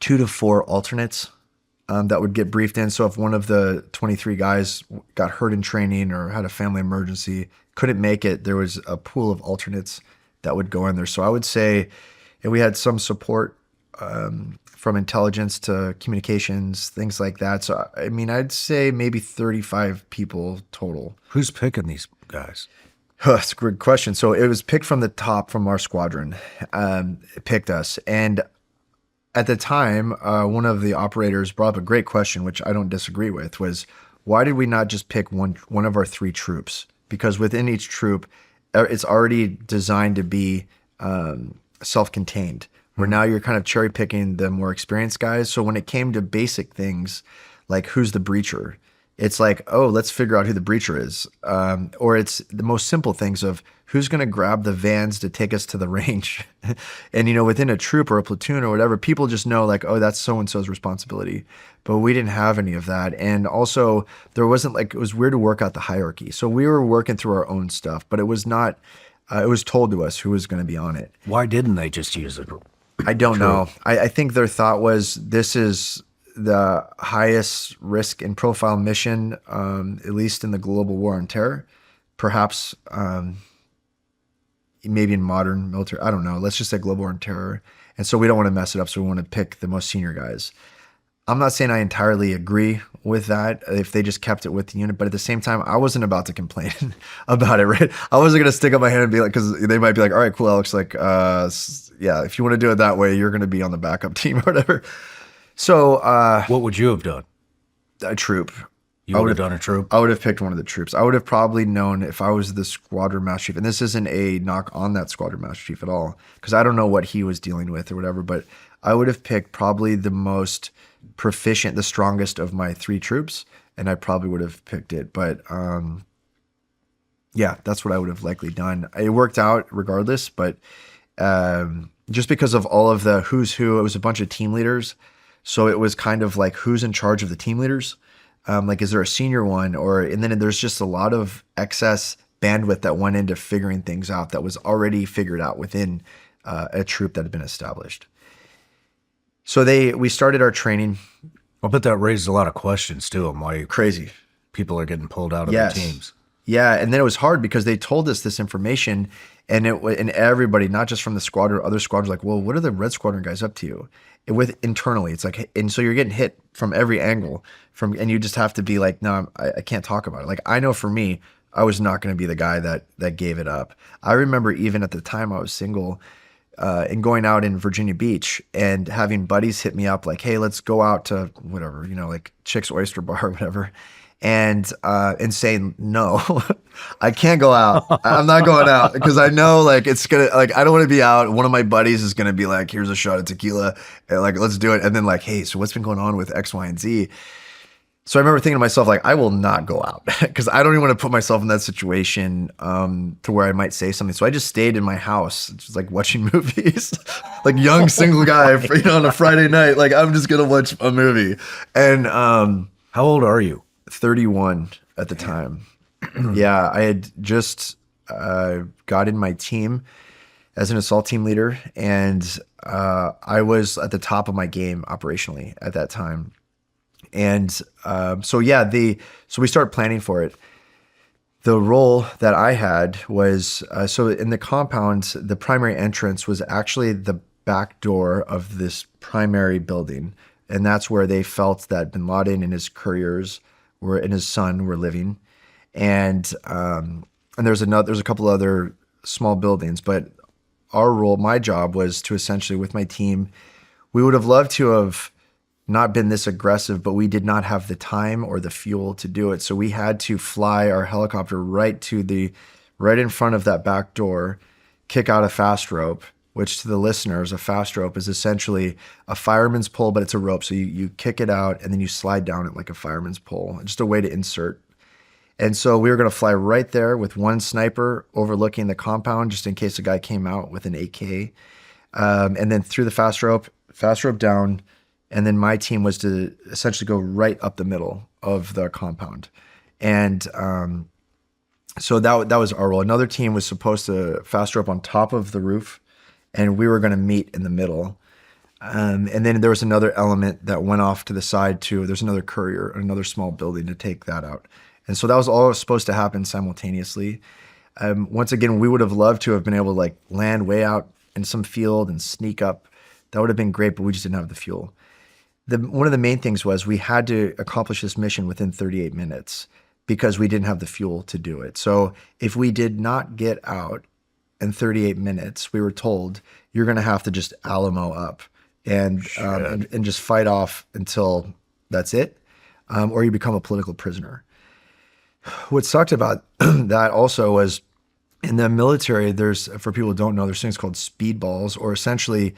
2 to 4 alternates that would get briefed in. So if one of the 23 guys got hurt in training or had a family emergency, couldn't make it, there was a pool of alternates that would go in there. So I would say, and we had some support from intelligence to communications, things like that. So, I mean, I'd say maybe 35 people total. Who's picking these guys? That's a good question. So it was picked from the top from our squadron. It picked us. And at the time, one of the operators brought up a great question, which I don't disagree with, was why did we not just pick one of our 3 troops? Because within each troop, it's already designed to be self-contained, where now you're kind of cherry picking the more experienced guys. So when it came to basic things like who's the breacher, it's like, oh, let's figure out who the breacher is. Or it's the most simple things of who's going to grab the vans to take us to the range. And, within a troop or a platoon or whatever, people just know like, oh, that's so-and-so's responsibility. But we didn't have any of that. And also there wasn't it was weird to work out the hierarchy. So we were working through our own stuff, but it was not, it was told to us who was going to be on it. Why didn't they just use it? I don't know. I think their thought was this is the highest risk and profile mission, at least in the global war on terror, perhaps maybe in modern military. I don't know. Let's just say global war on terror. And so we don't want to mess it up. So we want to pick the most senior guys. I'm not saying I entirely agree with that if they just kept it with the unit, but at the same time, I wasn't about to complain about it, right? I wasn't going to stick up my hand and be like, because they might be like, all right, cool, Alex, like, yeah, if you want to do it that way, you're going to be on the backup team or whatever. So, what would you have done? A troop. You would have done a troop? I would have picked one of the troops. I would have probably known if I was the squadron master chief, and this isn't a knock on that squadron master chief at all, because I don't know what he was dealing with or whatever, but I would have picked probably the most proficient, the strongest of my 3 troops, and I probably would have picked it. But yeah, that's what I would have likely done. It worked out regardless, but just because of all of the who's who, it was a bunch of team leaders. So it was kind of like, who's in charge of the team leaders? Like, is there a senior one? And then there's just a lot of excess bandwidth that went into figuring things out that was already figured out within a troop that had been established. So we started our training. I bet that raised a lot of questions too on why Crazy people are getting pulled out of their teams. Yeah, and then it was hard because they told us this information, and everybody, not just from the squadron, other squadrons, like, well, what are the Red Squadron guys up to? Internally, it's like, and so you're getting hit from every angle, and you just have to be like, no, I can't talk about it. Like, I know for me, I was not going to be the guy that gave it up. I remember even at the time I was single, and going out in Virginia Beach and having buddies hit me up like, hey, let's go out to whatever, like Chick's Oyster Bar or whatever. And saying, no, I can't go out. I'm not going out because I know like it's gonna, like, I don't want to be out. One of my buddies is gonna be like, here's a shot of tequila, and like, let's do it. And then like, hey, so what's been going on with X, Y, and Z? So I remember thinking to myself, like, I will not go out because I don't even want to put myself in that situation to where I might say something. So I just stayed in my house, just like watching movies, like young single guy, on a Friday night. Like, I'm just gonna watch a movie. And how old are you? 31 at the time. Yeah, I had just got in my team as an assault team leader, and I was at the top of my game operationally at that time. And so we started planning for it. The role that I had was, so in the compound, the primary entrance was actually the back door of this primary building. And that's where they felt that bin Laden and his couriers and his son were living. And there's a couple other small buildings, but our role, my job was to essentially, with my team, we would have loved to have not been this aggressive, but we did not have the time or the fuel to do it. So we had to fly our helicopter right in front of that back door, kick out a fast rope, which to the listeners, a fast rope is essentially a fireman's pole, but it's a rope. So you kick it out and then you slide down it like a fireman's pole, just a way to insert. And so we were going to fly right there with one sniper overlooking the compound, just in case a guy came out with an AK. And then through the fast rope down. And then my team was to essentially go right up the middle of the compound. And so that was our role. Another team was supposed to fast rope on top of the roof, and we were going to meet in the middle. And then there was another element that went off to the side too. There's another courier, another small building to take that out. And so that was all supposed to happen simultaneously. Once again, we would have loved to have been able to like land way out in some field and sneak up. That would have been great, but we just didn't have the fuel. One of the main things was we had to accomplish this mission within 38 minutes because we didn't have the fuel to do it. So if we did not get out in 38 minutes, we were told, you're going to have to just Alamo up and just fight off until that's it, or you become a political prisoner. What sucked about that also was in the military, for people who don't know, there's things called speedballs, or essentially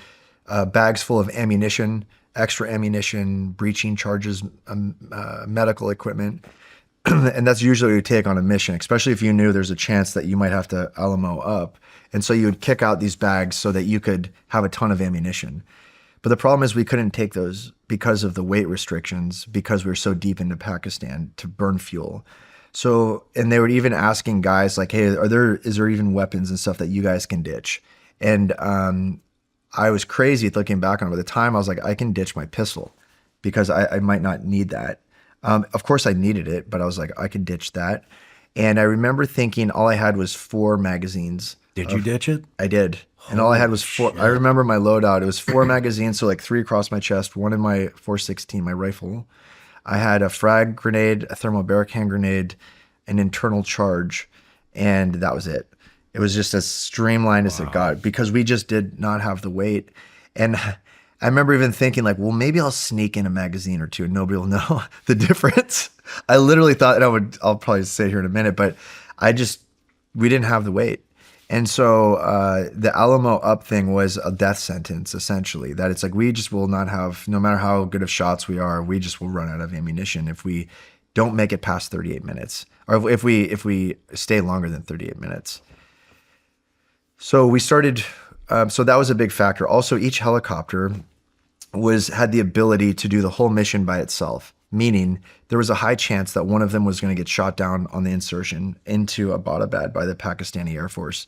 bags full of ammunition, extra ammunition, breaching charges, medical equipment. And that's usually what you take on a mission, especially if you knew there's a chance that you might have to Alamo up. And so you would kick out these bags so that you could have a ton of ammunition. But the problem is we couldn't take those because of the weight restrictions, because we were so deep into Pakistan to burn fuel. So, and they were even asking guys like, hey, is there even weapons and stuff that you guys can ditch? And I was crazy looking back on it. By the time I was like, I can ditch my pistol because I might not need that. Of course I needed it, but I was like, I can ditch that. And I remember thinking all I had was 4 magazines. Did you ditch it? I did. And all I had was 4. Shit. I remember my loadout. It was 4 magazines, so like 3 across my chest, 1 in my 416, my rifle. I had a frag grenade, a thermobaric hand grenade, an internal charge, and that was it. It was just as streamlined as it got because we just did not have the weight. And I remember even thinking like, well, maybe I'll sneak in a magazine or two and nobody will know the difference. I literally thought, and I'll probably say here in a minute, but we didn't have the weight. And so the Alamo up thing was a death sentence, essentially, that it's like, we just will not have, no matter how good of shots we are, we just will run out of ammunition if we don't make it past 38 minutes, or if we stay longer than 38 minutes. So we started, so that was a big factor. Also, each helicopter had the ability to do the whole mission by itself, meaning there was a high chance that one of them was going to get shot down on the insertion into Abbottabad by the Pakistani Air Force.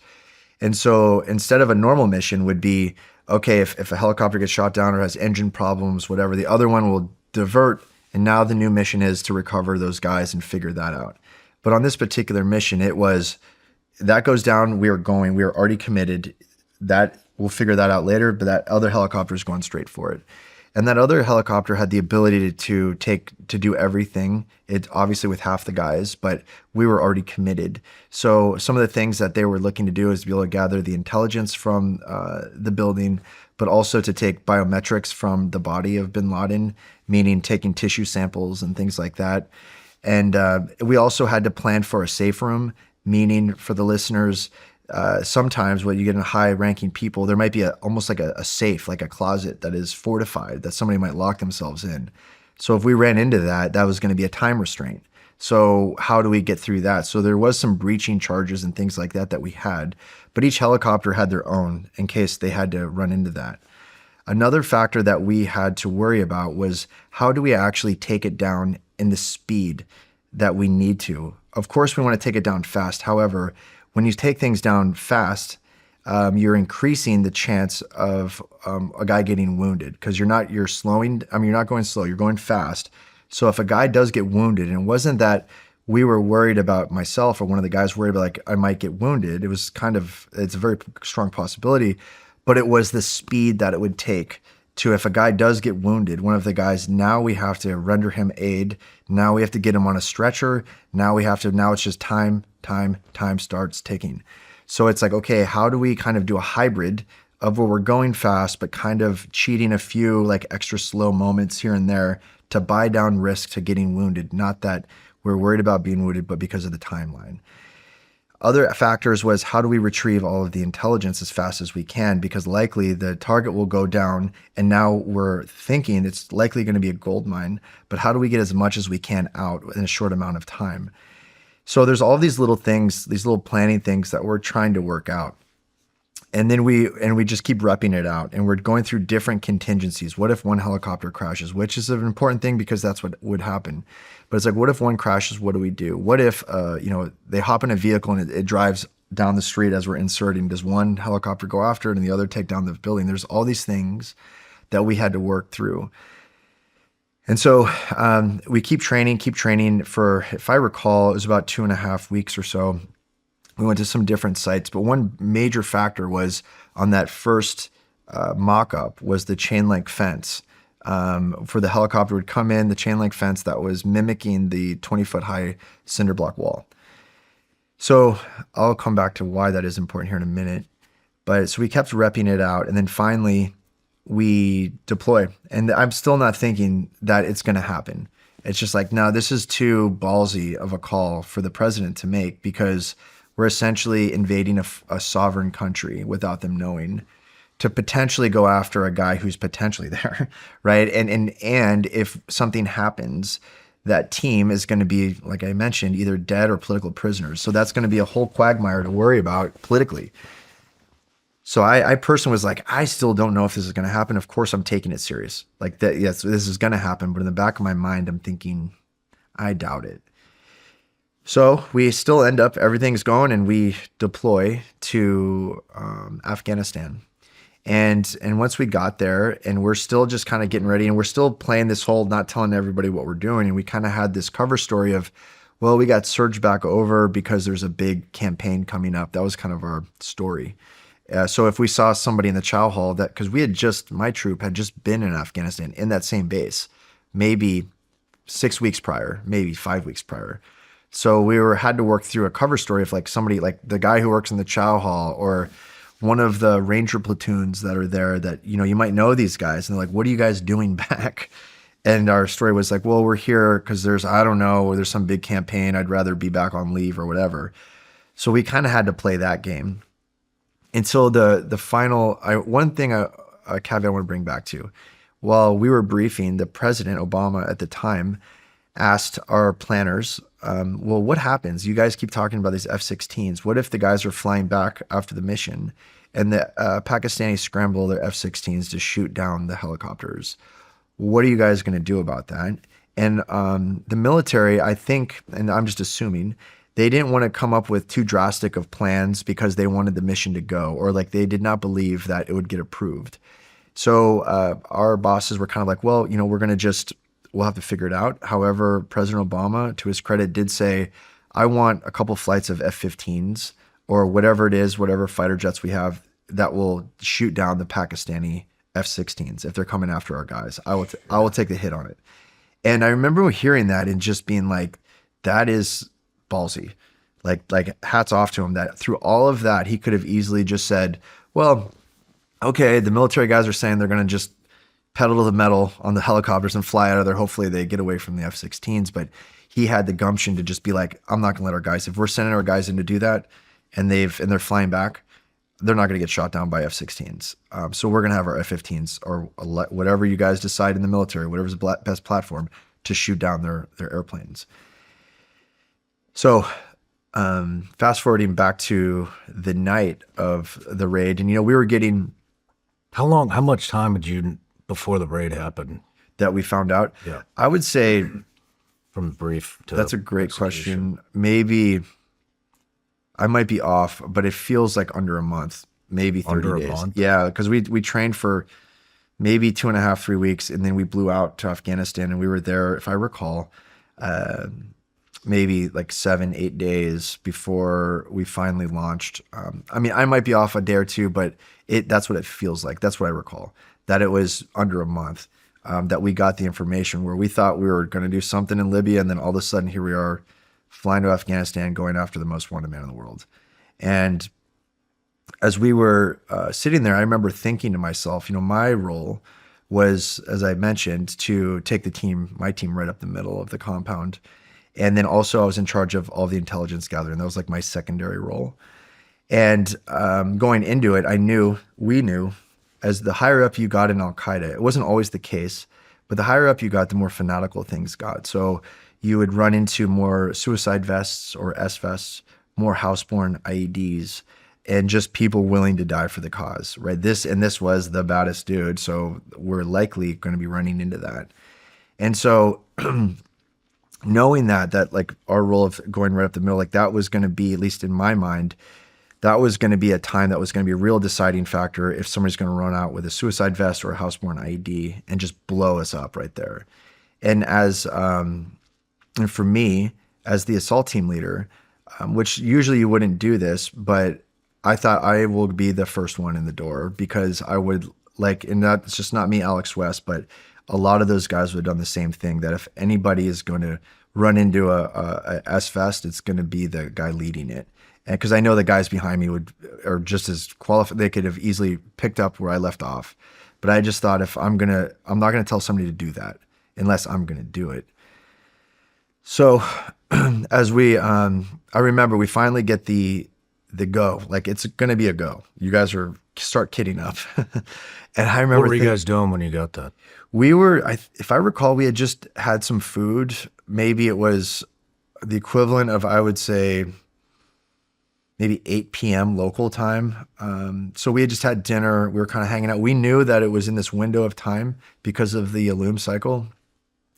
And so instead of a normal mission would be, okay, if a helicopter gets shot down or has engine problems, whatever, the other one will divert. And now the new mission is to recover those guys and figure that out. But on this particular mission, it was, that goes down, we are already committed. That we'll figure that out later, but that other helicopter is going straight for it. And that other helicopter had the ability to do everything. It obviously with half the guys, but we were already committed. So some of the things that they were looking to do is to be able to gather the intelligence from the building, but also to take biometrics from the body of bin Laden, meaning taking tissue samples and things like that. And we also had to plan for a safe room, meaning for the listeners, sometimes when you get in high-ranking people, there might be almost like a safe, like a closet that is fortified that somebody might lock themselves in. So if we ran into that, that was going to be a time restraint. So how do we get through that? So there was some breaching charges and things like that we had, but each helicopter had their own in case they had to run into that. Another factor that we had to worry about was how do we actually take it down in the speed that we need to? Of course, we want to take it down fast. However, when you take things down fast, you're increasing the chance of a guy getting wounded because you're not going slow, you're going fast. So if a guy does get wounded, and it wasn't that we were worried about, myself or one of the guys worried about like I might get wounded. It was it's a very strong possibility, but it was the speed that it would take to, if a guy does get wounded, one of the guys, now we have to render him aid. Now we have to get him on a stretcher. Now it's just time starts ticking. So it's like, okay, how do we kind of do a hybrid of where we're going fast, but kind of cheating a few like extra slow moments here and there to buy down risk to getting wounded? Not that we're worried about being wounded, but because of the timeline. Other factors was how do we retrieve all of the intelligence as fast as we can, because likely the target will go down and now we're thinking it's likely going to be a gold mine, but how do we get as much as we can out in a short amount of time? So there's all these little things, these little planning things that we're trying to work out. And then we just keep repping it out, and we're going through different contingencies. What if one helicopter crashes, which is an important thing because that's what would happen. But it's like, what if one crashes? What do we do? What if, they hop in a vehicle and it drives down the street as we're inserting? Does one helicopter go after it and the other take down the building? There's all these things that we had to work through. And so we keep training for, if I recall, it was about 2.5 weeks or so. We went to some different sites, but one major factor was on that first mock-up was the chain link fence. For the helicopter would come in, the chain link fence that was mimicking the 20-foot high cinder block wall. So I'll come back to why that is important here in a minute. But so we kept repping it out, and then finally we deploy. And I'm still not thinking that it's going to happen. It's just like, no, this is too ballsy of a call for the president to make, because we're essentially invading a sovereign country without them knowing, to potentially go after a guy who's potentially there, right? And if something happens, that team is going to be, like I mentioned, either dead or political prisoners. So that's going to be a whole quagmire to worry about politically. So I personally was like, I still don't know if this is going to happen. Of course, I'm taking it serious. Like that, yes, this is going to happen. But in the back of my mind, I'm thinking, I doubt it. So we still end up, everything's going, and we deploy to Afghanistan. And once we got there, and we're still just kind of getting ready, and we're still playing this whole not telling everybody what we're doing. And we kind of had this cover story of, well, we got surged back over because there's a big campaign coming up. That was kind of our story. So if we saw somebody in the chow hall, that, because my troop had just been in Afghanistan in that same base, maybe 6 weeks prior, maybe 5 weeks prior. So we had to work through a cover story of like somebody, like the guy who works in the chow hall, or one of the ranger platoons that are there that, you might know these guys. And they're like, what are you guys doing back? And our story was like, well, we're here because I don't know, or there's some big campaign. I'd rather be back on leave or whatever. So we kind of had to play that game until the final. One thing, a caveat I want to bring back to, while we were briefing, the President Obama at the time asked our planners, well, what happens? You guys keep talking about these F-16s. What if the guys are flying back after the mission and the Pakistanis scramble their F-16s to shoot down the helicopters? What are you guys going to do about that? And the military, I think, and I'm just assuming, they didn't want to come up with too drastic of plans because they wanted the mission to go, or like they did not believe that it would get approved. So our bosses were kind of like, well, we'll have to figure it out. However, President Obama, to his credit, did say, I want a couple flights of F-15s or whatever it is, whatever fighter jets we have that will shoot down the Pakistani F-16s if they're coming after our guys. I will take the hit on it. And I remember hearing that and just being like, that is ballsy. Like hats off to him that through all of that, he could have easily just said, well, okay, the military guys are saying they're going to just pedal to the metal on the helicopters and fly out of there. Hopefully they get away from the F-16s. But he had the gumption to just be like, I'm not going to let our guys, if we're sending our guys in to do that and they're flying back, they're not going to get shot down by F-16s. So we're going to have our F-15s or whatever you guys decide in the military, whatever's the best platform to shoot down their airplanes. So fast forwarding back to the night of the raid, and we were getting. How much time did you before the raid happened? That we found out? Yeah. I would say from brief to that's a great execution. question. Maybe I might be off, but it feels like under a month, maybe 30 Under a days. month? Yeah, because we trained for maybe 2.5, 3 weeks, and then we blew out to Afghanistan, and we were there, if I recall, maybe like 7-8 days before we finally launched. I mean, I might be off a day or two, but that's what it feels like. That's what I recall, that it was under a month that we got the information where we thought we were going to do something in Libya, and then all of a sudden here we are flying to Afghanistan, going after the most wanted man in the world. And as we were sitting there, I remember thinking to myself, my role was, as I mentioned, to take my team right up the middle of the compound. And then also I was in charge of all the intelligence gathering. That was like my secondary role. And going into it, we knew, as the higher up you got in Al-Qaeda, it wasn't always the case, but the higher up you got, the more fanatical things got. So you would run into more suicide vests or S-vests, more houseborne IEDs, and just people willing to die for the cause, right? This was the baddest dude, so we're likely going to be running into that. And so knowing that like our role of going right up the middle, like that was going to be, at least in my mind, that was going to be a time that was going to be a real deciding factor if somebody's going to run out with a suicide vest or a houseborne IED and just blow us up right there. And and for me, as the assault team leader, which usually you wouldn't do this, but I thought I will be the first one in the door, because I would and that's just not me, Alex West, but a lot of those guys would have done the same thing, that if anybody is going to run into a S-Fest, it's going to be the guy leading it. And because I know the guys behind me are just as qualified, they could have easily picked up where I left off. But I just thought, I'm not going to tell somebody to do that unless I'm going to do it. So as I remember we finally get the go, like it's going to be a go. You guys start kidding up. And I remember, what were you guys doing when you got that? We were, if I recall, we had just had some food. Maybe it was the equivalent of, I would say, maybe 8 p.m. local time. So we had just had dinner. We were kind of hanging out. We knew that it was in this window of time because of the Illum cycle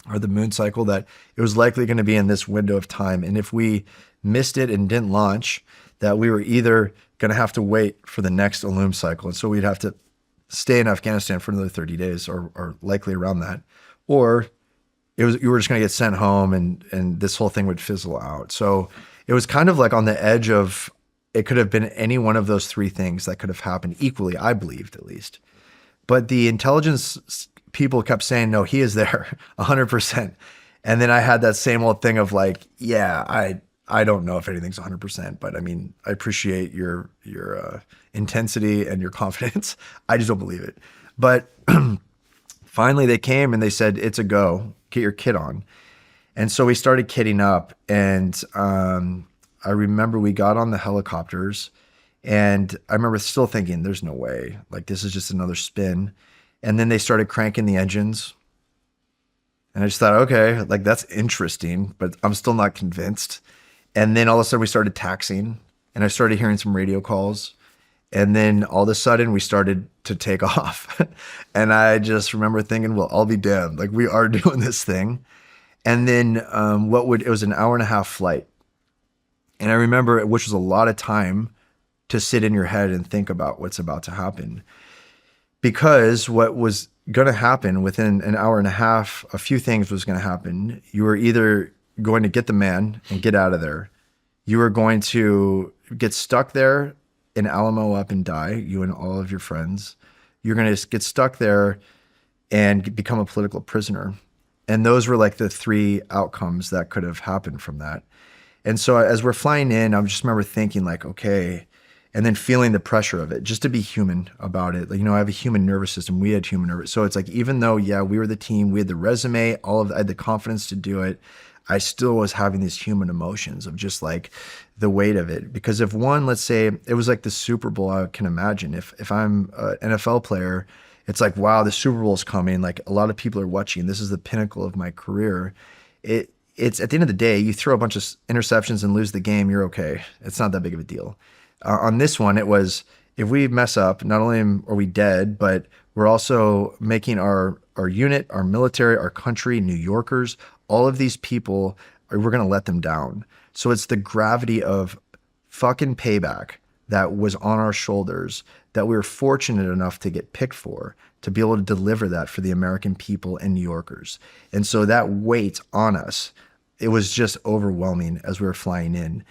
or the moon cycle, that it was likely going to be in this window of time. And if we missed it and didn't launch, that we were either going to have to wait for the next Illum cycle. And so we'd have to stay in Afghanistan for another 30 days or likely around that. Or you were just going to get sent home and this whole thing would fizzle out. So it was kind of like on the edge of, it could have been any one of those three things that could have happened equally, I believed at least. But the intelligence people kept saying, no, he is there 100%. And then I had that same old thing of like, yeah, I don't know if anything's 100%, but I mean, I appreciate your intensity and your confidence. I just don't believe it. But finally they came and they said, it's a go, get your kit on. And so we started kitting up, and I remember we got on the helicopters, and I remember still thinking, there's no way, like this is just another spin. And then they started cranking the engines. And I just thought, okay, like that's interesting, but I'm still not convinced. And then all of a sudden we started taxiing, and I started hearing some radio calls. And then all of a sudden we started to take off. And I just remember thinking, well, I'll be damned. Like we are doing this thing. And then it was an 1.5-hour flight. And I remember, which was a lot of time to sit in your head and think about what's about to happen. Because what was going to happen within an 1.5 hours, a few things was going to happen. You were either going to get the man and get out of there. You were going to get stuck there in Alamo up and die, you and all of your friends. You're going to get stuck there and become a political prisoner. And those were like the 3 outcomes that could have happened from that. And so as we're flying in, I just remember thinking like, okay, and then feeling the pressure of it, just to be human about it. Like, you know, I have a human nervous system. We had human nervous. So it's like, even though, yeah, we were the team, we had the resume, I had the confidence to do it, I still was having these human emotions of just like the weight of it. Because if one, let's say it was like the Super Bowl, I can imagine if I'm an NFL player, it's like, wow, the Super Bowl is coming. Like a lot of people are watching. This is the pinnacle of my career. It's at the end of the day, you throw a bunch of interceptions and lose the game, you're okay. It's not that big of a deal. On this one, it was, if we mess up, not only are we dead, but we're also making our unit, our military, our country, New Yorkers, all of these people, we're going to let them down. So it's the gravity of fucking payback that was on our shoulders that we were fortunate enough to get picked for, to be able to deliver that for the American people and New Yorkers. And so that weight on us, it was just overwhelming as we were flying in.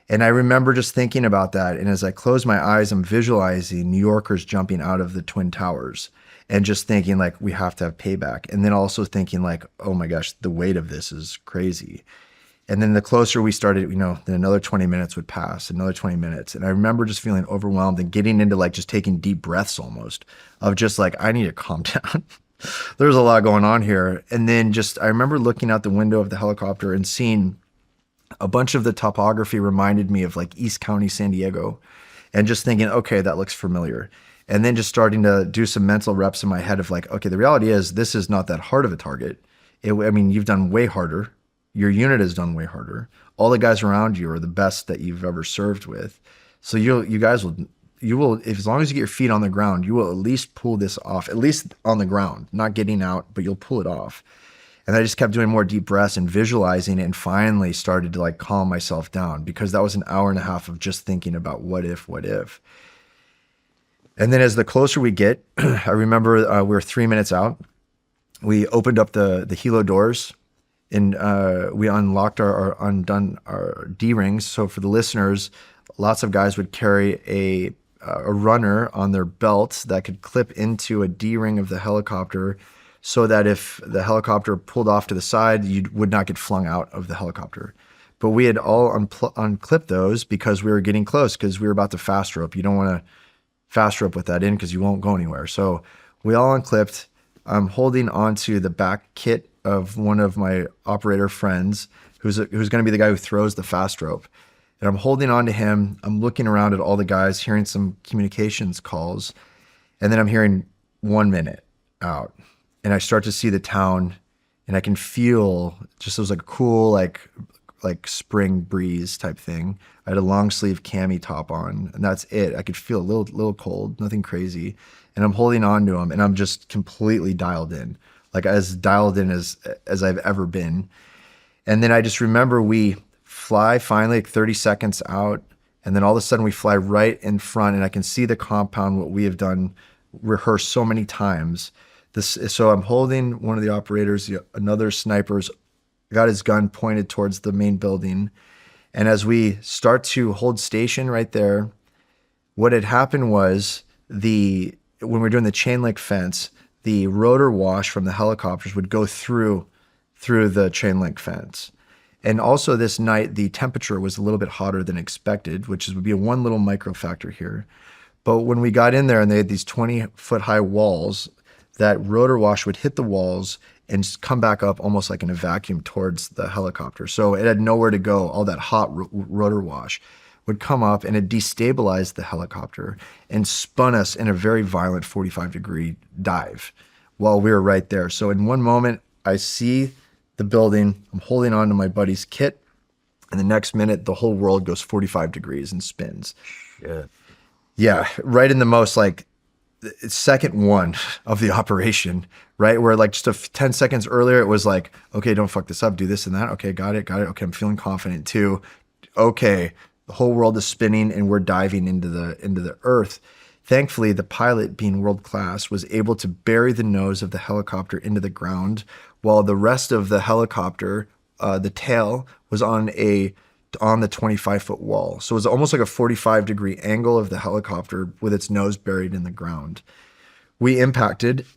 And I remember just thinking about that. And as I close my eyes, I'm visualizing New Yorkers jumping out of the Twin Towers and just thinking like, we have to have payback. And then also thinking like, oh my gosh, the weight of this is crazy. And then the closer we started, you know, then another 20 minutes would pass, another 20 minutes. And I remember just feeling overwhelmed and getting into like just taking deep breaths almost of just like, I need to calm down. There's a lot going on here. And then just, I remember looking out the window of the helicopter and seeing a bunch of the topography reminded me of like East County, San Diego, and just thinking, okay, that looks familiar. And then just starting to do some mental reps in my head of like, okay, the reality is this is not that hard of a target. I mean, you've done way harder. Your unit has done way harder. All the guys around you are the best that you've ever served with. So you guys will, as long as you get your feet on the ground, you will at least pull this off, at least on the ground, not getting out, but you'll pull it off. And I just kept doing more deep breaths and visualizing it, and finally started to like calm myself down, because that was an 1.5 hours of just thinking about what if. And then as the closer we get, I remember we were 3 minutes out. We opened up the helo doors, and we unlocked undone our D-rings. So for the listeners, lots of guys would carry a runner on their belts that could clip into a D-ring of the helicopter, so that if the helicopter pulled off to the side, you would not get flung out of the helicopter. But we had all unclipped those because we were getting close, because we were about to fast rope. You don't want to fast rope with that in because you won't go anywhere. So we all unclipped. I'm holding onto the back kit of one of my operator friends who's going to be the guy who throws the fast rope. And I'm holding on to him. I'm looking around at all the guys, hearing some communications calls. And then I'm hearing 1 minute out. And I start to see the town, and I can feel just, it was like a cool, like spring breeze type thing. I had a long sleeve cami top on, and that's it. I could feel a little cold, nothing crazy. And I'm holding on to him, and I'm just completely dialed in, like as dialed in as I've ever been. And then I just remember we fly finally like 30 seconds out, and then all of a sudden we fly right in front, and I can see the compound, what we have done, rehearsed so many times. So I'm holding one of the operators, another sniper's got his gun pointed towards the main building. And as we start to hold station right there, what had happened was when we were doing the chain link fence, the rotor wash from the helicopters would go through the chain link fence. And also this night, the temperature was a little bit hotter than expected, which would be one little micro factor here. But when we got in there and they had these 20-foot high walls, that rotor wash would hit the walls and just come back up almost like in a vacuum towards the helicopter. So it had nowhere to go. All that hot rotor wash would come up and it destabilized the helicopter and spun us in a very violent 45-degree dive while we were right there. So in one moment, I see the building, I'm holding on to my buddy's kit, and the next minute, the whole world goes 45 degrees and spins. Shit. Yeah, right in the most like second one of the operation, right? Where like just 10 seconds earlier, it was like, okay, don't fuck this up, do this and that. Okay, got it. Okay, I'm feeling confident too. Okay, the whole world is spinning and we're diving into the earth. Thankfully, the pilot, being world class, was able to bury the nose of the helicopter into the ground, while the rest of the helicopter, the tail, was on the 25-foot wall. So it was almost like a 45-degree angle of the helicopter with its nose buried in the ground. We impacted,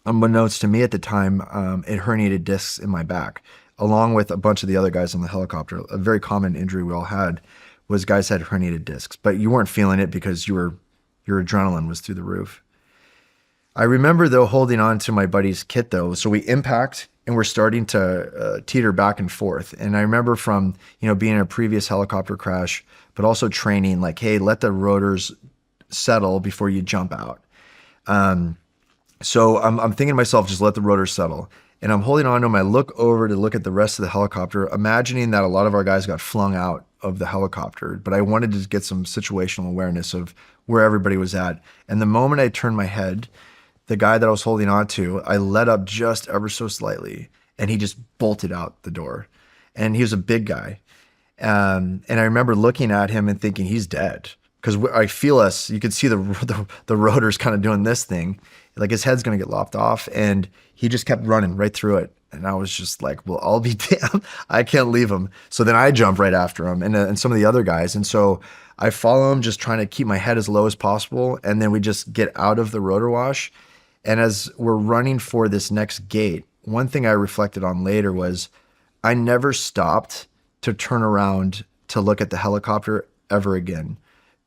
unbeknownst to me at the time, it herniated discs in my back, along with a bunch of the other guys on the helicopter. A very common injury we all had was guys had herniated discs, but you weren't feeling it because your adrenaline was through the roof. I remember, though, holding on to my buddy's kit, though. So we impact and we're starting to teeter back and forth. And I remember from, being in a previous helicopter crash, but also training, like, hey, let the rotors settle before you jump out. So I'm thinking to myself, just let the rotors settle. And I'm holding on to them. I look over to look at the rest of the helicopter, imagining that a lot of our guys got flung out of the helicopter, but I wanted to get some situational awareness of where everybody was at. And the moment I turned my head, the guy that I was holding on to, I let up just ever so slightly, and he just bolted out the door. And he was a big guy. And I remember looking at him and thinking, he's dead. Because I feel us, you could see the rotors kind of doing this thing. Like his head's going to get lopped off. And he just kept running right through it. And I was just like, well, I'll be damned. I can't leave him. So then I jump right after him and some of the other guys. And so I follow him, just trying to keep my head as low as possible. And then we just get out of the rotor wash. And as we're running for this next gate, one thing I reflected on later was I never stopped to turn around to look at the helicopter ever again,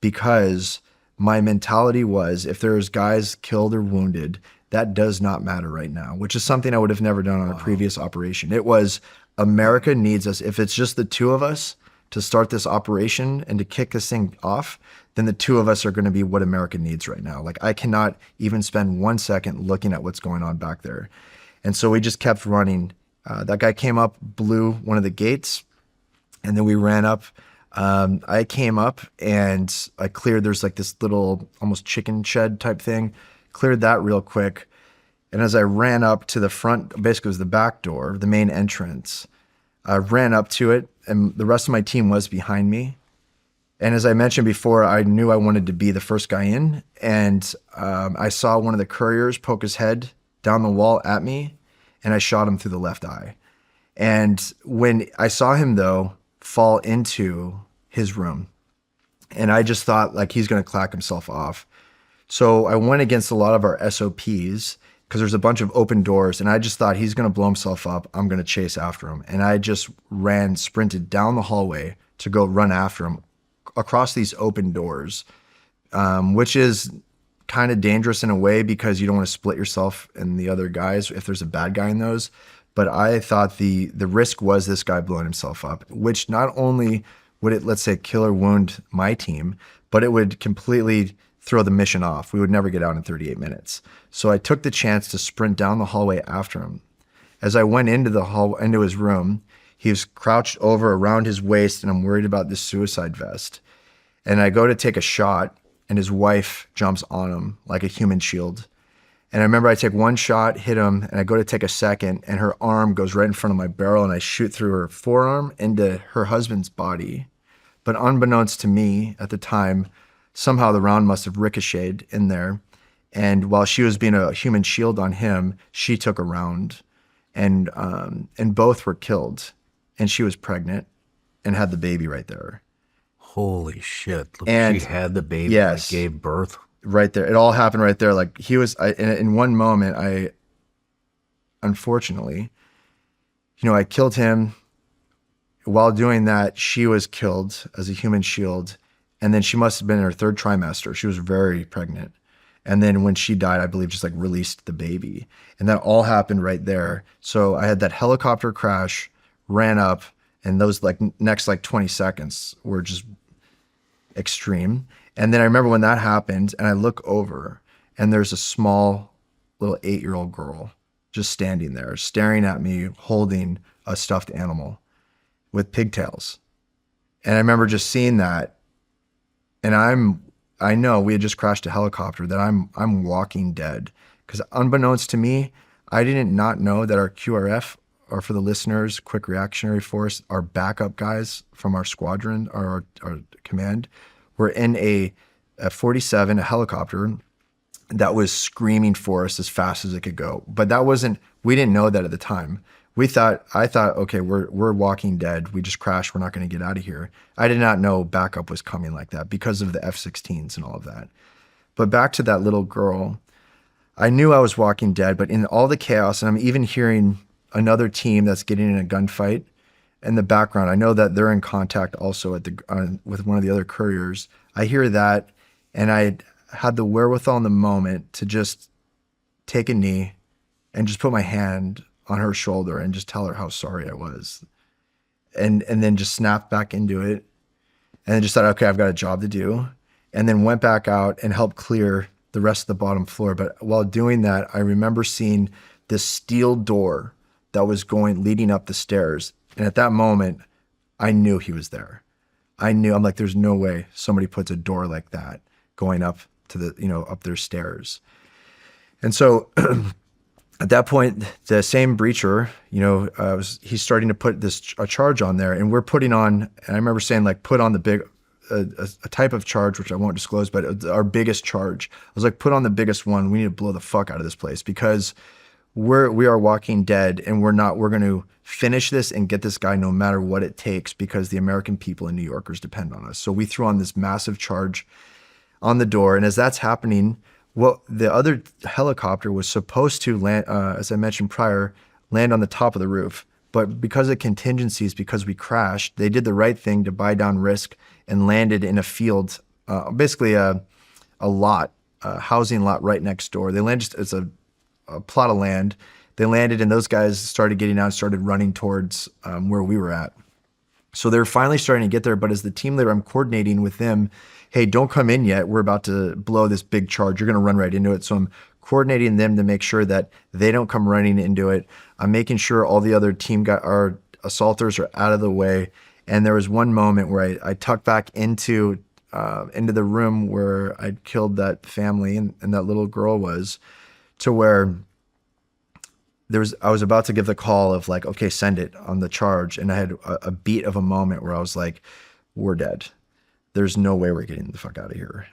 because my mentality was, if there's guys killed or wounded, that does not matter right now, which is something I would have never done on a previous operation. It was, America needs us. If it's just the two of us to start this operation and to kick this thing off, then the two of us are going to be what America needs right now. Like, I cannot even spend 1 second looking at what's going on back there. And so we just kept running. That guy came up, blew one of the gates, and then we ran up. I came up and I cleared, there's like this little almost chicken shed type thing, cleared that real quick. And as I ran up to the front, basically it was the back door, the main entrance, I ran up to it and the rest of my team was behind me. And as I mentioned before, I knew I wanted to be the first guy in. And I saw one of the couriers poke his head down the wall at me, and I shot him through the left eye. And when I saw him, though, fall into his room, and I just thought, like, he's going to clack himself off. So I went against a lot of our SOPs because there's a bunch of open doors, and I just thought, he's going to blow himself up. I'm going to chase after him. And I just sprinted down the hallway to go run after him across these open doors, which is kind of dangerous in a way because you don't want to split yourself and the other guys if there's a bad guy in those. But I thought the risk was this guy blowing himself up, which not only would it, let's say, kill or wound my team, but it would completely throw the mission off. We would never get out in 38 minutes. So I took the chance to sprint down the hallway after him. As I went into his room, he was crouched over around his waist, and I'm worried about this suicide vest. And I go to take a shot, and his wife jumps on him like a human shield. And I remember I take one shot, hit him, and I go to take a second, and her arm goes right in front of my barrel, and I shoot through her forearm into her husband's body. But unbeknownst to me at the time, somehow the round must have ricocheted in there. And while she was being a human shield on him, she took a round, and both were killed. And she was pregnant and had the baby right there. Holy shit. Look, And she had the baby, yes, that gave birth. Right there. It all happened right there. Like, he was, in one moment, unfortunately, I killed him. while doing that, she was killed as a human shield. And then she must have been in her 3rd trimester. She was very pregnant. And then when she died, I believe just like released the baby. And that all happened right there. So I had that helicopter crash, ran up, and those like next like 20 seconds were just extreme. And then I remember when that happened and I look over and there's a small little 8-year-old girl just standing there, staring at me, holding a stuffed animal with pigtails. And I remember just seeing that. And I know we had just crashed a helicopter, that I'm walking dead. Because unbeknownst to me, I didn't not know that our QRF, or for the listeners, Quick Reactionary Force, our backup guys from our squadron, our command, were in a 47, a helicopter that was screaming for us as fast as it could go. But we didn't know that at the time. I thought, okay, we're walking dead. We just crashed. We're not going to get out of here. I did not know backup was coming like that because of the F-16s and all of that. But back to that little girl, I knew I was walking dead, but in all the chaos, and I'm even hearing another team that's getting in a gunfight in the background. I know that they're in contact also with one of the other couriers. I hear that, and I had the wherewithal in the moment to just take a knee and just put my hand on her shoulder and just tell her how sorry I was. And then just snapped back into it, and then just thought, okay, I've got a job to do. And then went back out and helped clear the rest of the bottom floor. But while doing that, I remember seeing this steel door that was leading up the stairs. And at that moment, I knew he was there. I'm like, there's no way somebody puts a door like that going up to up their stairs. And so at that point, the same breacher, he's starting to put a charge on there, and we're putting on, and I remember saying, like, put on the big, a type of charge, which I won't disclose, but our biggest charge. I was like, put on the biggest one. We need to blow the fuck out of this place, because we are walking dead, and we're going to finish this and get this guy no matter what it takes, because the American people and New Yorkers depend on us. So we threw on this massive charge on the door. And as that's happening, the other helicopter was supposed to land, as I mentioned prior, land on the top of the roof. But because of contingencies, because we crashed, they did the right thing to buy down risk and landed in a field, basically a housing lot right next door. They landed, it's a plot of land. They landed, and those guys started getting out and started running towards where we were at. So they're finally starting to get there. But as the team leader, I'm coordinating with them. Hey, don't come in yet. We're about to blow this big charge. You're going to run right into it. So I'm coordinating them to make sure that they don't come running into it. I'm making sure all the other our assaulters are out of the way. And there was one moment where I tucked back into the room where I'd killed that family and that little girl was, to where I was about to give the call of like, okay, send it on the charge. And I had a beat of a moment where I was like, we're dead. There's no way we're getting the fuck out of here.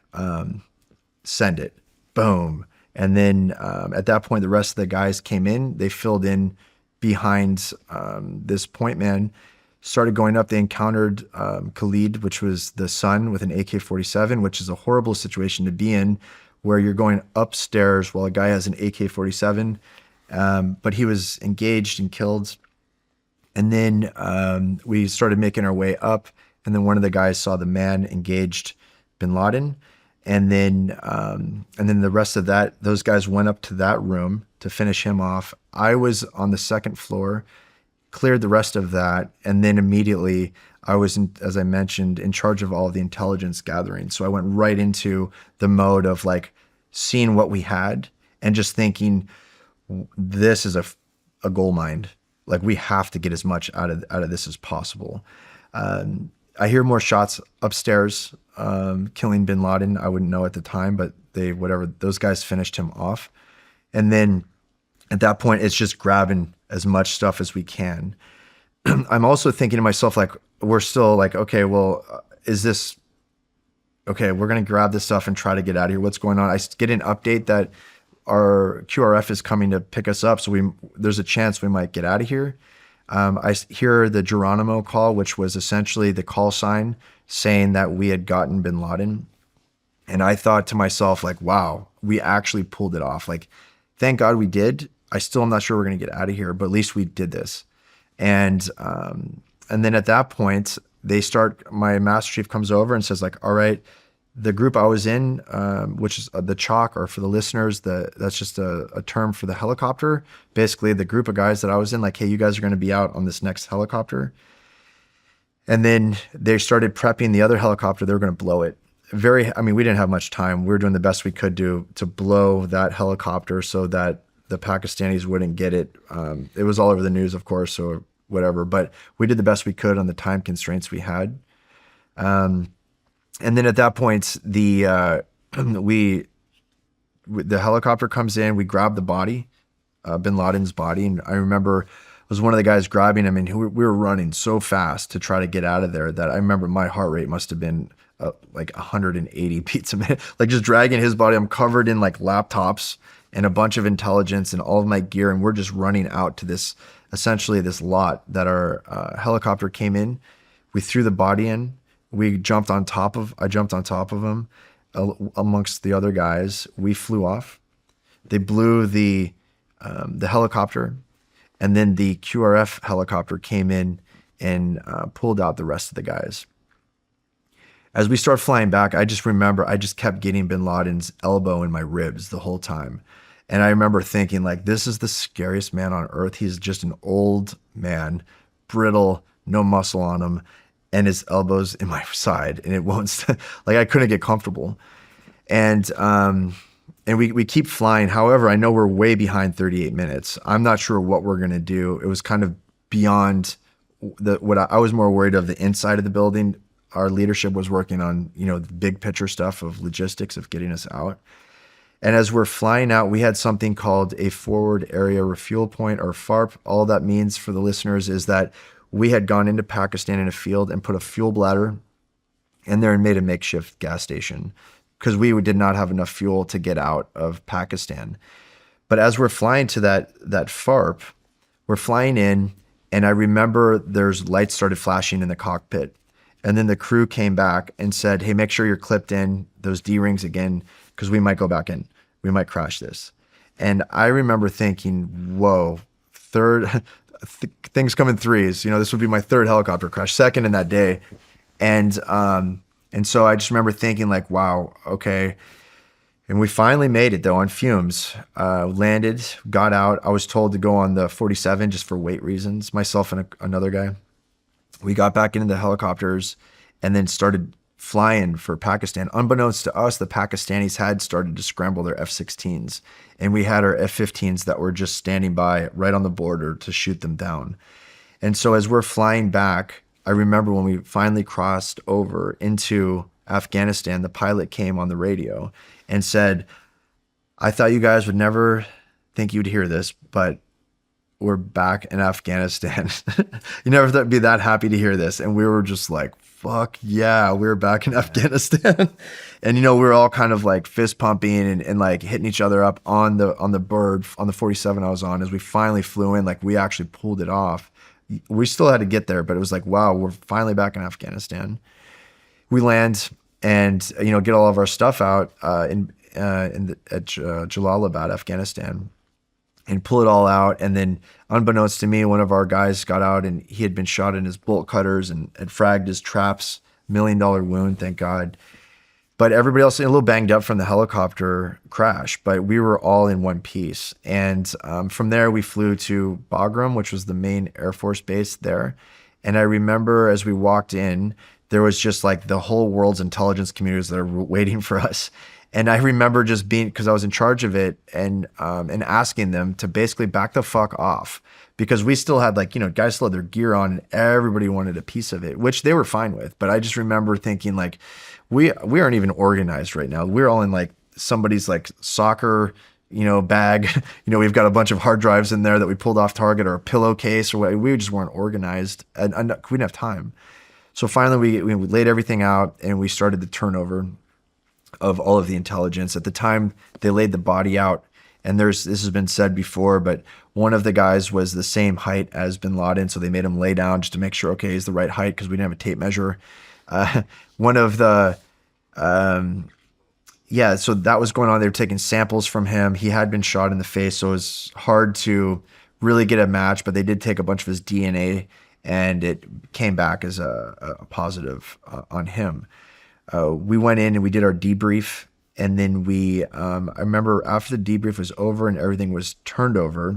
Send it. Boom. And then at that point, the rest of the guys came in. They filled in behind this point man, started going up. They encountered Khalid, which was the son with an AK-47, which is a horrible situation to be in, where you're going upstairs while a guy has an AK-47. But he was engaged and killed. And then we started making our way up. And then one of the guys saw the man engaged bin Laden. And then the rest of those guys went up to that room to finish him off. I was on the second floor, cleared the rest of that. And then immediately I was, as I mentioned, in charge of all of the intelligence gathering. So I went right into the mode of like seeing what we had and just thinking, this is a gold mine. Like, we have to get as much out of this as possible. I hear more shots upstairs, killing bin Laden. I wouldn't know at the time, but those guys finished him off. And then at that point, it's just grabbing as much stuff as we can. I'm also thinking to myself, like, we're still like, okay, well, okay, we're going to grab this stuff and try to get out of here. What's going on? I get an update that our QRF is coming to pick us up. So there's a chance we might get out of here. I hear the Geronimo call, which was essentially the call sign saying that we had gotten bin Laden. And I thought to myself, like, wow, we actually pulled it off. Like, thank God we did. I still am not sure we're going to get out of here, but at least we did this. And And then at that point, my master chief comes over and says like, all right, the group I was in, which is the chalk, or for the listeners, that's just a term for the helicopter. Basically, the group of guys that I was in, like, hey, you guys are going to be out on this next helicopter. And then they started prepping the other helicopter. They were going to blow it. We didn't have much time. We were doing the best we could do to blow that helicopter so that the Pakistanis wouldn't get it. It was all over the news, of course, or whatever. But we did the best we could on the time constraints we had. And then at that point, the helicopter comes in. We grab the body, Bin Laden's body, and I remember I was one of the guys grabbing him, and we were running so fast to try to get out of there that I remember my heart rate must have been like 180 beats a minute. Like just dragging his body. I'm covered in like laptops and a bunch of intelligence and all of my gear, and we're just running out to essentially this lot that our helicopter came in. We threw the body in. I jumped on top of him amongst the other guys. We flew off. They blew the helicopter, and then the QRF helicopter came in and pulled out the rest of the guys. As we start flying back, I just remember I just kept getting Bin Laden's elbow in my ribs the whole time. And I remember thinking like, this is the scariest man on earth. He's just an old man, brittle, no muscle on him, and his elbow's in my side, and it won't, like I couldn't get comfortable. And we keep flying. However, I know we're way behind 38 minutes. I'm not sure what we're going to do. It was kind of beyond what I was more worried of the inside of the building. Our leadership was working on, the big picture stuff of logistics of getting us out. And as we're flying out, we had something called a forward area refuel point, or FARP. All that means for the listeners is that we had gone into Pakistan in a field and put a fuel bladder in there and made a makeshift gas station because we did not have enough fuel to get out of Pakistan. But as we're flying to that FARP, we're flying in, and I remember there's lights started flashing in the cockpit. And then the crew came back and said, hey, make sure you're clipped in those D-rings again, because we might go back in. We might crash this. And I remember thinking, whoa, things come in threes. This would be my third helicopter crash, second in that day. And so I just remember thinking like, wow, okay. And we finally made it though on fumes, landed, got out. I was told to go on the 47 just for weight reasons, myself and another guy. We got back into the helicopters and then started flying for Pakistan. Unbeknownst to us, the Pakistanis had started to scramble their F-16s, and we had our F-15s that were just standing by right on the border to shoot them down. And so as we're flying back, I remember when we finally crossed over into Afghanistan, the pilot came on the radio and said, I thought you guys would never think you'd hear this, but we're back in Afghanistan. You never thought I'd be that happy to hear this. And we were just like, fuck yeah, we're back in Afghanistan. And, we were all kind of like fist pumping and like hitting each other up on the bird, on the 47 I was on. As we finally flew in, like we actually pulled it off. We still had to get there, but it was like, wow, we're finally back in Afghanistan. We land and, get all of our stuff out at Jalalabad, Afghanistan, and pull it all out. And then unbeknownst to me, one of our guys got out and he had been shot in his bolt cutters and had fragged his traps, $1 million wound, thank God. But everybody else a little banged up from the helicopter crash, but we were all in one piece. And from there, we flew to Bagram, which was the main Air Force base there. And I remember as we walked in, there was just like the whole world's intelligence communities that are waiting for us. And I remember just being, because I was in charge of it, and asking them to basically back the fuck off, because we still had like, guys still had their gear on and everybody wanted a piece of it, which they were fine with. But I just remember thinking like, we aren't even organized right now. We're all in like somebody's like soccer, bag. We've got a bunch of hard drives in there that we pulled off target, or a pillowcase, or what. We just weren't organized, and we didn't have time. So finally we laid everything out and we started the turnover of all of the intelligence. At the time, they laid the body out, and this has been said before, but one of the guys was the same height as Bin Laden, so they made him lay down just to make sure, okay, he's the right height, because we didn't have a tape measure. One of the, so that was going on. They were taking samples from him. He had been shot in the face, so it was hard to really get a match, but they did take a bunch of his DNA, and it came back as a positive on him. We went in and we did our debrief, and then I remember after the debrief was over and everything was turned over,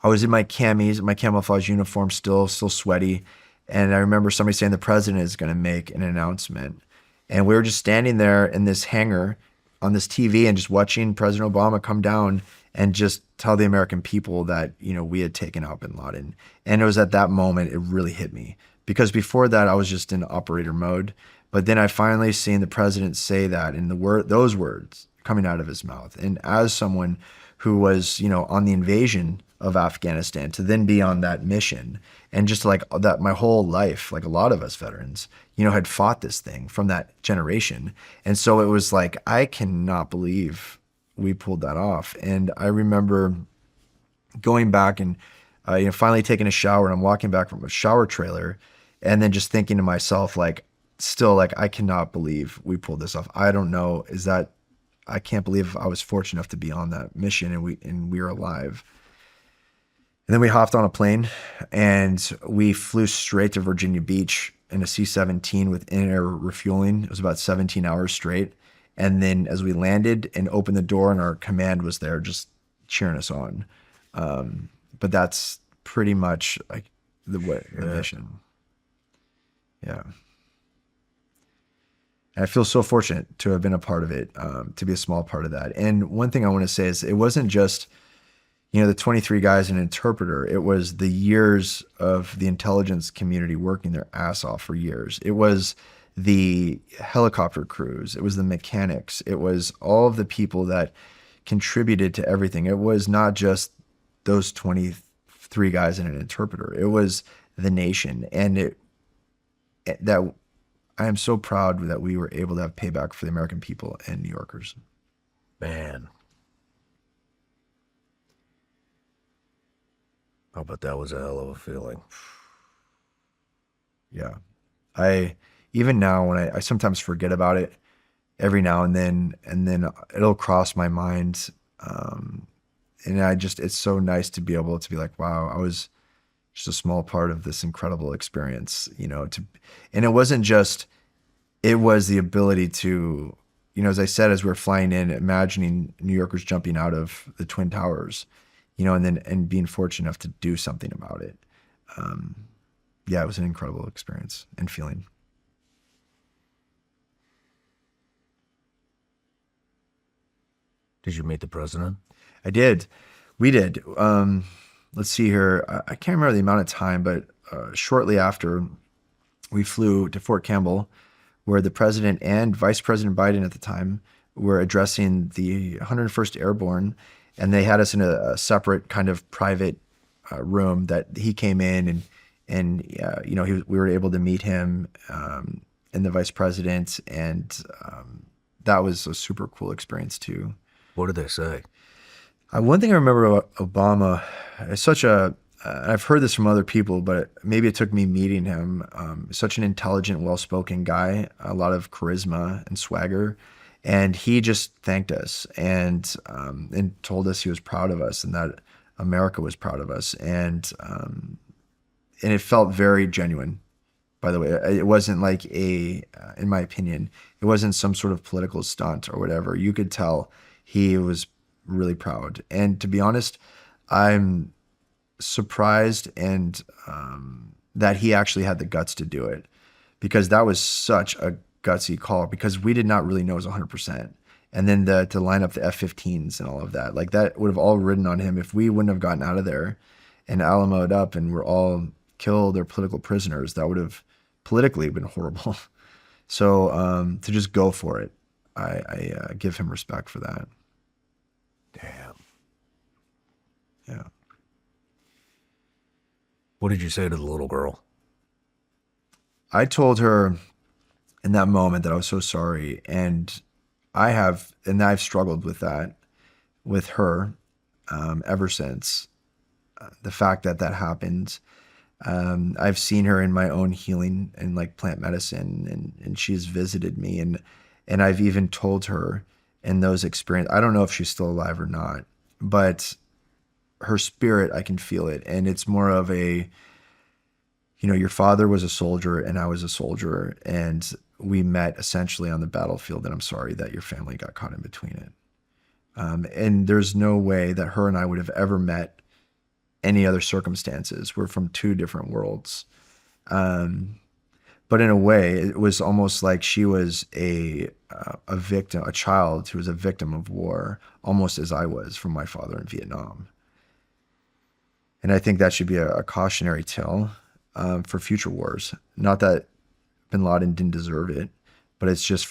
I was in my camis, my camouflage uniform, still sweaty. And I remember somebody saying the president is going to make an announcement. And we were just standing there in this hangar on this TV and just watching President Obama come down and just tell the American people that, we had taken out bin Laden. And it was at that moment, it really hit me. Because before that, I was just in operator mode. But then I finally seen the president say that in those words coming out of his mouth. And as someone who was, on the invasion of Afghanistan, to then be on that mission, and just like that, my whole life, like a lot of us veterans, had fought this thing from that generation. And so it was like, I cannot believe we pulled that off. And I remember going back and, finally taking a shower, and I'm walking back from a shower trailer, and then just thinking to myself, like, still, like, I cannot believe we pulled this off. I don't know, I can't believe I was fortunate enough to be on that mission and we were alive. And then we hopped on a plane and we flew straight to Virginia Beach in a C-17 with in-air refueling. It was about 17 hours straight. And then as we landed and opened the door, and our command was there just cheering us on. But that's pretty much like the mission. Yeah. And I feel so fortunate to have been a part of it, to be a small part of that. And one thing I want to say is it wasn't just, the 23 guys and an interpreter. It was the years of the intelligence community working their ass off for years. It was the helicopter crews. It was the mechanics. It was all of the people that contributed to everything. It was not just those 23 guys and an interpreter. It was the nation. And that I am so proud that we were able to have payback for the American people and New Yorkers. Man. Oh, but that was a hell of a feeling. Yeah. Even now when I sometimes forget about it every now and then it'll cross my mind. And it's so nice to be able to be like, wow, I was just a small part of this incredible experience, and it wasn't just, it was the ability to, as I said, as we were flying in, imagining New Yorkers jumping out of the Twin Towers, and being fortunate enough to do something about it. Yeah, it was an incredible experience and feeling. Did you meet the president? I did. We did. Let's see here. I can't remember the amount of time, but shortly after, we flew to Fort Campbell, where the president and Vice President Biden at the time were addressing the 101st Airborne, and they had us in a separate kind of private room that he came in, and we were able to meet him and the Vice President, and that was a super cool experience too. What did they say? One thing I remember about Obama is I've heard this from other people, but maybe it took me meeting him. Such an intelligent, well-spoken guy, a lot of charisma and swagger. And he just thanked us and told us he was proud of us and that America was proud of us. And it felt very genuine, by the way. It wasn't like in my opinion, it wasn't some sort of political stunt or whatever. You could tell he was really proud. And to be honest, I'm surprised and that he actually had the guts to do it, because that was such a gutsy call, because we did not really know it was 100%. And then to line up the F-15s and all of that, like that would have all ridden on him if we wouldn't have gotten out of there and Alamo'd up and we're all killed or political prisoners. That would have politically been horrible. So to just go for it, I give him respect for that. Damn. Yeah. What did you say to the little girl? I told her in that moment that I was so sorry. And I've struggled with that, with her, ever since the fact that happened. I've seen her in my own healing and like plant medicine, and she's visited me, and I've even told her in those experiences, I don't know if she's still alive or not, but her spirit, I can feel it. And it's more of your father was a soldier and I was a soldier, and we met essentially on the battlefield, and I'm sorry that your family got caught in between it. And there's no way that her and I would have ever met any other circumstances. We're from two different worlds. But in a way, it was almost like she was a victim, a child who was a victim of war, almost as I was from my father in Vietnam. And I think that should be a cautionary tale for future wars. Not that bin Laden didn't deserve it, but it's just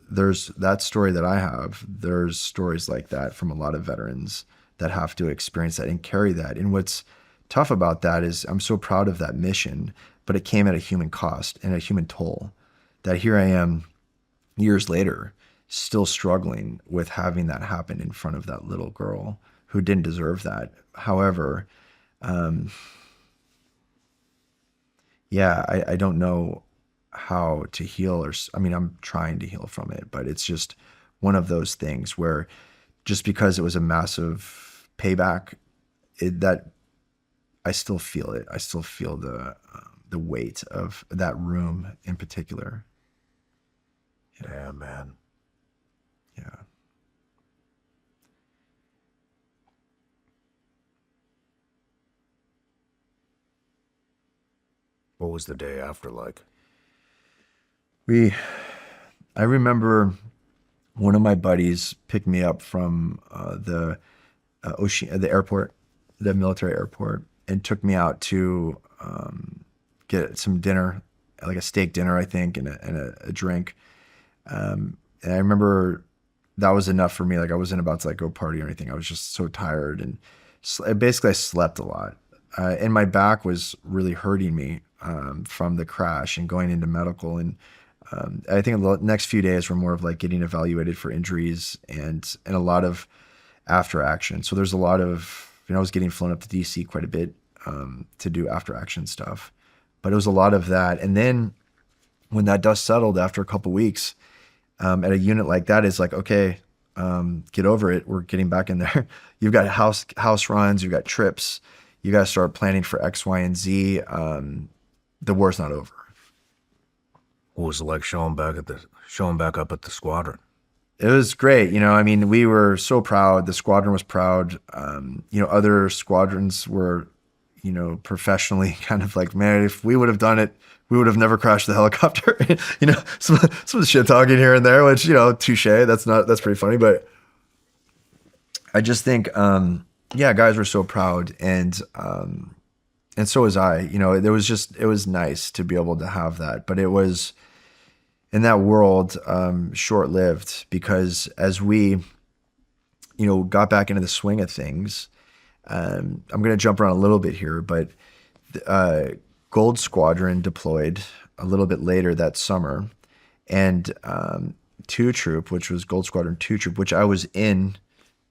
there's that story that I have. There's stories like that from a lot of veterans that have to experience that and carry that. And what's tough about that is I'm so proud of that mission, but it came at a human cost and a human toll, that here I am years later, still struggling with having that happen in front of that little girl who didn't deserve that. However, I don't know how to heal, I'm trying to heal from it, but it's just one of those things where just because it was a massive payback, that I still feel it. I still feel the weight of that room in particular. Yeah, man. Yeah. What was the day after like? I remember one of my buddies picked me up from the airport, the military airport, and took me out to get some dinner, like a steak dinner, I think, and a drink. And I remember that was enough for me. Like I wasn't about to like go party or anything. I was just so tired, and basically I slept a lot. And my back was really hurting me from the crash and going into medical. And I think the next few days were more of like getting evaluated for injuries and a lot of after action. So there's a lot of, I was getting flown up to DC quite a bit to do after action stuff, but it was a lot of that. And then when that dust settled after a couple weeks, at a unit like that, it's like, okay, get over it. We're getting back in there. You've got house runs, you've got trips. You got to start planning for X, Y, and Z. The war's not over. What was it like showing back up at the squadron? It was great. We were so proud. The squadron was proud. Other squadrons were, professionally kind of like, man, if we would have done it, we would have never crashed the helicopter. Some shit talking here and there, which, touche. That's pretty funny. But I just think, guys were so proud, and so was I. It was nice to be able to have that, but it was in that world short-lived, because as we, got back into the swing of things, I'm going to jump around a little bit here, but Gold Squadron deployed a little bit later that summer, and 2 Troop, which was Gold Squadron 2 Troop, which I was in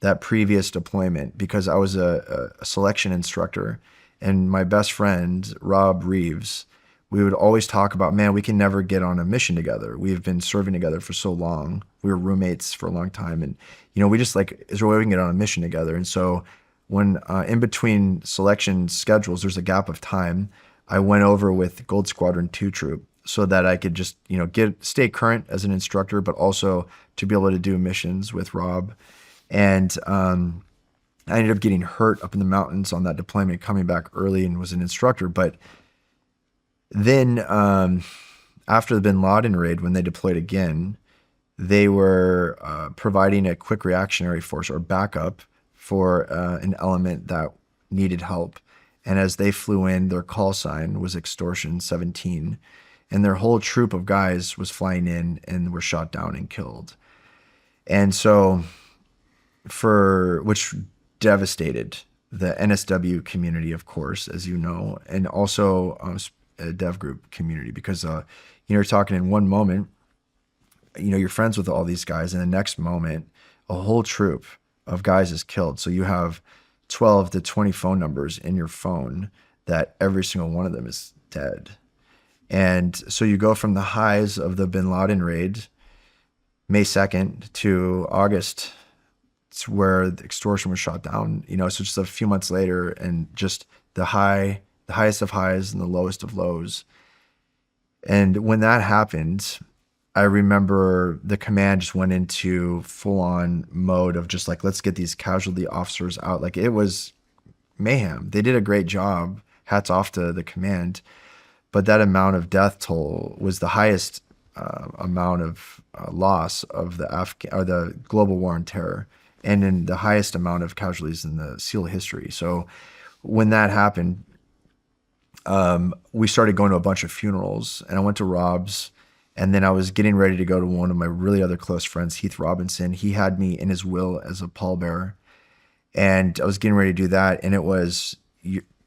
that previous deployment because I was a selection instructor, and my best friend, Rob Reeves, we would always talk about, man, we can never get on a mission together. We've been serving together for so long. We were roommates for a long time. And, we just like, is there a way we can get on a mission together? And so when in between selection schedules, there's a gap of time, I went over with Gold Squadron 2 Troop so that I could just, stay current as an instructor, but also to be able to do missions with Rob. And I ended up getting hurt up in the mountains on that deployment, coming back early, and was an instructor. But then after the bin Laden raid, when they deployed again, they were providing a quick reactionary force or backup for an element that needed help. And as they flew in, their call sign was Extortion 17. And their whole troop of guys was flying in and were shot down and killed. And so which devastated the NSW community, of course, as you know, and also DEVGRU community, because you're talking in one moment, you're friends with all these guys, and the next moment, a whole troop of guys is killed. So you have 12 to 20 phone numbers in your phone that every single one of them is dead. And so you go from the highs of the bin Laden raid, May 2nd, to August, where the Extortion was shot down, so just a few months later, and just the high the highest of highs and the lowest of lows. And when that happened, I remember the command just went into full on mode of just like, let's get these casualty officers out. Like, it was mayhem. They did a great job. Hats off to the command. But that amount of death toll was the highest amount of loss of the global war on terror, and in the highest amount of casualties in the SEAL history. So when that happened, we started going to a bunch of funerals, and I went to Rob's, and then I was getting ready to go to one of my really other close friends, Heath Robinson. He had me in his will as a pallbearer, and I was getting ready to do that. And it was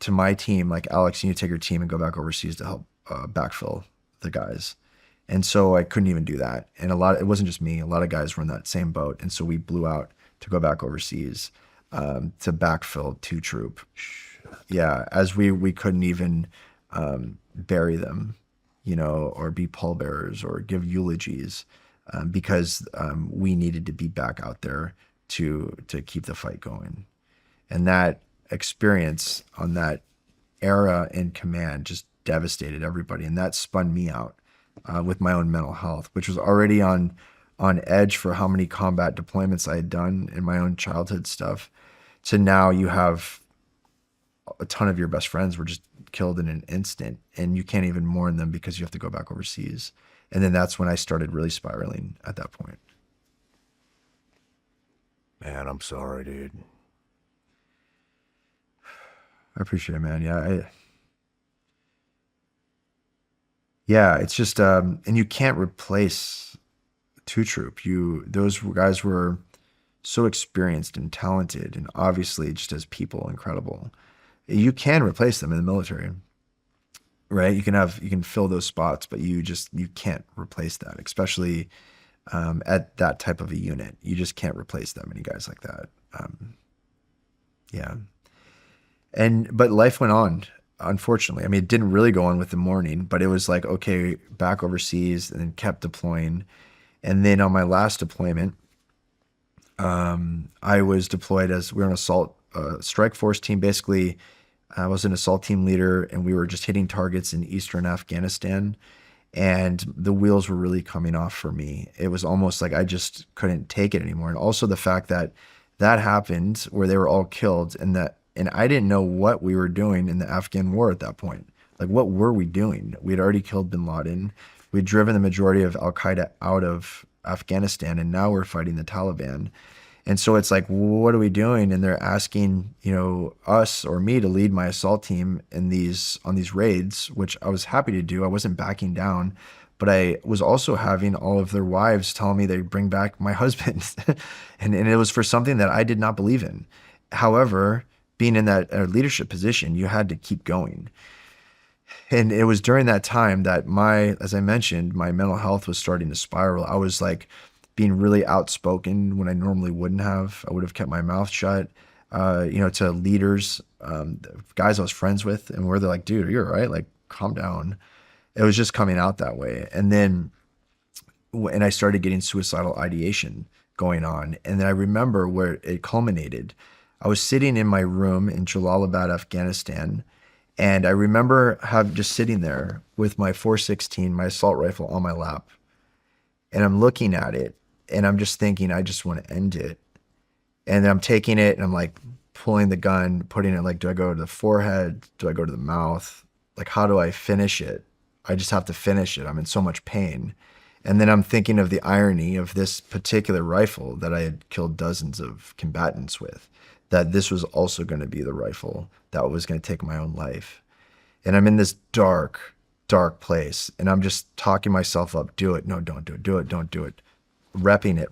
to my team, like, Alex, you need to take your team and go back overseas to help backfill the guys. And so I couldn't even do that. And it wasn't just me, a lot of guys were in that same boat. And so we blew out to go back overseas to backfill 2 troop. Yeah, as we couldn't even bury them, you know, or be pallbearers or give eulogies because we needed to be back out there to keep the fight going. And that experience on that era in command just devastated everybody. And that spun me out with my own mental health, which was already on edge for how many combat deployments I had done in my own childhood stuff. So now you have a ton of your best friends were just killed in an instant, and you can't even mourn them because you have to go back overseas. And then that's when I started really spiraling at that point. Man, I'm sorry, dude. I appreciate it, man. Yeah, it's just, and you can't replace 2 Troop. Those guys were so experienced and talented, and obviously just as people, incredible. You can replace them in the military, right? You can fill those spots, but you can't replace that, especially at that type of a unit. You just can't replace that many guys like that. Yeah. But life went on, unfortunately. I mean, it didn't really go on with the mourning, but it was like, okay, back overseas, and then kept deploying. And then on my last deployment, I was deployed as, we were an assault strike force team. Basically, I was an assault team leader, and we were just hitting targets in eastern Afghanistan. And the wheels were really coming off for me. It was almost like I just couldn't take it anymore. And also the fact that happened where they were all killed, and I didn't know what we were doing in the Afghan war at that point. Like, what were we doing? We'd already killed bin Laden. We'd driven the majority of Al-Qaeda out of Afghanistan, and now we're fighting the Taliban. And so it's like, what are we doing? And they're asking, us or me to lead my assault team on these raids, which I was happy to do. I wasn't backing down, but I was also having all of their wives tell me they'd bring back my husband. and it was for something that I did not believe in. However, being in that leadership position, you had to keep going. And it was during that time that as I mentioned, my mental health was starting to spiral. I was like being really outspoken when I normally wouldn't have. I would have kept my mouth shut, to leaders, guys I was friends with, and where they're like, dude, are you all right? Like, calm down. It was just coming out that way. And I started getting suicidal ideation going on. And then I remember where it culminated. I was sitting in my room in Jalalabad, Afghanistan, and I remember just sitting there with my .416, my assault rifle on my lap, and I'm looking at it, and I'm just thinking, I just want to end it. And then I'm taking it, and I'm like pulling the gun, putting it like, do I go to the forehead? Do I go to the mouth? Like, how do I finish it? I just have to finish it. I'm in so much pain. And then I'm thinking of the irony of this particular rifle that I had killed dozens of combatants with, that this was also going to be the rifle that was going to take my own life. And I'm in this dark, dark place, and I'm just talking myself up. Do it. No, don't do it. Do it. Don't do it. Repping it.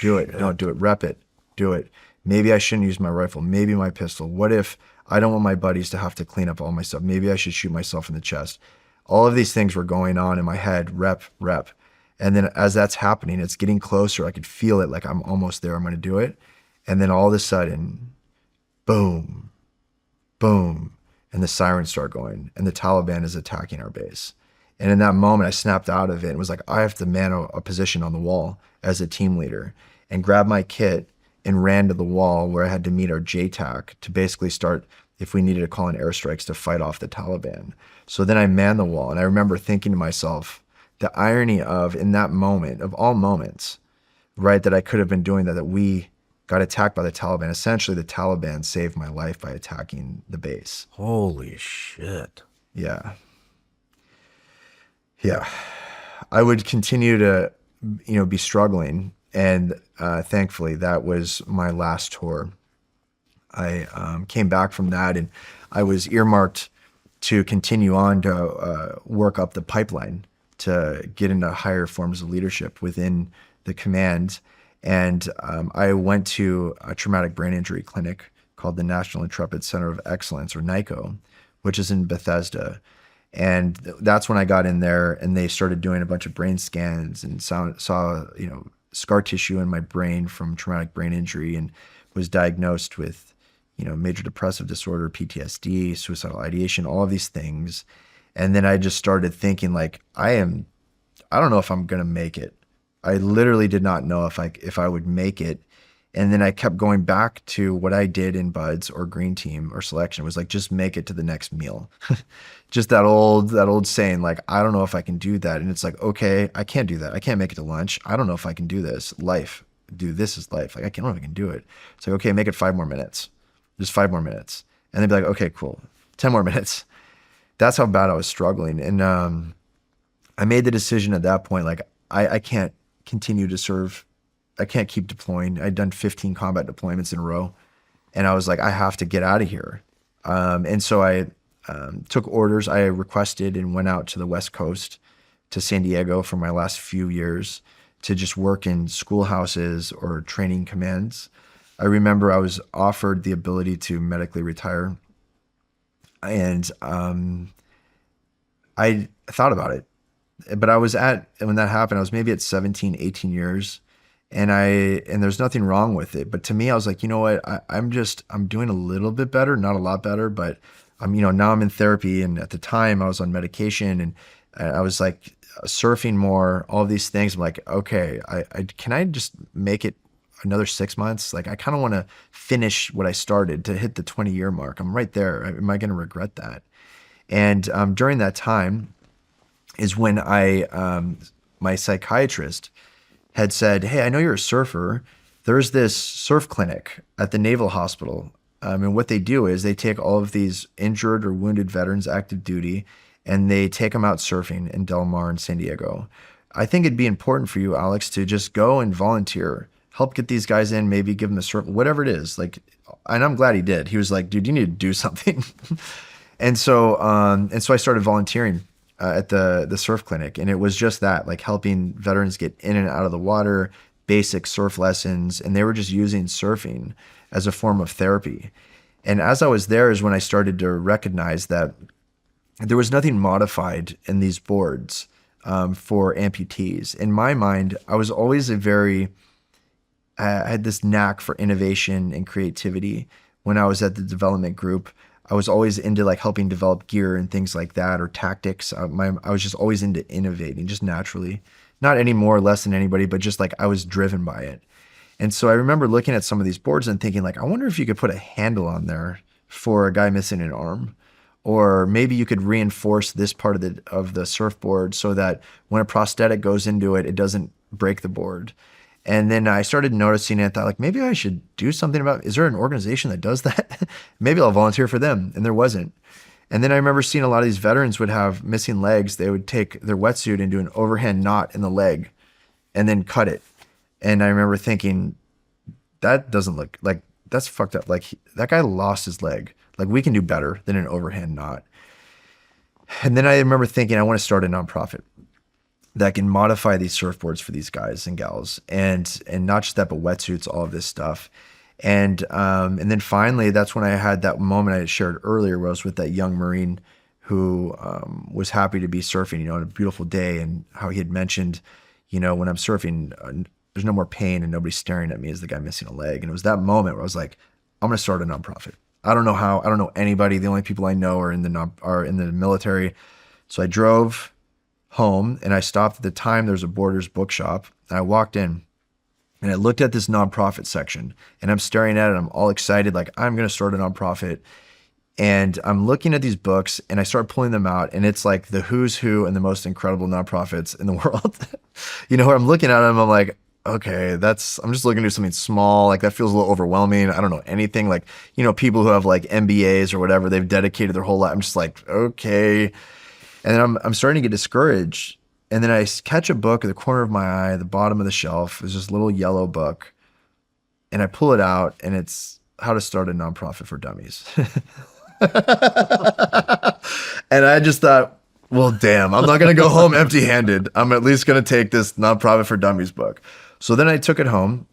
Do it. Don't do it. Rep it. Do it. Maybe I shouldn't use my rifle. Maybe my pistol. What if I don't want my buddies to have to clean up all my stuff? Maybe I should shoot myself in the chest. All of these things were going on in my head. Rep. And then as that's happening, it's getting closer. I could feel it, like I'm almost there. I'm going to do it. And then all of a sudden, boom, boom, and the sirens start going, and the Taliban is attacking our base. And in that moment, I snapped out of it and was like, I have to man a position on the wall as a team leader, and grabbed my kit and ran to the wall where I had to meet our JTAC to basically start if we needed to call in airstrikes to fight off the Taliban. So then I manned the wall, and I remember thinking to myself, the irony of, in that moment, of all moments, right, that I could have been doing that we got attacked by the Taliban. Essentially, the Taliban saved my life by attacking the base. Holy shit. Yeah. Yeah. I would continue to, be struggling. And thankfully, that was my last tour. I came back from that, and I was earmarked to continue on to work up the pipeline to get into higher forms of leadership within the command. And I went to a traumatic brain injury clinic called the National Intrepid Center of Excellence, or NICO, which is in Bethesda. And that's when I got in there, and they started doing a bunch of brain scans and saw scar tissue in my brain from traumatic brain injury, and was diagnosed with, major depressive disorder, PTSD, suicidal ideation, all of these things. And then I just started thinking, like, I don't know if I'm going to make it. I literally did not know if I would make it. And then I kept going back to what I did in Buds or Green Team or Selection. It was like, just make it to the next meal. Just that old saying, like, I don't know if I can do that. And it's like, okay, I can't do that. I can't make it to lunch. I don't know if I can do this. Life, dude, this is life. Like, I don't know if I can do it. It's like, okay, make it 5 more minutes. Just 5 more minutes. And they'd be like, okay, cool. 10 more minutes. That's how bad I was struggling. And I made the decision at that point, like, I can't continue to serve. I can't keep deploying. I'd done 15 combat deployments in a row. And I was like, I have to get out of here. And so I took orders. I requested and went out to the West Coast to San Diego for my last few years to just work in schoolhouses or training commands. I remember I was offered the ability to medically retire. And I thought about it. But when that happened, I was maybe at 17, 18 years. And there's nothing wrong with it. But to me, I was like, you know what? I'm doing a little bit better, not a lot better, but now I'm in therapy. And at the time I was on medication, and I was like surfing more, all of these things. I'm like, okay, can I just make it another 6 months? Like, I kind of want to finish what I started to hit the 20-year mark. I'm right there. Am I going to regret that? And during that time is when my psychiatrist had said, hey, I know you're a surfer. There's this surf clinic at the Naval Hospital. And what they do is they take all of these injured or wounded veterans active duty, and they take them out surfing in Del Mar and San Diego. I think it'd be important for you, Alex, to just go and volunteer, help get these guys in, maybe give them a surf, whatever it is. Like, and I'm glad he did. He was like, dude, you need to do something. And so I started volunteering at the surf clinic. And it was just that, like, helping veterans get in and out of the water, basic surf lessons. And they were just using surfing as a form of therapy. And as I was there is when I started to recognize that there was nothing modified in these boards for amputees. In my mind, I was always I had this knack for innovation and creativity. When I was at the development group, I was always into like helping develop gear and things like that, or tactics. I was just always into innovating, just naturally, not any more or less than anybody, but just like I was driven by it. And so I remember looking at some of these boards and thinking, like, I wonder if you could put a handle on there for a guy missing an arm, or maybe you could reinforce this part of the surfboard so that when a prosthetic goes into it, it doesn't break the board. And then I started noticing it, thought, like, maybe I should do something about it. Is there an organization that does that? Maybe I'll volunteer for them. And there wasn't. And then I remember seeing a lot of these veterans would have missing legs. They would take their wetsuit and do an overhand knot in the leg and then cut it. And I remember thinking, that doesn't look like, that's fucked up. Like, that guy lost his leg. Like, we can do better than an overhand knot. And then I remember thinking, I want to start a nonprofit that can modify these surfboards for these guys and gals, and not just that, but wetsuits, all of this stuff. And then finally, that's when I had that moment I shared earlier, where I was with that young Marine who was happy to be surfing, on a beautiful day, and how he had mentioned, when I'm surfing, there's no more pain and nobody's staring at me as the guy missing a leg. And it was that moment where I was like, I'm going to start a nonprofit. I don't know how. I don't know anybody. The only people I know are in the military. So I drove home and I stopped at the time. There's a Borders bookshop. I walked in and I looked at this nonprofit section, and I'm staring at it. I'm all excited, like, I'm going to start a nonprofit. And I'm looking at these books and I start pulling them out, and it's like the who's who and the most incredible nonprofits in the world. Where I'm looking at them, I'm like, okay, I'm just looking to do something small. Like that feels a little overwhelming. I don't know anything. Like, people who have like MBAs or whatever, they've dedicated their whole life. I'm just like, okay. And then I'm starting to get discouraged. And then I catch a book at the corner of my eye, at the bottom of the shelf. There's this little yellow book. And I pull it out, and it's How to Start a Nonprofit for Dummies. And I just thought, well, damn, I'm not going to go home empty-handed. I'm at least going to take this Nonprofit for Dummies book. So then I took it home,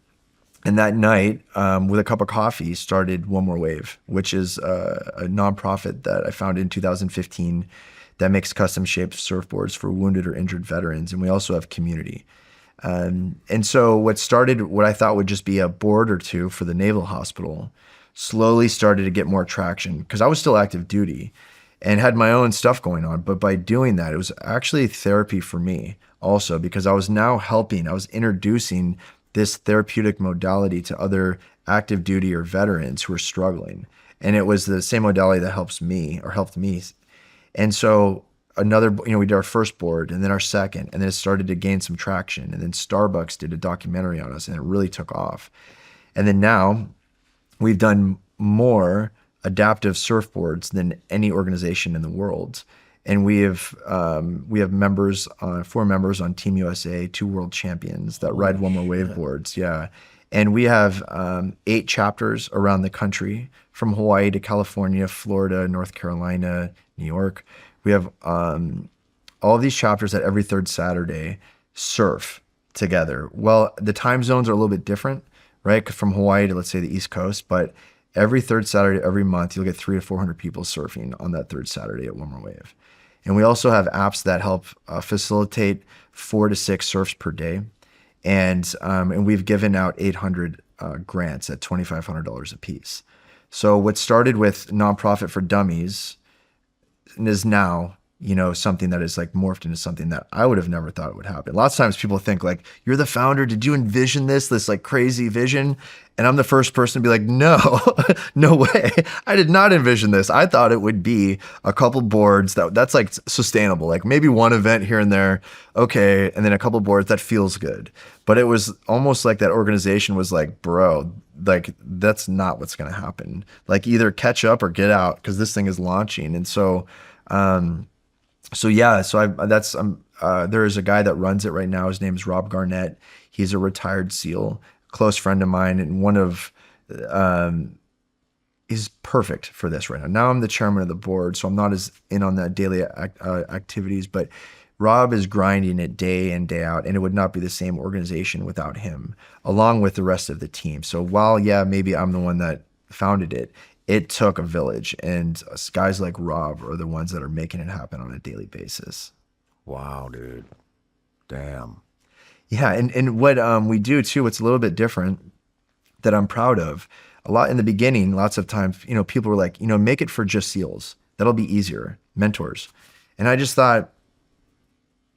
and that night, with a cup of coffee, started One More Wave, which is a nonprofit that I founded in 2015 that makes custom-shaped surfboards for wounded or injured veterans. And we also have community. And so what I thought would just be a board or two for the Naval Hospital slowly started to get more traction, because I was still active duty and had my own stuff going on. But by doing that, it was actually therapy for me also, because I was introducing this therapeutic modality to other active duty or veterans who were struggling. And it was the same modality that helped me. And so we did our first board, and then our second, and then it started to gain some traction. And then Starbucks did a documentary on us, and it really took off. And then now we've done more adaptive surfboards than any organization in the world. And we have members, 4 members on Team USA, 2 world champions that ride One More Wave boards. Yeah. And we have 8 chapters around the country, from Hawaii to California, Florida, North Carolina, New York. We have all of these chapters that every third Saturday surf together. Well, the time zones are a little bit different, right? From Hawaii to, let's say, the East Coast, but every third Saturday, every month, you'll get 300 to 400 people surfing on that third Saturday at One More Wave. And we also have apps that help facilitate 4 to 6 surfs per day. And we've given out 800 grants at $2,500 a piece. So what started with Nonprofit for Dummies is now, something that is like morphed into something that I would have never thought would happen. Lots of times people think like, you're the founder. Did you envision this like crazy vision? And I'm the first person to be like, no, no way. I did not envision this. I thought it would be a couple boards that's like sustainable, like maybe one event here and there. Okay. And then a couple boards that feels good. But it was almost like that organization was like, bro, like that's not what's going to happen. Like either catch up or get out, because this thing is launching. And so, there is a guy that runs it right now. His name is Rob Garnett. He's a retired SEAL, close friend of mine, and he's perfect for this right now. Now I'm the chairman of the board, so I'm not as in on that daily activities, but Rob is grinding it day in, day out, and it would not be the same organization without him, along with the rest of the team. So while, maybe I'm the one that founded it, it took a village, and guys like Rob are the ones that are making it happen on a daily basis. Wow, dude. Damn. Yeah, and what we do too, what's a little bit different that I'm proud of, a lot in the beginning, lots of times, people were like, make it for just SEALs. That'll be easier, mentors. And I just thought,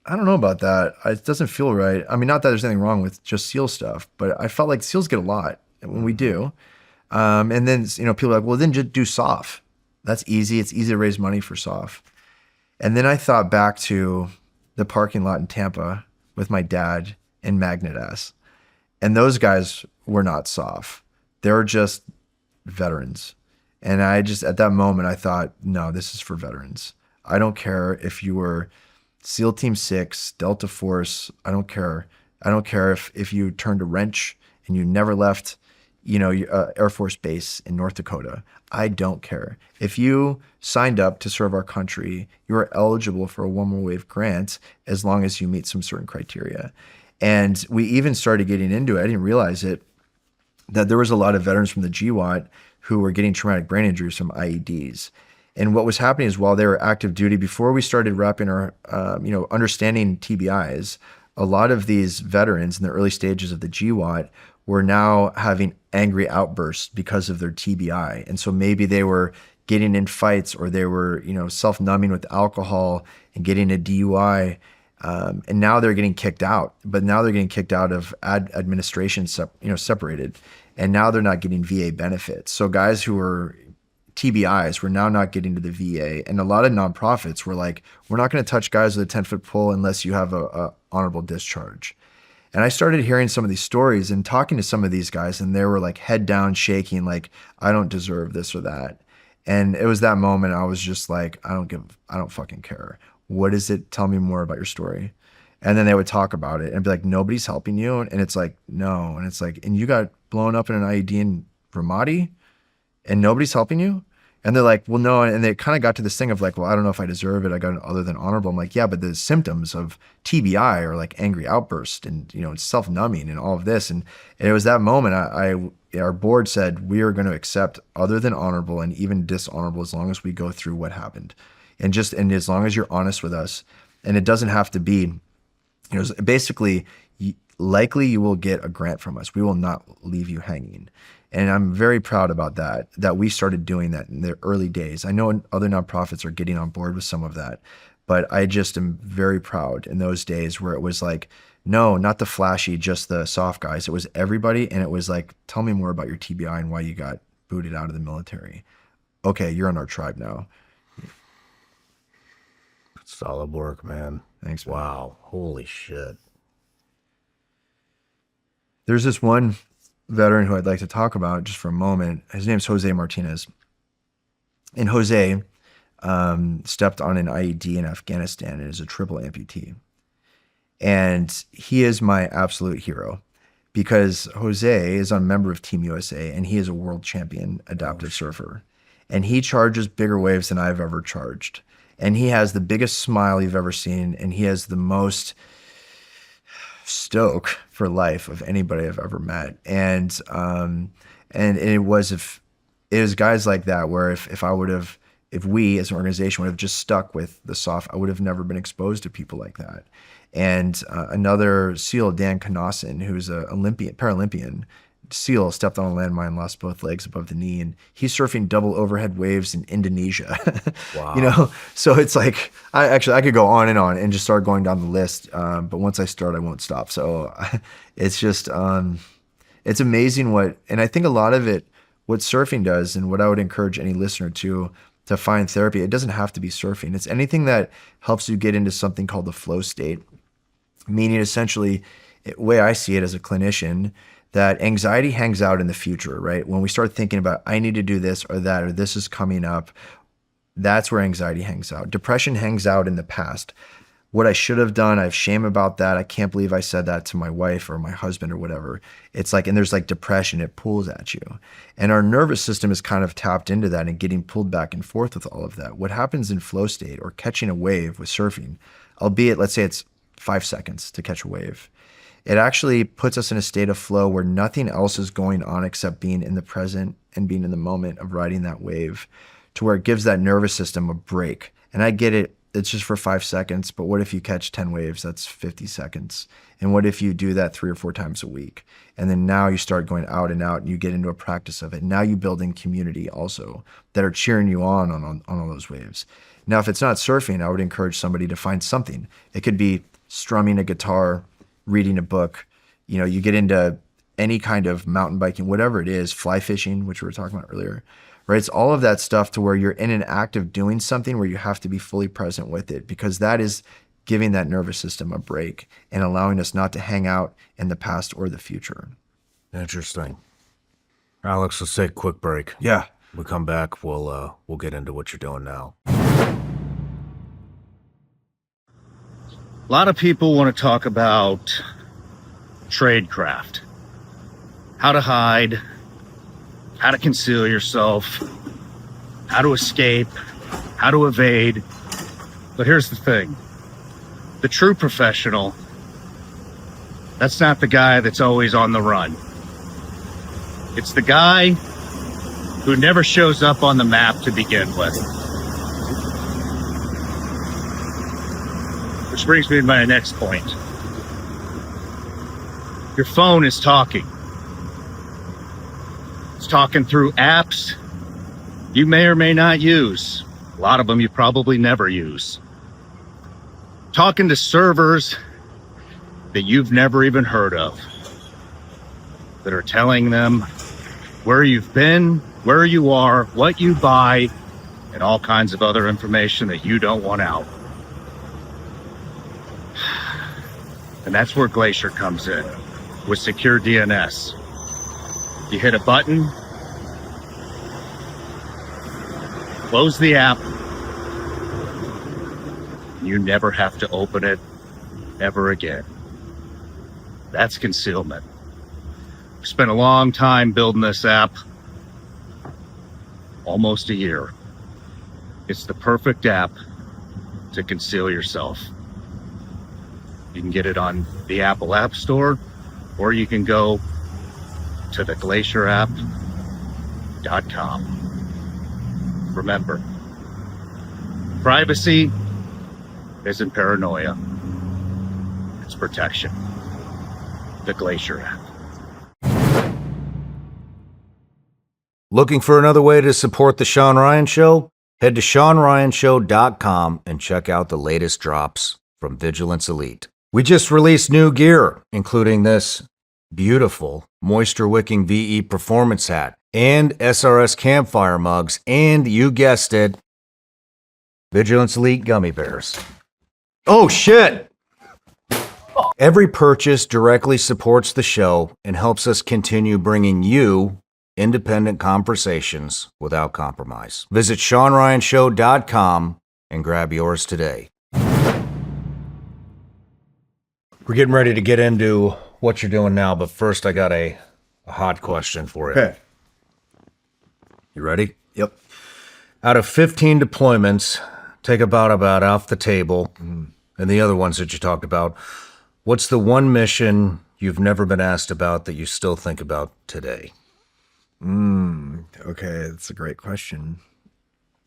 I don't know about that. It doesn't feel right. I mean, not that there's anything wrong with just SEAL stuff, but I felt like SEALs get a lot when we do. And then, people are like, well, then just do SOF. That's easy. It's easy to raise money for SOF. And then I thought back to the parking lot in Tampa with my dad and Magnet S. And those guys were not SOF. They were just veterans. And at that moment, I thought, no, this is for veterans. I don't care if you were SEAL Team 6, Delta Force. I don't care. I don't care if you turned a wrench and you never left Air Force Base in North Dakota. I don't care. If you signed up to serve our country, you are eligible for a One More Wave grant as long as you meet some certain criteria. And we even started getting into it. I didn't realize it, that there was a lot of veterans from the GWAT who were getting traumatic brain injuries from IEDs. And what was happening is while they were active duty, before we started wrapping our, understanding TBIs, a lot of these veterans in the early stages of the GWAT were now having angry outbursts because of their TBI. And so maybe they were getting in fights, or they were, self-numbing with alcohol and getting a DUI. And now they're getting kicked out, but now they're getting kicked out of administration, separated. And now they're not getting VA benefits. So guys who were TBIs were now not getting to the VA. And a lot of nonprofits were like, we're not going to touch guys with a 10-foot pole unless you have a honorable discharge. And I started hearing some of these stories and talking to some of these guys, and they were like head down, shaking, like, I don't deserve this or that. And it was that moment I was just like, I don't fucking care. What is it? Tell me more about your story. And then they would talk about it and be like, nobody's helping you. And it's like, no. And it's like, and you got blown up in an IED in Ramadi and nobody's helping you? And they're like, well, no. And they kind of got to this thing of like, well, I don't know if I deserve it. I got other than honorable. I'm like, yeah, but the symptoms of TBI are like angry outburst and, you know, it's self-numbing and all of this. And it was that moment our board said, we are going to accept other than honorable and even dishonorable as long as we go through what happened. And as long as you're honest with us, and it doesn't have to be, you know, basically, likely you will get a grant from us. We will not leave you hanging. And I'm very proud about that we started doing that in the early days. I know other nonprofits are getting on board with some of that, but I just am very proud in those days where it was like, no, not the flashy, just the soft guys. It was everybody. And it was like, tell me more about your TBI and why you got booted out of the military. Okay, you're in our tribe now. Solid work, man. Thanks, man. Wow. Holy shit. There's this one veteran who I'd like to talk about just for a moment. His name's Jose Martinez. And Jose stepped on an IED in Afghanistan and is a triple amputee. And he is my absolute hero because Jose is a member of Team USA and he is a world champion adaptive surfer. And he charges bigger waves than I've ever charged. And he has the biggest smile you've ever seen. And he has the most stoke for life of anybody I've ever met. And it was guys like that where if we as an organization would have just stuck with the soft, I would have never been exposed to people like that. And another SEAL, Dan Knosson, who's a Paralympian SEAL, stepped on a landmine, lost both legs above the knee, and he's surfing double overhead waves in Indonesia. Wow. You know, so it's like I could go on and just start going down the list. But once I start, I won't stop. So it's just it's amazing and I think a lot of it, what surfing does, and what I would encourage any listener to find therapy. It doesn't have to be surfing. It's anything that helps you get into something called the flow state, meaning essentially, the way I see it as a clinician, that anxiety hangs out in the future, right? When we start thinking about, I need to do this or that, or this is coming up, that's where anxiety hangs out. Depression hangs out in the past. What I should have done, I have shame about that. I can't believe I said that to my wife or my husband or whatever. It's like, and there's like depression, it pulls at you. And our nervous system is kind of tapped into that and getting pulled back and forth with all of that. What happens in flow state or catching a wave with surfing, albeit let's say it's 5 seconds to catch a wave, it actually puts us in a state of flow where nothing else is going on except being in the present and being in the moment of riding that wave, to where it gives that nervous system a break. And I get it. It's just for 5 seconds, but what if you catch 10 waves? That's 50 seconds. And what if you do that 3 or 4 times a week? And then now you start going out and you get into a practice of it. Now you build in community also that are cheering you on all those waves. Now, if it's not surfing, I would encourage somebody to find something. It could be strumming a guitar, reading a book. You know, you get into any kind of mountain biking, whatever it is, fly fishing, which we were talking about earlier. Right? It's all of that stuff to where you're in an act of doing something where you have to be fully present with it, because that is giving that nervous system a break and allowing us not to hang out in the past or the future. Interesting. Alex, let's take a quick break. Yeah. We'll come back. We'll get into what you're doing now. A lot of people want to talk about tradecraft, how to hide, how to conceal yourself, how to escape, how to evade. But here's the thing. The true professional, that's not the guy that's always on the run. It's the guy who never shows up on the map to begin with. Which brings me to my next point. Your phone is talking. It's talking through apps you may or may not use. A lot of them you probably never use. Talking to servers that you've never even heard of, that are telling them where you've been, where you are, what you buy, and all kinds of other information that you don't want out. And that's where Glacier comes in, with secure DNS. You hit a button, close the app, you never have to open it ever again. That's concealment. We spent a long time building this app, almost a year. It's the perfect app to conceal yourself. You can get it on the Apple App Store, or you can go to the glacierapp.com. Remember, privacy isn't paranoia. It's protection. The Glacier app. Looking for another way to support the Shawn Ryan Show? Head to ShawnRyanShow.com and check out the latest drops from Vigilance Elite. We just released new gear, including this beautiful moisture-wicking VE performance hat and SRS campfire mugs, and you guessed it, Vigilance Elite gummy bears. Oh, shit! Every purchase directly supports the show and helps us continue bringing you independent conversations without compromise. Visit ShawnRyanShow.com and grab yours today. We're getting ready to get into what you're doing now, but first I got a hot question for you. Okay. You ready? Yep. Out of 15 deployments, take about off the table, and the other ones that you talked about, what's the one mission you've never been asked about that you still think about today? Okay, that's a great question.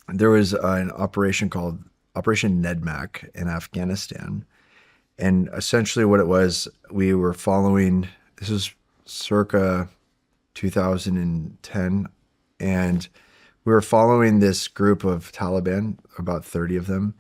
There was an operation called Operation NEDMAC in Afghanistan. And essentially what it was, we were following, this was circa 2010, and we were following this group of Taliban, about 30 of them,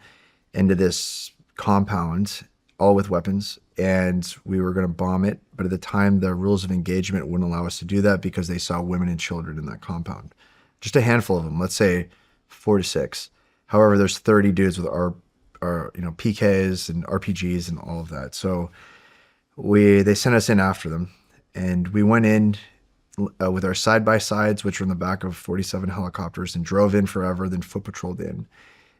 into this compound, all with weapons, and we were going to bomb it. But at the time, the rules of engagement wouldn't allow us to do that because they saw women and children in that compound. Just a handful of them, let's say 4 to 6. However, there's 30 dudes with our PKs and RPGs and all of that. So they sent us in after them, and we went in with our side-by-sides, which were in the back of 47 helicopters, and drove in forever, then foot patrolled in,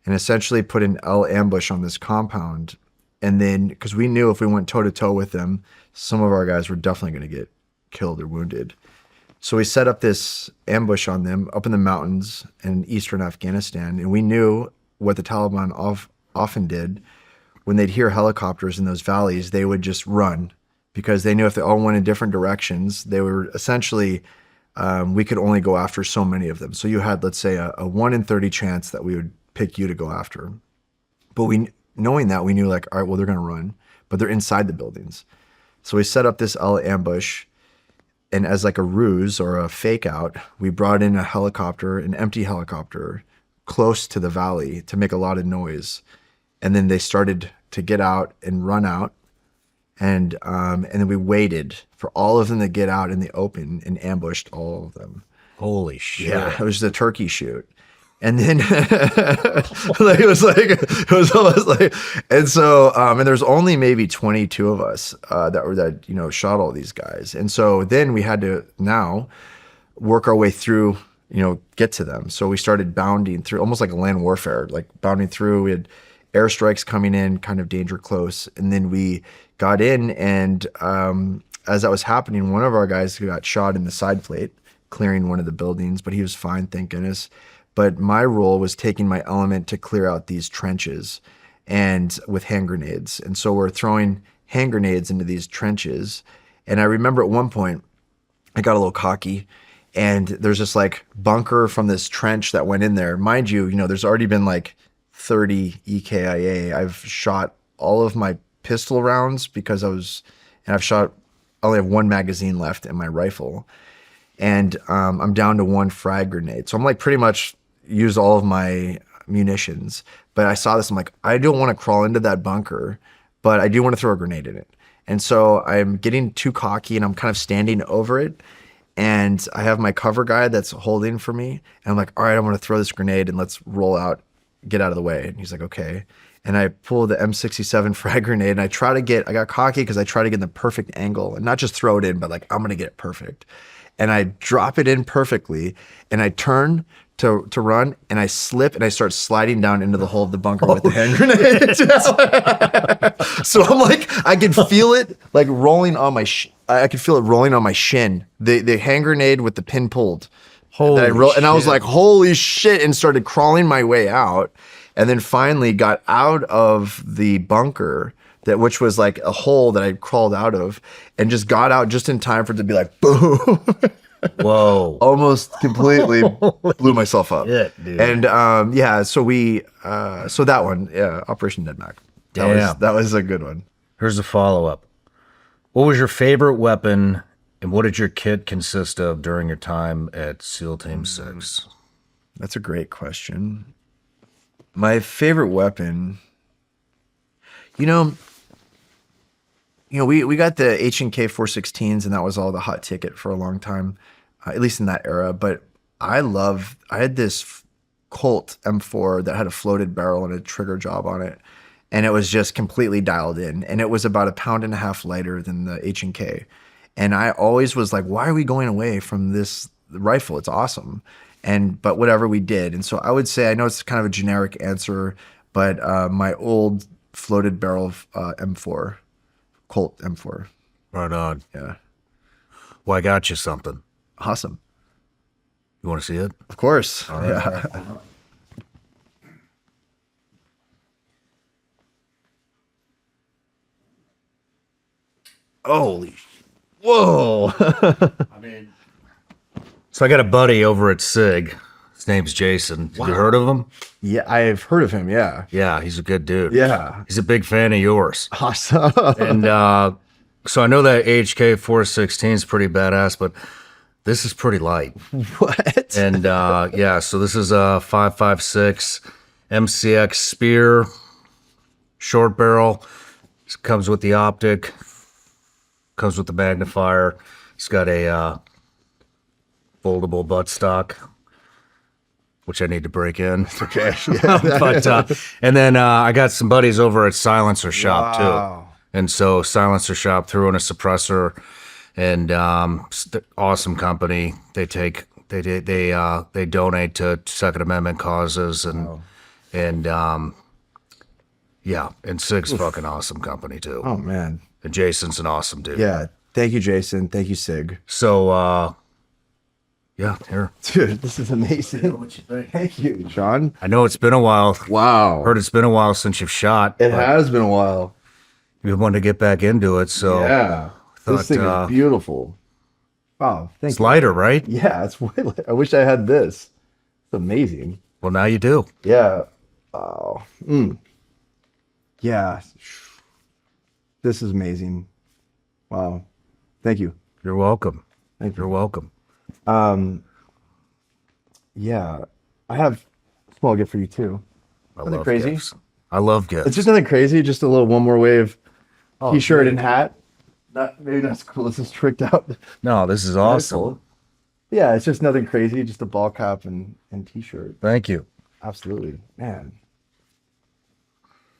and essentially put an L ambush on this compound. And then, because we knew if we went toe-to-toe with them, some of our guys were definitely going to get killed or wounded. So we set up this ambush on them up in the mountains in eastern Afghanistan, and we knew what the Taliban often did. When they'd hear helicopters in those valleys, they would just run, because they knew if they all went in different directions, they were essentially, we could only go after so many of them. So you had, let's say, a 1 in 30 chance that we would pick you to go after. But knowing that, we knew, like, all right, well, they're going to run, but they're inside the buildings. So we set up this L ambush, and as like a ruse or a fake out, we brought in a helicopter, an empty helicopter, close to the valley to make a lot of noise. And then they started to get out and run out. And then we waited for all of them to get out in the open and ambushed all of them. Holy shit. Yeah, it was the turkey shoot. And then it was almost like, and so, and there's only maybe 22 of us that shot all these guys. And so then we had to now work our way through, get to them. So we started bounding through, almost like a land warfare, like bounding through. We had airstrikes coming in, kind of danger close. And then we got in, and as that was happening, one of our guys got shot in the side plate, clearing one of the buildings, but he was fine, thank goodness. But my role was taking my element to clear out these trenches and with hand grenades. And so we're throwing hand grenades into these trenches. And I remember at one point, I got a little cocky, and there's this like bunker from this trench that went in there. Mind you, there's already been like 30 EKIA. I've shot all of my pistol rounds because I only have 1 magazine left in my rifle. And I'm down to 1 frag grenade. So I'm like pretty much used all of my munitions. But I saw this, I'm like, I don't want to crawl into that bunker, but I do want to throw a grenade in it. And so I'm getting too cocky, and I'm kind of standing over it. and I have my cover guy that's holding for me. And I'm like, all right, I'm going to throw this grenade and let's roll out, get out of the way. And he's like, okay. And I pull the M67 frag grenade and I got cocky because I try to get in the perfect angle and not just throw it in, but like, I'm going to get it perfect. And I drop it in perfectly and I turn to run and I slip and I start sliding down into the hole of the bunker with the hand grenade. So I'm like, I can feel it like rolling on my, I could feel it rolling on my shin. The hand grenade with the pin pulled. Holy and I was like, holy shit, and started crawling my way out. And then finally got out of the bunker, which was like a hole that I crawled out of, and just got out just in time for it to be like, boom. Whoa. Almost completely blew myself up. Shit, dude. And so that one, Operation Nedmac. Damn. That was a good one. Here's a follow-up. What was your favorite weapon, and what did your kit consist of during your time at SEAL Team 6? That's a great question. My favorite weapon, we got the H&K 416s, and that was all the hot ticket for a long time, at least in that era. But I had this Colt M4 that had a floated barrel and a trigger job on it. And it was just completely dialed in. And it was about 1.5 pounds lighter than the H&K. And I always was like, why are we going away from this rifle? It's awesome. But whatever, we did. And so I would say, I know it's kind of a generic answer, but my old floated barrel M4, Colt M4. Right on. Yeah. Well, I got you something. Awesome. You want to see it? Of course. All right. Yeah. Holy. Whoa. So I got a buddy over at SIG. His name's Jason. Have you heard of him? Yeah, I've heard of him. Yeah. Yeah, he's a good dude. Yeah. He's a big fan of yours. Awesome. And so I know that HK 416 is pretty badass, but this is pretty light. What? And so this is a 5.56 MCX Spear, short barrel. It comes with the optic, comes with the magnifier. It's got a foldable buttstock, which I need to break in. Okay. But and then I got some buddies over at Silencer Shop too, and so Silencer Shop threw in a suppressor, and awesome company. They donate to Second Amendment causes, and and SIG's fucking awesome company too. Oh man. And Jason's an awesome dude. Yeah. Thank you, Jason. Thank you, Sig. So here. Dude, this is amazing. What you think? Thank you, Shawn. I know it's been a while. Wow. Heard it's been a while since you've shot. It has been a while. You wanted to get back into it, so Yeah. This thing is beautiful. Wow. Thank it's you. lighter, right? Yeah, it's way lighter. I wish I had this. It's amazing. Well, now you do. Yeah. Oh. Yeah. This is amazing. Wow. Thank you. You're welcome. Thank you. You're welcome. Yeah. I have a small gift for you too. I Nothing love crazy. gifts. I love gifts. It's just nothing crazy. Just a little one more wave t-shirt and hat. Maybe not as cool as this tricked out. No, this is awesome. Cool. Yeah, it's just nothing crazy. Just a ball cap and t-shirt. Thank you. Absolutely, man.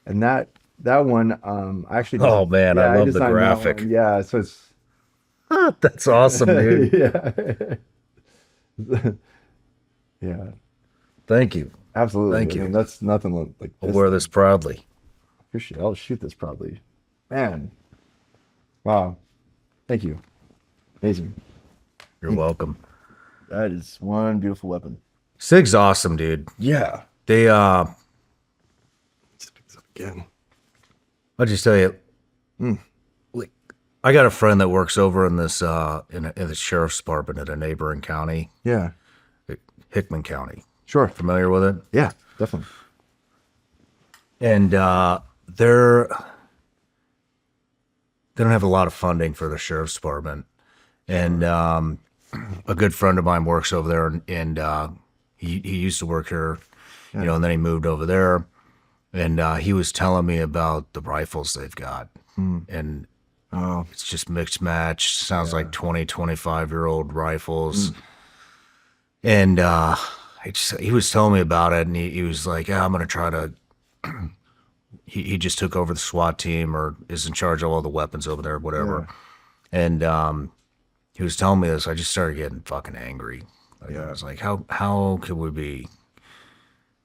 And that one, I actually. Oh man, I love the designed that graphic. one. Yeah, so it's. That's awesome, dude. Yeah. Yeah. Thank you. Absolutely. Thank you. I mean, that's nothing like I'll this. wear this proudly. Appreciate it. I'll shoot this proudly. Man. Wow. Thank you. Amazing. You're welcome. That is one beautiful weapon. SIG's awesome, dude. Yeah. They Let's pick this up again. I'll just tell you, like, I got a friend that works over in this in the sheriff's department at a neighboring county, Yeah. Hickman County. Sure. Familiar with it? Yeah, definitely. And they don't have a lot of funding for the sheriff's department. And a good friend of mine works over there, and he used to work here, and then he moved over there. And he was telling me about the rifles they've got. And Oh, It's just mixed match. Sounds like 20, 25-year-old rifles. And he was telling me about it, and he was like, yeah, I'm going to try to. He just took over the SWAT team or is in charge of all the weapons over there, whatever. And he was telling me this. I just started getting fucking angry. Like, I was like, how could we be?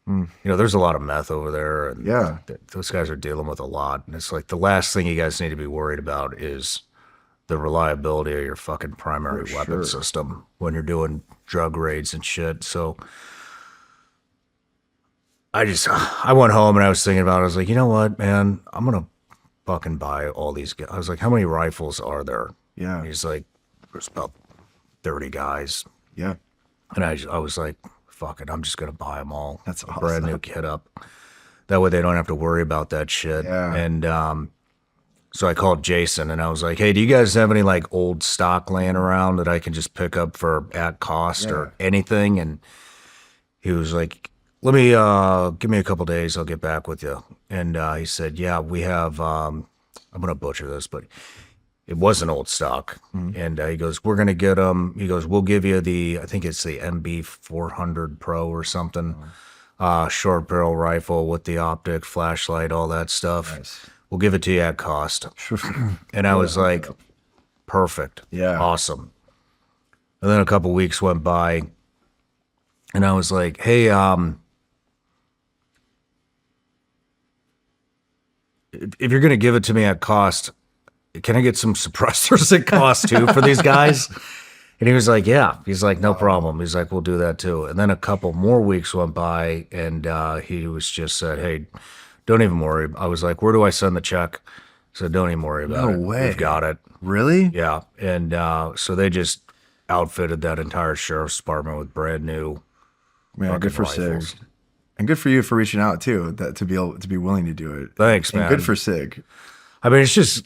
You know, there's a lot of meth over there, and those guys are dealing with a lot. And it's like the last thing you guys need to be worried about is the reliability of your fucking primary weapon system when you're doing drug raids and shit. So I went home and I was thinking about it. I was like, you know what, man, I'm gonna fucking buy all these guys. I was like, how many rifles are there? Yeah. And he's like, there's about 30 guys. Yeah. And I was like, fuck it, I'm just gonna buy them all. That's a brand new kit up. That way they don't have to worry about that shit. Yeah. And so I called Jason and I was like, hey, do you guys have any like old stock laying around that I can just pick up for at cost or anything? And he was like, let me give me a couple days, I'll get back with you. And he said, yeah, we have I'm gonna butcher this, but it was an old stock. And he goes, we're gonna get them. He goes, we'll give you I think it's the MB 400 Pro or something, short barrel rifle with the optic, flashlight, all that stuff. Nice. We'll give it to you at cost. And I was like, perfect. Yeah. Awesome. And then a couple weeks went by and I was like, hey, if you're going to give it to me at cost, can I get some suppressors at cost too for these guys? And he was like, yeah. He's like, no problem. He's like, we'll do that too. And then a couple more weeks went by and he was just said, hey, don't even worry. I was like, where do I send the check? I said, don't even worry about it. No way. We've got it. Really? Yeah. And so they just outfitted that entire sheriff's department with brand new Man, good for rifles. SIG. And good for you for reaching out too, to be willing to do it. Thanks, man. And good for SIG. I mean, it's just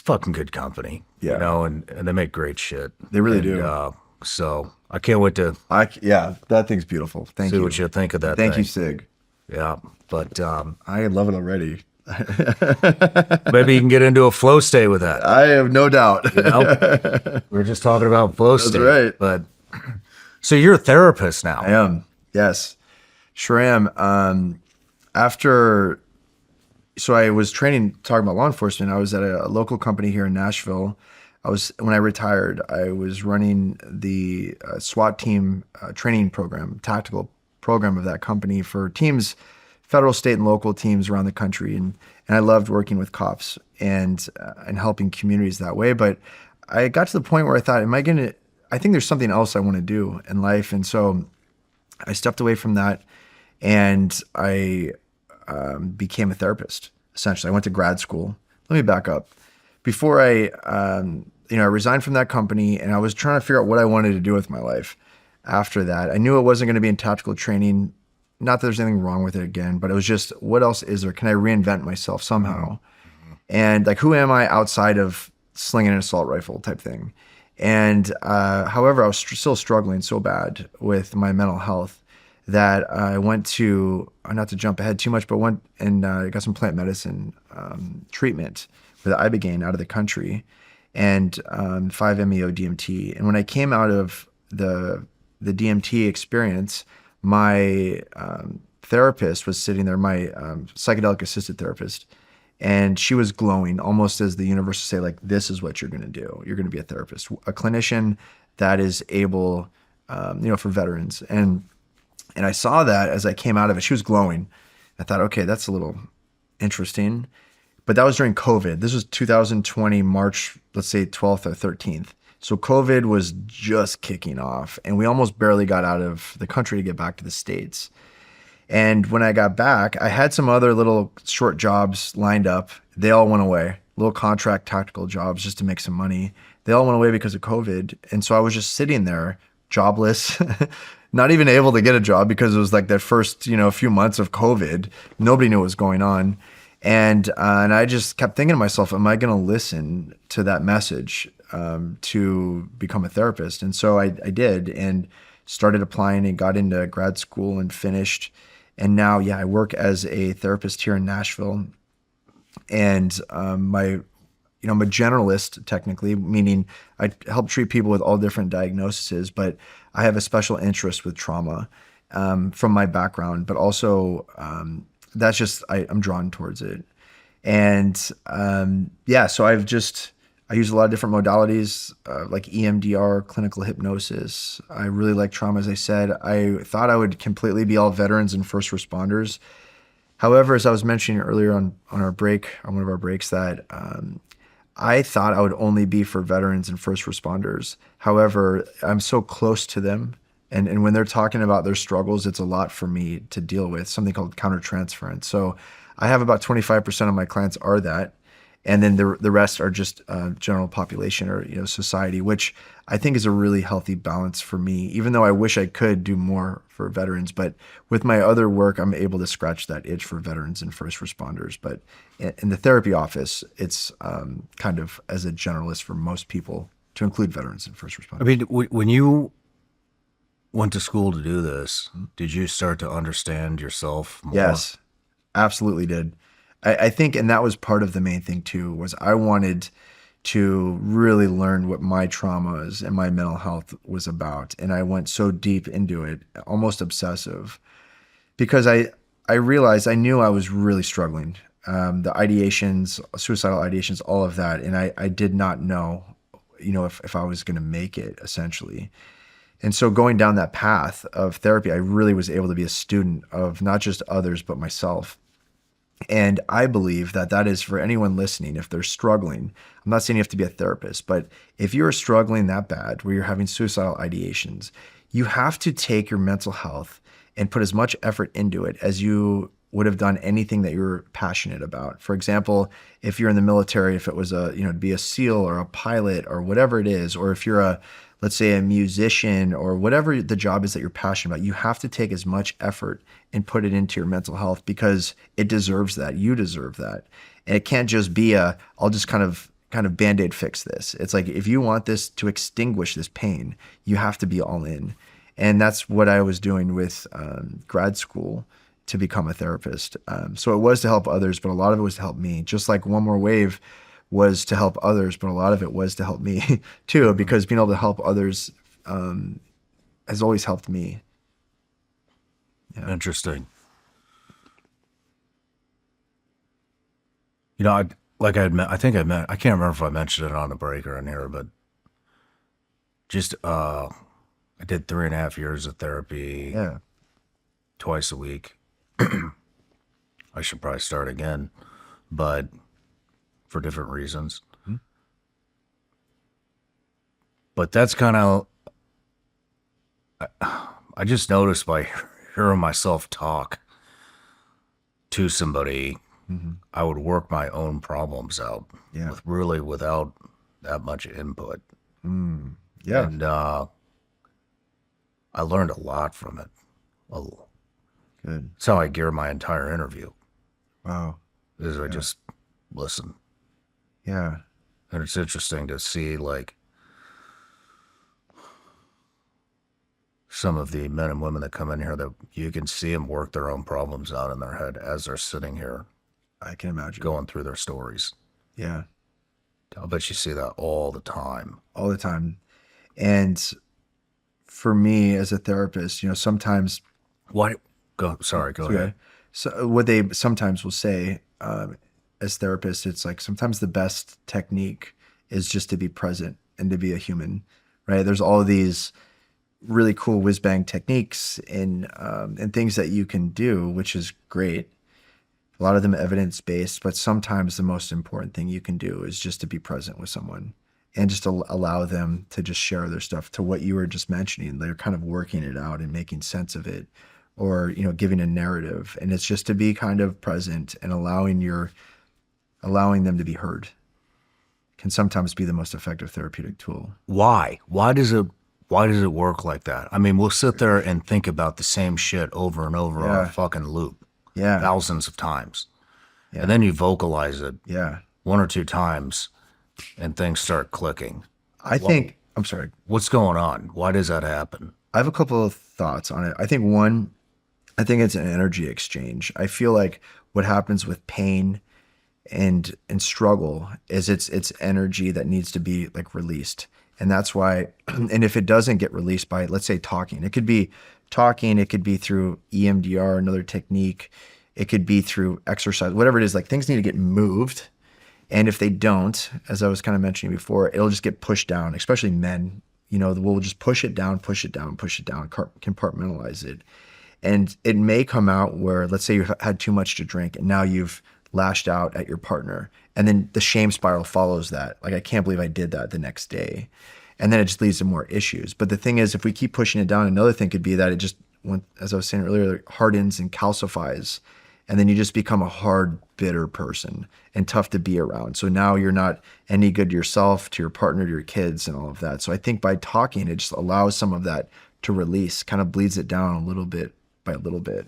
fucking good company. Yeah. You know, and they make great shit. They really And, do. So I can't wait to That thing's beautiful. Thank see you. what you think of that Thank thing. you, SIG. Yeah. But I love it already. maybe you can get into a flow state with that. I have no doubt. You know? We were just talking about flow state. right. But so you're a therapist now. I am. Yes. Sure am. So I was talking about law enforcement. I was at a local company here in Nashville. When I retired, I was running the SWAT team training program, tactical program of that company for teams, federal, state, and local teams around the country. And I loved working with cops and helping communities that way. But I got to the point where I thought, I think there's something else I want to do in life. And so I stepped away from that and I became a therapist, essentially. I went to grad school. Let me back up. Before I resigned from that company and I was trying to figure out what I wanted to do with my life after that. I knew it wasn't going to be in tactical training. Not that there's anything wrong with it again, but it was just, what else is there? Can I reinvent myself somehow? Mm-hmm. And like, who am I outside of slinging an assault rifle type thing? And however, I was still struggling so bad with my mental health that I went to, not to jump ahead too much, but went and got some plant medicine treatment with Ibogaine out of the country and 5-MeO DMT. And when I came out of the DMT experience, my therapist was sitting there, my psychedelic assisted therapist, and she was glowing almost as the universe would say, like, this is what you're going to do. You're going to be a therapist, a clinician that is able, for veterans. And I saw that as I came out of it. She was glowing. I thought, okay, that's a little interesting. But that was during COVID. This was 2020, March, let's say 12th or 13th. So COVID was just kicking off and we almost barely got out of the country to get back to the States. And when I got back, I had some other little short jobs lined up. They all went away, little contract tactical jobs just to make some money. They all went away because of COVID. And so I was just sitting there jobless, not even able to get a job because it was like that first, few months of COVID. Nobody knew what was going on. And I just kept thinking to myself, am I going to listen to that message to become a therapist? And so I did and started applying and got into grad school and finished. And now, I work as a therapist here in Nashville. And I'm a generalist technically, meaning I help treat people with all different diagnoses, but I have a special interest with trauma from my background, but also that's just, I'm drawn towards it. And so I use a lot of different modalities like EMDR, clinical hypnosis. I really like trauma, as I said. I thought I would completely be all veterans and first responders. However, as I was mentioning earlier on our break, on one of our breaks, that I thought I would only be for veterans and first responders. However, I'm so close to them. And when they're talking about their struggles, it's a lot for me to deal with, something called countertransference. So I have about 25% of my clients are that. And then the rest are just general population or society, which I think is a really healthy balance for me, even though I wish I could do more for veterans. But with my other work, I'm able to scratch that itch for veterans and first responders. But in the therapy office, it's kind of as a generalist for most people to include veterans and first responders. I mean, when you went to school to do this, did you start to understand yourself more? Yes, absolutely did. I think, and that was part of the main thing too, was I wanted to really learn what my traumas and my mental health was about. And I went so deep into it, almost obsessive, because I realized I knew I was really struggling. The ideations, suicidal ideations, all of that. And I did not know, if I was going to make it, essentially. And so going down that path of therapy, I really was able to be a student of not just others, but myself. And I believe that is for anyone listening, if they're struggling. I'm not saying you have to be a therapist, but if you're struggling that bad, where you're having suicidal ideations, you have to take your mental health and put as much effort into it as you would have done anything that you're passionate about. For example, if you're in the military, if it was to be a SEAL or a pilot or whatever it is, or if you're let's say a musician or whatever the job is that you're passionate about, you have to take as much effort and put it into your mental health because it deserves that. You deserve that. And it can't just be I'll just kind of Band-Aid fix this. It's like, if you want this to extinguish this pain, you have to be all in. And that's what I was doing with grad school to become a therapist. So it was to help others, but a lot of it was to help me. Just like One More Wave was to help others, but a lot of it was to help me too, because being able to help others has always helped me. Yeah. Interesting. I think I can't remember if I mentioned it on the break or in here, but just, I did 3.5 years of therapy. Yeah. Twice a week. I should probably start again, but for different reasons. Mm-hmm. But that's kind of, I just noticed by hearing myself talk to somebody, mm-hmm. I would work my own problems out without that much input. Mm. Yeah. And I learned a lot from it. Good. That's how I gear my entire interview. Wow. Is I just listen. Yeah. And it's interesting to see, some of the men and women that come in here that you can see them work their own problems out in their head as they're sitting here. I can imagine. Going through their stories. Yeah. I'll bet you see that all the time. All the time. And for me as a therapist, sometimes... Go ahead. So what they sometimes will say as therapists, it's like sometimes the best technique is just to be present and to be a human, right? There's all of these really cool whiz-bang techniques and things that you can do, which is great. A lot of them evidence-based, but sometimes the most important thing you can do is just to be present with someone and just allow them to just share their stuff, to what you were just mentioning. They're kind of working it out and making sense of it, or giving a narrative. And it's just to be kind of present and allowing them to be heard can sometimes be the most effective therapeutic tool. Why does it work like that? I mean, we'll sit there and think about the same shit over and over on a fucking loop. Yeah. Thousands of times. Yeah. And then you vocalize it. Yeah. 1 or 2 times and things start clicking. I'm sorry. What's going on? Why does that happen? I have a couple of thoughts on it. I think it's an energy exchange. I feel like what happens with pain and struggle is it's energy that needs to be like released. And that's why, and if it doesn't get released by, let's say, talking, it could be talking, it could be through EMDR, another technique, it could be through exercise, whatever it is, like things need to get moved. And if they don't, as I was kind of mentioning before, it'll just get pushed down, especially men, we'll just push it down, compartmentalize it. And it may come out where, let's say you had too much to drink and now you've lashed out at your partner. And then the shame spiral follows that. Like, I can't believe I did that the next day. And then it just leads to more issues. But the thing is, if we keep pushing it down, another thing could be that it just, as I was saying earlier, it hardens and calcifies. And then you just become a hard, bitter person and tough to be around. So now you're not any good to yourself, to your partner, to your kids, and all of that. So I think by talking, it just allows some of that to release, kind of bleeds it down a little bit by a little bit.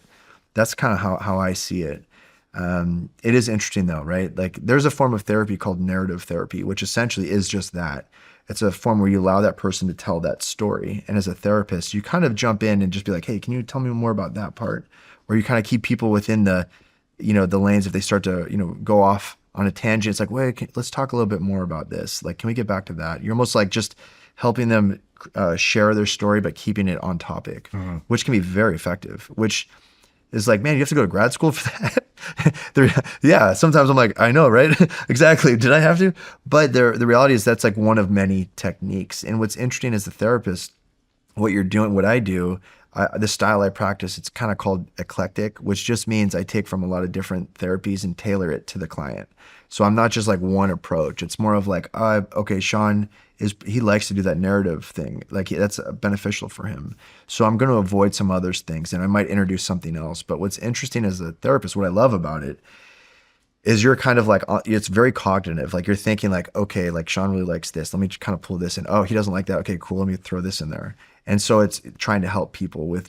That's kind of how I see it. It is interesting though, right? Like, there's a form of therapy called narrative therapy, which essentially is just that. It's a form where you allow that person to tell that story. And as a therapist, you kind of jump in and just be like, hey, can you tell me more about that part? Or you kind of keep people within the lanes. If they start to, go off on a tangent, it's like, wait, let's talk a little bit more about this. Like, can we get back to that? You're almost like just helping them share their story, but keeping it on topic, which can be very effective, which is like, man, you have to go to grad school for that. Yeah, sometimes I'm like, I know, right? Exactly. Did I have to? But the reality is that's like one of many techniques. And what's interesting as a therapist, what you're doing, what I do, the style I practice, it's kind of called eclectic, which just means I take from a lot of different therapies and tailor it to the client. So I'm not just like one approach. It's more of like, okay, Shawn he likes to do that narrative thing. Like, that's beneficial for him. So I'm going to avoid some other things and I might introduce something else. But what's interesting as a therapist, what I love about it is you're kind of like, it's very cognitive. Like, you're thinking like, okay, like Shawn really likes this. Let me kind of pull this in. Oh, he doesn't like that. Okay, cool. Let me throw this in there. And so it's trying to help people with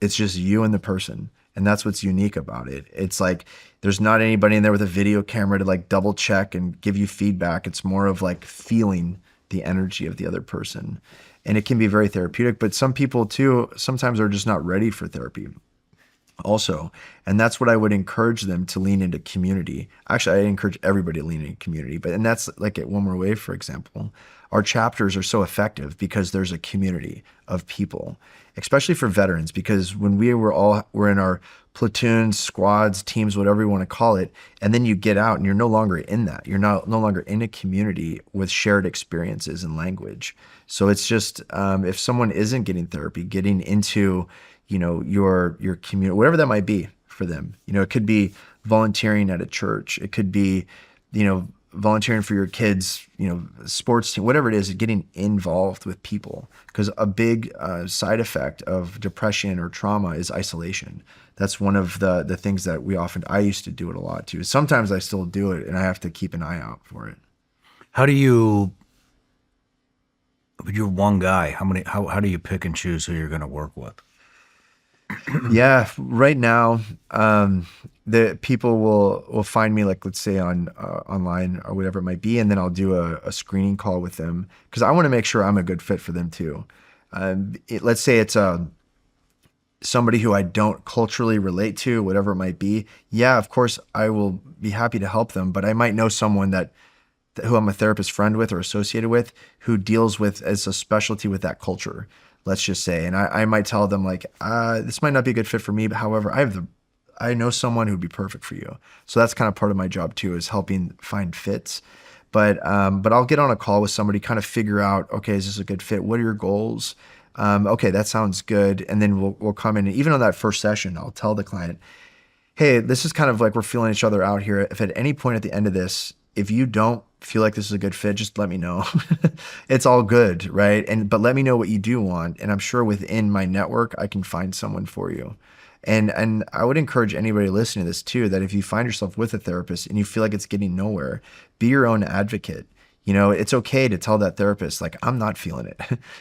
it's just you and the person. And that's what's unique about it. It's like, there's not anybody in there with a video camera to like double check and give you feedback. It's more of like feeling the energy of the other person. And it can be very therapeutic, but some people too, sometimes are just not ready for therapy also. And that's what I would encourage them to lean into community. Actually, I encourage everybody to lean into community, and that's like at One More Wave, for example, our chapters are so effective because there's a community of people, especially for veterans, because when we're in our platoons, squads, teams, whatever you want to call it, and then you get out and you're no longer in that. You're no longer in a community with shared experiences and language. So it's just, if someone isn't getting therapy, getting into, your community, whatever that might be for them, it could be volunteering at a church. It could be, volunteering for your kids, sports team, whatever it is, getting involved with people. Because a big side effect of depression or trauma is isolation. That's one of the things that I used to do it a lot too. Sometimes I still do it and I have to keep an eye out for it. You're one guy. How do you pick and choose who you're going to work with? Yeah, right now, the people will find me, like, let's say on online or whatever it might be, and then I'll do a screening call with them because I want to make sure I'm a good fit for them too. Let's say it's somebody who I don't culturally relate to, whatever it might be. Yeah, of course, I will be happy to help them, but I might know someone who I'm a therapist friend with or associated with who deals with as a specialty with that culture, let's just say. And I might tell them like, this might not be a good fit for me, but however, I know someone who'd be perfect for you. So that's kind of part of my job too, is helping find fits. But I'll get on a call with somebody, kind of figure out, okay, is this a good fit? What are your goals? Okay, that sounds good. And then we'll come in, and even on that first session, I'll tell the client, hey, this is kind of like we're feeling each other out here. If at any point at the end of this, if you don't feel like this is a good fit, just let me know. It's all good, right? But let me know what you do want, and I'm sure within my network I can find someone for you. And I would encourage anybody listening to this too, that if you find yourself with a therapist and you feel like it's getting nowhere, be your own advocate. It's okay to tell that therapist, like, I'm not feeling it.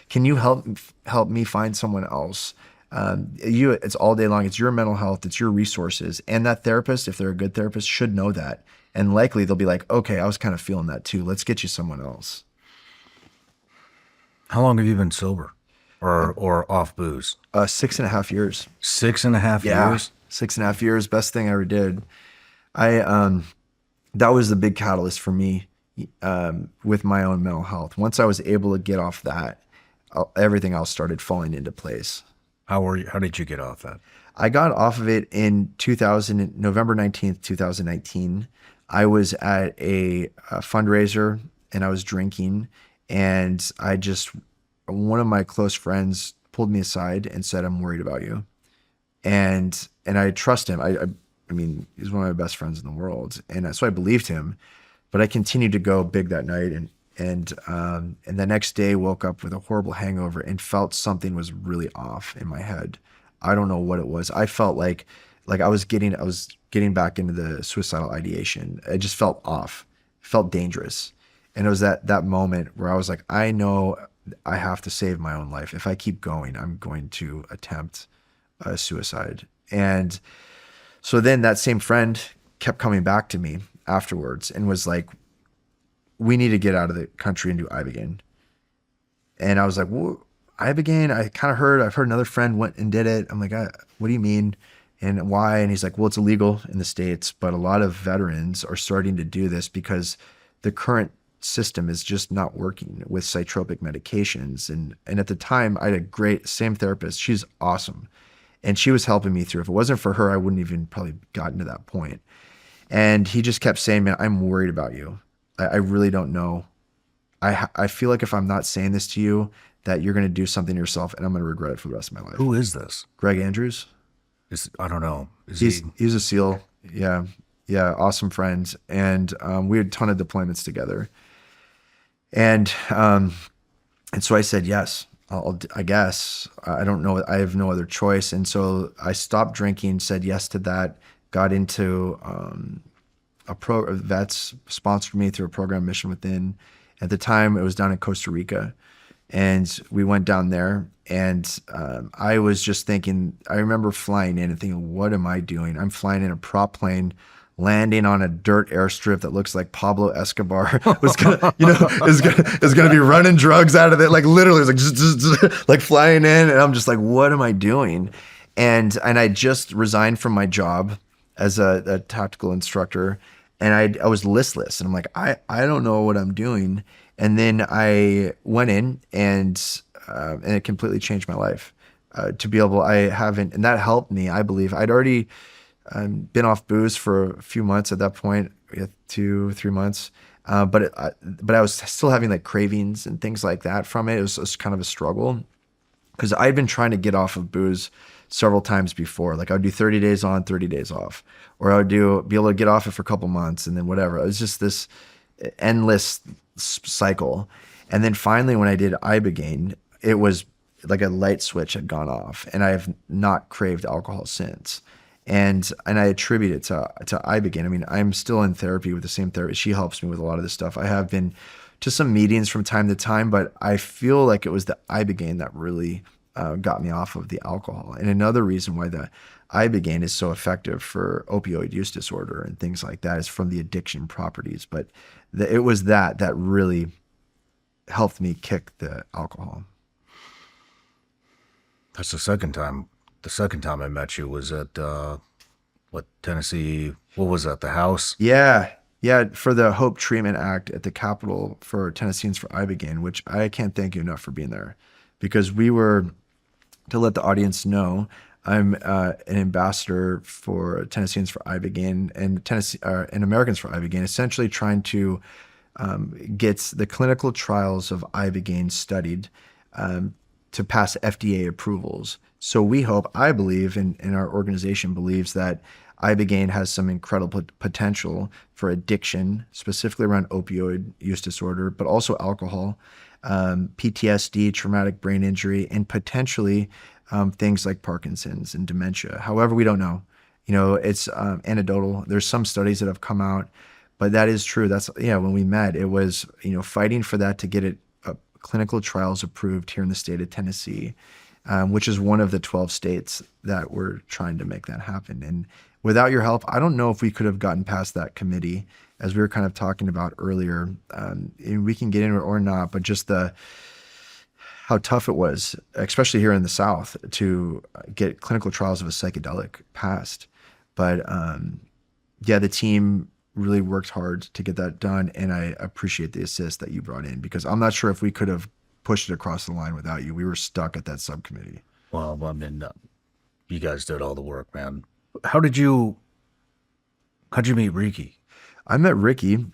Can you help me find someone else? It's all day long. It's your mental health. It's your resources. And that therapist, if they're a good therapist, should know that. And likely they'll be like, okay, I was kind of feeling that too. Let's get you someone else. How long have you been sober or off booze? 6.5 years. 6.5 years? 6.5 years. Best thing I ever did. I that was the big catalyst for me with my own mental health. Once I was able to get off that, everything else started falling into place. How did you get off that? I got off of it in November 19th, 2019. I was at a fundraiser and I was drinking, and one of my close friends pulled me aside and said, "I'm worried about you." And I trust him. I mean, he's one of my best friends in the world. And so I believed him, but I continued to go big that night. And the next day woke up with a horrible hangover and felt something was really off in my head. I don't know what it was. I felt like I was getting back into the suicidal ideation. I just felt off, felt dangerous. And it was that moment where I was like, I know I have to save my own life. If I keep going, I'm going to attempt suicide. And so then that same friend kept coming back to me afterwards and was like, we need to get out of the country and do Ibogaine. And I was like, well, Ibogaine, I've heard another friend went and did it. I'm like, what do you mean? And why? And he's like, well, it's illegal in the States, but a lot of veterans are starting to do this because the current system is just not working with psychotropic medications. And at the time, I had a great, same therapist. She's awesome. And she was helping me through. If it wasn't for her, I wouldn't even probably gotten to that point. And he just kept saying, man, I'm worried about you. I really don't know. I feel like if I'm not saying this to you, that you're going to do something to yourself and I'm going to regret it for the rest of my life. Who is this? Greg Andrews. I don't know. He's a SEAL. Yeah. Yeah. Awesome friend. And we had a ton of deployments together. And so I said, yes, I guess. I don't know. I have no other choice. And so I stopped drinking, said yes to that, got into vets sponsored me through a program, Mission Within. At the time, it was down in Costa Rica. And we went down there, and I was just thinking, I remember flying in and thinking, what am I doing? I'm flying in a prop plane, landing on a dirt airstrip that looks like Pablo Escobar was gonna, is gonna be running drugs out of it. Like literally, it was like, like flying in, and I'm just like, what am I doing? And I just resigned from my job as a tactical instructor, and I was listless, and I'm like, I don't know what I'm doing. And then I went in, and it completely changed my life. And that helped me. I believe I'd already been off booze for a few months at that point, 2-3 months. But I was still having like cravings and things like that from it. It was kind of a struggle because I'd been trying to get off of booze several times before. Like I would do 30 days on, 30 days off, or I would be able to get off it for a couple months and then whatever. It was just this endless cycle. And then finally, when I did Ibogaine, it was like a light switch had gone off, and I have not craved alcohol since. And I attribute it to Ibogaine. I mean, I'm still in therapy with the same therapist. She helps me with a lot of this stuff. I have been to some meetings from time to time, but I feel like it was the Ibogaine that really got me off of the alcohol. And another reason why the Ibogaine is so effective for opioid use disorder and things like that is from the addiction properties. But it was that really helped me kick the alcohol. That's the second time. The second time I met you was at Tennessee? What was that? The house? Yeah, for the Hope Treatment Act at the Capitol for Tennesseans for Ibogaine, which I can't thank you enough for being there, because we were, to let the audience know, I'm an ambassador for Tennesseans for Ibogaine and Americans for Ibogaine, essentially trying to get the clinical trials of Ibogaine studied to pass FDA approvals. So we hope, I believe, and our organization believes, that Ibogaine has some incredible potential for addiction, specifically around opioid use disorder, but also alcohol, PTSD, traumatic brain injury, and potentially things like Parkinson's and dementia. However, we don't know. It's anecdotal. There's some studies that have come out, but that is true. When we met, it was, fighting for that to get it clinical trials approved here in the state of Tennessee, which is one of the 12 states that were trying to make that happen. And without your help, I don't know if we could have gotten past that committee, as we were kind of talking about earlier. And we can get into it or not, but just how tough it was, especially here in the South, to get clinical trials of a psychedelic passed. But the team really worked hard to get that done. And I appreciate the assist that you brought in, because I'm not sure if we could have pushed it across the line without you. We were stuck at that subcommittee. Well, I mean, you guys did all the work, man. How'd you meet Ricky? I met Ricky.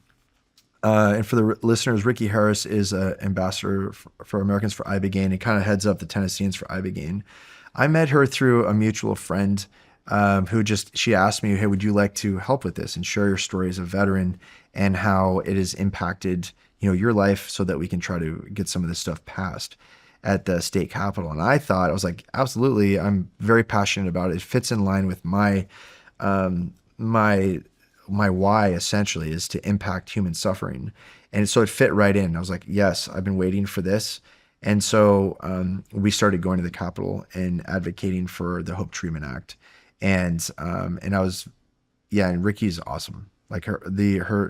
And for the listeners, Ricky Harris is an ambassador for Americans for Ibogaine and kind of heads up the Tennesseans for Ibogaine. I met her through a mutual friend she asked me, hey, would you like to help with this and share your story as a veteran and how it has impacted, your life, so that we can try to get some of this stuff passed at the state capitol. And I was like, absolutely. I'm very passionate about it. It fits in line with my why, essentially, is to impact human suffering. And so it fit right in. I was like, yes, I've been waiting for this. And so we started going to the Capitol and advocating for the Hope Treatment Act. And I was, and Ricky's awesome. Like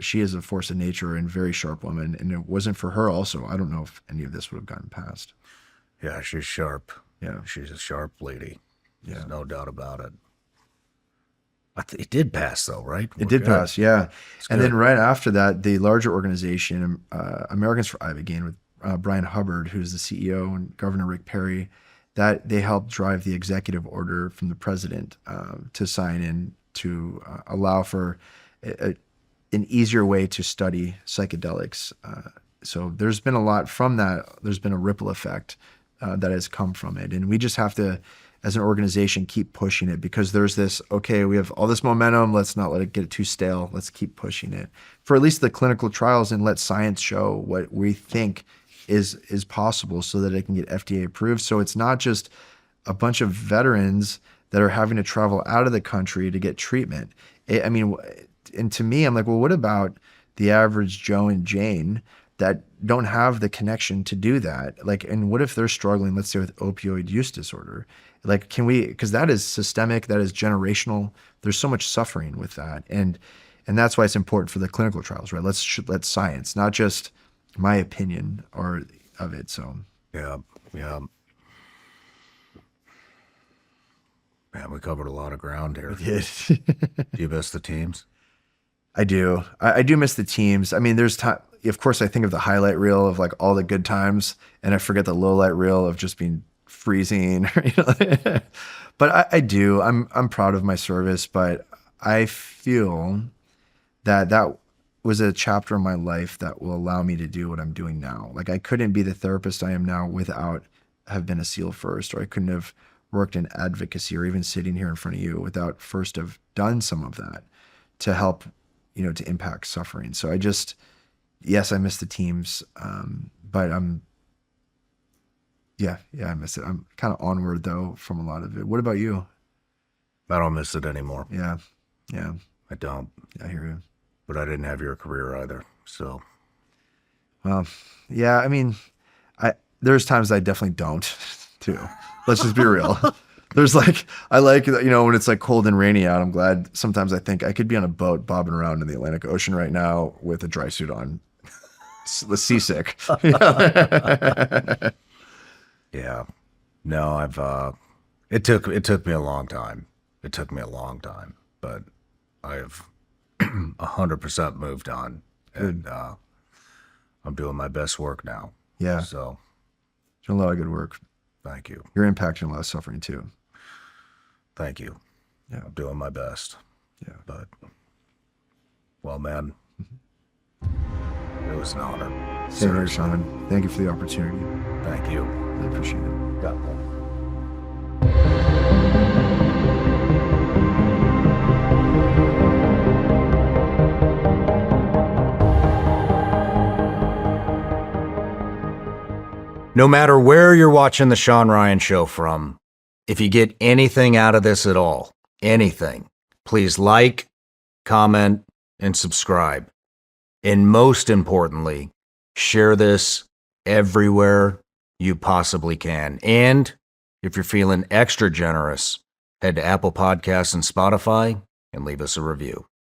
she is a force of nature and very sharp woman. And it wasn't for her also, I don't know if any of this would have gotten passed. Yeah, she's sharp. Yeah. She's a sharp lady. Yeah. There's no doubt about it. It did pass, though, right? It did pass, yeah. And then right after that, the larger organization, Americans for Ibogaine, with Brian Hubbard, who's the CEO, and Governor Rick Perry, that they helped drive the executive order from the president to sign in to allow for an easier way to study psychedelics. So there's been a lot from that. There's been a ripple effect that has come from it. And we just have to, as an organization, keep pushing it, because there's this, okay, we have all this momentum. Let's not let it get too stale. Let's keep pushing it for at least the clinical trials and let science show what we think is possible so that it can get FDA approved. So it's not just a bunch of veterans that are having to travel out of the country to get treatment. And to me, I'm like, well, what about the average Joe and Jane that don't have the connection to do that? Like, and what if they're struggling, let's say, with opioid use disorder? Like, because that is systemic, that is generational. There's so much suffering with that. And that's why it's important for the clinical trials, right? Let's science, not just my opinion of it. So, yeah. Man, we covered a lot of ground here. We did. Do you miss the teams? I do. I do miss the teams. I mean, there's time. Of course, I think of the highlight reel of like all the good times, and I forget the low light reel of just being freezing. But I do. I'm proud of my service, but I feel that was a chapter in my life that will allow me to do what I'm doing now. Like, I couldn't be the therapist I am now without have been a SEAL first, or I couldn't have worked in advocacy or even sitting here in front of you without first have done some of that to help, to impact suffering. So yes, I miss the teams, but I miss it. I'm kind of onward though from a lot of it. What about you? I don't miss it anymore. Yeah. I don't. I hear you. But I didn't have your career either, so. Well, yeah, I mean, there's times I definitely don't, too. Let's just be real. There's I like, when it's like cold and rainy out, I'm glad. Sometimes I think I could be on a boat bobbing around in the Atlantic Ocean right now with a dry suit on, seasick. Yeah. No, it took me a long time. But I have 100% moved on. And I'm doing my best work now. Yeah. So. Doing a lot of good work. Thank you. You're impacting a lot of suffering too. Thank you. Yeah. I'm doing my best. Yeah. But, well, man, it was an honor. Same here, Shawn. Thank you for the opportunity. Thank you. Really appreciate it. Got one. No matter where you're watching the Shawn Ryan Show from, if you get anything out of this at all, anything, please like, comment, and subscribe. And most importantly, share this everywhere you possibly can. And if you're feeling extra generous, head to Apple Podcasts and Spotify and leave us a review.